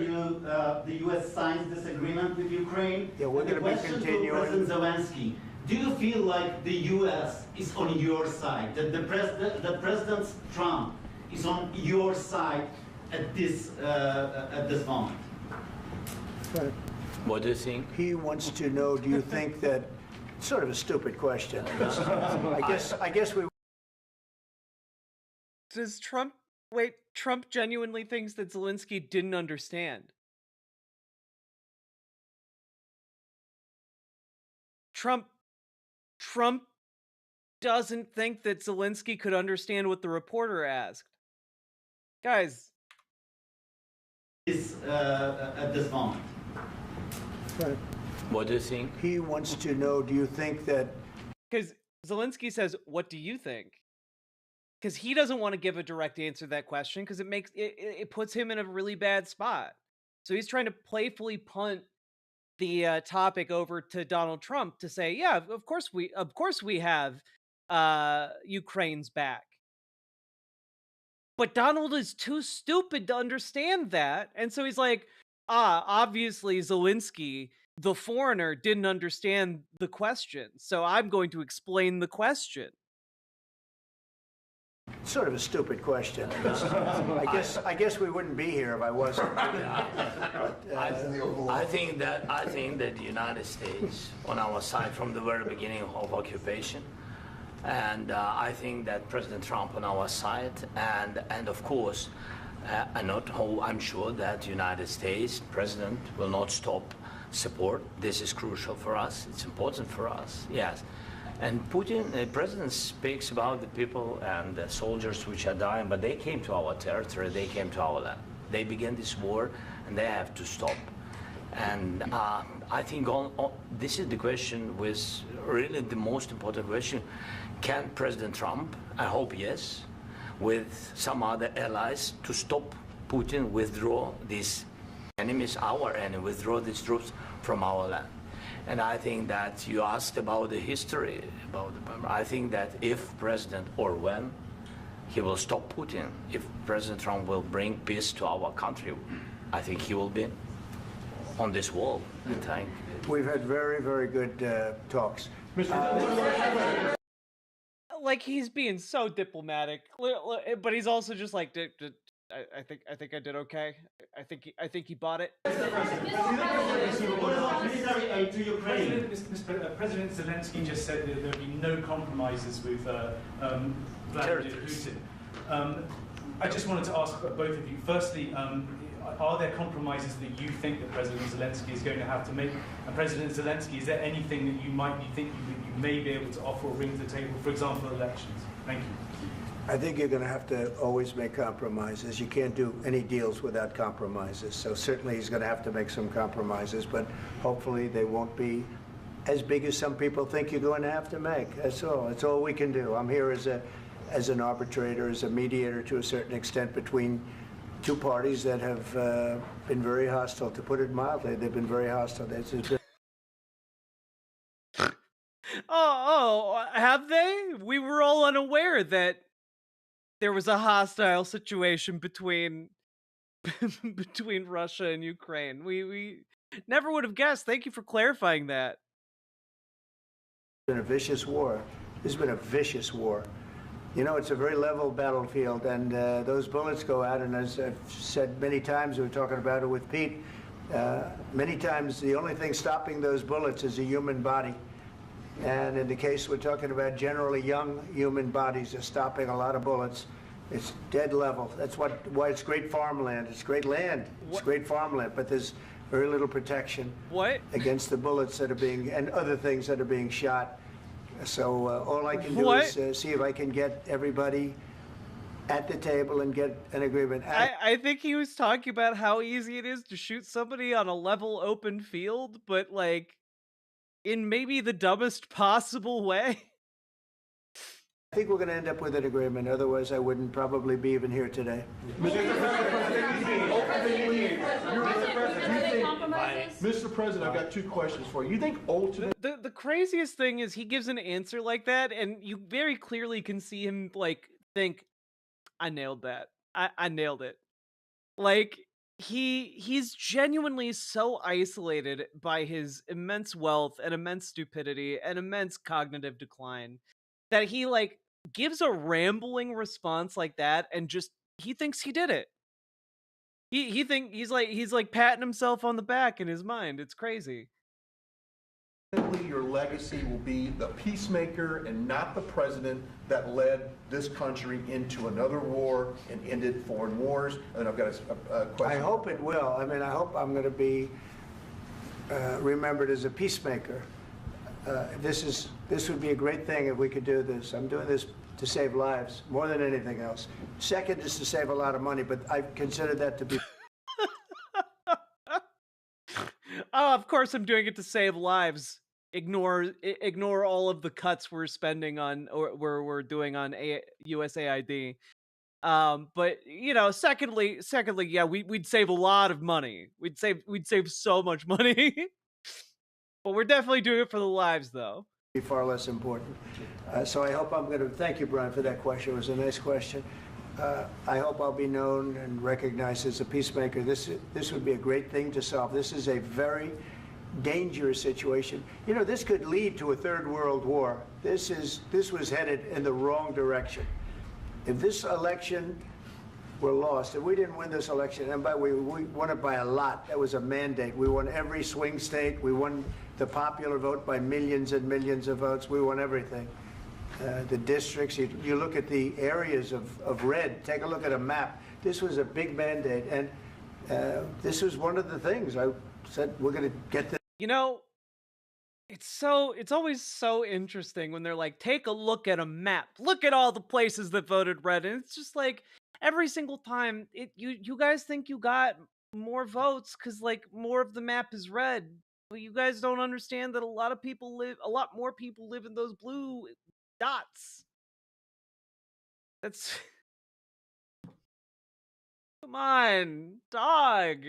the U.S. signs this agreement with Ukraine? Yeah, we're going to be continuing. To President Zelensky, do you feel like the U.S. is on your side? That the President Trump is on your side at this moment? Right. What do you think? He wants to know, do you think that, sort of a stupid question. I guess we... Does Trump genuinely thinks that Zelensky didn't understand? Trump doesn't think that Zelensky could understand what the reporter asked. Guys. At this moment. Right. What do you think? He wants to know, do you think that... Because Zelensky says, what do you think? Because he doesn't want to give a direct answer to that question because it puts him in a really bad spot. So he's trying to playfully punt the topic over to Donald Trump to say, yeah, of course we have Ukraine's back. But Donald is too stupid to understand that. And so he's like, obviously Zelensky, the foreigner, didn't understand the question. So I'm going to explain the question. Sort of a stupid question. I guess we wouldn't be here if I wasn't. I think that the United States on our side from the very beginning of occupation, and I think that President Trump on our side, and of course, I'm sure that the United States President will not stop support. This is crucial for us. It's important for us. Yes. And Putin, the president, speaks about the people and the soldiers which are dying, but they came to our territory, they came to our land. They began this war, and they have to stop. And I think this is the question, with really the most important question. Can President Trump, I hope yes, with some other allies, to stop Putin, withdraw these enemies, our enemy, withdraw these troops from our land? And I think that you asked about the history, I think that if President, or when, he will stop Putin, if President Trump will bring peace to our country, I think he will be on this wall. We've had very, very good talks. Like, he's being so diplomatic, but he's also just like, I think I did okay. I think he bought it. Military aid to Ukraine. President Zelensky just said that there would be no compromises with Vladimir Putin. I just wanted to ask both of you. Firstly, are there compromises that you think that President Zelensky is going to have to make? And President Zelensky, is there anything that you might be thinking that you may be able to offer or bring to the table, for example, elections? Thank you. I think you're going to have to always make compromises. You can't do any deals without compromises. So certainly he's going to have to make some compromises, but hopefully they won't be as big as some people think you're going to have to make. That's all. That's all we can do. I'm here as an arbitrator, as a mediator to a certain extent between two parties that have been very hostile, to put it mildly. They've been very hostile. Have they? We were all unaware that there was a hostile situation between Russia and Ukraine. We never would have guessed. Thank you for clarifying that. It's been a vicious war. This has been a vicious war. You know, it's a very level battlefield, and those bullets go out, and as I've said many times, we were talking about it with Pete, many times the only thing stopping those bullets is a human body. And in the case we're talking about, generally young human bodies are stopping a lot of bullets. It's dead level. That's why it's great farmland. It's great land. It's great farmland, but there's very little protection against the bullets that are being, and other things that are being shot. So all I can do is see if I can get everybody at the table and get an agreement. I think he was talking about how easy it is to shoot somebody on a level open field, but like in maybe the dumbest possible way. I think we're going to end up with an agreement. Otherwise, I wouldn't probably be even here today. Mr. President, I've got two questions for you. You think ultimately... The craziest thing is he gives an answer like that, and you very clearly can see him, like, think, I nailed that. I nailed it. Like, he's genuinely so isolated by his immense wealth and immense stupidity and immense cognitive decline that he, like, gives a rambling response like that and just, he thinks he did it. He's like patting himself on the back in his mind. It's crazy. Your legacy will be the peacemaker and not the president that led this country into another war and ended foreign wars. And I've got a question. I hope it will. I mean, I hope I'm going to be remembered as a peacemaker. This would be a great thing if we could do this. I'm doing this to save lives more than anything else. Second is to save a lot of money, but I consider that to be. Oh, of course I'm doing it to save lives. Ignore all of the cuts we're spending on, or we're doing on USAID. But you know, secondly, yeah, we'd save a lot of money. We'd save so much money. But we're definitely doing it for the lives, though. Far less important. So I hope I'm going to thank you, Brian, for that question. It was a nice question. I hope I'll be known and recognized as a peacemaker. This would be a great thing to solve. This is a very dangerous situation. You know, this could lead to a third world war. This was headed in the wrong direction. If this election were lost, if we didn't win this election, and we won it by a lot, that was a mandate. We won every swing state. We won the popular vote by millions and millions of votes. We won everything. The districts, you look at the areas of red, take a look at a map. This was a big mandate, and this was one of the things I said, we're going to get this. You know, it's always so interesting when they're like, take a look at a map. Look at all the places that voted red. And it's just like, every single time, you guys think you got more votes because, like, more of the map is red. But you guys don't understand that a lot more people live in those blue dots. That's... Come on, dog.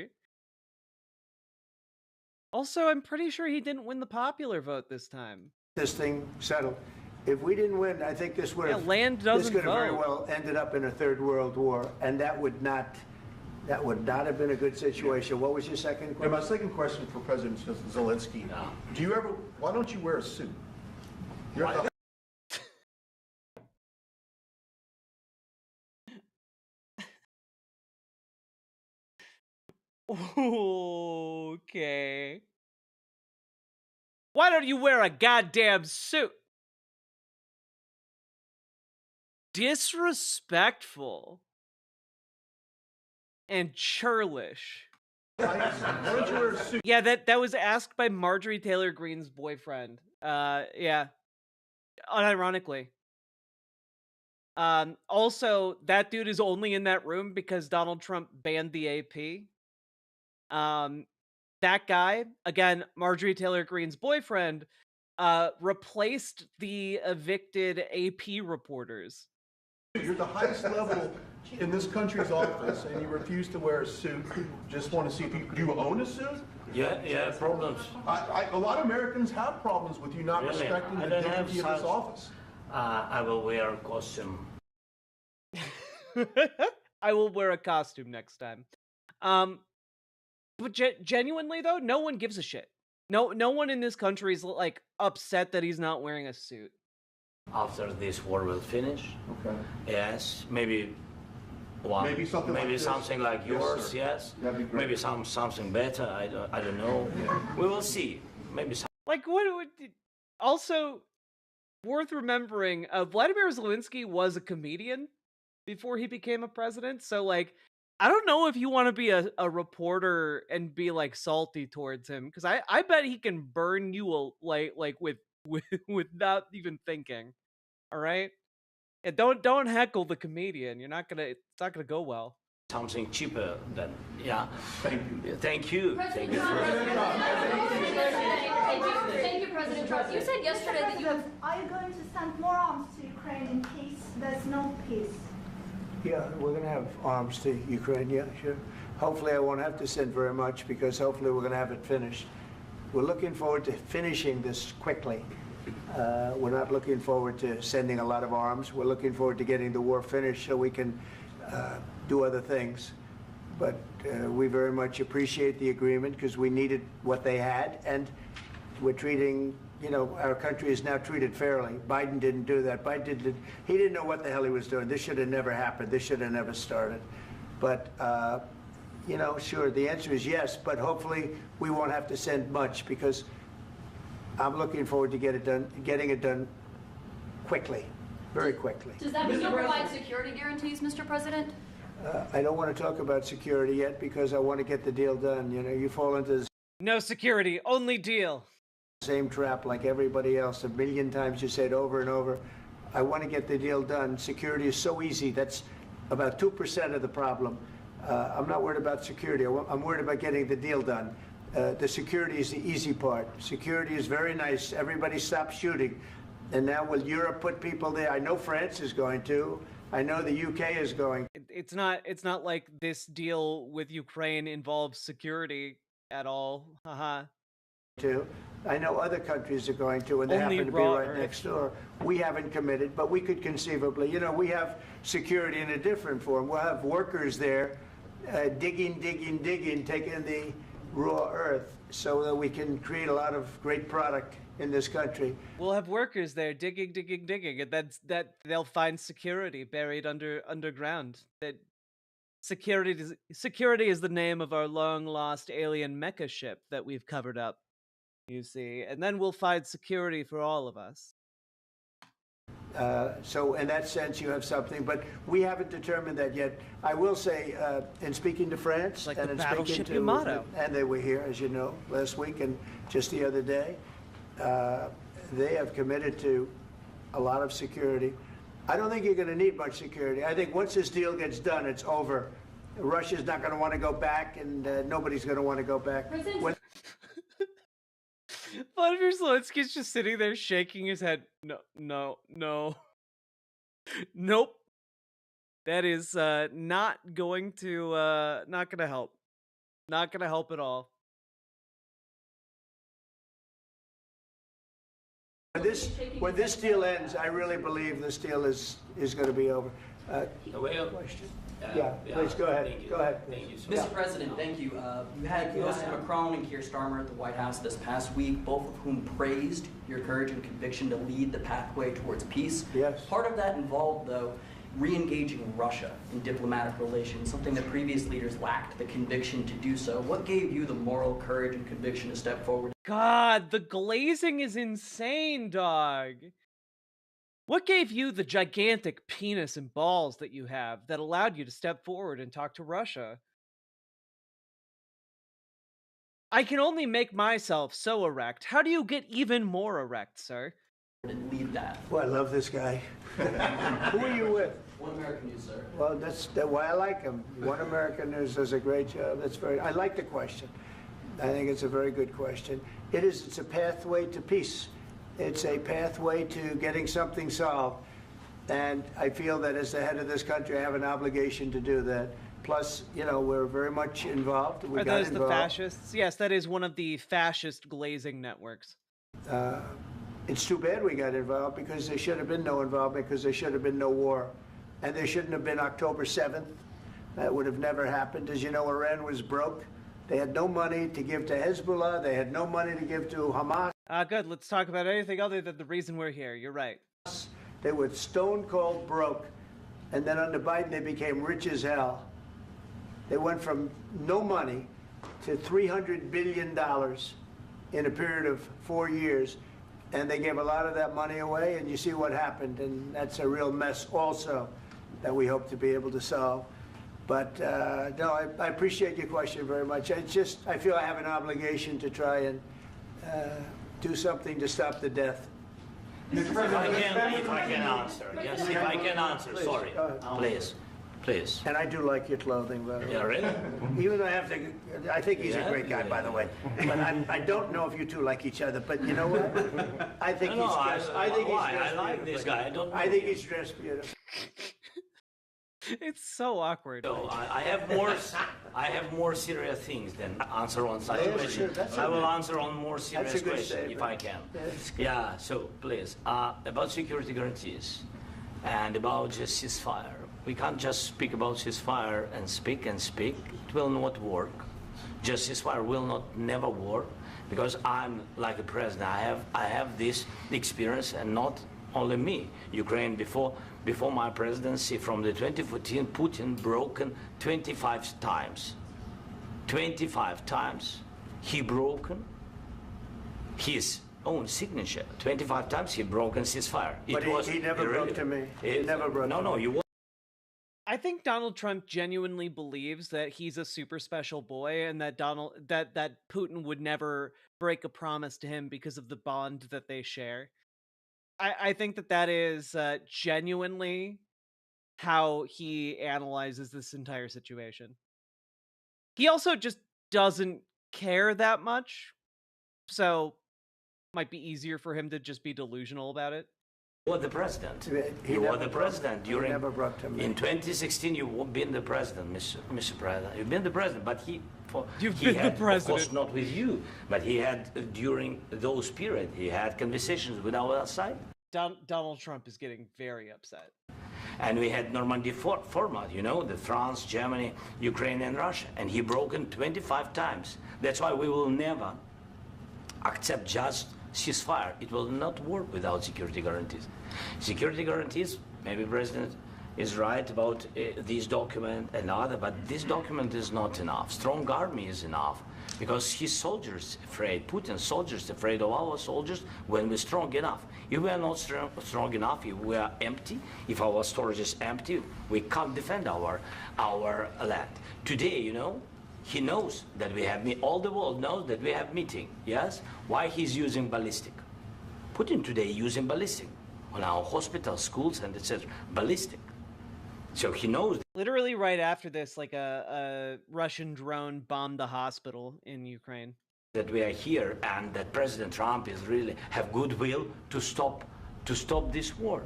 Also, I'm pretty sure he didn't win the popular vote this time. This thing settled. If we didn't win, I think this would have this could have very well ended up in a third world war, and that would not have been a good situation. What was your second question? And my second question for President Zelensky: why don't you wear a suit? Okay. Why don't you wear a goddamn suit? Disrespectful. And churlish. Why don't you wear a suit? Yeah, that was asked by Marjorie Taylor Greene's boyfriend. Yeah. Unironically. Also, that dude is only in that room because Donald Trump banned the AP. That guy, again, Marjorie Taylor Greene's boyfriend, replaced the evicted AP reporters. You're the highest level in this country's office, and you refuse to wear a suit. Just want to see if do you own a suit? Yeah, problems. A lot of Americans have problems with you not respecting the dignity of this office. I will wear a costume. I will wear a costume next time. But genuinely though, no one gives a shit. No one in this country is like upset that he's not wearing a suit. After this war will finish. Okay. Yes, maybe one. Maybe something like this? Something like Yes, yours. sir. Yes. That'd be great. Maybe something better. I don't know. We will see. Maybe. Like, what would... Also, worth remembering, Vladimir Zelensky was a comedian before he became a president, so, like, I don't know if you want to be a reporter and be, like, salty towards him, because I bet he can burn you, without even thinking, alright? And don't heckle the comedian, it's not gonna go well. Something cheaper than, yeah. Thank you. Thank you. President Trump. Thank you, President Trump. You said yesterday that you have... Are you going to send more arms to Ukraine in case there's no peace? Yeah, we're going to have arms to Ukraine, yeah, sure. Hopefully I won't have to send very much because hopefully we're going to have it finished. We're looking forward to finishing this quickly. We're not looking forward to sending a lot of arms. We're looking forward to getting the war finished so we can do other things. But we very much appreciate the agreement because we needed what they had, and we're treating, our country is now treated fairly. Biden didn't do that. He didn't know what the hell he was doing. This should have never happened. This should have never started. But, sure, the answer is yes, but hopefully we won't have to send much because I'm looking forward to getting it done quickly, very quickly. Does that mean you'll provide security guarantees, Mr. President? I don't want to talk about security yet because I want to get the deal done. You fall into the No security, only deal. same trap like everybody else. A million times you say it over and over. I want to get the deal done. Security is so easy. That's about 2% of the problem. I'm not worried about security. I'm worried about getting the deal done. The security is the easy part. Security is very nice. Everybody stopped shooting. And now will Europe put people there? I know France is going to. I know the UK is going. It's not like this deal with Ukraine involves security at all. Haha. I know other countries are going to, and they Only happen to be right next door. We haven't committed, but we could conceivably. We have security in a different form. We'll have workers there digging, taking the raw earth so that we can create a lot of great product in this country. We'll have workers there digging, and that they'll find security buried underground. That security is the name of our long-lost alien mecha ship that we've covered up, you see, and then we'll find security for all of us. So in that sense, you have something, but we haven't determined that yet. I will say, in speaking to France, like and the in battleship speaking to, Yamato. and they were here, as you know, last week and just the other day, they have committed to a lot of security. I don't think you're going to need much security. I think once this deal gets done, it's over. Russia's not going to want to go back, and nobody's going to want to go back. Vladimir Zelensky's just sitting there shaking his head. No. Nope. That is not going to help. Not going to help at all. When this deal ends, I really believe this deal is going to be over. Question? Yeah, please go ahead. Go ahead. Thank you, sir. Mr. President, thank you. You had President Macron and Keir Starmer at the White House this past week, both of whom praised your courage and conviction to lead the pathway towards peace. Yes. Part of that involved, though, re-engaging Russia in diplomatic relations, something that previous leaders lacked the conviction to do so. What gave you the moral courage and conviction to step forward? God, the glazing is insane, dog. What gave you the gigantic penis and balls that you have that allowed you to step forward and talk to Russia? I can only make myself so erect. How do you get even more erect, sir? And lead that. Well, I love this guy. Who are you with? One American News, sir. Well, that's why I like him. One American News does a great job. I like the question. I think it's a very good question. It's a pathway to peace. It's a pathway to getting something solved. And I feel that as the head of this country, I have an obligation to do that. Plus, we're very much involved. We got involved. The fascists? Yes, that is one of the fascist glazing networks. It's too bad we got involved because there should have been no involvement because there should have been no war. And there shouldn't have been October 7th. That would have never happened. As you know, Iran was broke. They had no money to give to Hezbollah. They had no money to give to Hamas. Good. Let's talk about anything other than the reason we're here. You're right. They were stone cold broke. And then under Biden, they became rich as hell. They went from no money to $300 billion in a period of 4 years. And they gave a lot of that money away, and you see what happened. And that's a real mess also that we hope to be able to solve. But no, I appreciate your question very much. I feel I have an obligation to try and do something to stop the death. If I can answer, yes, if I can answer, Please, sorry, please. And I do like your clothing, by the way. Yeah, really? Even though I think he's a great guy, by the way. But I don't know if you two like each other. But you know what? I think he's dressed. I like this guy. I think he's dressed beautiful. It's so awkward. So I have more serious things than answer on such Yeah, question. sure, I will answer on more serious That's a good question if I can. Yeah, so please, about security guarantees and about just ceasefire. We can't just speak about ceasefire and speak and speak. It will not work. Just ceasefire will not never work because I'm like the president. I have this experience, and not only me. Ukraine before my presidency, from the 2014, Putin broken 25 times. 25 times he broken his own signature. 25 times he broken ceasefire. But he never broke to me. He never broke to me. No, you. I think Donald Trump genuinely believes that he's a super special boy, and that that Putin would never break a promise to him because of the bond that they share. I think that is genuinely how he analyzes this entire situation. He also just doesn't care that much, so might be easier for him to just be delusional about it. You were the president. You were the president during. He never broke to me. In 2016, you've been the president, Mr. President. You've been the president, but You've he been had, the president. of course, not with you, but he had during those periods. He had conversations with our side. Donald Trump is getting very upset. And we had Normandy format, you know, the France, Germany, Ukraine, and Russia. And he broken 25 times. That's why we will never accept just ceasefire. It will not work without security guarantees. Security guarantees, maybe President is right about this document and other, but this document is not enough. Strong army is enough, because his soldiers afraid, Putin's soldiers afraid of our soldiers when we're strong enough. If we are not strong enough, if we are empty, if our storage is empty, we can't defend our land. Today, you know, he knows that we have, all the world knows that we have meeting, yes? Why he's using ballistic? Putin today using ballistic on our hospitals, schools, and etc. Ballistic. So he knows. Literally right after this, like a Russian drone bombed the hospital in Ukraine. That we are here, and that President Trump is really have goodwill to stop this war.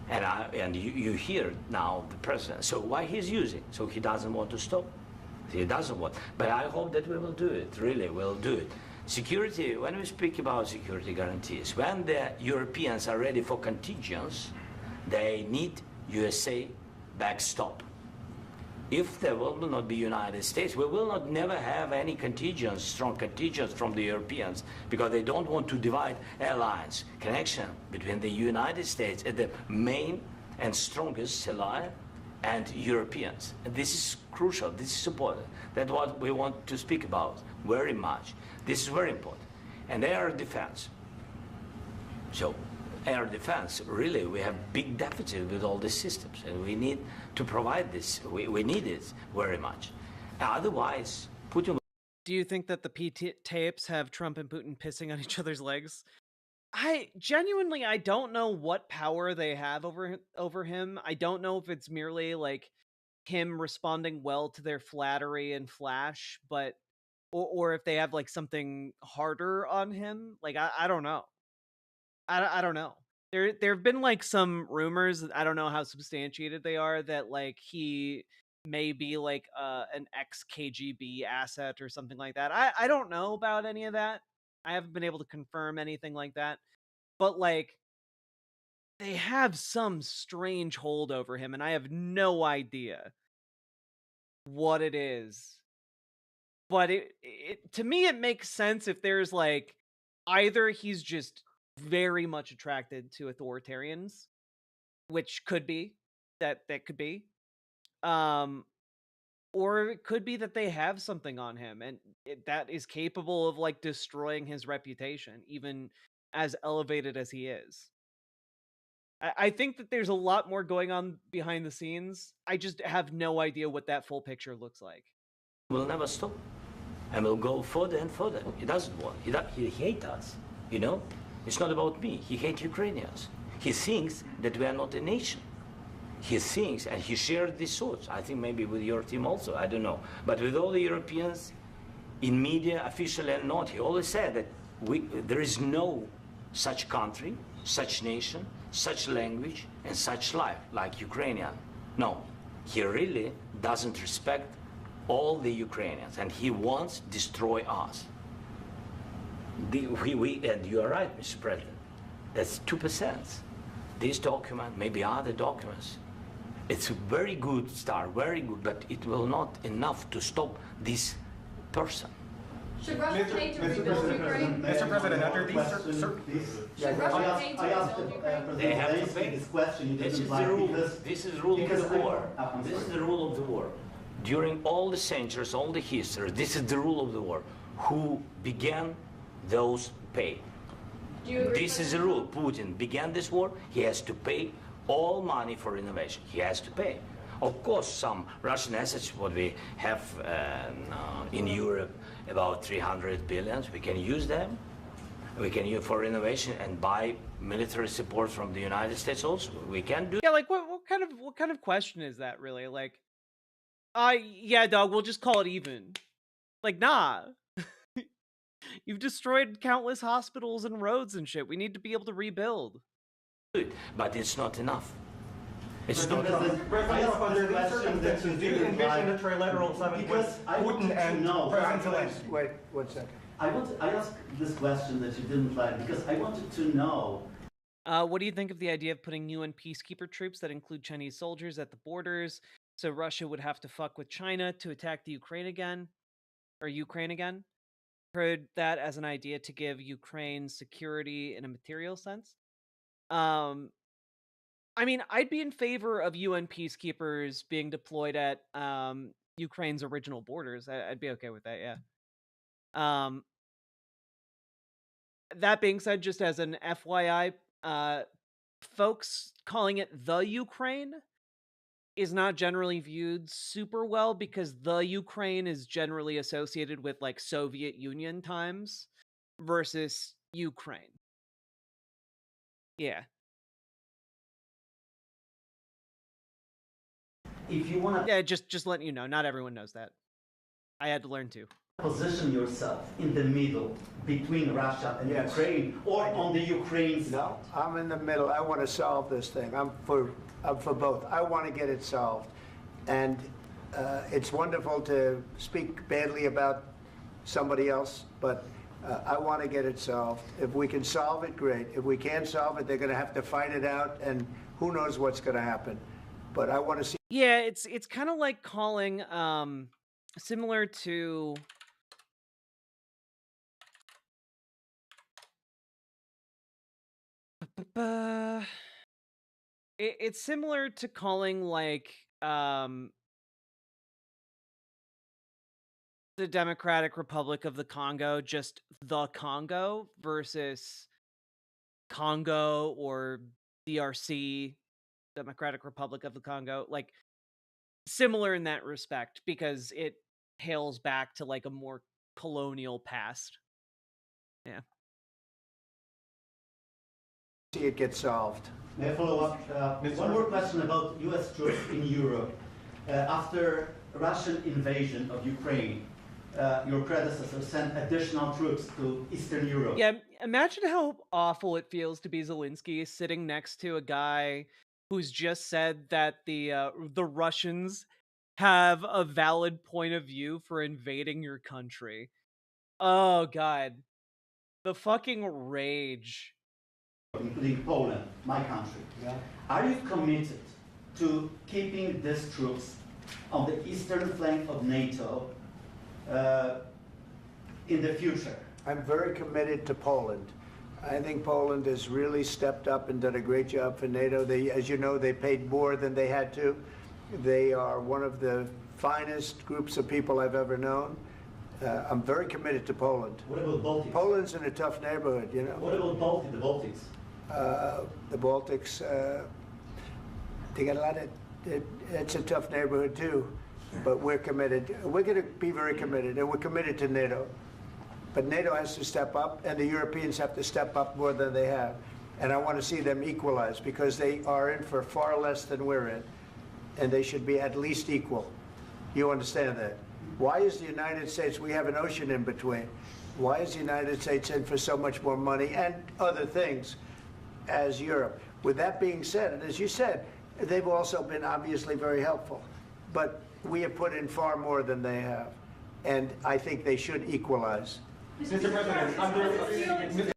And you hear now the president. So why he's using? So he doesn't want to stop. He doesn't want. But I hope that we will do it. Really, we'll do it. Security. When we speak about security guarantees, when the Europeans are ready for contingents, they need USA backstop. If there will not be United States, we will not never have any contingents, strong contingents from the Europeans, because they don't want to divide alliance connection between the United States and the main and strongest ally and Europeans. And this is crucial, this is important. That's what we want to speak about very much. This is very important. And air defense. So air defense, really, we have big deficit with all these systems, and we need to provide this. We need it very much. Otherwise, Putin. Do you think that the tapes have Trump and Putin pissing on each other's legs? I don't know what power they have over him. I don't know if it's merely like him responding well to their flattery and flash, but or if they have like something harder on him. Like I don't know. I don't know. There have been like some rumors, I don't know how substantiated they are, that like he may be like an ex-KGB asset or something like that. I don't know about any of that. I haven't been able to confirm anything like that. But like they have some strange hold over him, and I have no idea what it is. But it to me it makes sense if there's like either he's just very much attracted to authoritarians, which could be that could be. Or it could be that they have something on him and that is capable of like destroying his reputation, even as elevated as he is. I think that there's a lot more going on behind the scenes. I just have no idea what that full picture looks like. We'll never stop. And we'll go further and further. He doesn't want. He hates us, you know? It's not about me. He hates Ukrainians. He thinks that we are not a nation. He thinks, and he shared these thoughts, I think maybe with your team also, I don't know. But with all the Europeans, in media, officially and not, he always said that there is no such country, such nation, such language, and such life like Ukrainian. No, he really doesn't respect all the Ukrainians, and he wants to destroy us. And you are right, Mr. President, that's 2%. This document, maybe other documents, it's a very good start, very good, but it will not enough to stop this person. Should Russia pay to rebuild Ukraine? Mr. President, under these Should Russia pay to rebuild Ukraine? They have to pay. This is the rule. This is the rule of the war. This is the rule of the war. During all the centuries, all the history, this is the rule of the war. Who began, those pay. This is the rule. Putin began this war. He has to pay all money for innovation. He has to pay. Of course, some Russian assets, what we have in Europe, about 300 billion, we can use them. We can use for innovation and buy military support from the United States also. We can do. Yeah, like what kind of question is that really? Like, yeah, dog, we'll just call it even. Like, nah. You've destroyed countless hospitals and roads and shit. We need to be able to rebuild. But it's not enough. It's not enough. Under these circumstances, do you envision a trilateral summit with Putin and President Zelensky? Wait 1 second. I asked this question that you didn't like because I wanted to know. What do you think of the idea of putting UN peacekeeper troops that include Chinese soldiers at the borders, so Russia would have to fuck with China to attack the Ukraine again? Heard that as an idea to give Ukraine security in a material sense. I mean, I'd be in favor of UN peacekeepers being deployed at Ukraine's original borders. I'd be okay with that, yeah. That being said, just as an FYI, folks calling it the Ukraine is not generally viewed super well because the Ukraine is generally associated with like Soviet Union times versus Ukraine. Yeah. If you want to, yeah, just letting you know, not everyone knows that. I had to learn to. Position yourself in the middle between Russia and Ukraine, or on the Ukraine's. No, I'm in the middle. I want to solve this thing. I'm for both. I want to get it solved, and it's wonderful to speak badly about somebody else, but I want to get it solved. If we can solve it, great. If we can't solve it, they're going to have to fight it out, and who knows what's going to happen. But I want to see. Yeah, it's kind of like calling similar to. It's similar to calling like the Democratic Republic of the Congo just the Congo versus Congo or DRC, Democratic Republic of the Congo, like similar in that respect because it hails back to like a more colonial past. Yeah. See it get solved. May I follow up? One more question about U.S. troops in Europe. After Russian invasion of Ukraine, your predecessor sent additional troops to Eastern Europe. Yeah, imagine how awful it feels to be Zelensky sitting next to a guy who's just said that the Russians have a valid point of view for invading your country. Oh, God. The fucking rage. Including Poland, my country. Yeah. Are you committed to keeping these troops on the eastern flank of NATO in the future? I'm very committed to Poland. I think Poland has really stepped up and done a great job for NATO. They, as you know, they paid more than they had to. They are one of the finest groups of people I've ever known. I'm very committed to Poland. What about Baltics? Poland's in a tough neighborhood, you know. What about the Baltics? The Baltics, they got a lot of, it's a tough neighborhood too, but we're committed. We're going to be very committed, and we're committed to NATO. But NATO has to step up, and the Europeans have to step up more than they have. And I want to see them equalize, because they are in for far less than we're in, and they should be at least equal. You understand that? Why is the United States, we have an ocean in between, why is the United States in for so much more money and other things as Europe? With that being said, and as you said, they've also been obviously very helpful, but we have put in far more than they have, and I think they should equalize. Mr. President,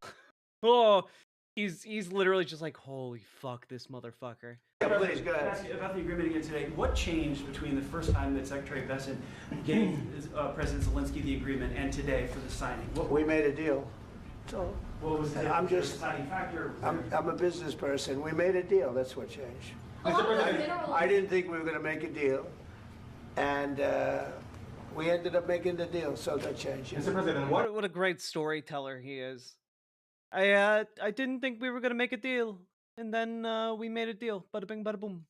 Oh, he's literally just like, holy fuck, this motherfucker. Yeah, please, go ahead. Ask you about the agreement again today. What changed between the first time that Secretary Bessent gave President Zelensky the agreement and today for the signing? We made a deal. So what was the deciding factor? I'm a business person. We made a deal. That's what changed. I didn't think we were going to make a deal, and we ended up making the deal, so that changed. Mr. President, what a great storyteller he is. I didn't think we were gonna make a deal, and then we made a deal. Bada bing, bada boom.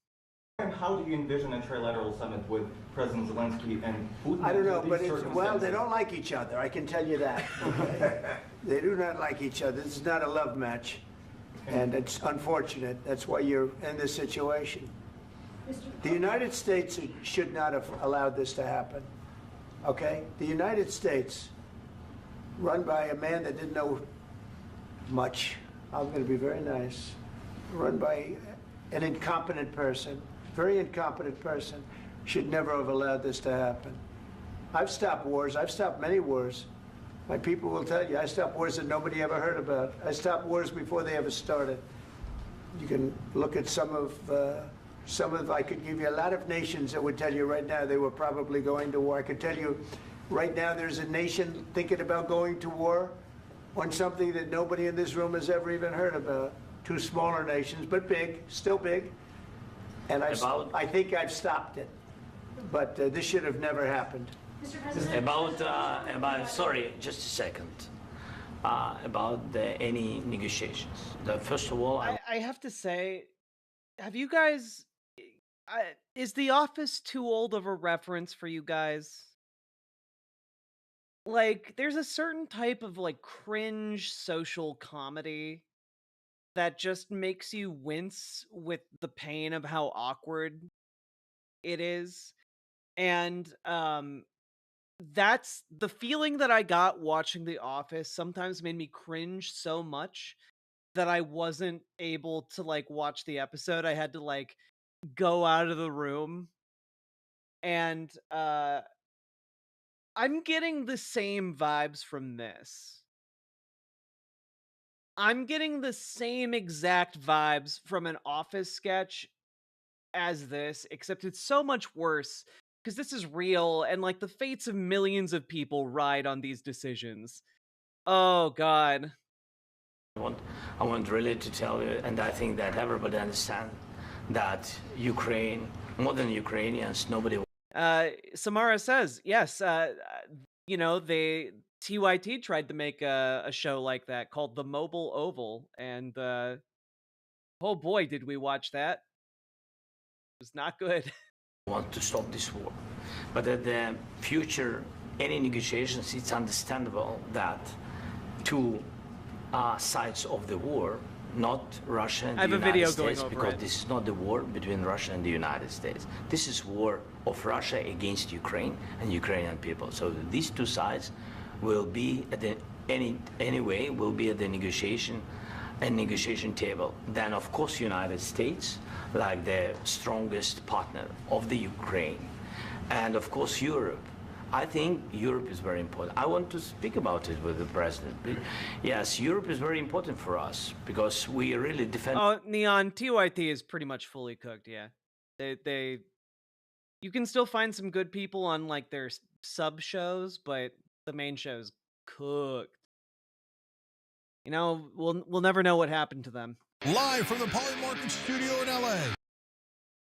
And how do you envision a trilateral summit with President Zelensky and Putin? I don't know, but well, they don't like each other. I can tell you that. Okay? They do not like each other. This is not a love match, and it's unfortunate. That's why you're in this situation. The United States should not have allowed this to happen. Okay? The United States, run by a man that didn't know much, I'm going to be very nice, run by an incompetent person, very incompetent person, should never have allowed this to happen. I've stopped wars. I've stopped many wars. My people will tell you, I stopped wars that nobody ever heard about. I stopped wars before they ever started. You can look at some of, I could give you a lot of nations that would tell you right now they were probably going to war. I could tell you right now there's a nation thinking about going to war on something that nobody in this room has ever even heard about. Two smaller nations, but big, still big. And I think I've stopped it. But this should have never happened. Mr. President, about sorry, just a second. About any negotiations. First of all, I have to say, have you guys, is The Office too old of a reference for you guys? Like, there's a certain type of, like, cringe social comedy that just makes you wince with the pain of how awkward it is. And, that's the feeling that I got watching The Office sometimes made me cringe so much that I wasn't able to, like, watch the episode. I had to, like, go out of the room. And, I'm getting the same vibes from this. I'm getting the same exact vibes from an Office sketch as this, except it's so much worse because this is real and like the fates of millions of people ride on these decisions. Oh God. I want really to tell you, and I think that everybody understands that Ukraine, more than Ukrainians, nobody. Samara says, yes, you know, TYT tried to make a show like that called The Mobile Oval, and oh boy, did we watch that. It was not good. Want to stop this war. But at the future, any negotiations, it's understandable that two sides of the war, not Russia and the United States, because this is not the war between Russia and the United States. This is war of Russia against Ukraine and Ukrainian people. So these two sides will be at the anyway will be at the negotiation table. Then of course United States, like the strongest partner of the Ukraine, and of course Europe. I think Europe is very important. I want to speak about it with the president. Yes, Europe is very important for us because we really defend. Oh, Neon, TYT is pretty much fully cooked. Yeah, they you can still find some good people on like their sub shows, but the main show's cooked. You know, we'll never know what happened to them. Live from the Polymarket studio in LA.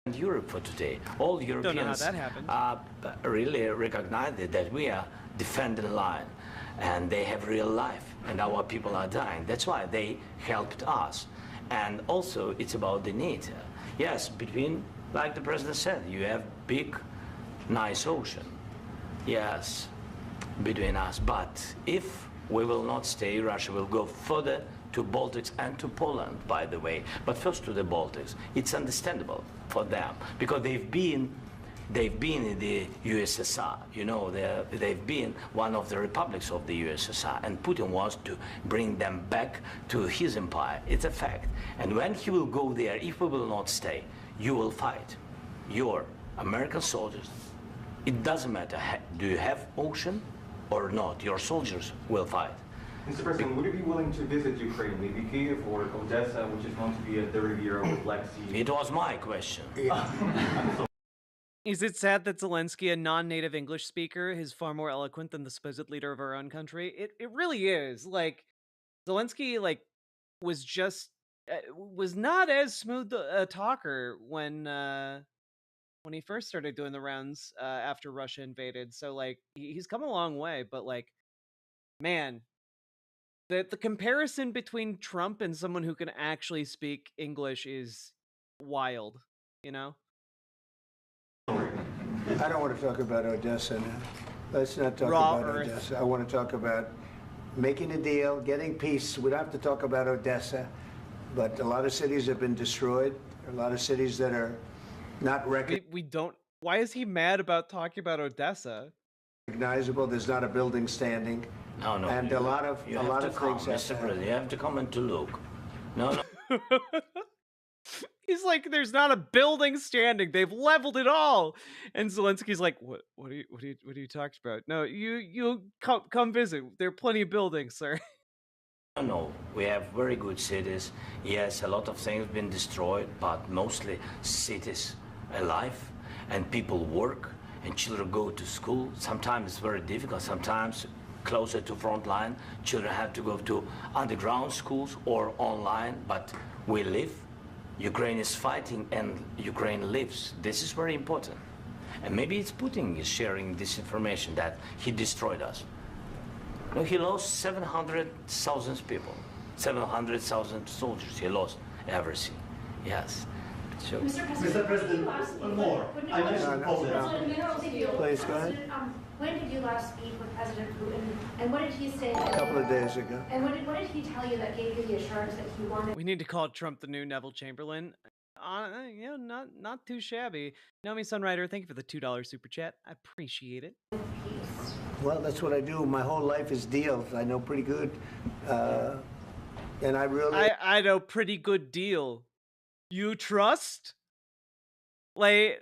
And Europe for today. All Europeans Don't know how that happened. Really recognize that we are defending line, and they have real life, and our people are dying. That's why they helped us. And also, it's about the need. Yes, between, like the president said, you have big, nice ocean. Yes, between us. But if we will not stay, Russia will go further to Baltics and to Poland, by the way. But first to the Baltics. It's understandable for them because they've been in the USSR. You know, they've been one of the republics of the USSR, and Putin wants to bring them back to his empire. It's a fact. And when he will go there, if we will not stay, you will fight. Your American soldiers, it doesn't matter, do you have ocean or not, your soldiers will fight. Mr. President, would you be willing to visit Ukraine, maybe Kyiv or Odessa, which is going to be a 30-year-old Black Sea? It was my question. Is it sad that Zelensky, a non-native English speaker, is far more eloquent than the supposed leader of our own country? It really is. Like, Zelensky, like, was just was not as smooth a talker when he first started doing the rounds after Russia invaded. So like, he's come a long way. But like, man, the comparison between Trump and someone who can actually speak English is wild. You know. I don't want to talk about Odessa now. Let's not talk about Odessa. I want to talk about making a deal, getting peace. We don't have to talk about Odessa, but a lot of cities have been destroyed. There are a lot of cities that are not we don't. Why is he mad about talking about Odessa? recognizable. There's not a building standing. No, no. And a lot of you a have lot to of come, things have Mr. to happen. President. You have to come and to look. No, no. He's like, there's not a building standing. They've leveled it all. And Zelensky's like, what are you talking about? No, you come visit. There are plenty of buildings, sir. No, we have very good cities. Yes, a lot of things have been destroyed, but mostly cities alive, and people work, and children go to school. Sometimes it's very difficult. Sometimes closer to front line, children have to go to underground schools or online, but we live. Ukraine is fighting and Ukraine lives. This is very important. And maybe it's Putin is sharing this information that he destroyed us. No, he lost 700,000 people, 700,000 soldiers. He lost everything. Yes. So, Mr. President, one more. I mentioned Poland. Please, go ahead. When did you last speak with President Putin, and what did he say? A couple of days ago. And what did he tell you that gave you the assurance that he wanted? We need to call Trump the new Neville Chamberlain. You know, not too shabby. Naomi Sunrider, thank you for the $2 super chat. I appreciate it. Well, that's what I do. My whole life is deals. I know pretty good. And I really... I know pretty good deal. You trust? Like...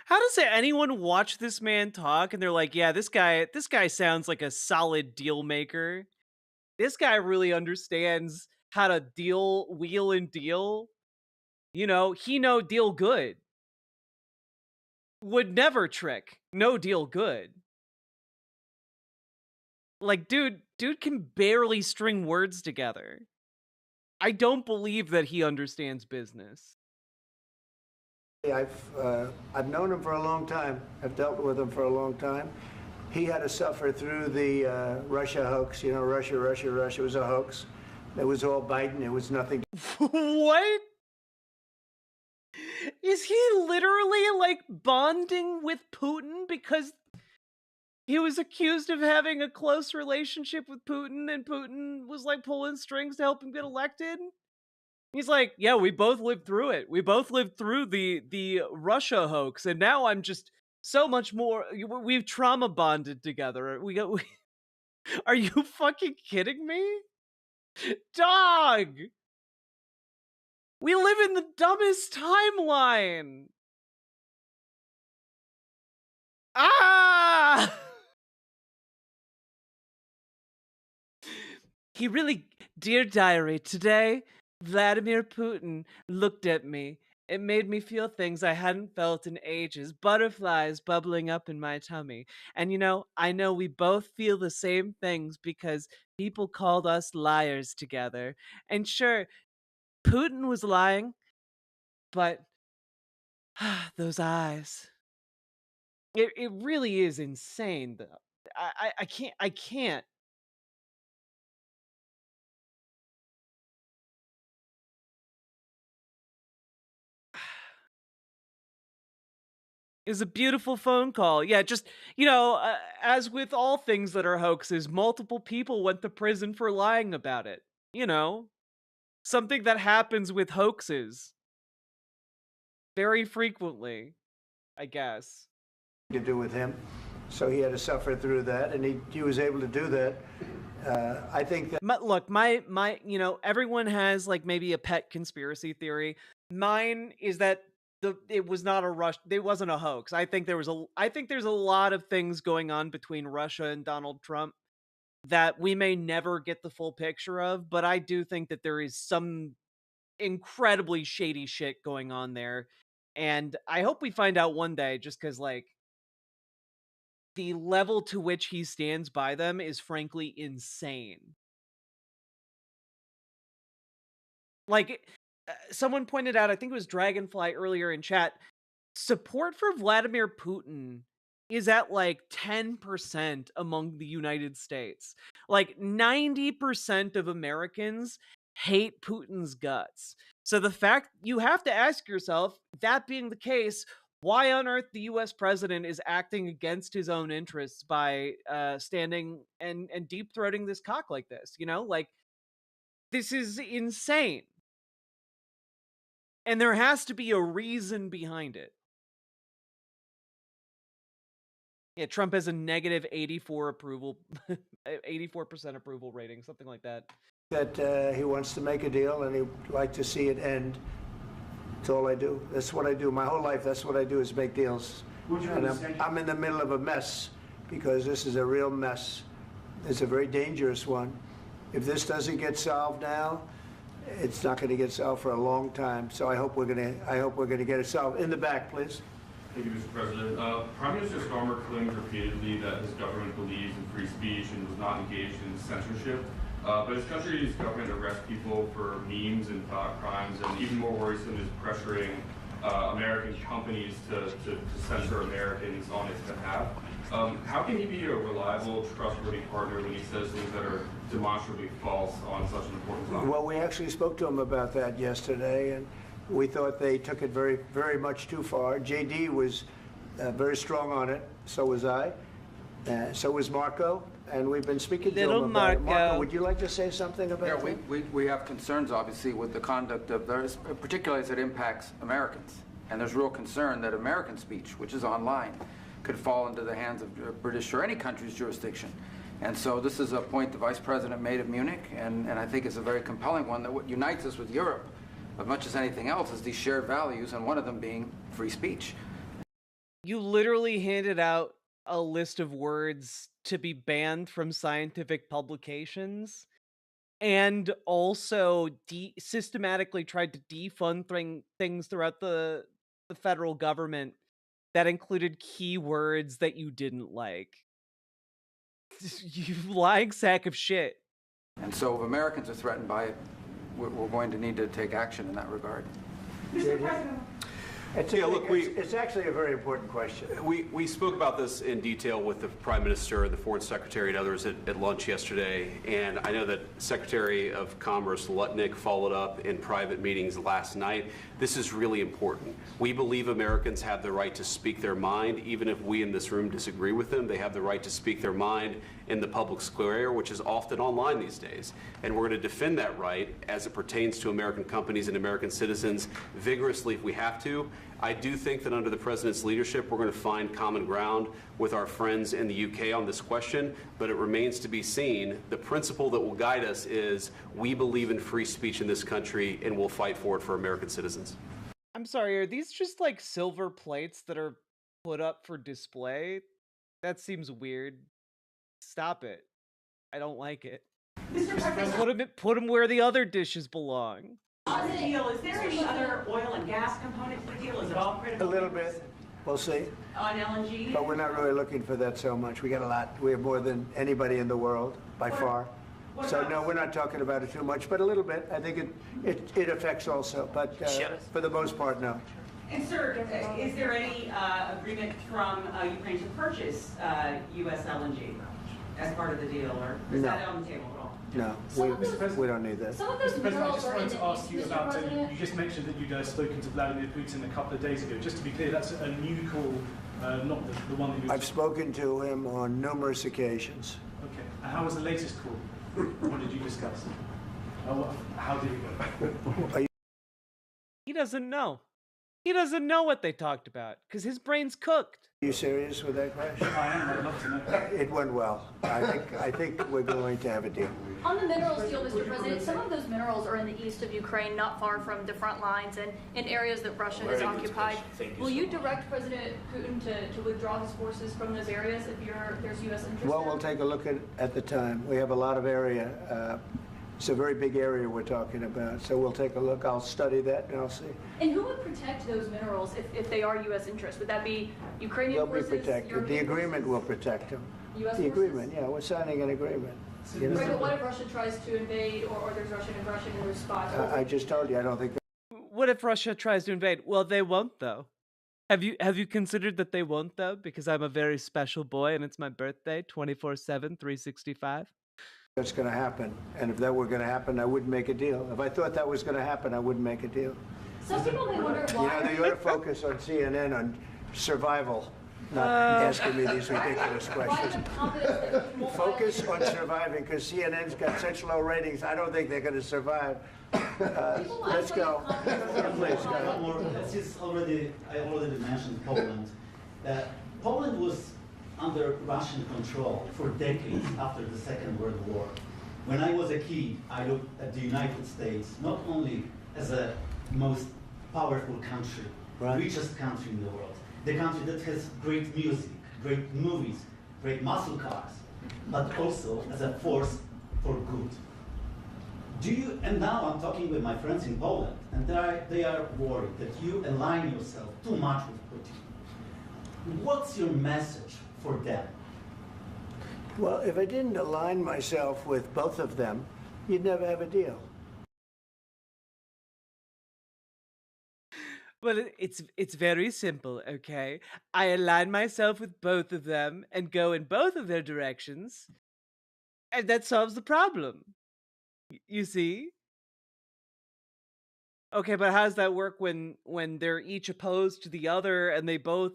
How does anyone watch this man talk and they're like, yeah, this guy sounds like a solid deal maker. This guy really understands how to wheel and deal. You know, he know deal good. Would never trick. No deal good. Like, dude can barely string words together. I don't believe that he understands business. I've known him for a long time. I've dealt with him for a long time. He had to suffer through the Russia hoax. You know, Russia was a hoax. It was all Biden. It was nothing. What? Is he literally like bonding with Putin because he was accused of having a close relationship with Putin and Putin was like pulling strings to help him get elected? He's like, yeah, we both lived through it. We both lived through the Russia hoax, and now I'm just so much more. We've trauma bonded together. Are you fucking kidding me, dog? We live in the dumbest timeline. Ah! He really, dear diary, today Vladimir Putin looked at me It made me feel things I hadn't felt in ages, butterflies bubbling up in my tummy. And I know we both feel the same things because people called us liars together. And sure, Putin was lying, but those eyes. It really is insane though. I can't. It was a beautiful phone call. Yeah, just, as with all things that are hoaxes, multiple people went to prison for lying about it. Something that happens with hoaxes very frequently, I guess. To do with him. So he had to suffer through that, and he was able to do that. I think that. Look, everyone has like maybe a pet conspiracy theory. Mine is that it was not a rush. It wasn't a hoax. I think there's a lot of things going on between Russia and Donald Trump that we may never get the full picture of, but I do think that there is some incredibly shady shit going on there. And I hope we find out one day, just because like the level to which he stands by them is frankly insane. Like, someone pointed out, I think it was Dragonfly earlier in chat, support for Vladimir Putin is at like 10% among the United States. Like 90% of Americans hate Putin's guts. So the fact you have to ask yourself, that being the case, why on earth the US president is acting against his own interests by standing and deep throating this cock like this, like this is insane. And there has to be a reason behind it. Yeah, Trump has a negative 84 approval, 84% approval rating, something like that. That he wants to make a deal and he'd like to see it end. That's all I do. That's what I do. My whole life, that's what I do is make deals. And I'm in the middle of a mess because this is a real mess. It's a very dangerous one. If this doesn't get solved now, it's not going to get solved for a long time. So I hope we're going to get it solved. In the back, please. Thank you, Mr. President. Prime Minister Starmer claims repeatedly that his government believes in free speech and was not engaged in censorship. But his country's government arrests people for memes and thought crimes, and even more worrisome is pressuring American companies to censor Americans on its behalf. How can he be a reliable, trustworthy partner when he says things that are demonstrably false on such an important topic? Well, we actually spoke to him about that yesterday, and we thought they took it very, very much too far. JD was very strong on it. So was I. So was Marco. And we've been speaking to him about it. Marco, would you like to say something about that? We have concerns, obviously, with the conduct of those, particularly as it impacts Americans. And there's real concern that American speech, which is online, could fall into the hands of British or any country's jurisdiction. And so this is a point the Vice President made at Munich, and I think it's a very compelling one that what unites us with Europe, as much as anything else, is these shared values, and one of them being free speech. You literally handed out a list of words to be banned from scientific publications, and also systematically tried to defund things throughout the federal government that included keywords that you didn't like. You lying sack of shit. And so if Americans are threatened by it, we're going to need to take action in that regard. Mr. President. It's actually a very important question. We spoke about this in detail with the Prime Minister, the Foreign Secretary, and others at lunch yesterday. And I know that Secretary of Commerce Lutnick followed up in private meetings last night. This is really important. We believe Americans have the right to speak their mind, even if we in this room disagree with them. They have the right to speak their mind in the public square, which is often online these days. And we're going to defend that right as it pertains to American companies and American citizens vigorously if we have to. I do think that under the President's leadership, we're going to find common ground with our friends in the UK on this question, but it remains to be seen. The principle that will guide us is we believe in free speech in this country, and we'll fight for it for American citizens. I'm sorry, are these just like silver plates that are put up for display? That seems weird. Stop it. I don't like it. Put them where the other dishes belong. On the deal, is there any other oil and gas component to the deal? Is it all A critical? little bit. We'll see. On LNG? But we're not really looking for that so much. We got a lot. We have more than anybody in the world, by far. So no, we're not talking about it too much, but a little bit. I think it affects also, but for the most part, no. And sir, is there any agreement from Ukraine to purchase U.S. LNG as part of the deal, or is that on the table at all? No, we don't need that. Mr. President, I just wanted to ask you about, you just mentioned that you'd spoken to Vladimir Putin a couple of days ago. Just to be clear, that's a new call, not the one that you... I've spoken to him on numerous occasions. Okay, and how was the latest call? What did you discuss? How did it go? He doesn't know. He doesn't know what they talked about, because his brain's cooked. Are you serious with that question? I am. I'd love to know. It went well. I think we're going to have a deal. On the minerals deal, Mr. President, some of those minerals are in the east of Ukraine, not far from the front lines and in areas that Russia has occupied. Will you direct President Putin to withdraw his forces from those areas if there's U.S. interest? Well, we'll take a look at the time. We have a lot of area. It's a very big area we're talking about, so we'll take a look. I'll study that and I'll see. And who would protect those minerals if they are U.S. interests? Would that be Ukrainian forces? They'll be protected. European The agreement forces? will protect them. U.S. The forces? agreement, yeah, we're signing an agreement. You Right, know? but what if Russia tries to invade or there's Russian aggression in response? I just told you, I don't think. What if Russia tries to invade? Well, they won't, though. Have you considered that they won't, though? Because I'm a very special boy and it's my birthday, 24/7, 365. That's going to happen. And if that were going to happen, I wouldn't make a deal. If I thought that was going to happen, I wouldn't make a deal. Some people may wonder why. You ought to focus on CNN on survival, not asking me these ridiculous questions. Focus on surviving, because CNN's got such low ratings. I don't think they're going to survive. Let's go. Please, go ahead. I already mentioned Poland. Poland was under Russian control for decades after the Second World War. When I was a kid, I looked at the United States not only as a most powerful country, richest country in the world, the country that has great music, great movies, great muscle cars, but also as a force for good. And now I'm talking with my friends in Poland, and they are worried that you align yourself too much with Putin. What's your message for them? Well, if I didn't align myself with both of them, you'd never have a deal. Well, it's very simple, okay? I align myself with both of them and go in both of their directions, and that solves the problem. You see? Okay, but how does that work when they're each opposed to the other and they both,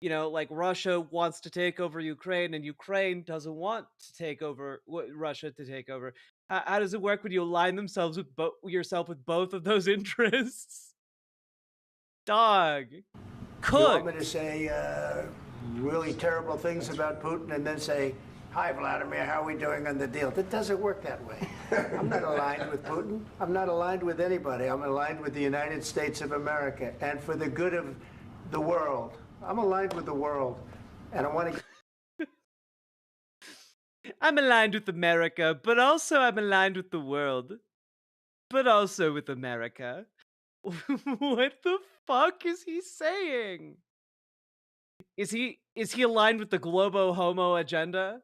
like Russia wants to take over Ukraine and Ukraine doesn't want to take over Russia to take over? How does it work when you align yourself with both of those interests? Dog. Cook. You want me to say really terrible things about Putin and then say, "Hi, Vladimir, how are we doing on the deal?" That doesn't work that way. I'm not aligned with Putin. I'm not aligned with anybody. I'm aligned with the United States of America and for the good of the world. I'm aligned with the world, and I want to. I'm aligned with America, but also I'm aligned with the world, but also with America. What the fuck is he saying? Is he aligned with the Globo Homo agenda?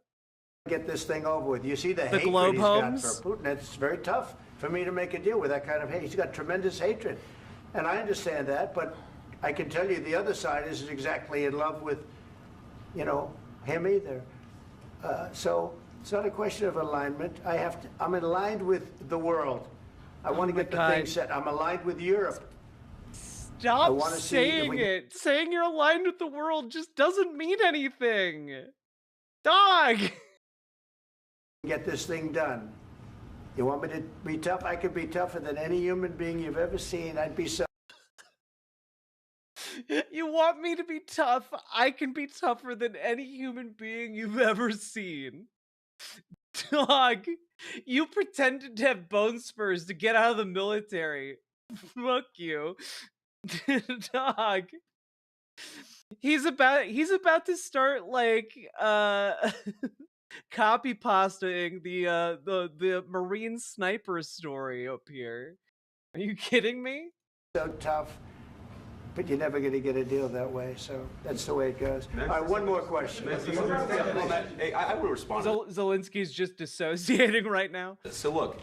Get this thing over with. You see the hatred Globe he's got Homes? for Putin. It's very tough for me to make a deal with that kind of hate. He's got tremendous hatred, and I understand that. But I can tell you the other side isn't exactly in love with, him either. So it's not a question of alignment. I'm aligned with the world. I want to get the thing set. I'm aligned with Europe. Stop saying it. Saying you're aligned with the world just doesn't mean anything. Dog. Get this thing done. You want me to be tough? I could be tougher than any human being you've ever seen. I'd be so. You want me to be tough? I can be tougher than any human being you've ever seen. Dog, you pretended to have bone spurs to get out of the military. Fuck you. Dog. He's about to start copy pasting the Marine sniper story up here. Are you kidding me? So tough, but you're never going to get a deal that way. So that's the way it goes. All right, one more question. Hey, I will respond. Zelensky's just dissociating right now. So look,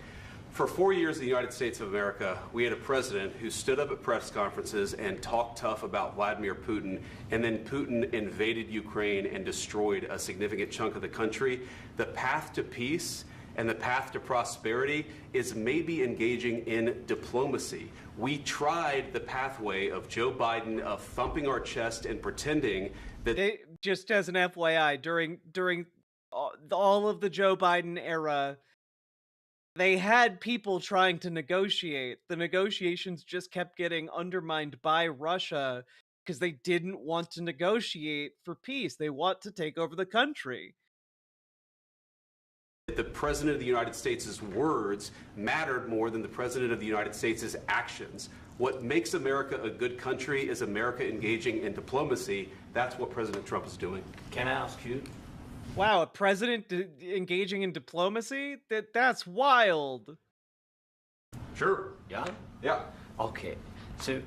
for 4 years in the United States of America, we had a president who stood up at press conferences and talked tough about Vladimir Putin, and then Putin invaded Ukraine and destroyed a significant chunk of the country. The path to peace and the path to prosperity is maybe engaging in diplomacy. We tried the pathway of Joe Biden of thumping our chest and pretending that... Just as an FYI, during all of the Joe Biden era, they had people trying to negotiate. The negotiations just kept getting undermined by Russia because they didn't want to negotiate for peace. They want to take over the country. The President of the United States' words mattered more than the President of the United States' actions. What makes America a good country is America engaging in diplomacy. That's what President Trump is doing. Can I ask you? Wow, a president engaging in diplomacy? That's wild. Sure. Yeah? Yeah. Okay. So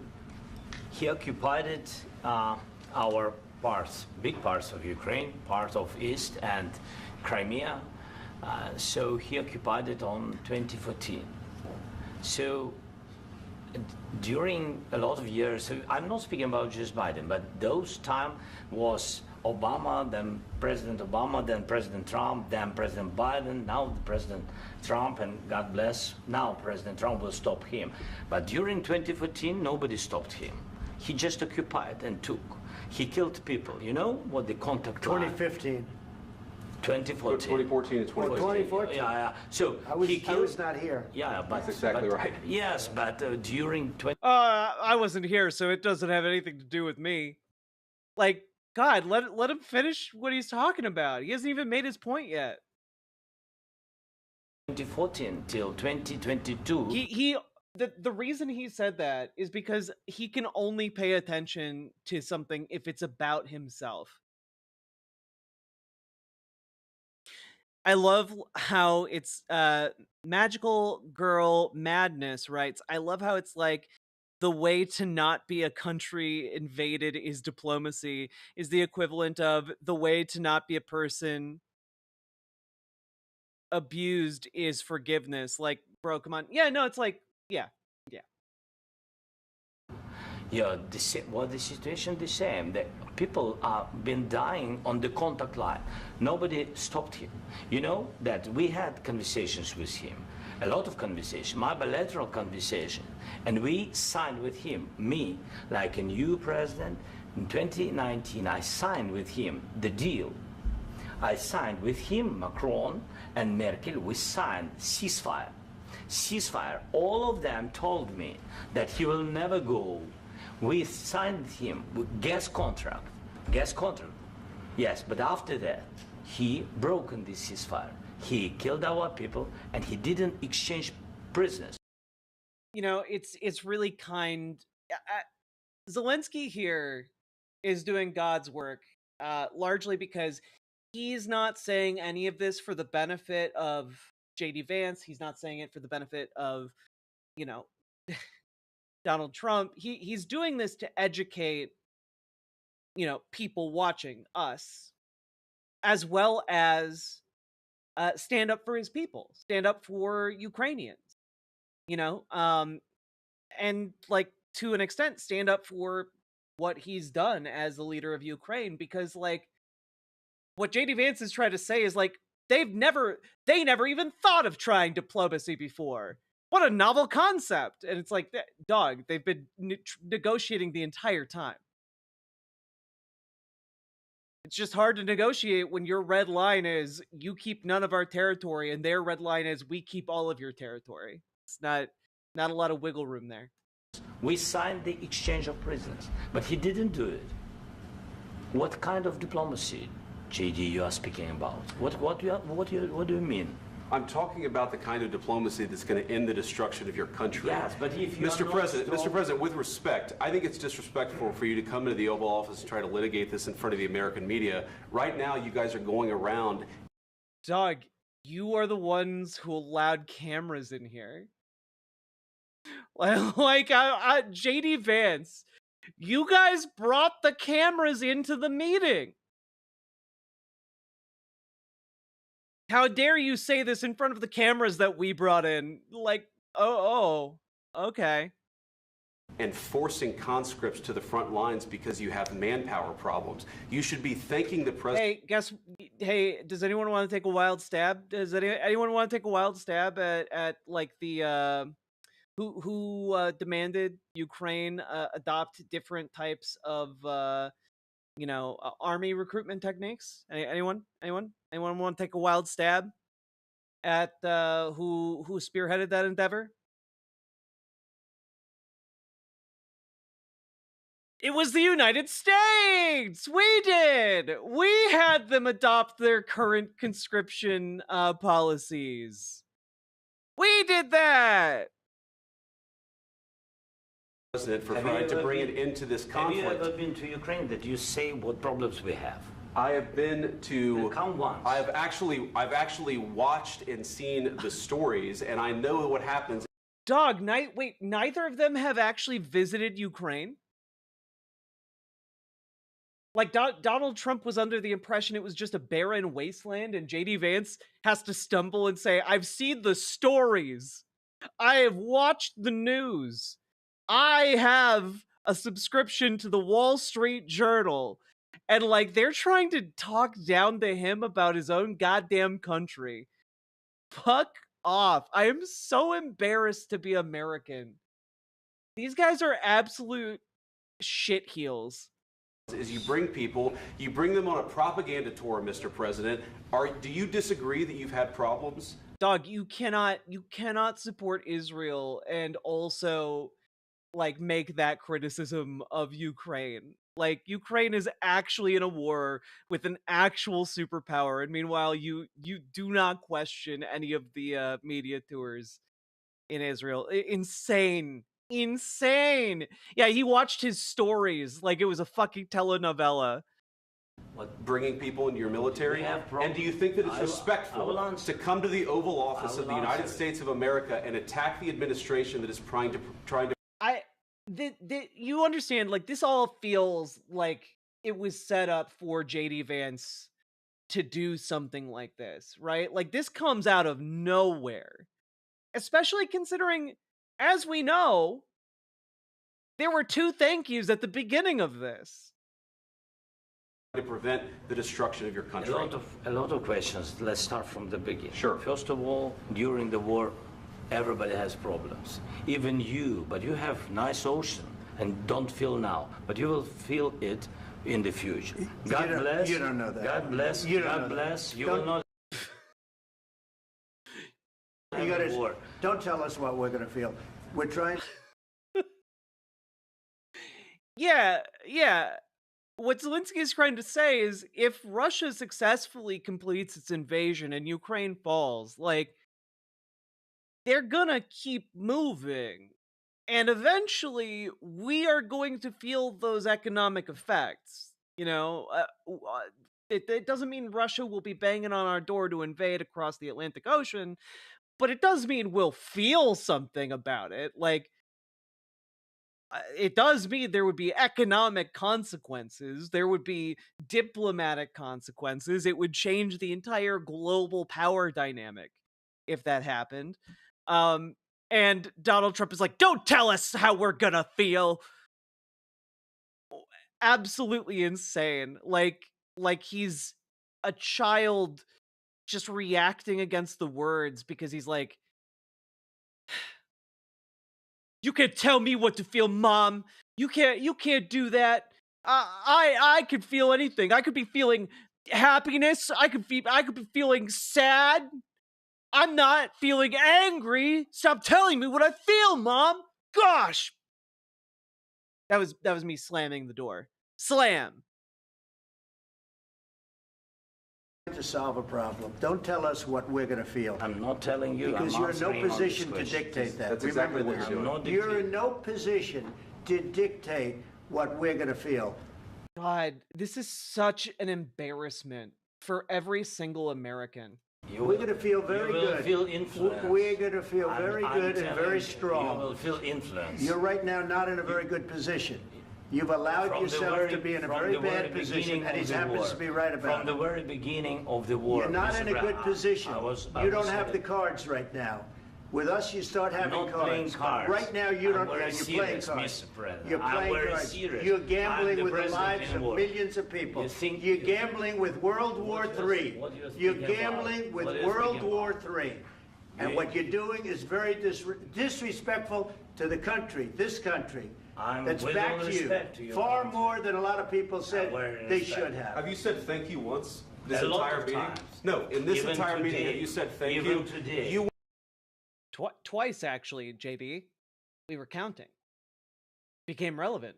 he occupied our parts, big parts of Ukraine, part of East and Crimea. So he occupied it on 2014. So during a lot of years, so I'm not speaking about just Biden, but those time was Obama, then President Obama, then President Trump, then President Biden, now President Trump, and God bless, now President Trump will stop him. But during 2014, nobody stopped him. He just occupied and took. He killed people. You know what the contact 2015. 2014 and 2014. 2014. Yeah. So I was not here. Yeah, but that's exactly right. Yes, but during 20. I wasn't here, so it doesn't have anything to do with me. Like, God, let him finish what he's talking about. He hasn't even made his point yet. 2014 till 2022. The reason he said that is because he can only pay attention to something if it's about himself. I love how it's Magical Girl Madness writes, I love how it's like the way to not be a country invaded is diplomacy, is the equivalent of the way to not be a person abused is forgiveness. Like, bro, come on. Yeah, no, it's like, yeah. Yeah, the situation the same. The people have been dying on the contact line. Nobody stopped him. You know that we had conversations with him, a lot of conversation, my bilateral conversation, and we signed with him, me, like a new president. In 2019, I signed with him the deal. I signed with him, Macron and Merkel, we signed ceasefire. Ceasefire. All of them told me that he will never go. We signed with him with gas contract. Yes, but after that, he broken this ceasefire. He killed our people, and he didn't exchange prisoners. You know, it's really kind. Zelensky here is doing God's work, largely because he's not saying any of this for the benefit of J.D. Vance. He's not saying it for the benefit of, you know, Donald Trump. He's doing this to educate, you know, people watching us, as well as stand up for his people, stand up for Ukrainians, you know, and like to an extent stand up for what he's done as the leader of Ukraine, because like what JD Vance is trying to say is like they never even thought of trying diplomacy before. What a novel concept. And it's like, dog, they've been negotiating the entire time. It's just hard to negotiate when your red line is you keep none of our territory and their red line is we keep all of your territory. It's not a lot of wiggle room there. We signed the exchange of prisoners, but he didn't do it. What kind of diplomacy, JD, you are speaking about? What do you mean? I'm talking about the kind of diplomacy that's going to end the destruction of your country. Yes, but if you Mr. President, with respect, I think it's disrespectful for you to come into the Oval Office and try to litigate this in front of the American media. Right now, you guys are going around. Dog, you are the ones who allowed cameras in here. Like, JD Vance, you guys brought the cameras into the meeting. How dare you say this in front of the cameras that we brought in? Like, okay. And forcing conscripts to the front lines because you have manpower problems. You should be thanking the president. Hey, does anyone want to take a wild stab? Does anyone want to take a wild stab at like the who demanded Ukraine adopt different types of army recruitment techniques? Anyone want to take a wild stab at who spearheaded that endeavor? It was the United States! We did! We had them adopt their current conscription policies. We did that! President for trying to bring it into this conflict. Have you ever been to Ukraine? Did you say what problems we have? I have been to. Come once. I've actually watched and seen the stories, and I know what happens. Dog, wait, neither of them have actually visited Ukraine? Like, Donald Trump was under the impression it was just a barren wasteland, and JD Vance has to stumble and say, I've seen the stories. I have watched the news. I have a subscription to the Wall Street Journal. And, like, they're trying to talk down to him about his own goddamn country. Fuck off. I am so embarrassed to be American. These guys are absolute shitheels. Is you bring them on a propaganda tour, Mr. President. Do you disagree that you've had problems? Dog, you cannot support Israel and also like make that criticism of Ukraine. Like, Ukraine is actually in a war with an actual superpower, and meanwhile you do not question any of the media tours in Israel. Insane. Yeah, he watched his stories like it was a fucking telenovela. What, bringing people into your military? And do you think that it's respectful to come to the Oval Office of the United States of America and attack the administration that is trying to? You understand, like, this all feels like it was set up for JD Vance to do something like this, right? Like, this comes out of nowhere. Especially considering, as we know, there were 2 thank yous at the beginning of this. To prevent the destruction of your country. A lot of questions. Let's start from the beginning. Sure. First of all, during the war, everybody has problems. Even you, but you have nice ocean and don't feel now, but you will feel it in the future. God bless. You don't know that. God bless. God bless. You will not. Don't tell us what we're going to feel. We're trying. Yeah. What Zelensky is trying to say is, if Russia successfully completes its invasion and Ukraine falls, like, they're gonna keep moving. And eventually, we are going to feel those economic effects. You know, it doesn't mean Russia will be banging on our door to invade across the Atlantic Ocean, but it does mean we'll feel something about it. Like, it does mean there would be economic consequences. There would be diplomatic consequences. It would change the entire global power dynamic if that happened. And Donald Trump is like, don't tell us how we're gonna feel. Absolutely insane. Like he's a child just reacting against the words because he's like, you can't tell me what to feel, Mom. You can't do that. I could feel anything. I could be feeling happiness. I could be feeling sad. I'm not feeling angry. Stop telling me what I feel, Mom. Gosh. That was me slamming the door. Slam. To solve a problem. Don't tell us what we're going to feel. I'm not telling you. Because you're in no position to dictate that. That's exactly what you're doing. You're in no position to dictate what we're going to feel. God, this is such an embarrassment for every single American. We're going to feel very you will good. Feel influenced. We're going to feel very I'm good and very telling you, strong. You will feel influenced. You're right now not in a very good position. You've allowed yourself to be in a very bad position, and he happens to be right about it. From the very beginning of the war. You're not in a good position. You don't have the the cards right now. With us, you start having cards. cards. Right now, you don't. You're playing cards. Mr. President. You're playing cards. Serious. You're gambling with the president lives of war. millions of people. You're gambling with World War III. You're gambling with World War III. And what you're doing is very disrespectful to the country, this country. That's back to you. Far more than a lot of people said they should have. Have you said thank you once this A lot entire of meeting? times. No, in this Even entire meeting, today. have you said thank Even you? today. You Twice, actually, JB. We were counting. Became relevant.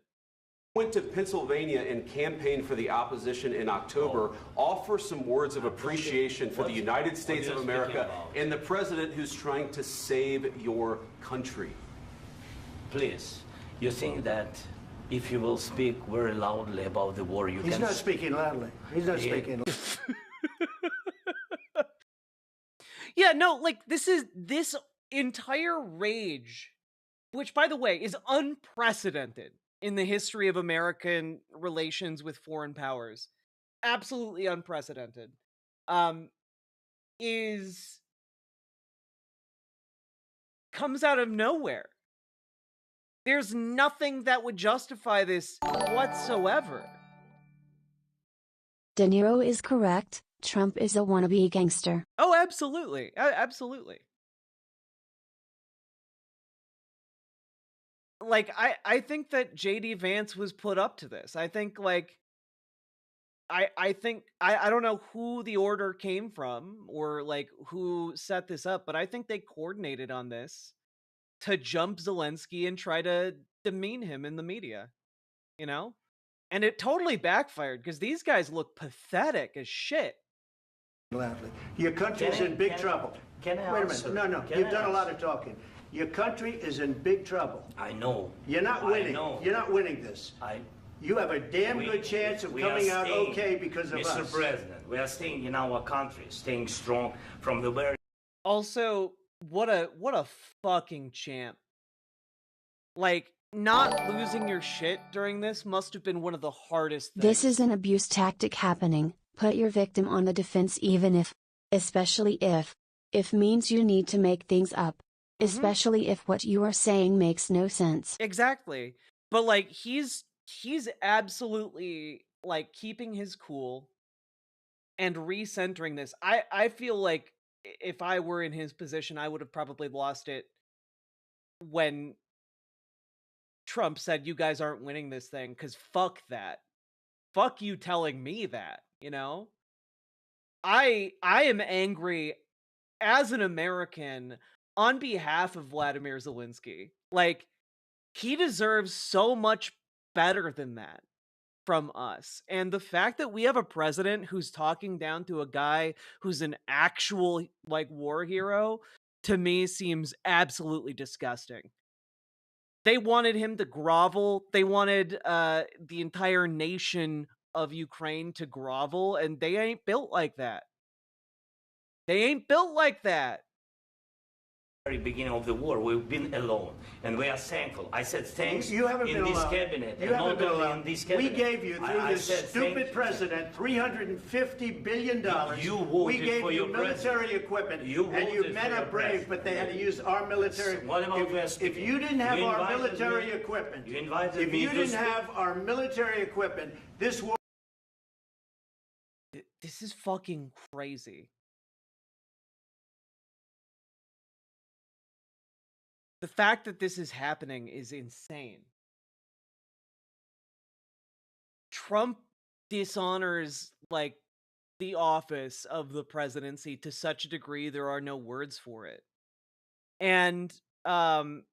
went to Pennsylvania and campaigned for the opposition in October. Offer some words of appreciation for the United States of America and the president who's trying to save your country. Please, you think that if you will speak very loudly about the war, you He's can... not speaking loudly. He's not speaking loudly. Yeah, no, like, this entire rage, which, by the way, is unprecedented in the history of American relations with foreign powers, absolutely unprecedented, comes out of nowhere. There's nothing that would justify this whatsoever. De Niro is correct. Trump is a wannabe gangster. Oh, absolutely. Absolutely. Like, I think that J.D. Vance was put up to this. I think, like, I think, I don't know who the order came from or, like, who set this up, but I think they coordinated on this to jump Zelensky and try to demean him in the media, you know? And it totally backfired because these guys look pathetic as shit. Loudly. Your country's in big trouble. Can I Wait a answer? minute. No, Can you've I done a lot answer? of talking. Your country is in big trouble. I know. You're not I winning. know. You're not winning this. You have a damn good chance of coming out okay because of us. Mr. President, we are staying in our country, staying strong from the very... Also, what a fucking champ. Like, not losing your shit during this must have been one of the hardest things. This is an abuse tactic happening. Put your victim on the defense even especially if means you need to make things up. Especially if what you are saying makes no sense. Exactly. But, like, he's absolutely, like, keeping his cool and recentering this. I feel like if I were in his position, I would have probably lost it when Trump said, you guys aren't winning this thing, because fuck that. Fuck you telling me that, you know? I am angry as an American on behalf of Vladimir Zelensky. Like, he deserves so much better than that from us. And the fact that we have a president who's talking down to a guy who's an actual, like, war hero, to me seems absolutely disgusting. They wanted him to grovel. They wanted the entire nation of Ukraine to grovel, and they ain't built like that. They ain't built like that. very beginning of the war, we've been alone, and we are thankful. I said thanks You haven't in been this alone. cabinet, You and haven't not been only alone. in this We cabinet. gave you, through I this said stupid president, $350 billion. You voted we gave for you your military president. equipment, You and you voted men for are your brave, president. but they had to use our military. What about If you didn't have You our invited military me- equipment, You invited if me you to didn't speak. have our military equipment, this war. This is fucking crazy. The fact that this is happening is insane. Trump dishonors, like, the office of the presidency to such a degree there are no words for it. And I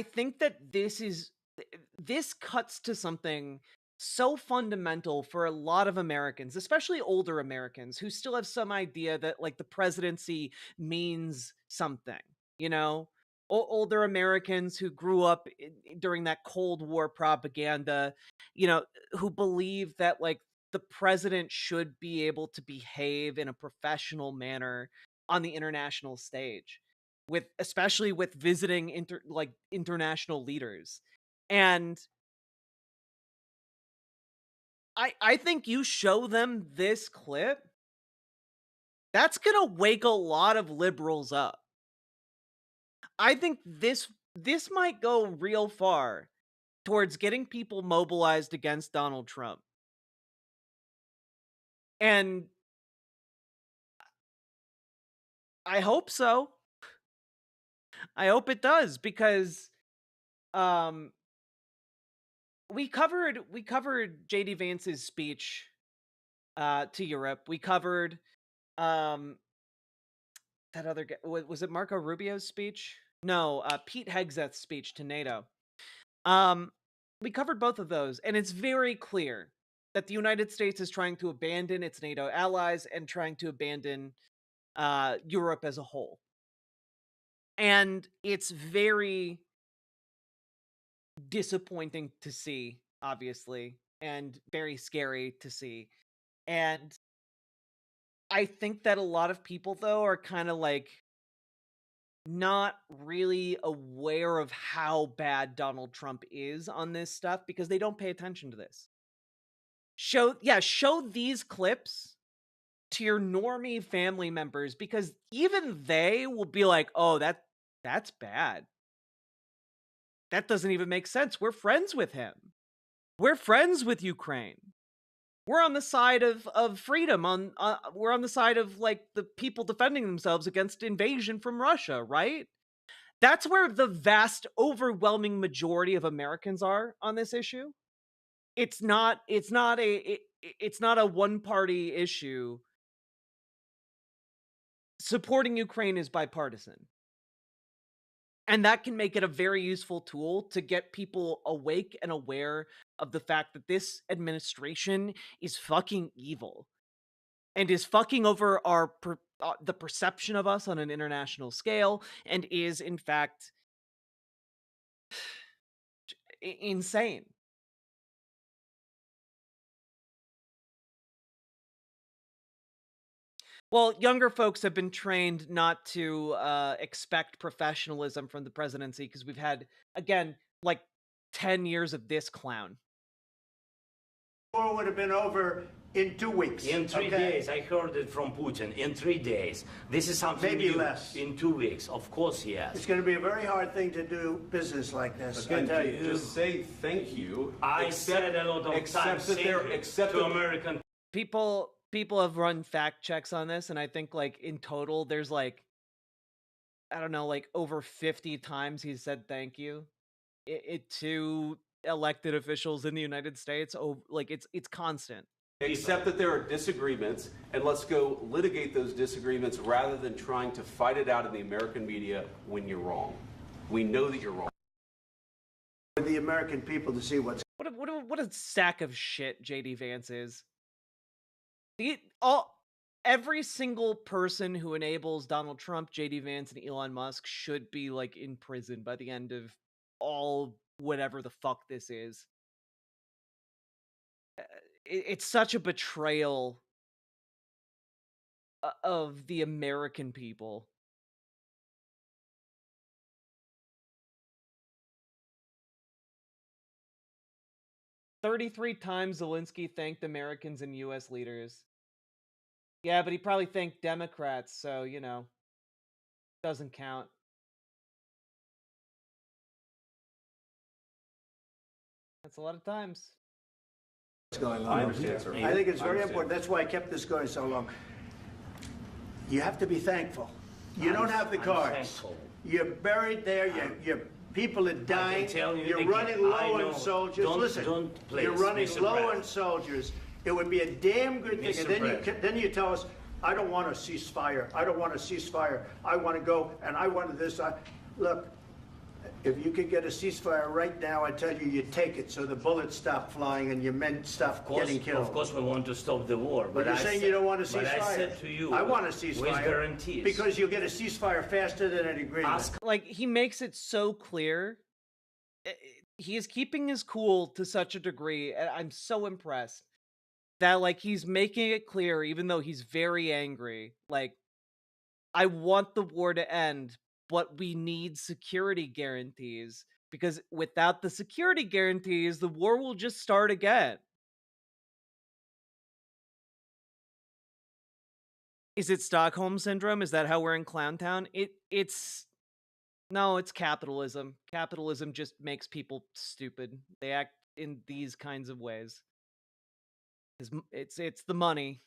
think that this cuts to something so fundamental for a lot of Americans, especially older Americans, who still have some idea that, like, the presidency means something, you know? Older Americans who grew up during that Cold War propaganda, you know, who believe that, like, the president should be able to behave in a professional manner on the international stage, especially with visiting international leaders. And I think you show them this clip, that's gonna wake a lot of liberals up. I think this might go real far towards getting people mobilized against Donald Trump. And I hope so. I hope it does, because we covered JD Vance's speech to Europe. We covered that other guy, was it Marco Rubio's speech? No, Pete Hegseth's speech to NATO. We covered both of those, and it's very clear that the United States is trying to abandon its NATO allies and trying to abandon Europe as a whole. And it's very disappointing to see, obviously, and very scary to see. And I think that a lot of people, though, are kind of like not really aware of how bad Donald Trump is on this stuff because they don't pay attention to this. Show these clips to your normie family members, because even they will be like, "Oh, that's bad. That doesn't even make sense. We're friends with him. We're friends with Ukraine. We're on the side of freedom. We're on the side of like the people defending themselves against invasion from Russia, right?" That's where the vast, overwhelming majority of Americans are on this issue. It's not a one-party issue. Supporting Ukraine is bipartisan. And that can make it a very useful tool to get people awake and aware of the fact that this administration is fucking evil and is fucking over the perception of us on an international scale, and is in fact insane. Well, younger folks have been trained not to expect professionalism from the presidency because we've had, again, like 10 years of this clown. War would have been over in 2 weeks. In 3 days, I heard it from Putin. In 3 days, this is something maybe new. Less. In 2 weeks, of course, yes. It's going to be a very hard thing to do business like this. Again, I tell you. just say thank you. I said a lot of times to American people have run fact checks on this, and I think like in total there's like, I don't know, like over 50 times he said thank you to elected officials in the United States. Oh, like it's constant. Accept that there are disagreements, and let's go litigate those disagreements rather than trying to fight it out in the American media when you're wrong. We know that you're wrong. For the American people to see what a sack of shit JD Vance is. Every single person who enables Donald Trump, JD Vance, and Elon Musk should be like in prison by the end of all whatever the fuck this is. It's such a betrayal of the American people. "33 times Zelensky thanked Americans and U.S. leaders." Yeah, but he probably thanked Democrats, so, you know, doesn't count. That's a lot of times. What's going on? I understand, sir. I think it's very important. That's why I kept this going so long. You have to be thankful. You don't have the cards. You're buried there. Your people are dying. You're running low on soldiers. Listen, you're running low on soldiers. It would be a damn good thing. And then you tell us, I don't want a ceasefire. I don't want a ceasefire. I want to go, and I want this. Look, if you could get a ceasefire right now, I tell you, you take it so the bullets stop flying and your men stop getting killed. Of course, we want to stop the war. But you're saying you don't want a ceasefire. But I said to you, I want a ceasefire. With guarantees. Because you'll get a ceasefire faster than an agreement. Like, he makes it so clear. He is keeping his cool to such a degree, and I'm so impressed. that like he's making it clear, even though he's very angry, like, I want the war to end, but we need security guarantees, because without the security guarantees, the war will just start again. Is it Stockholm syndrome? Is that how we're in Clown Town? It's no, it's capitalism. Capitalism just makes people stupid. They act in these kinds of ways. It's the money.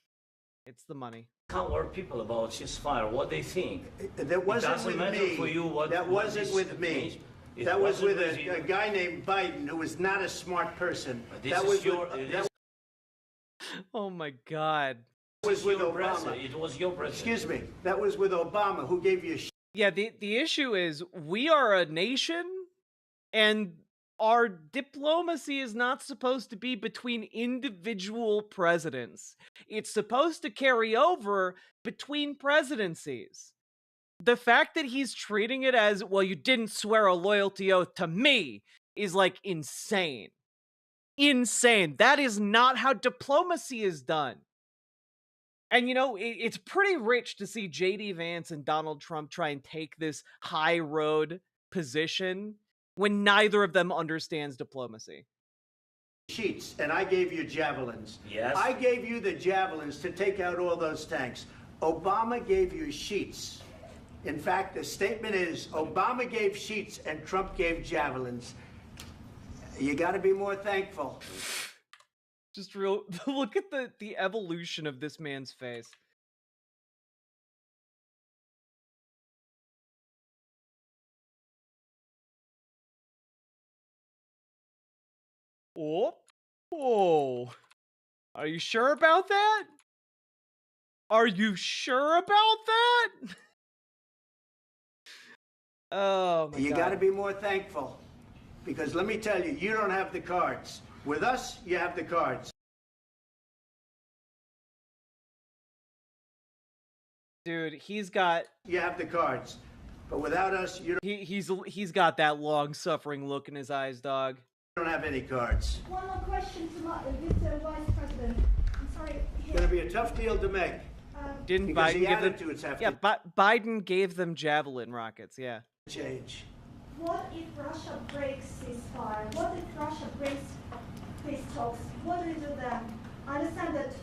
It's the money. Cover people about ceasefire, what they think. That wasn't with me. For you what, that what wasn't this with me. means. It That was wasn't with you. a guy named Biden who was not a smart person. This That is was your, with, this Oh my God. was with your Obama. president. It was your president. Excuse me. That was with Obama, who gave you Yeah, the issue is we are a nation, and our diplomacy is not supposed to be between individual presidents. It's supposed to carry over between presidencies. The fact that he's treating it as, well, you didn't swear a loyalty oath to me, is like insane. Insane. That is not how diplomacy is done. And you know, it's pretty rich to see JD Vance and Donald Trump try and take this high road position when neither of them understands diplomacy. sheets, and I gave you javelins. Yes. I gave you the javelins to take out all those tanks. Obama gave you sheets. In fact, the statement is Obama gave sheets and Trump gave javelins. You got to be more thankful. Just real look at the evolution of this man's face. Oh. Are you sure about that? Are you sure about that? Oh my You God. got to be more thankful. Because let me tell you, you don't have the cards. With us, you have the cards. Dude, he's got... You have the cards. But without us, you don't... He's got that long-suffering look in his eyes, dog. You don't have any cards. One more question to Mr. Vice President. I'm sorry. It's going to be a tough deal to make. Didn't Because Biden the give them... attitudes have Yeah, to Biden gave them javelin rockets, yeah. change. What if Russia breaks ceasefire? What if Russia breaks peace talks? What do you do then? I understand that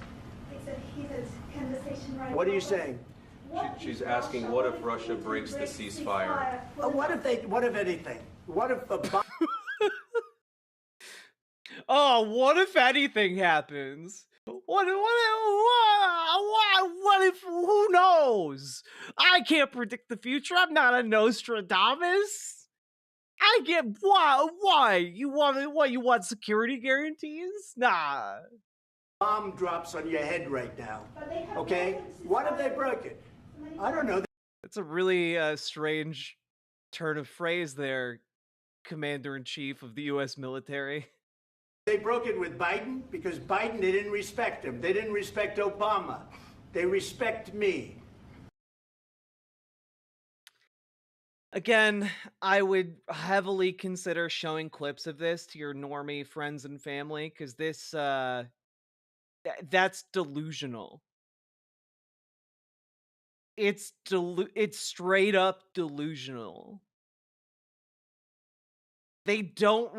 it's a heated conversation right now. What are you saying? She's asking, what if Russia breaks the ceasefire? What if anything? What if Oh, what if anything happens? What if, who knows? I can't predict the future. I'm not a Nostradamus. I get, why? You want security guarantees? Nah. bomb drops on your head right now? Okay? What if they broke it? I don't know. That's a really strange turn of phrase there, Commander-in-Chief of the U.S. military. They broke it with Biden because Biden, they didn't respect him. They didn't respect Obama. They respect me. Again, I would heavily consider showing clips of this to your normie friends and family, because this, that's delusional. It's straight up delusional. They don't,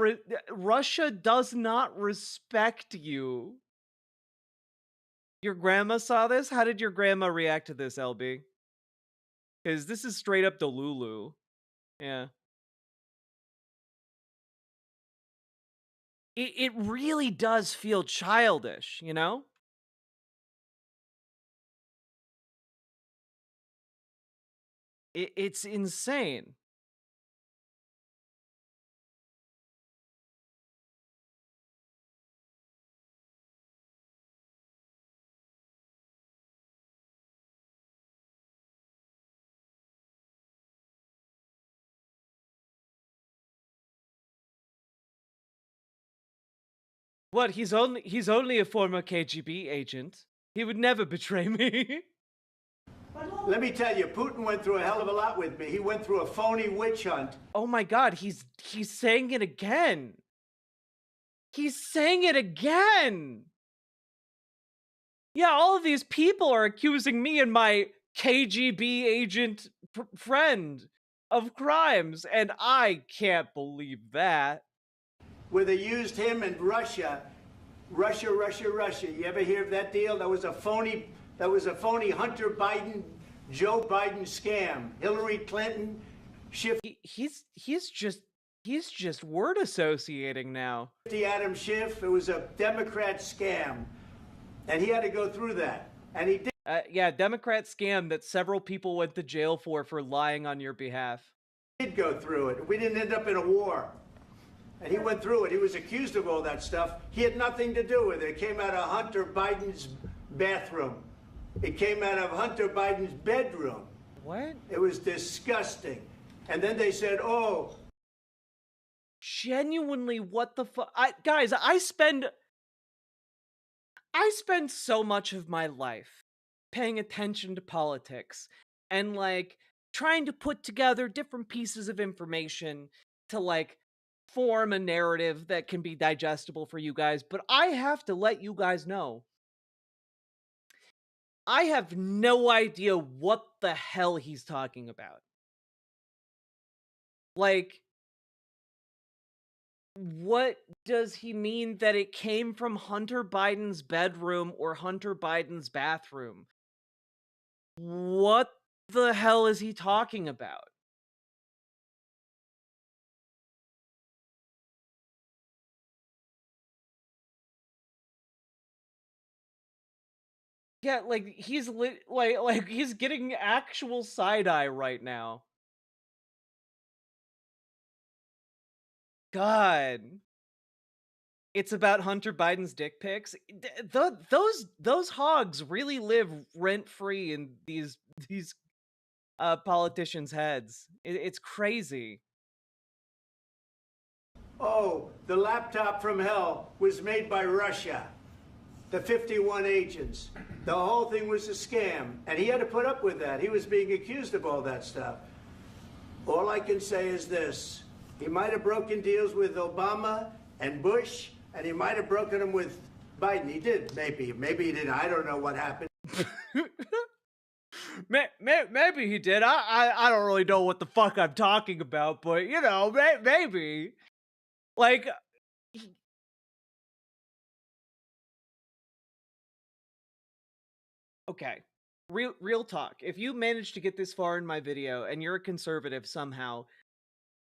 Russia does not respect you. Your grandma saw this? How did your grandma react to this, LB? Because this is straight up Delulu. Yeah. It really does feel childish, you know? It's insane. What? He's only a former KGB agent. He would never betray me. Let me tell you, Putin went through a hell of a lot with me. He went through a phony witch hunt. Oh my God, he's saying it again. He's saying it again. Yeah, all of these people are accusing me and my KGB agent friend of crimes, and I can't believe that. Where they used him and Russia. Russia. You ever hear of that deal? That was a phony Hunter Biden, Joe Biden scam. Hillary Clinton Schiff. He's just word associating now. Adam Schiff. It was a Democrat scam, and he had to go through that, and he did. Yeah, Democrat scam that several people went to jail for lying on your behalf. Did go through it. We didn't end up in a war. And he went through it. He was accused of all that stuff. He had nothing to do with it. It came out of Hunter Biden's bathroom. It came out of Hunter Biden's bedroom. What? It was disgusting. And then they said, oh. Genuinely, what the fuck? Guys, I spend so much of my life paying attention to politics and, like, trying to put together different pieces of information to, like, form a narrative that can be digestible for you guys, but I have to let you guys know, I have no idea what the hell he's talking about. Like, what does he mean that it came from Hunter Biden's bedroom or Hunter Biden's bathroom? What the hell is he talking about? Yeah, like he's like he's getting actual side eye right now. God. It's about Hunter Biden's dick pics. Those hogs really live rent free in these politicians' heads. It's crazy. Oh, the laptop from hell was made by Russia. The 51 agents. The whole thing was a scam. And he had to put up with that. He was being accused of all that stuff. All I can say is this. He might have broken deals with Obama and Bush, and he might have broken them with Biden. He did, maybe. Maybe he didn't. I don't know what happened. Maybe he did. I don't really know what the fuck I'm talking about, but, you know, maybe. Like... Okay, real talk. If you managed to get this far in my video and you're a conservative somehow,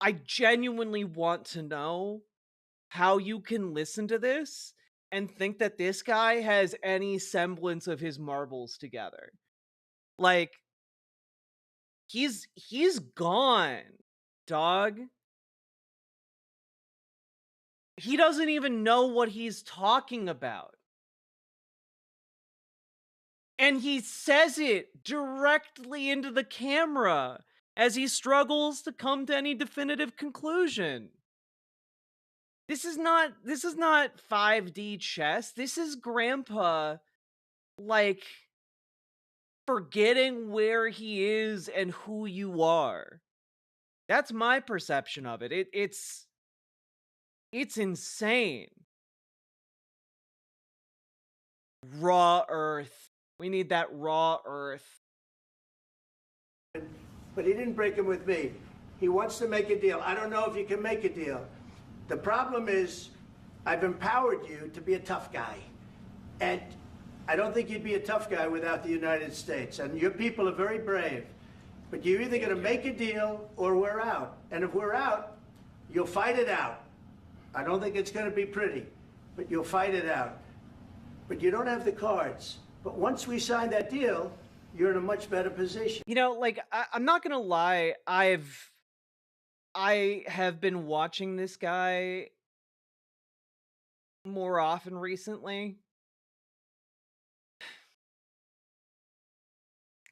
I genuinely want to know how you can listen to this and think that this guy has any semblance of his marbles together. Like, he's gone, dog. He doesn't even know what he's talking about. And he says it directly into the camera as he struggles to come to any definitive conclusion. This is not 5D chess. This is Grandpa, like, forgetting where he is and who you are. That's my perception of it. It's insane. Raw earth. We need that raw earth. But he didn't break them with me. He wants to make a deal. I don't know if you can make a deal. The problem is, I've empowered you to be a tough guy. And I don't think you'd be a tough guy without the United States. And your people are very brave. But you're either going to make a deal or we're out. And if we're out, you'll fight it out. I don't think it's going to be pretty, but you'll fight it out. But you don't have the cards. But once we sign that deal, you're in a much better position. You know, like, I'm not gonna lie, I have been watching this guy more often recently.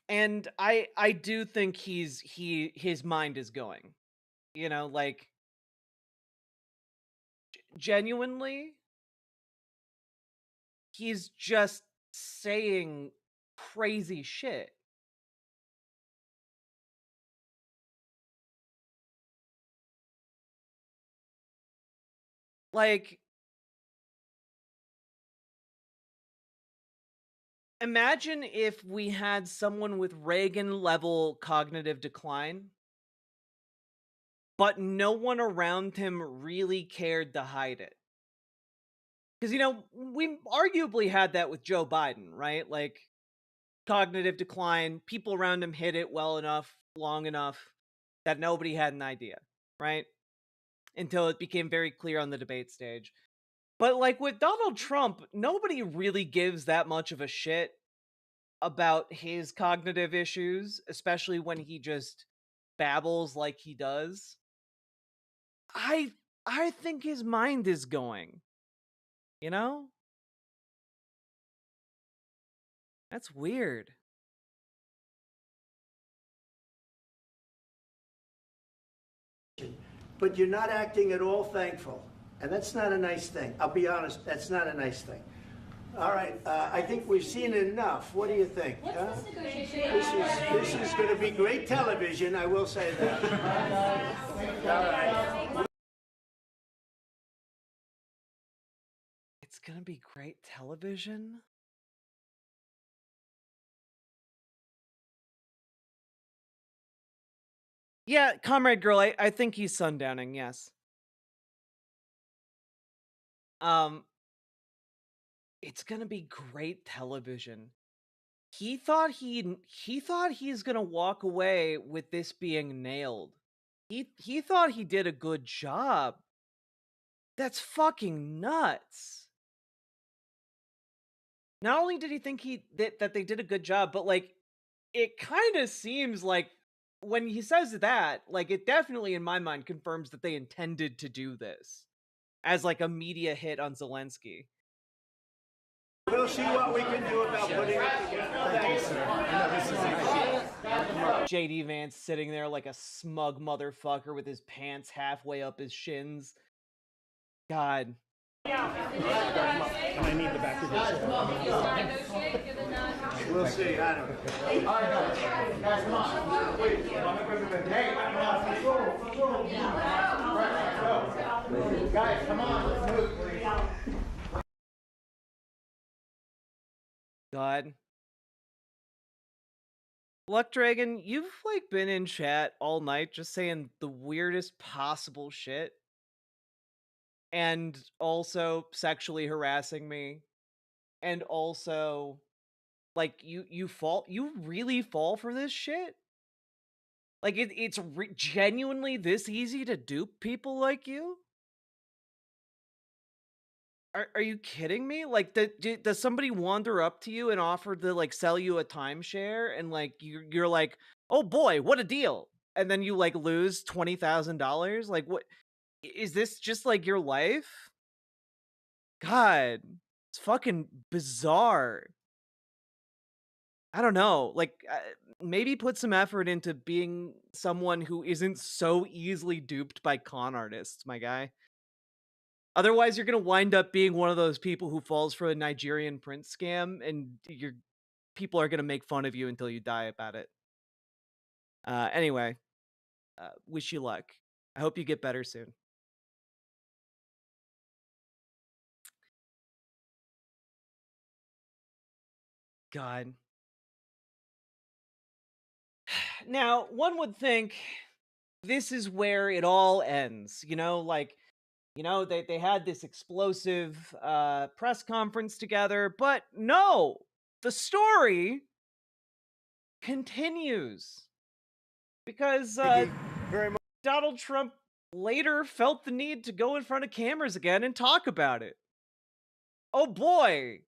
And I do think his mind is going. You know, like, genuinely, he's just saying crazy shit. Like, Imagine if we had someone with Reagan-level cognitive decline, but no one around him really cared to hide it. Because, you know, we arguably had that with Joe Biden, right? Like, cognitive decline, people around him hid it well enough, long enough, that nobody had an idea, right? Until it became very clear on the debate stage. But, like, with Donald Trump, nobody really gives that much of a shit about his cognitive issues, especially when he just babbles like he does. I think his mind is going. You know? That's weird. But you're not acting at all thankful. And that's not a nice thing. I'll be honest, that's not a nice thing. All right, I think we've seen enough. What do you think? Huh? This is going to be great television, I will say that. All right. It's going to be great television? Yeah, Comrade Girl, I think he's sundowning, yes. It's gonna be great television. He thought he's gonna walk away with this being nailed. He thought he did a good job. That's fucking nuts. Not only did he think that they did a good job, but like it kind of seems like when he says that, like it definitely in my mind confirms that they intended to do this as like a media hit on Zelensky. We'll see what we can do about putting it together. Thanks, sir. JD Vance sitting there like a smug motherfucker with his pants halfway up his shins. God. I need the back of this. We'll see. I don't know. Guys, come on. Wait. Hey, guys, come on. Let's move. God. Luck Dragon, you've like been in chat all night just saying the weirdest possible shit. And also sexually harassing me. And also like you really fall for this shit? Like it's genuinely this easy to dupe people like you? Are you kidding me? Like, does somebody wander up to you and offer to like sell you a timeshare, and like you're like, oh boy, what a deal, and then you like lose $20,000? Like, what is this? Just like your life? God, it's fucking bizarre. I don't know. Like, maybe put some effort into being someone who isn't so easily duped by con artists, my guy. Otherwise, you're going to wind up being one of those people who falls for a Nigerian prince scam, and people are going to make fun of you until you die about it. Anyway, wish you luck. I hope you get better soon. God. Now, one would think this is where it all ends, you know, like, you know, they had this explosive press conference together, but no, the story continues because Donald Trump later felt the need to go in front of cameras again and talk about it. Oh boy.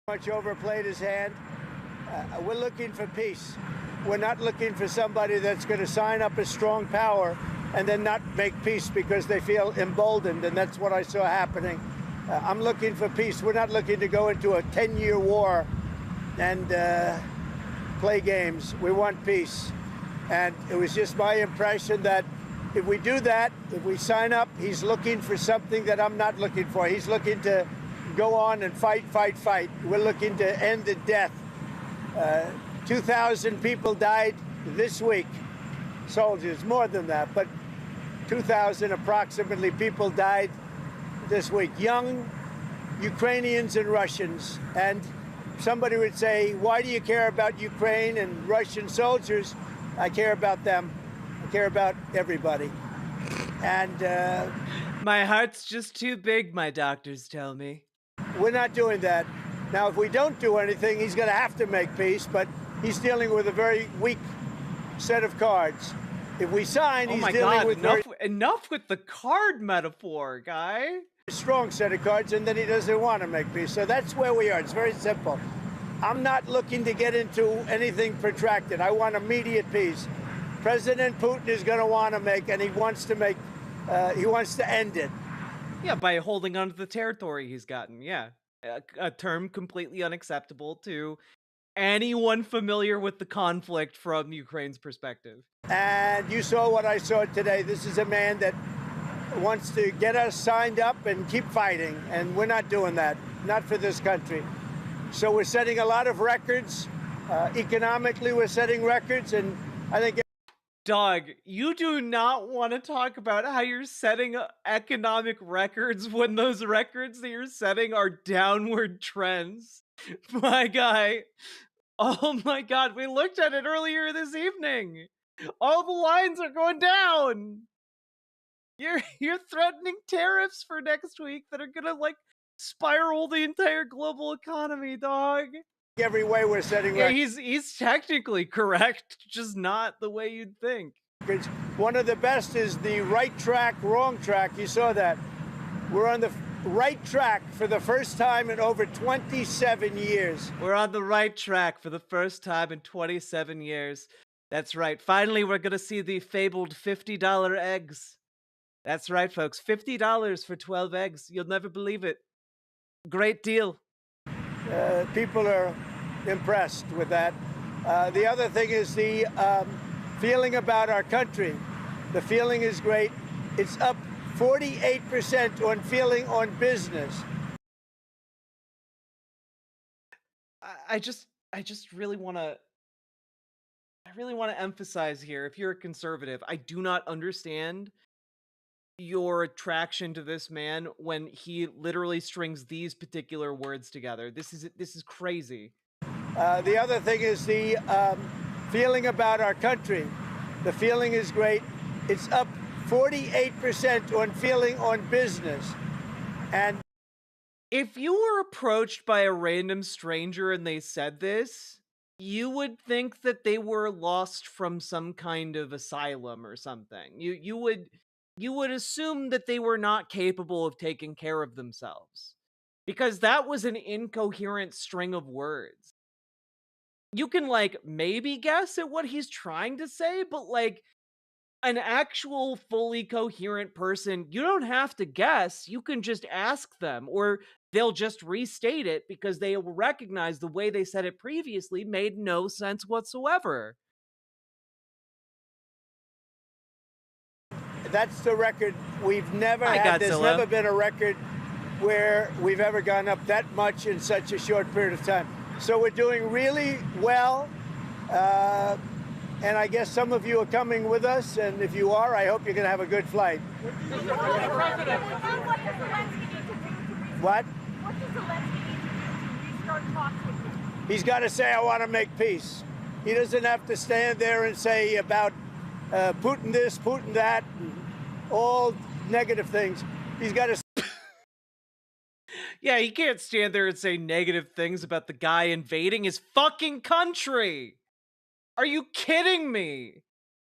Much overplayed his hand. We're looking for peace. We're not looking for somebody that's going to sign up as strong power and then not make peace because they feel emboldened, and that's what I saw happening. I'm looking for peace. We're not looking to go into a 10-year war and play games. We want peace. And it was just my impression that if we do that, if we sign up, he's looking for something that I'm not looking for. He's looking to go on and fight, fight, fight. We're looking to end the death. 2,000 people died this week. Soldiers, more than that, but 2,000 approximately people died this week. Young Ukrainians and Russians. And somebody would say, why do you care about Ukraine and Russian soldiers? I care about them. I care about everybody. And my heart's just too big, my doctors tell me. We're not doing that. Now, if we don't do anything, he's going to have to make peace, but he's dealing with a very weak set of cards. If we sign, he's dealing with enough with the card metaphor, guy. Strong set of cards, and then he doesn't want to make peace. So that's where we are. It's very simple. I'm not looking to get into anything protracted. I want immediate peace. President Putin is going to want to make, and he wants to make, he wants to end it. Yeah, by holding on to the territory he's gotten. Yeah, a term completely unacceptable to anyone familiar with the conflict from Ukraine's perspective. And you saw what I saw today. This is a man that wants to get us signed up and keep fighting, and we're not doing that, not for this country. So we're setting a lot of records. Economically, we're setting records, and I think... Dog, you do not want to talk about how you're setting economic records when those records that you're setting are downward trends. My guy. Oh my God, we looked at it earlier this evening. All the lines are going down. You're threatening tariffs for next week that are gonna like spiral the entire global economy, dog. Every way we're setting records. Yeah, he's technically correct, just not the way you'd think. One of the best is the right track, wrong track. You saw that. We're on the right track for the first time in over 27 years. We're on the right track for the first time in 27 years. That's right. Finally, we're going to see the fabled $50 eggs. That's right, folks. $50 for 12 eggs. You'll never believe it. Great deal. People are impressed with that. The other thing is the feeling about our country. The feeling is great. It's up 48% on feeling on business. I just really want to emphasize here, if you're a conservative, I do not understand your attraction to this man when he literally strings these particular words together. This is crazy. The other thing is the feeling about our country. The feeling is great. It's up 48% on feeling on business. And if you were approached by a random stranger and they said this, you would think that they were lost from some kind of asylum or something. You would assume that they were not capable of taking care of themselves, because that was an incoherent string of words. You can like maybe guess at what he's trying to say, but like an actual fully coherent person, you don't have to guess. You can just ask them, or they'll just restate it because they will recognize the way they said it previously made no sense whatsoever. That's the record we've never had. There's never been a record where we've ever gone up that much in such a short period of time. So we're doing really well. And I guess some of you are coming with us. And if you are, I hope you're going to have a good flight. What? What does Zelensky need to restart talks with you? He's got to say, I want to make peace. He doesn't have to stand there and say about Putin this, Putin that, all negative things. He's got to... Yeah, he can't stand there and say negative things about the guy invading his fucking country. Are you kidding me?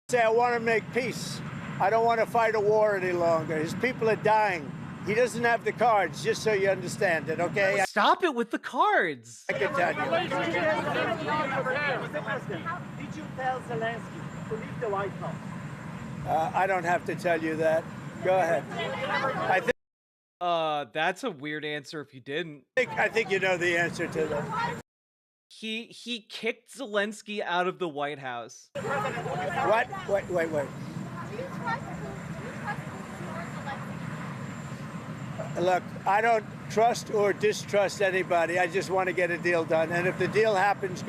Say, I want to make peace. I don't want to fight a war any longer. His people are dying. He doesn't have the cards, just so you understand it, okay? Stop it with the cards. I can tell you. Did you tell Zelensky to leave the White House? I don't have to tell you that. Go ahead. That's a weird answer if you didn't. I think you know the answer to that. He kicked Zelensky out of the White House. What? Wait. Look, I don't trust or distrust anybody. I just want to get a deal done. And if the deal happens...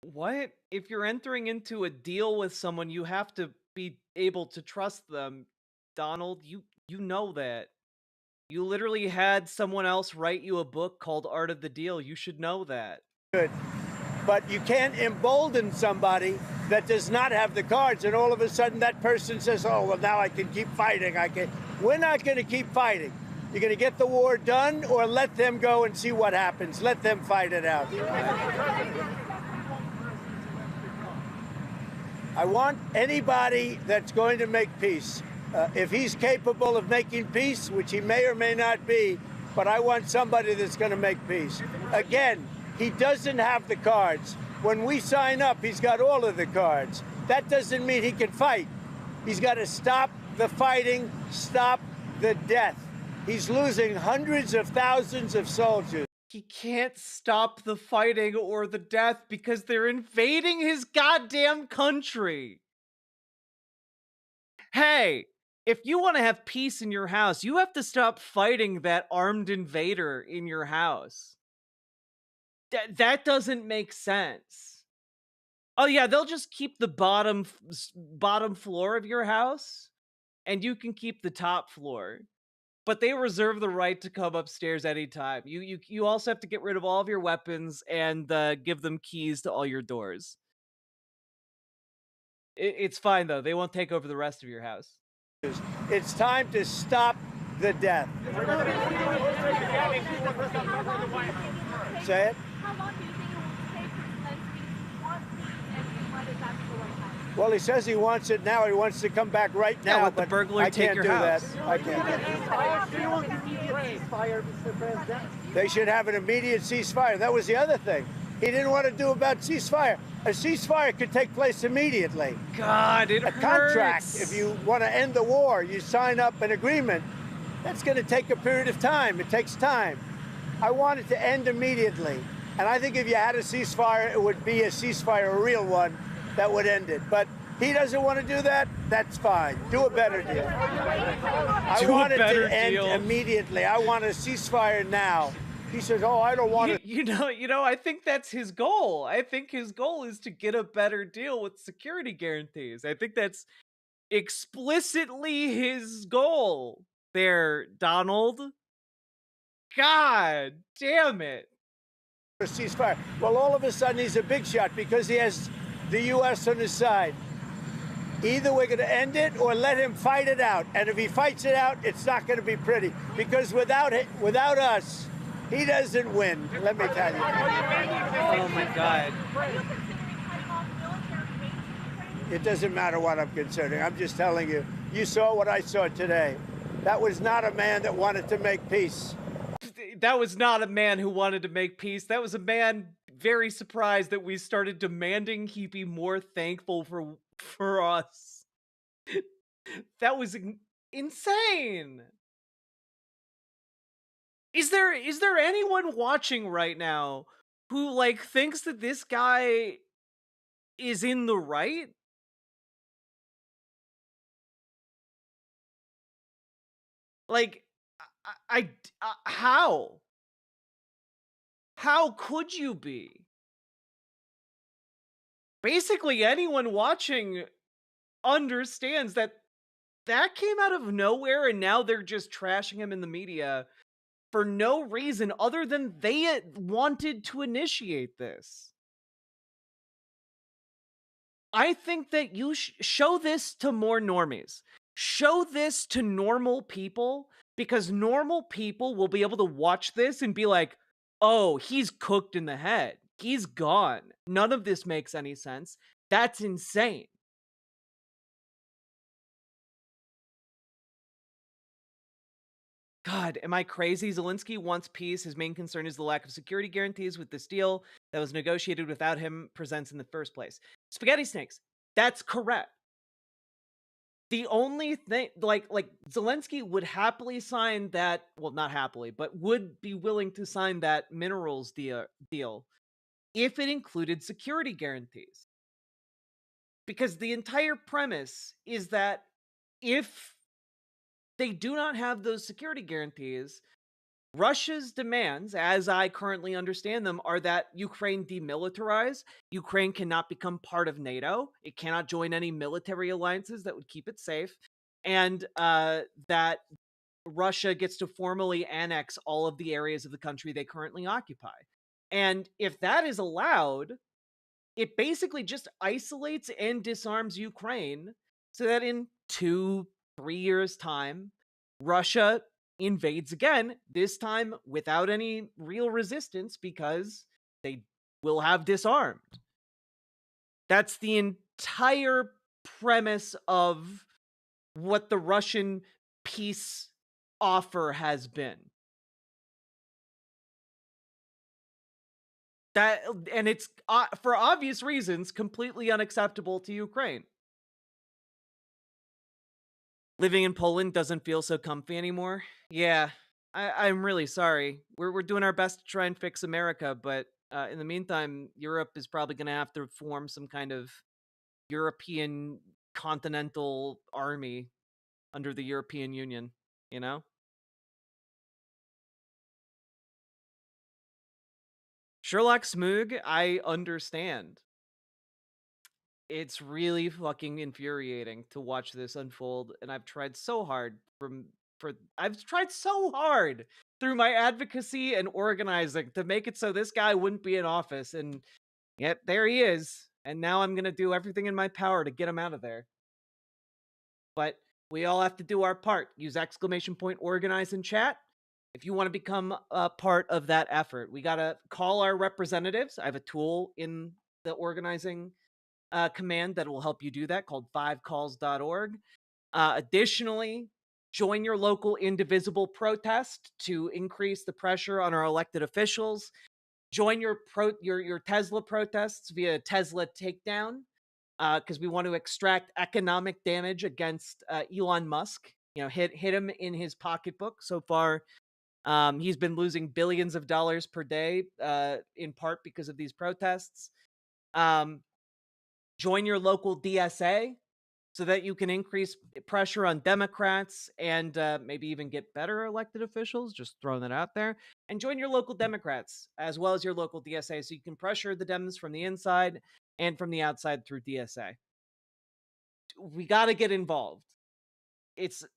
What? If you're entering into a deal with someone, you have to be able to trust them. Donald, you know that. You literally had someone else write you a book called Art of the Deal. You should know that. Good. But you can't embolden somebody that does not have the cards, and all of a sudden that person says, oh, well, now I can keep fighting. We're not going to keep fighting. You're going to get the war done, or let them go and see what happens. Let them fight it out. I want anybody that's going to make peace. If he's capable of making peace, which he may or may not be, but I want somebody that's going to make peace. Again, he doesn't have the cards. When we sign up, he's got all of the cards. That doesn't mean he can fight. He's got to stop the fighting, stop the death. He's losing hundreds of thousands of soldiers. He can't stop the fighting or the death because they're invading his goddamn country. Hey, if you want to have peace in your house, you have to stop fighting that armed invader in your house. That doesn't make sense. Oh yeah, they'll just keep the bottom floor of your house, and you can keep the top floor. But they reserve the right to come upstairs anytime. You also have to get rid of all of your weapons and give them keys to all your doors. It's fine though. They won't take over the rest of your house. It's time to stop the death. Say it. Well, he says he wants it now. He wants to come back right now, let the but burglar I take can't your do house. that. I can't. They should have an immediate ceasefire. That was the other thing. He didn't want to do about ceasefire. A ceasefire could take place immediately. God, it hurts. A contract, if you want to end the war, you sign up an agreement. That's going to take a period of time. It takes time. I want it to end immediately. And I think if you had a ceasefire, it would be a ceasefire, a real one, that would end it. But he doesn't want to do that. That's fine. Do a better deal. I want it to end immediately. I want a ceasefire now. He says, oh, I don't want to. You know, I think that's his goal. I think his goal is to get a better deal with security guarantees. I think that's explicitly his goal there, Donald. God damn it. A ceasefire. Well, all of a sudden he's a big shot because he has the U.S. on his side. Either we're going to end it or let him fight it out. And if he fights it out, it's not going to be pretty. Because without us, he doesn't win, let me tell you. Oh my God. It doesn't matter what I'm considering. I'm just telling you. You saw what I saw today. That was not a man that wanted to make peace. That was not a man who wanted to make peace. That was a man very surprised that we started demanding he be more thankful for us. That was insane. Is there anyone watching right now who like thinks that this guy is in the right? Like, how? How could you be? Basically, anyone watching understands that that came out of nowhere, and now they're just trashing him in the media for no reason other than they wanted to initiate this. I think that you show this to more normies. Show this to normal people, because normal people will be able to watch this and be like, oh, he's cooked in the head. He's gone. None of this makes any sense. That's insane. God, am I crazy? Zelensky wants peace. His main concern is the lack of security guarantees with this deal that was negotiated without him presents in the first place. Spaghetti snakes. That's correct. The only thing, like Zelensky would happily sign that, well, not happily, but would be willing to sign that minerals deal if it included security guarantees. Because the entire premise is that if they do not have those security guarantees, Russia's demands, as I currently understand them, are that Ukraine demilitarize. Ukraine cannot become part of NATO. It cannot join any military alliances that would keep it safe. And that Russia gets to formally annex all of the areas of the country they currently occupy. And if that is allowed, it basically just isolates and disarms Ukraine so that in 2-3 years' time, Russia invades again, this time without any real resistance because they will have disarmed. That's the entire premise of what the Russian peace offer has been. That, and it's for obvious reasons completely unacceptable to Ukraine. Living in Poland doesn't feel so comfy anymore. Yeah, I'm really sorry. We're doing our best to try and fix America, but in the meantime, Europe is probably going to have to form some kind of European continental army under the European Union, you know? Sherlock Smoog, I understand. It's really fucking infuriating to watch this unfold, and I've tried so hard I've tried so hard through my advocacy and organizing to make it so this guy wouldn't be in office, and yet there he is. And now I'm gonna do everything in my power to get him out of there. But we all have to do our part. Use !organize in chat if you want to become a part of that effort. We gotta call our representatives. I have a tool in the organizing command that will help you do that called 5calls.org. Additionally, join your local indivisible protest to increase the pressure on our elected officials. Join your Tesla protests via Tesla takedown, because we want to extract economic damage against Elon Musk. You know, hit him in his pocketbook. So far, he's been losing billions of dollars per day, in part because of these protests. Join your local DSA so that you can increase pressure on Democrats and maybe even get better elected officials. Just throwing that out there. And join your local Democrats as well as your local DSA so you can pressure the Dems from the inside and from the outside through DSA. We got to get involved.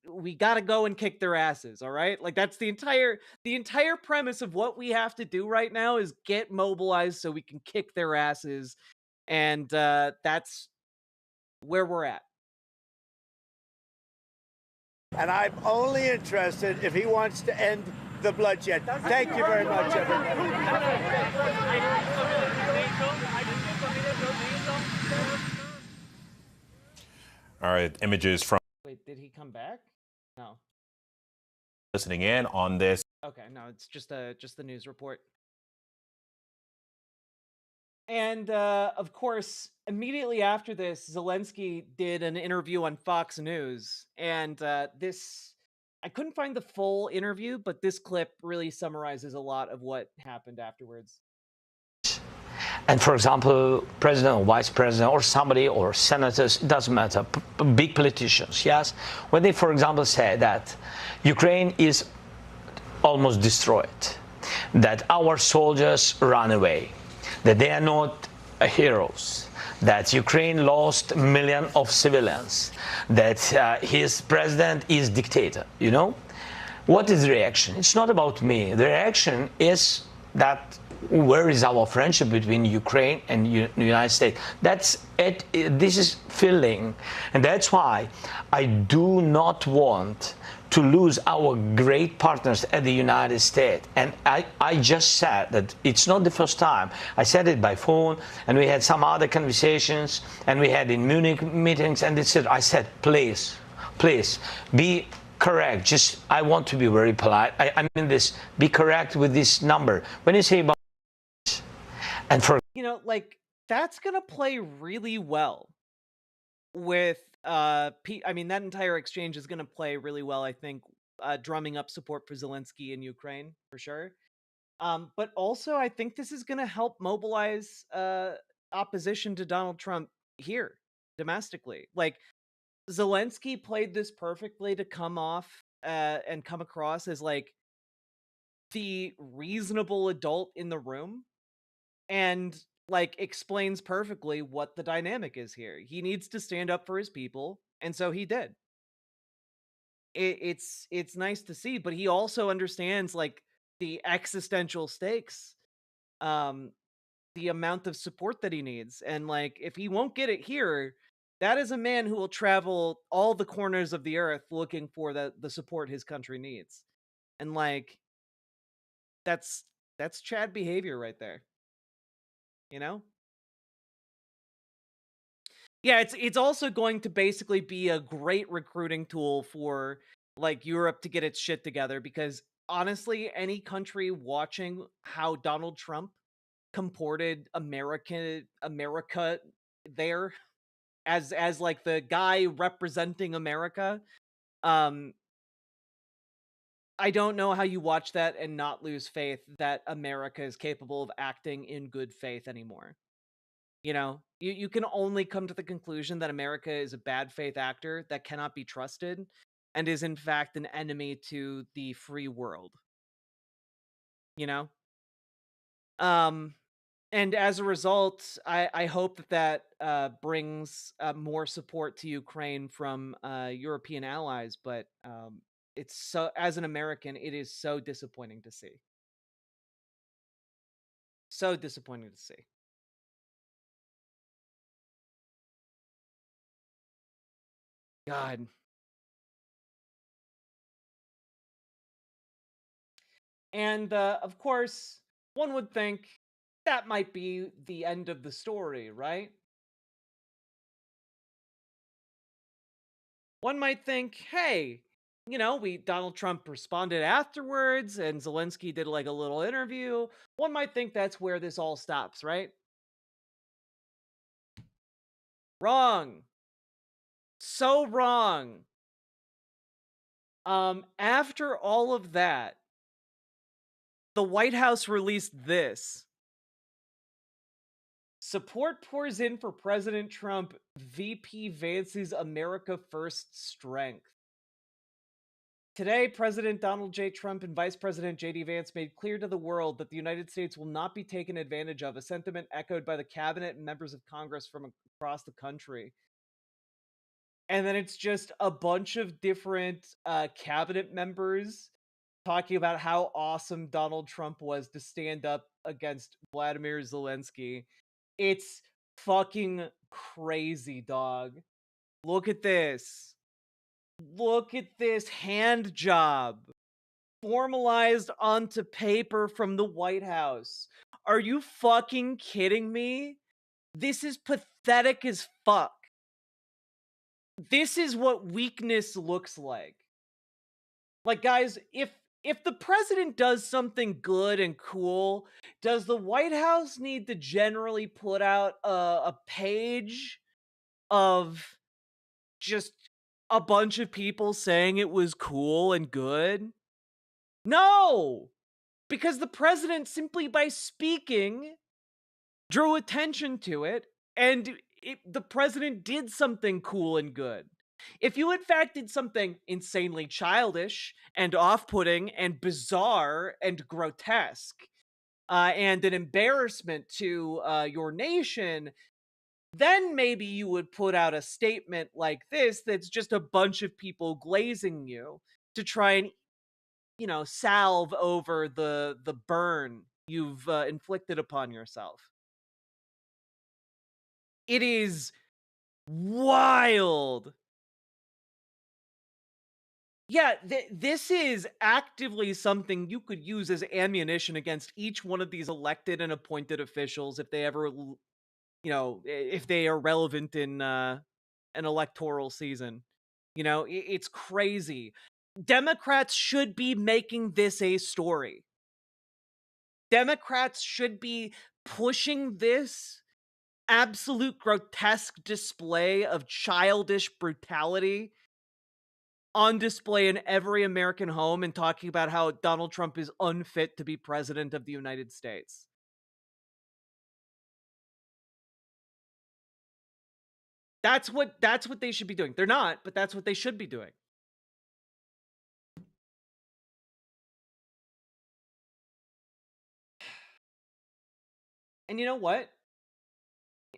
We got to go and kick their asses, all right? Like, that's the entire premise of what we have to do right now is get mobilized so we can kick their asses. And that's where we're at. And I'm only interested if he wants to end the bloodshed. Thank you very much, everybody. All right, images from... Wait, did he come back? No. Listening in on this. Okay, no, it's just the news report. And of course, immediately after this, Zelensky did an interview on Fox News, and I couldn't find the full interview, but this clip really summarizes a lot of what happened afterwards. And for example, president or vice president or somebody or senators, it doesn't matter, big politicians, yes? When they, for example, say that Ukraine is almost destroyed, that our soldiers run away, that they are not heroes, that Ukraine lost millions of civilians, that his president is dictator, you know? What is the reaction? It's not about me. The reaction is that where is our friendship between Ukraine and the United States? That's it. This is filling. And that's why I do not want to lose our great partners at the United States. And I just said that it's not the first time. I said it by phone, and we had some other conversations, and we had in Munich meetings, and I said, please, be correct. Just, I want to be very polite. I mean this, be correct with this number. When you say about, and for, you know, like, that's gonna play really well with I mean, that entire exchange is gonna play really well, I think, drumming up support for Zelensky in Ukraine for sure. But also, I think this is gonna help mobilize opposition to Donald Trump here domestically. Like, Zelensky played this perfectly to come off and come across as like the reasonable adult in the room, and like explains perfectly what the dynamic is here. He needs to stand up for his people, and so he did. It's nice to see, but he also understands like the existential stakes the amount of support that he needs. And like, if he won't get it here, that is a man who will travel all the corners of the earth looking for the support his country needs. And like, that's Chad behavior right there. You know? Yeah, it's also going to basically be a great recruiting tool for like Europe to get its shit together, because honestly, any country watching how Donald Trump comported America there as like the guy representing America, um I don't know how you watch that and not lose faith that America is capable of acting in good faith anymore. You know, you can only come to the conclusion that America is a bad faith actor that cannot be trusted and is in fact an enemy to the free world. You know? And as a result, I hope that brings more support to Ukraine from European allies, but it's so, as an American, it is so disappointing to see. So disappointing to see. God. And of course, one would think that might be the end of the story, right? One might think, hey, you know, Donald Trump responded afterwards and Zelensky did like a little interview. One might think that's where this all stops, right? Wrong. So wrong. After all of that, the White House released this. Support pours in for President Trump, VP Vance's America First strength. Today, President Donald J. Trump and Vice President J.D. Vance made clear to the world that the United States will not be taken advantage of, a sentiment echoed by the cabinet and members of Congress from across the country. And then it's just a bunch of different cabinet members talking about how awesome Donald Trump was to stand up against Vladimir Zelensky. It's fucking crazy, dog. Look at this. Look at this hand job formalized onto paper from the White House. Are you fucking kidding me? This is pathetic as fuck. This is what weakness looks like. Like, guys, if the president does something good and cool, does the White House need to generally put out a page of just a bunch of people saying it was cool and good? No! Because the president, simply by speaking, drew attention to it, and the president did something cool and good. If you, in fact, did something insanely childish and off-putting and bizarre and grotesque, and an embarrassment to your nation, then maybe you would put out a statement like this that's just a bunch of people glazing you to try and, you know, salve over the burn you've inflicted upon yourself. It is wild. Yeah, this is actively something you could use as ammunition against each one of these elected and appointed officials if they ever, you know, if they are relevant in an electoral season. You know, it's crazy. Democrats should be making this a story. Democrats should be pushing this absolute grotesque display of childish brutality on display in every American home and talking about how Donald Trump is unfit to be president of the United States. That's what they should be doing. They're not, but that's what they should be doing. And you know what?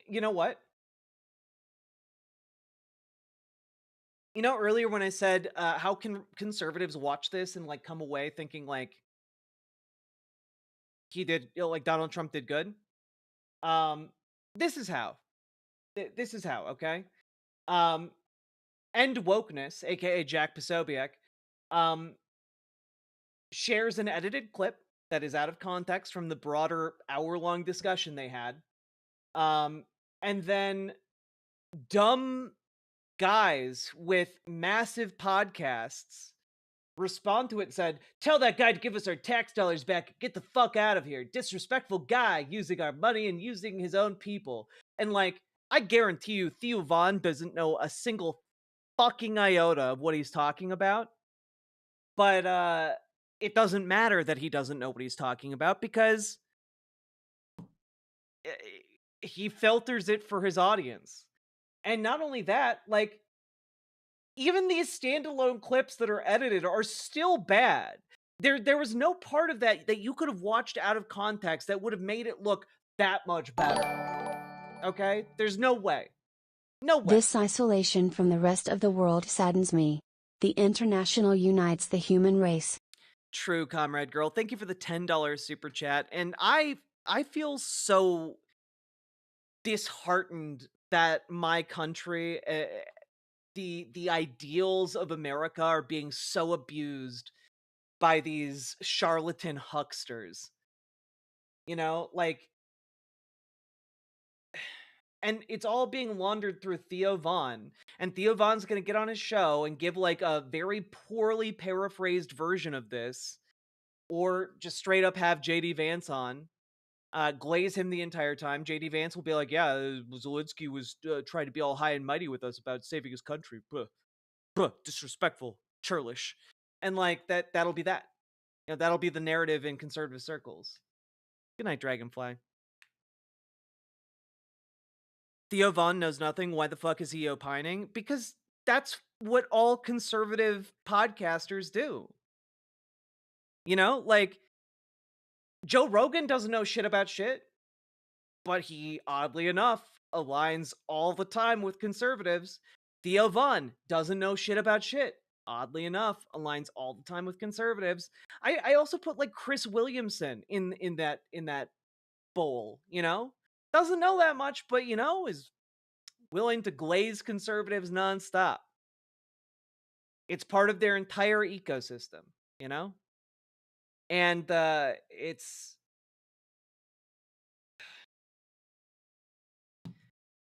You know what? You know, earlier when I said, how can conservatives watch this and like come away thinking like, he did, like Donald Trump did good. This is how. This is how, okay? End Wokeness, aka Jack Posobiec, shares an edited clip that is out of context from the broader hour-long discussion they had. And then dumb guys with massive podcasts respond to it and said, tell that guy to give us our tax dollars back. Get the fuck out of here. Disrespectful guy using our money and using his own people. And like, I guarantee you, Theo Von doesn't know a single fucking iota of what he's talking about. But it doesn't matter that he doesn't know what he's talking about because he filters it for his audience. And not only that, like, even these standalone clips that are edited are still bad. There was no part of that that you could have watched out of context that would have made it look that much better. Okay? There's no way. No way. This isolation from the rest of the world saddens me. The international unites the human race. True, Comrade Girl. Thank you for the $10 super chat. And I feel so disheartened that my country, the ideals of America are being so abused by these charlatan hucksters. You know, like, and it's all being laundered through Theo Von. And Theo Von's going to get on his show and give like a very poorly paraphrased version of this, or just straight up have JD Vance on, glaze him the entire time. JD Vance will be like, yeah, Zelensky was trying to be all high and mighty with us about saving his country. Disrespectful, churlish. And like that'll be that. You know, that'll be the narrative in conservative circles. Good night, Dragonfly. Theo Von knows nothing. Why the fuck is he opining? Because that's what all conservative podcasters do. You know, like, Joe Rogan doesn't know shit about shit, but he, oddly enough, aligns all the time with conservatives. Theo Von doesn't know shit about shit, oddly enough, aligns all the time with conservatives. I also put like Chris Williamson in that bowl, you know? Doesn't know that much, but you know, is willing to glaze conservatives nonstop. It's part of their entire ecosystem, you know? And it's,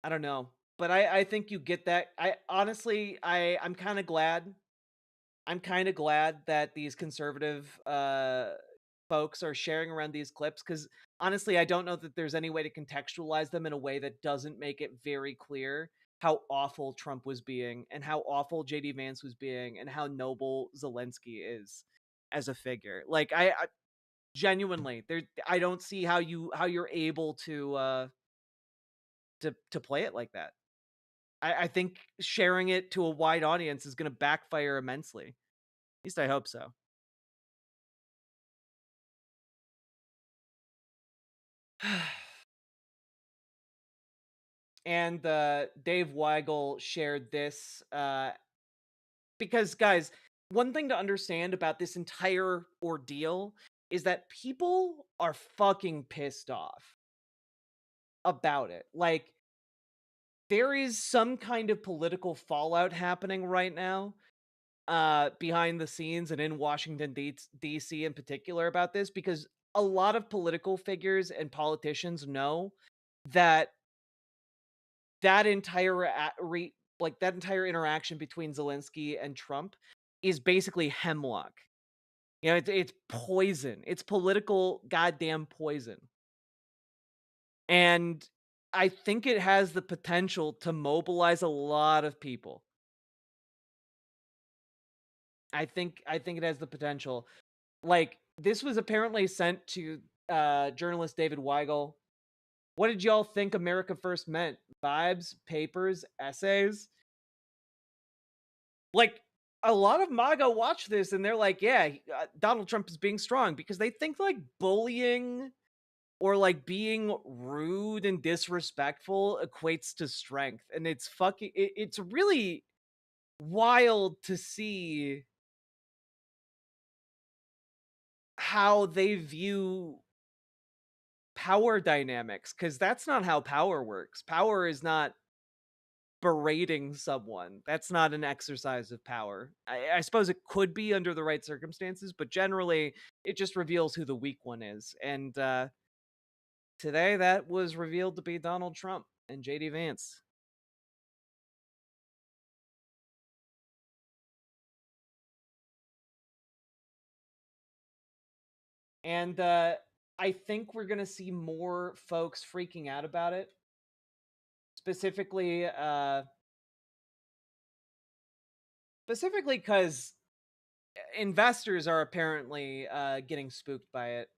I don't know, but I think you get that. I'm kind of glad. I'm kind of glad that these conservative folks are sharing around these clips, because honestly, I don't know that there's any way to contextualize them in a way that doesn't make it very clear how awful Trump was being, and how awful JD Vance was being, and how noble Zelensky is as a figure. Like I genuinely, I don't see how you're able to play it like that. I think sharing it to a wide audience is going to backfire immensely. At least I hope so. And Dave Weigel shared this because, guys, one thing to understand about this entire ordeal is that people are fucking pissed off about it. Like, there is some kind of political fallout happening right now behind the scenes and in Washington, D.C. in particular about this, because a lot of political figures and politicians know that that entire interaction between Zelensky and Trump is basically hemlock. You know, it's poison. It's political goddamn poison. And I think it has the potential to mobilize a lot of people. I think it has the potential. Like, this was apparently sent to journalist David Weigel. What did y'all think America First meant? Vibes, papers, essays? Like, a lot of MAGA watch this and they're like, yeah, Donald Trump is being strong, because they think like bullying or like being rude and disrespectful equates to strength. And it's it's really wild to see how they view power dynamics, because that's not how power works. Power is not berating someone. That's not an exercise of power. I suppose it could be under the right circumstances, but generally it just reveals who the weak one is. And today that was revealed to be Donald Trump and JD Vance. And I think we're going to see more folks freaking out about it. Specifically because investors are apparently getting spooked by it.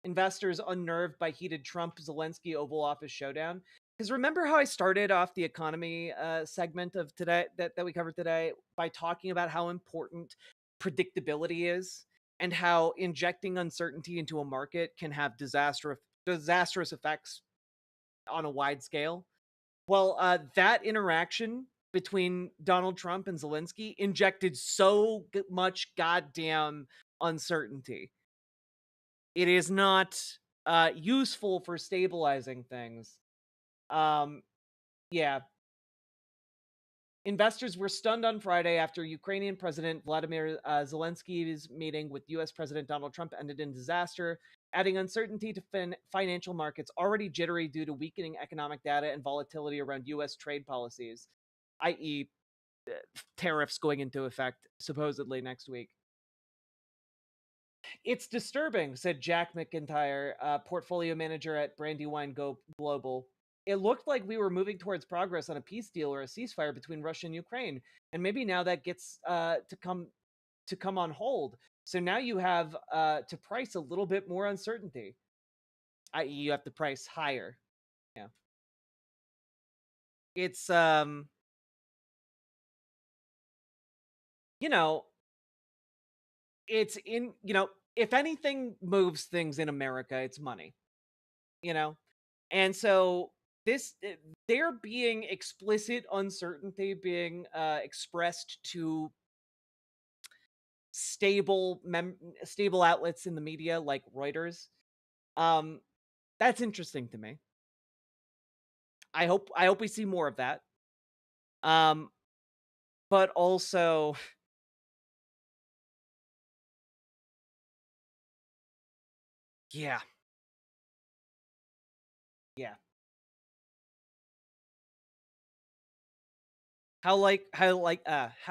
Investors unnerved by heated Trump-Zelensky Oval Office showdown. Because remember how I started off the economy segment of today that we covered today by talking about how important predictability is and how injecting uncertainty into a market can have disastrous effects on a wide scale. Well, that interaction between Donald Trump and Zelensky injected so much goddamn uncertainty. It is not useful for stabilizing things. Yeah. Investors were stunned on Friday after Ukrainian President Vladimir Zelensky's meeting with U.S. President Donald Trump ended in disaster, adding uncertainty to financial markets already jittery due to weakening economic data and volatility around U.S. trade policies, i.e., tariffs going into effect supposedly next week. It's disturbing, said Jack McIntyre, portfolio manager at Brandywine Global. It looked like we were moving towards progress on a peace deal or a ceasefire between Russia and Ukraine, and maybe now that gets to come on hold. So now you have to price a little bit more uncertainty, i.e., you have to price higher. Yeah, it's it's in if anything moves things in America, it's money. And so there being explicit uncertainty being expressed to stable outlets in the media like Reuters, that's interesting to me. I hope we see more of that. But also yeah. How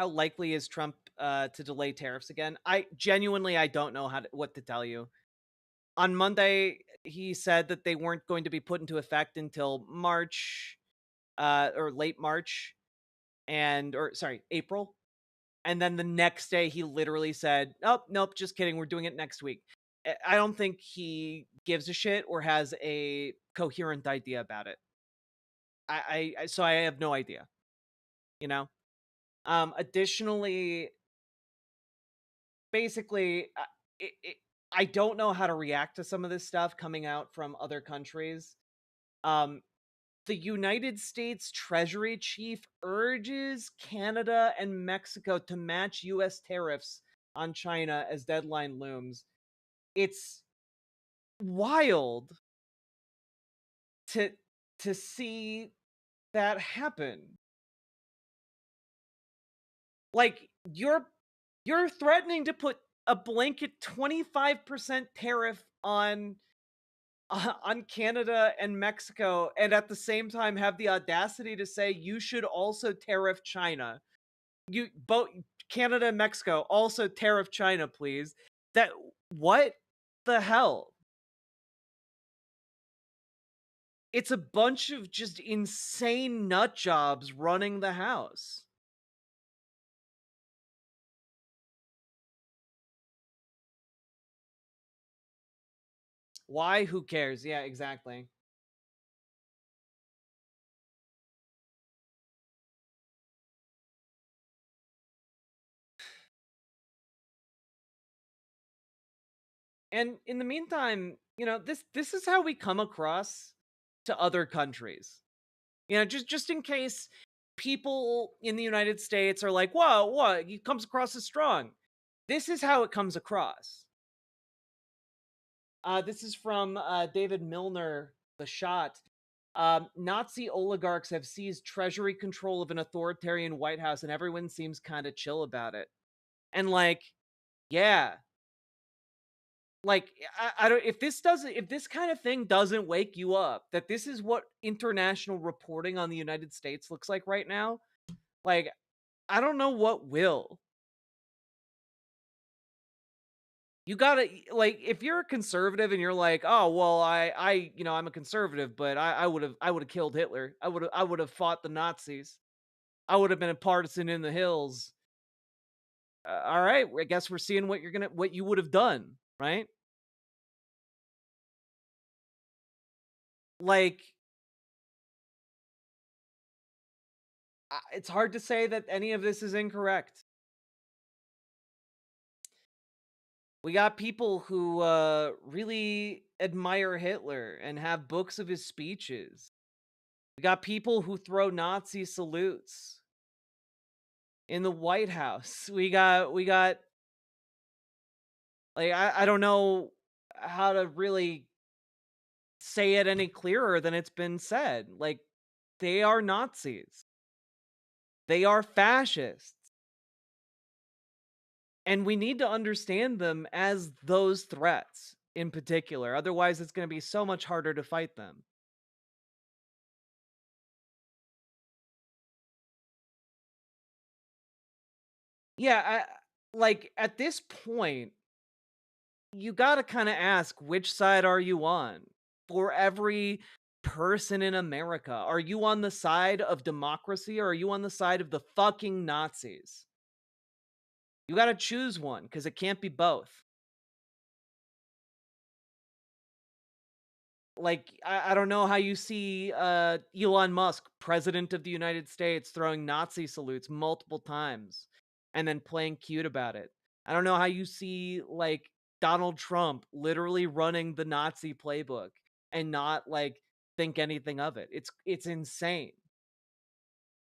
likely is Trump to delay tariffs again? I don't know what to tell you. On Monday, he said that they weren't going to be put into effect until March, or late March, April. And then the next day, he literally said, "Oh, nope, just kidding. We're doing it next week." I don't think he gives a shit or has a coherent idea about it. So I have no idea. Additionally, basically, I don't know how to react to some of this stuff coming out from other countries. The United States Treasury Chief urges Canada and Mexico to match U.S. tariffs on China as deadline looms. It's wild to see that happen. Like, you're threatening to put a blanket 25% tariff on Canada and Mexico, and at the same time have the audacity to say you should also tariff China. You both Canada and Mexico also tariff China, please. What the hell? It's a bunch of just insane nut jobs running the house. Why? Who cares? Yeah, exactly. And in the meantime, this is how we come across to other countries. Just in case people in the United States are like, "Whoa, what? He comes across as strong." This is how it comes across. This is from David Milner, The Shot. Nazi oligarchs have seized treasury control of an authoritarian White House, and everyone seems kind of chill about it. And like, yeah, like I don't if this kind of thing doesn't wake you up that this is what international reporting on the United States looks like right now, like I don't know what will. You gotta like if you're a conservative and you're like, oh well, I'm a conservative, but I would have killed Hitler. I would have fought the Nazis. I would have been a partisan in the hills. All right, I guess we're seeing what you would have done, right? Like, it's hard to say that any of this is incorrect. We got people who really admire Hitler and have books of his speeches. We got people who throw Nazi salutes in the White House. We got like I don't know how to really say it any clearer than it's been said. Like, they are Nazis. They are fascists. And we need to understand them as those threats in particular. Otherwise, it's going to be so much harder to fight them. Yeah, like at this point, you got to kind of ask, which side are you on? For every person in America, are you on the side of democracy or are you on the side of the fucking Nazis? You got to choose one because it can't be both. Like, I don't know how you see Elon Musk, president of the United States, throwing Nazi salutes multiple times and then playing cute about it. I don't know how you see, like, Donald Trump literally running the Nazi playbook and not, like, think anything of it. It's insane.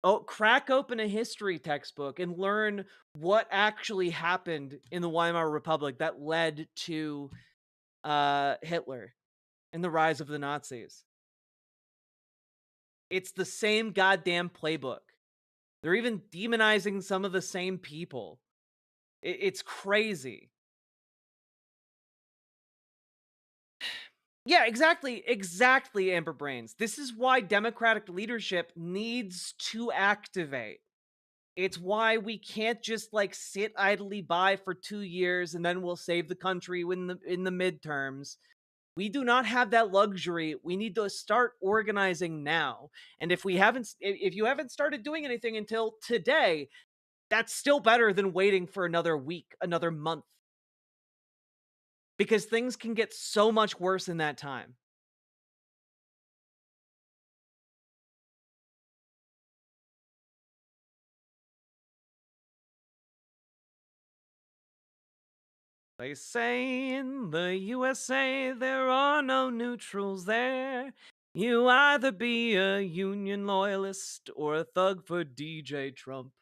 Oh, crack open a history textbook and learn what actually happened in the Weimar Republic that led to Hitler and the rise of the Nazis. It's the same goddamn playbook. They're even demonizing some of the same people. It's crazy. Yeah, exactly, Amber Brains. This is why Democratic leadership needs to activate. It's why we can't just like sit idly by for 2 years and then we'll save the country in the midterms. We do not have that luxury. We need to start organizing now. And if you haven't started doing anything until today, that's still better than waiting for another week, another month. Because things can get so much worse in that time. They say in the USA there are no neutrals there. You either be a Union loyalist or a thug for DJ Trump.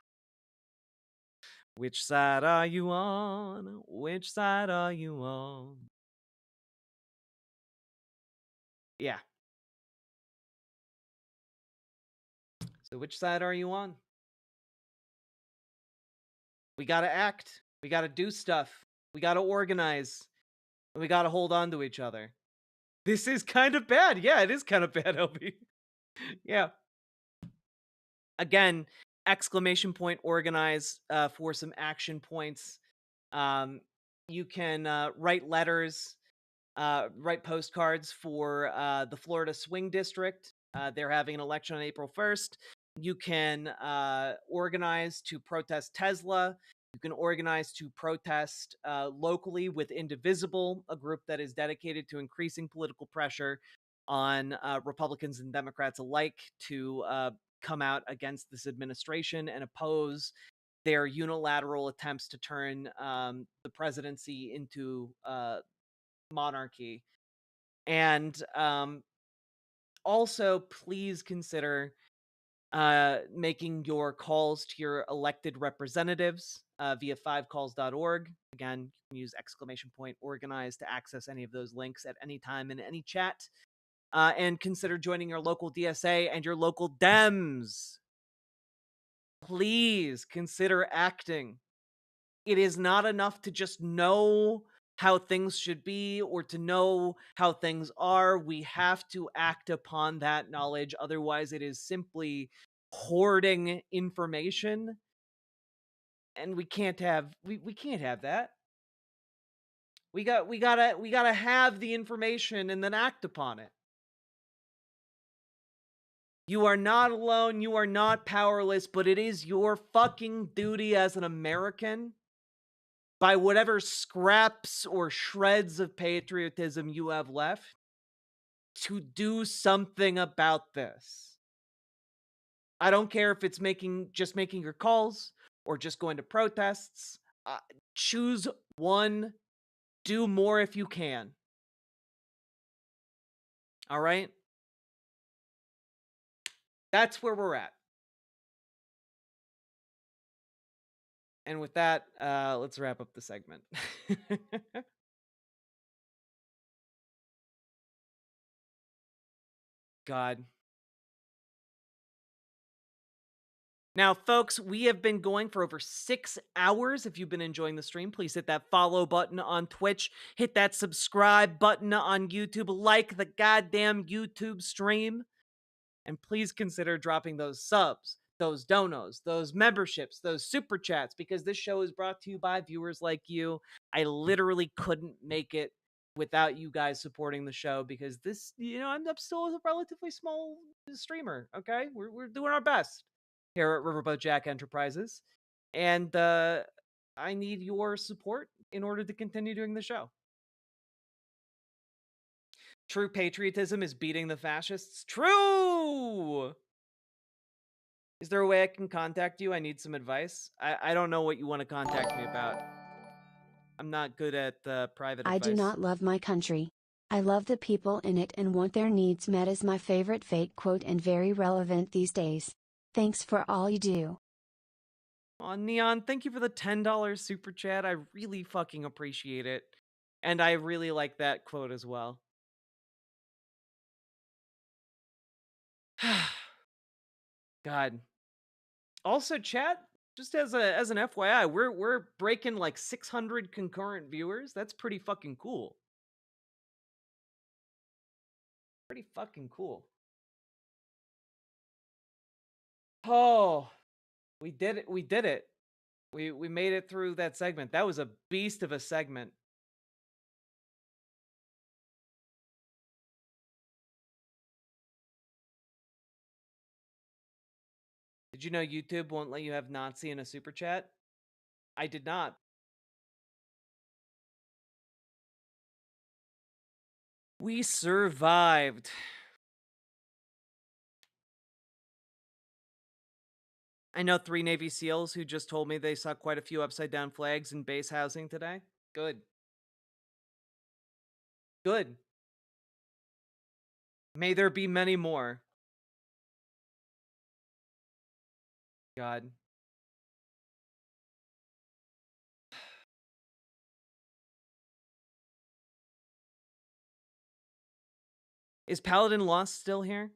Which side are you on? Which side are you on? Yeah. So which side are you on? We gotta act. We gotta do stuff. We gotta organize. And we gotta hold on to each other. This is kind of bad. Yeah, it is kind of bad, LB. Yeah. Again, exclamation point organize for some action points. You can write letters, write postcards for the Florida Swing District. They're having an election on April 1st. You can organize to protest Tesla. You can organize to protest locally with Indivisible, a group that is dedicated to increasing political pressure on Republicans and Democrats alike to come out against this administration and oppose their unilateral attempts to turn the presidency into monarchy. And also, please consider making your calls to your elected representatives via 5calls.org. Again, you can use !organize to access any of those links at any time in any chat. And consider joining your local DSA and your local Dems. Please consider acting. It is not enough to just know how things should be or to know how things are. We have to act upon that knowledge. Otherwise, it is simply hoarding information. And we can't have we can't have that. We gotta have the information and then act upon it. You are not alone, you are not powerless, but it is your fucking duty as an American, by whatever scraps or shreds of patriotism you have left, to do something about this. I don't care if it's just making your calls or just going to protests. Choose one. Do more if you can. All right? That's where we're at. And with that, let's wrap up the segment. God. Now, folks, we have been going for over 6 hours. If you've been enjoying the stream, please hit that follow button on Twitch. Hit that subscribe button on YouTube. Like the goddamn YouTube stream. And please consider dropping those subs, those donos, those memberships, those super chats, because this show is brought to you by viewers like you. I literally couldn't make it without you guys supporting the show, because this, I'm still a relatively small streamer, okay? We're doing our best here at Riverboat Jack Enterprises. And I need your support in order to continue doing the show. True patriotism is beating the fascists. True! Is there a way I can contact you? I need some advice. I don't know what you want to contact me about. I'm not good at private advice. I do not love my country. I love the people in it and want their needs met is my favorite fake quote and very relevant these days. Thanks for all you do. Aw, Neon, thank you for the $10 super chat. I really fucking appreciate it. And I really like that quote as well. God. Also, chat, just as an FYI, we're breaking like 600 concurrent viewers. That's pretty fucking cool. Pretty fucking cool. Oh, we did it. We did it. We made it through that segment. That was a beast of a segment. Did you know YouTube won't let you have Nazi in a super chat? I did not. We survived. I know 3 Navy SEALs who just told me they saw quite a few upside down flags in base housing today. Good. Good. May there be many more. God. Is Paladin Lost still here?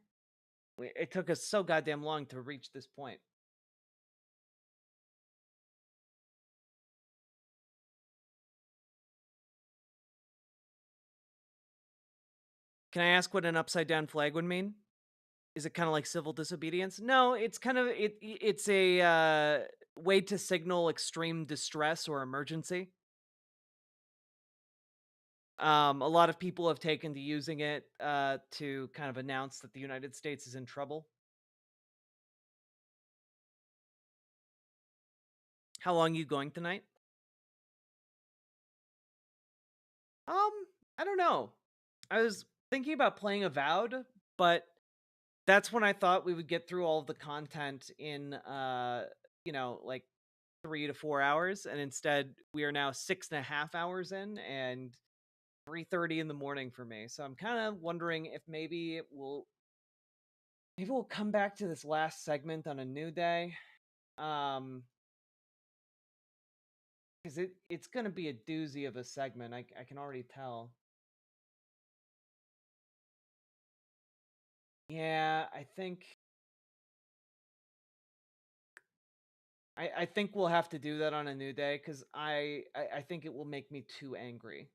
It took us so goddamn long to reach this point. Can I ask what an upside down flag would mean? Is it kind of like civil disobedience? No, it's kind of it's a way to signal extreme distress or emergency. A lot of people have taken to using it to kind of announce that the United States is in trouble. How long are you going tonight? I don't know. I was thinking about playing Avowed, but that's when I thought we would get through all of the content in like 3 to 4 hours, and instead we are now 6.5 hours in, and 3:30 in the morning for me. So I'm kind of wondering if maybe Maybe we'll come back to this last segment on a new day. Because it's going to be a doozy of a segment. I can already tell. Yeah, I think we'll have to do that on a new day because I think it will make me too angry.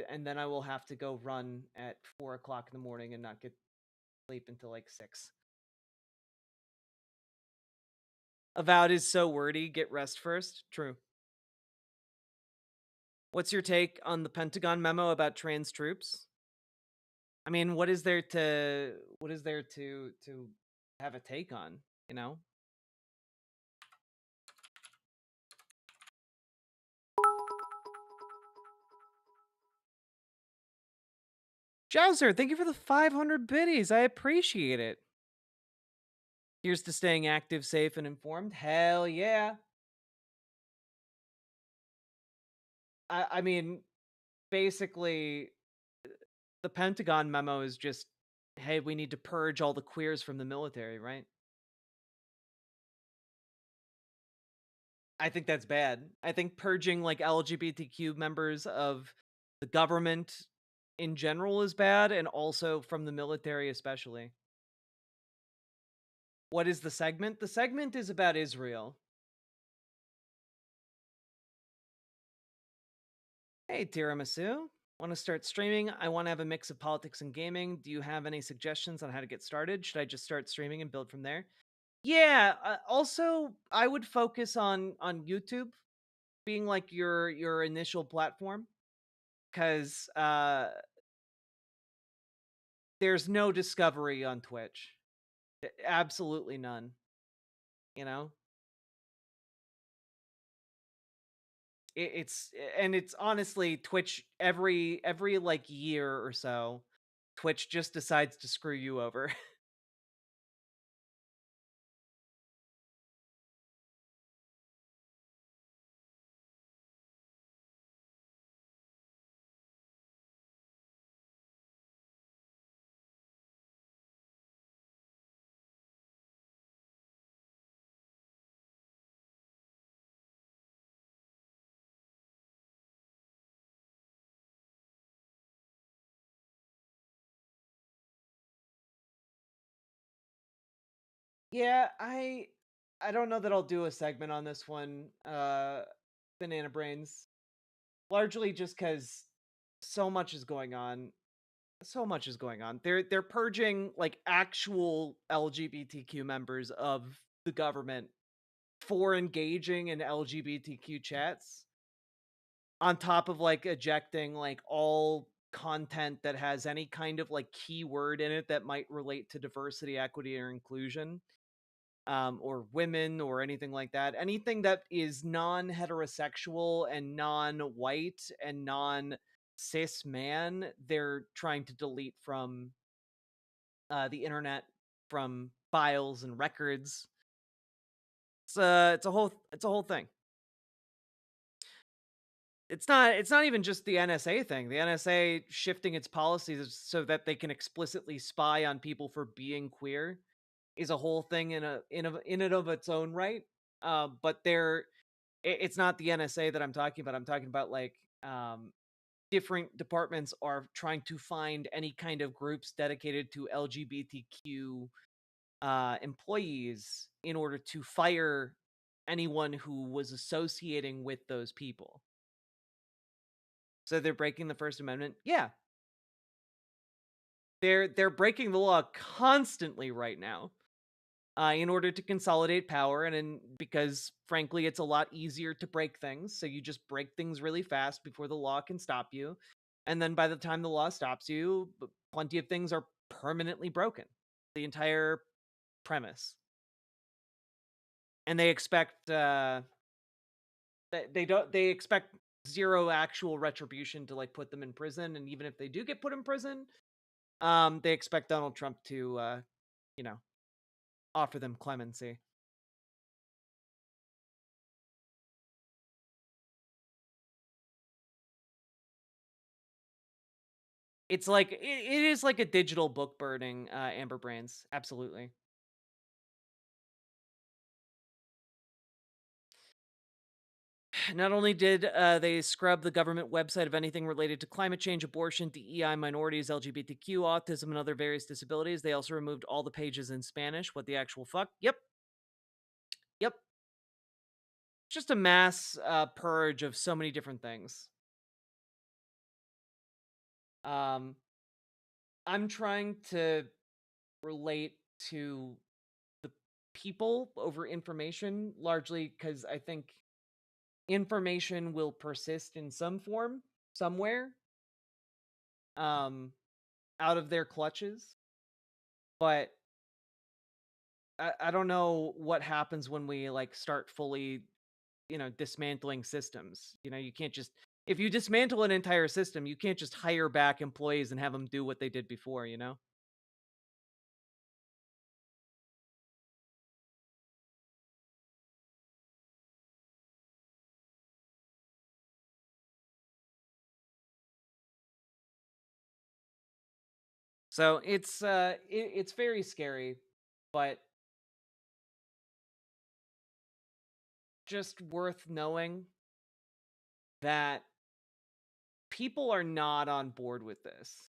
And then I will have to go run at 4 o'clock in the morning and not get sleep until like 6. Avowed is so wordy. Get rest first. True. What's your take on the Pentagon memo about trans troops? I mean, what is there to have a take on, you know? Jowser, thank you for the 500 biddies. I appreciate it. Here's to staying active, safe, and informed. Hell yeah. I mean, basically, the Pentagon memo is just, hey, we need to purge all the queers from the military, right? I think that's bad. I think purging like LGBTQ members of the government in general is bad, and also from the military especially. What is the segment? The segment is about Israel. Hey, Tiramisu. Want to start streaming? I want to have a mix of politics and gaming. Do you have any suggestions on how to get started? Should I just start streaming and build from there? Yeah, also I would focus on YouTube being like your initial platform, cuz there's no discovery on Twitch. Absolutely none. You know? It's honestly Twitch every like year or so, Twitch just decides to screw you over. Yeah, I don't know that I'll do a segment on this one, Banana Brains. Largely just because so much is going on. So much is going on. They're purging like actual LGBTQ members of the government for engaging in LGBTQ chats, on top of like ejecting like all content that has any kind of like keyword in it that might relate to diversity, equity, or inclusion. Or women or anything like that. Anything that is non-heterosexual and non-white and non-cis man, they're trying to delete from the internet, from files and records. It's a whole thing. It's not even just the NSA thing. The NSA shifting its policies so that they can explicitly spy on people for being queer is a whole thing in and of its own right. But it's not the NSA that I'm talking about. I'm talking about like different departments are trying to find any kind of groups dedicated to LGBTQ employees in order to fire anyone who was associating with those people. So they're breaking the First Amendment. Yeah. They're breaking the law constantly right now. In order to consolidate power, and because frankly it's a lot easier to break things, so you just break things really fast before the law can stop you, and then by the time the law stops you, plenty of things are permanently broken. The entire premise. And they expect they expect zero actual retribution to like put them in prison, and even if they do get put in prison, they expect Donald Trump to you know, offer them clemency. It's like, it is like a digital book burning, Amber Brains. Absolutely. Not only did they scrub the government website of anything related to climate change, abortion, DEI, minorities, LGBTQ, autism, and other various disabilities, they also removed all the pages in Spanish. What the actual fuck? Yep. Yep. Just a mass purge of so many different things. I'm trying to relate to the people over information, largely because I think information will persist in some form, somewhere, out of their clutches. But I don't know what happens when we like start fully, dismantling systems. You can't just, if you dismantle an entire system, you can't just hire back employees and have them do what they did before. So it's very scary, but just worth knowing that people are not on board with this.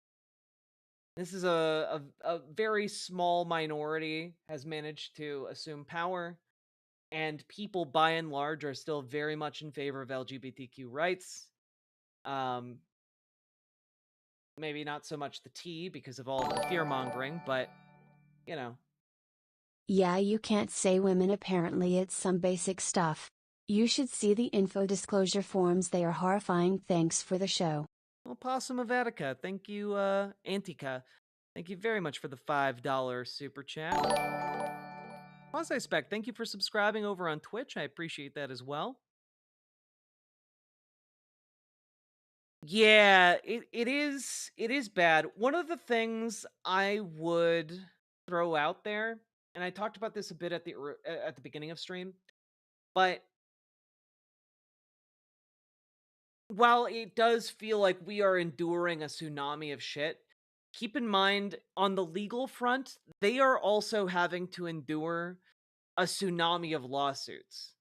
This is a very small minority has managed to assume power, and people by and large are still very much in favor of LGBTQ rights. Maybe not so much the T because of all of the fear mongering, but Yeah, you can't say women, apparently it's some basic stuff. You should see the info disclosure forms, they are horrifying. Thanks for the show. Well, Possum of Attica, thank you, Antica. Thank you very much for the $5 super chat. Quasi-Spec, thank you for subscribing over on Twitch. I appreciate that as well. Yeah, it is bad. One of the things I would throw out there, and I talked about this a bit at the beginning of stream, but while it does feel like we are enduring a tsunami of shit, keep in mind on the legal front, they are also having to endure a tsunami of lawsuits.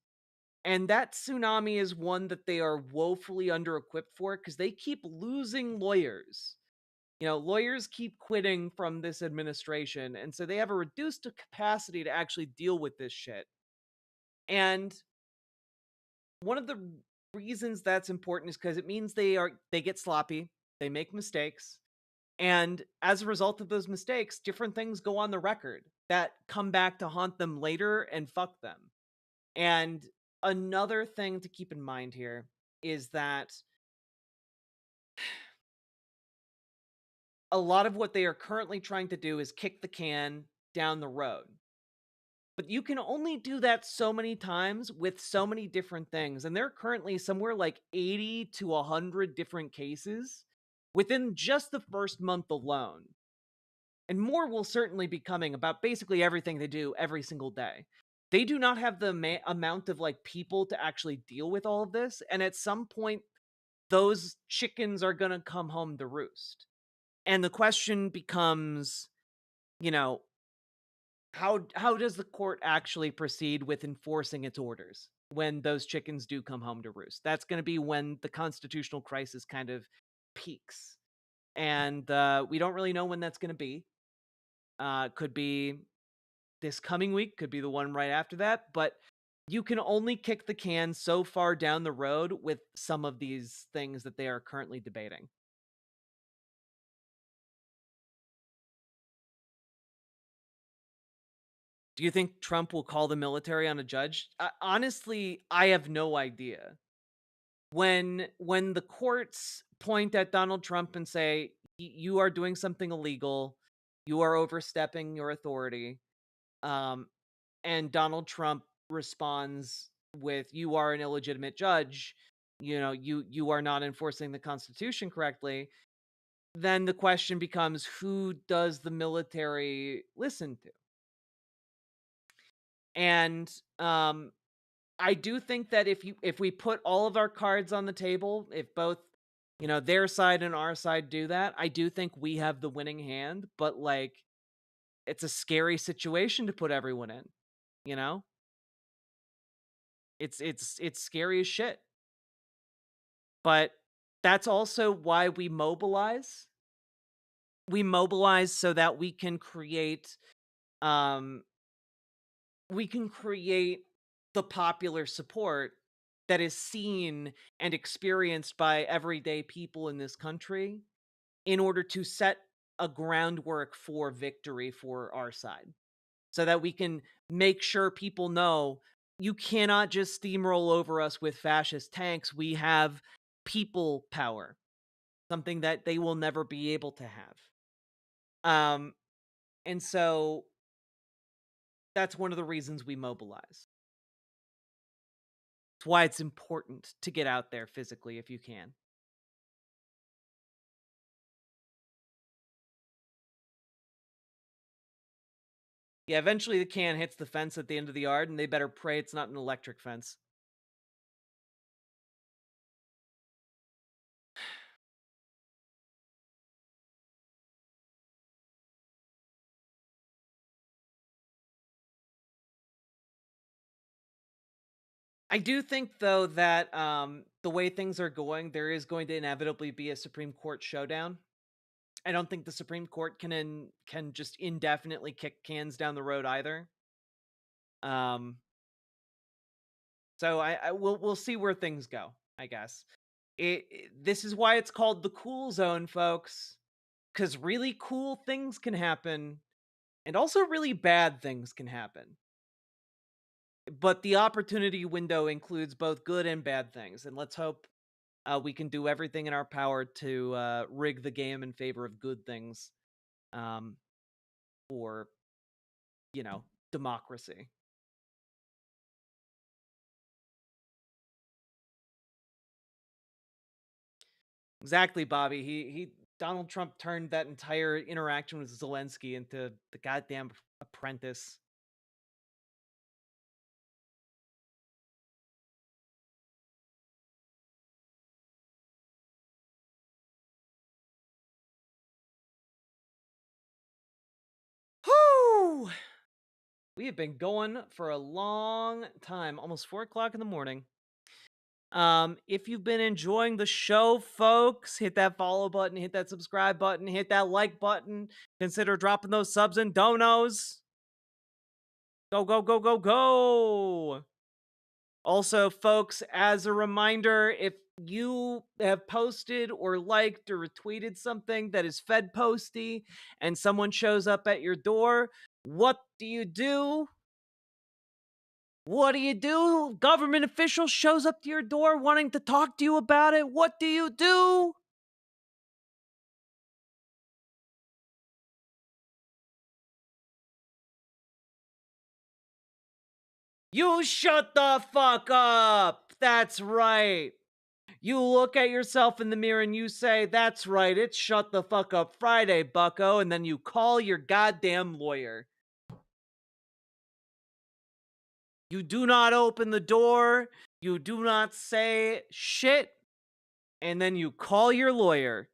And that tsunami is one that they are woefully under-equipped for because they keep losing lawyers. Lawyers keep quitting from this administration, and so they have a reduced capacity to actually deal with this shit. And one of the reasons that's important is because it means they get sloppy, they make mistakes, and as a result of those mistakes, different things go on the record that come back to haunt them later and fuck them. And another thing to keep in mind here is that a lot of what they are currently trying to do is kick the can down the road. But you can only do that so many times with so many different things. And there are currently somewhere like 80 to 100 different cases within just the first month alone. And more will certainly be coming about basically everything they do every single day. They do not have the amount of like people to actually deal with all of this. And at some point, those chickens are going to come home to roost. And the question becomes, how does the court actually proceed with enforcing its orders when those chickens do come home to roost? That's going to be when the constitutional crisis kind of peaks. And we don't really know when that's going to be. Could be this coming week, could be the one right after that, but you can only kick the can so far down the road with some of these things that they are currently debating. Do you think Trump will call the military on a judge? Honestly, I have no idea. When the courts point at Donald Trump and say, you are doing something illegal, you are overstepping your authority, and Donald Trump responds with, you are an illegitimate judge, you are not enforcing the Constitution correctly, then the question becomes, who does the military listen to? And I do think that if we put all of our cards on the table, if both You know, their side and our side do that. I do think we have the winning hand, but like, it's a scary situation to put everyone in, you know? It's scary as shit. But that's also why we mobilize. We mobilize so that um we can create the popular support that is seen and experienced by everyday people in this country in order to set a groundwork for victory for our side, so that we can make sure people know you cannot just steamroll over us with fascist tanks. We have people power, something that they will never be able to have. And so that's one of the reasons we mobilize. It's why it's important to get out there physically if you can. Yeah, eventually the can hits the fence at the end of the yard, and they better pray it's not an electric fence. I do think, though, that the way things are going, there is going to inevitably be a Supreme Court showdown. I don't think the Supreme Court can just indefinitely kick cans down the road either. So we'll see where things go, I guess. This is why it's called the cool zone, folks, because really cool things can happen, and also really bad things can happen. But the opportunity window includes both good and bad things, and let's hope we can do everything in our power to rig the game in favor of good things, for, you know, democracy. Exactly, Bobby. Donald Trump turned that entire interaction with Zelensky into the goddamn apprentice. Whew! We have been going for a long time, almost 4 o'clock in the morning. If you've been enjoying the show, folks, hit that follow button, hit that subscribe button, hit that like button. Consider dropping those subs and donos. Go, go, go, go, go. Also, folks, as a reminder, if you have posted or liked or retweeted something that is Fed posty and someone shows up at your door, what do you do? What do you do? Government official shows up to your door wanting to talk to you about it. What do you do? You shut the fuck up. That's right. You look at yourself in the mirror and you say, that's right, it's Shut the Fuck Up Friday, bucko, and then you call your goddamn lawyer. You do not open the door, you do not say shit, and then you call your lawyer.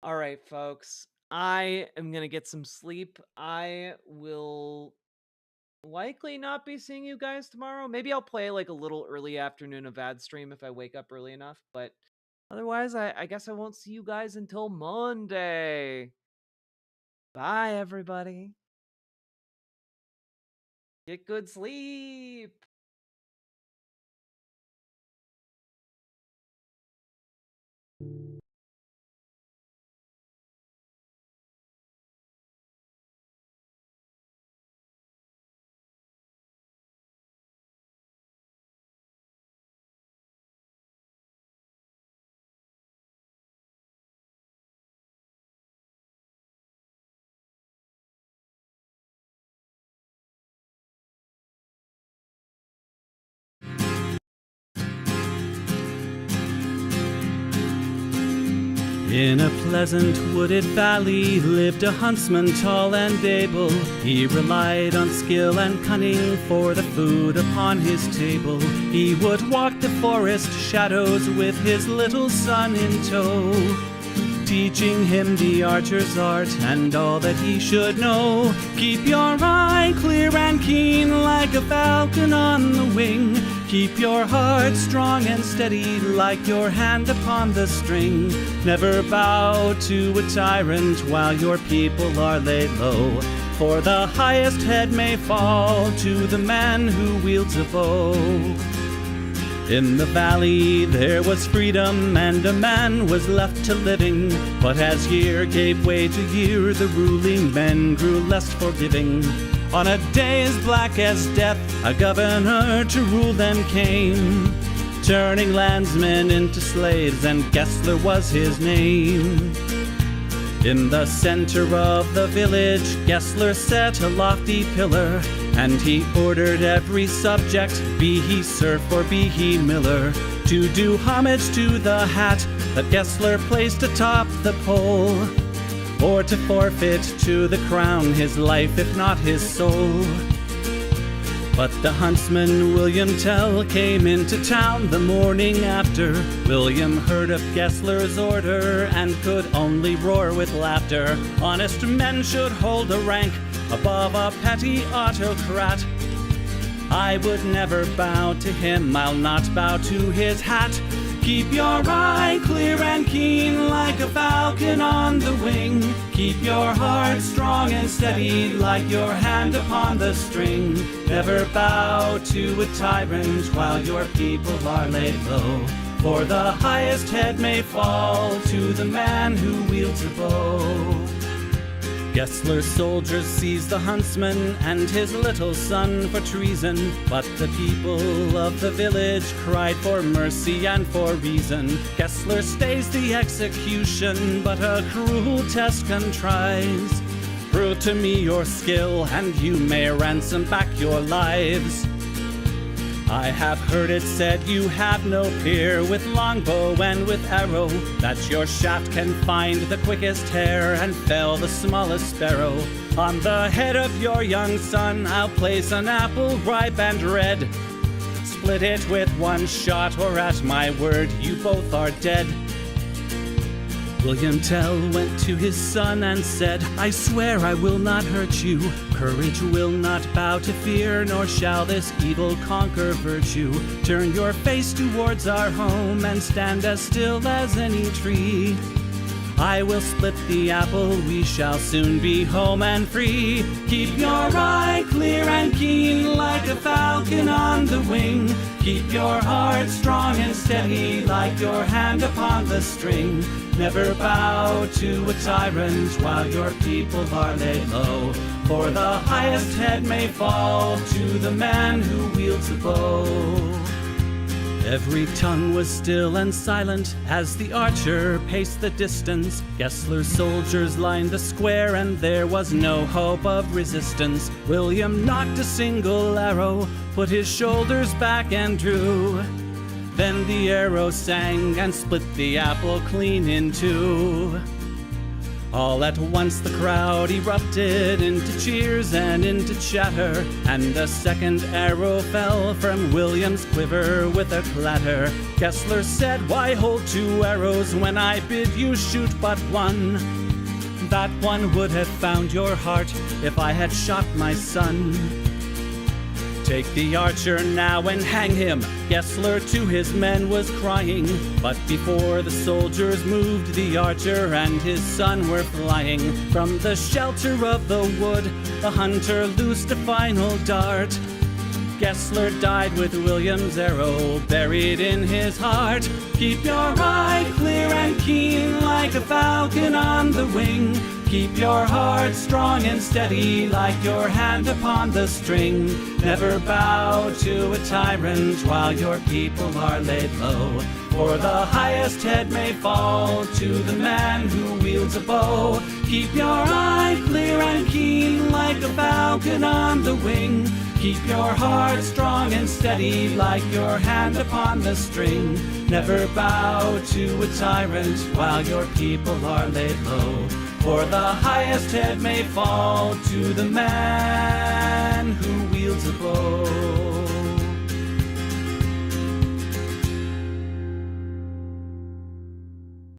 All right, folks. I am going to get some sleep. I will likely not be seeing you guys tomorrow. Maybe I'll play like a little early afternoon of ad stream if I wake up early enough. But otherwise, I guess I won't see you guys until Monday. Bye, everybody. Get good sleep. In a pleasant wooded valley lived a huntsman tall and able. He relied on skill and cunning for the food upon his table. He would walk the forest shadows with his little son in tow, teaching him the archer's art and all that he should know. Keep your eye clear and keen like a falcon on the wing. Keep your heart strong and steady like your hand upon the string. Never bow to a tyrant while your people are laid low, for the highest head may fall to the man who wields a bow. In the valley there was freedom and a man was left to living, but as year gave way to year the ruling men grew less forgiving. On a day as black as death a governor to rule them came, turning landsmen into slaves, and Gessler was his name. In the center of the village Gessler set a lofty pillar, and he ordered every subject, be he serf or be he miller, to do homage to the hat that Gessler placed atop the pole, or to forfeit to the crown his life if not his soul. But the huntsman William Tell came into town the morning after. William heard of Gessler's order and could only roar with laughter. Honest men should hold a rank above a petty autocrat. I would never bow to him, I'll not bow to his hat. Keep your eye clear and keen like a falcon on the wing. Keep your heart strong and steady like your hand upon the string. Never bow to a tyrant while your people are laid low, for the highest head may fall to the man who wields a bow. Gessler's soldiers seized the huntsman and his little son for treason, but the people of the village cried for mercy and for reason. Gessler stays the execution, but a cruel test contrives. Prove to me your skill, and you may ransom back your lives. I have heard it said you have no peer with longbow and with arrow, that your shaft can find the quickest hare and fell the smallest sparrow. On the head of your young son I'll place an apple ripe and red. Split it with one shot, or at my word you both are dead. William Tell went to his son and said, I swear I will not hurt you. Courage will not bow to fear, nor shall this evil conquer virtue. Turn your face towards our home and stand as still as any tree. I will split the apple, we shall soon be home and free. Keep your eye clear and keen like a falcon on the wing. Keep your heart strong and steady like your hand upon the string. Never bow to a tyrant while your people are laid low, for the highest head may fall to the man who wields a bow. Every tongue was still and silent as the archer paced the distance. Gessler's soldiers lined the square and there was no hope of resistance. William knocked a single arrow, put his shoulders back and drew. Then the arrow sang and split the apple clean in two. All at once the crowd erupted into cheers and into chatter, and a second arrow fell from William's quiver with a clatter. Gessler said, why hold two arrows when I bid you shoot but one? That one would have found your heart if I had shot my son. Take the archer now and hang him, Gessler to his men was crying. But before the soldiers moved, the archer and his son were flying. From the shelter of the wood, the hunter loosed a final dart. Gessler died with William's arrow buried in his heart. Keep your eye clear and keen like a falcon on the wing. Keep your heart strong and steady like your hand upon the string. Never bow to a tyrant while your people are laid low, for the highest head may fall to the man who wields a bow. Keep your eye clear and keen like a falcon on the wing. Keep your heart strong and steady like your hand upon the string. Never bow to a tyrant while your people are laid low. For the highest head may fall to the man who wields a bow.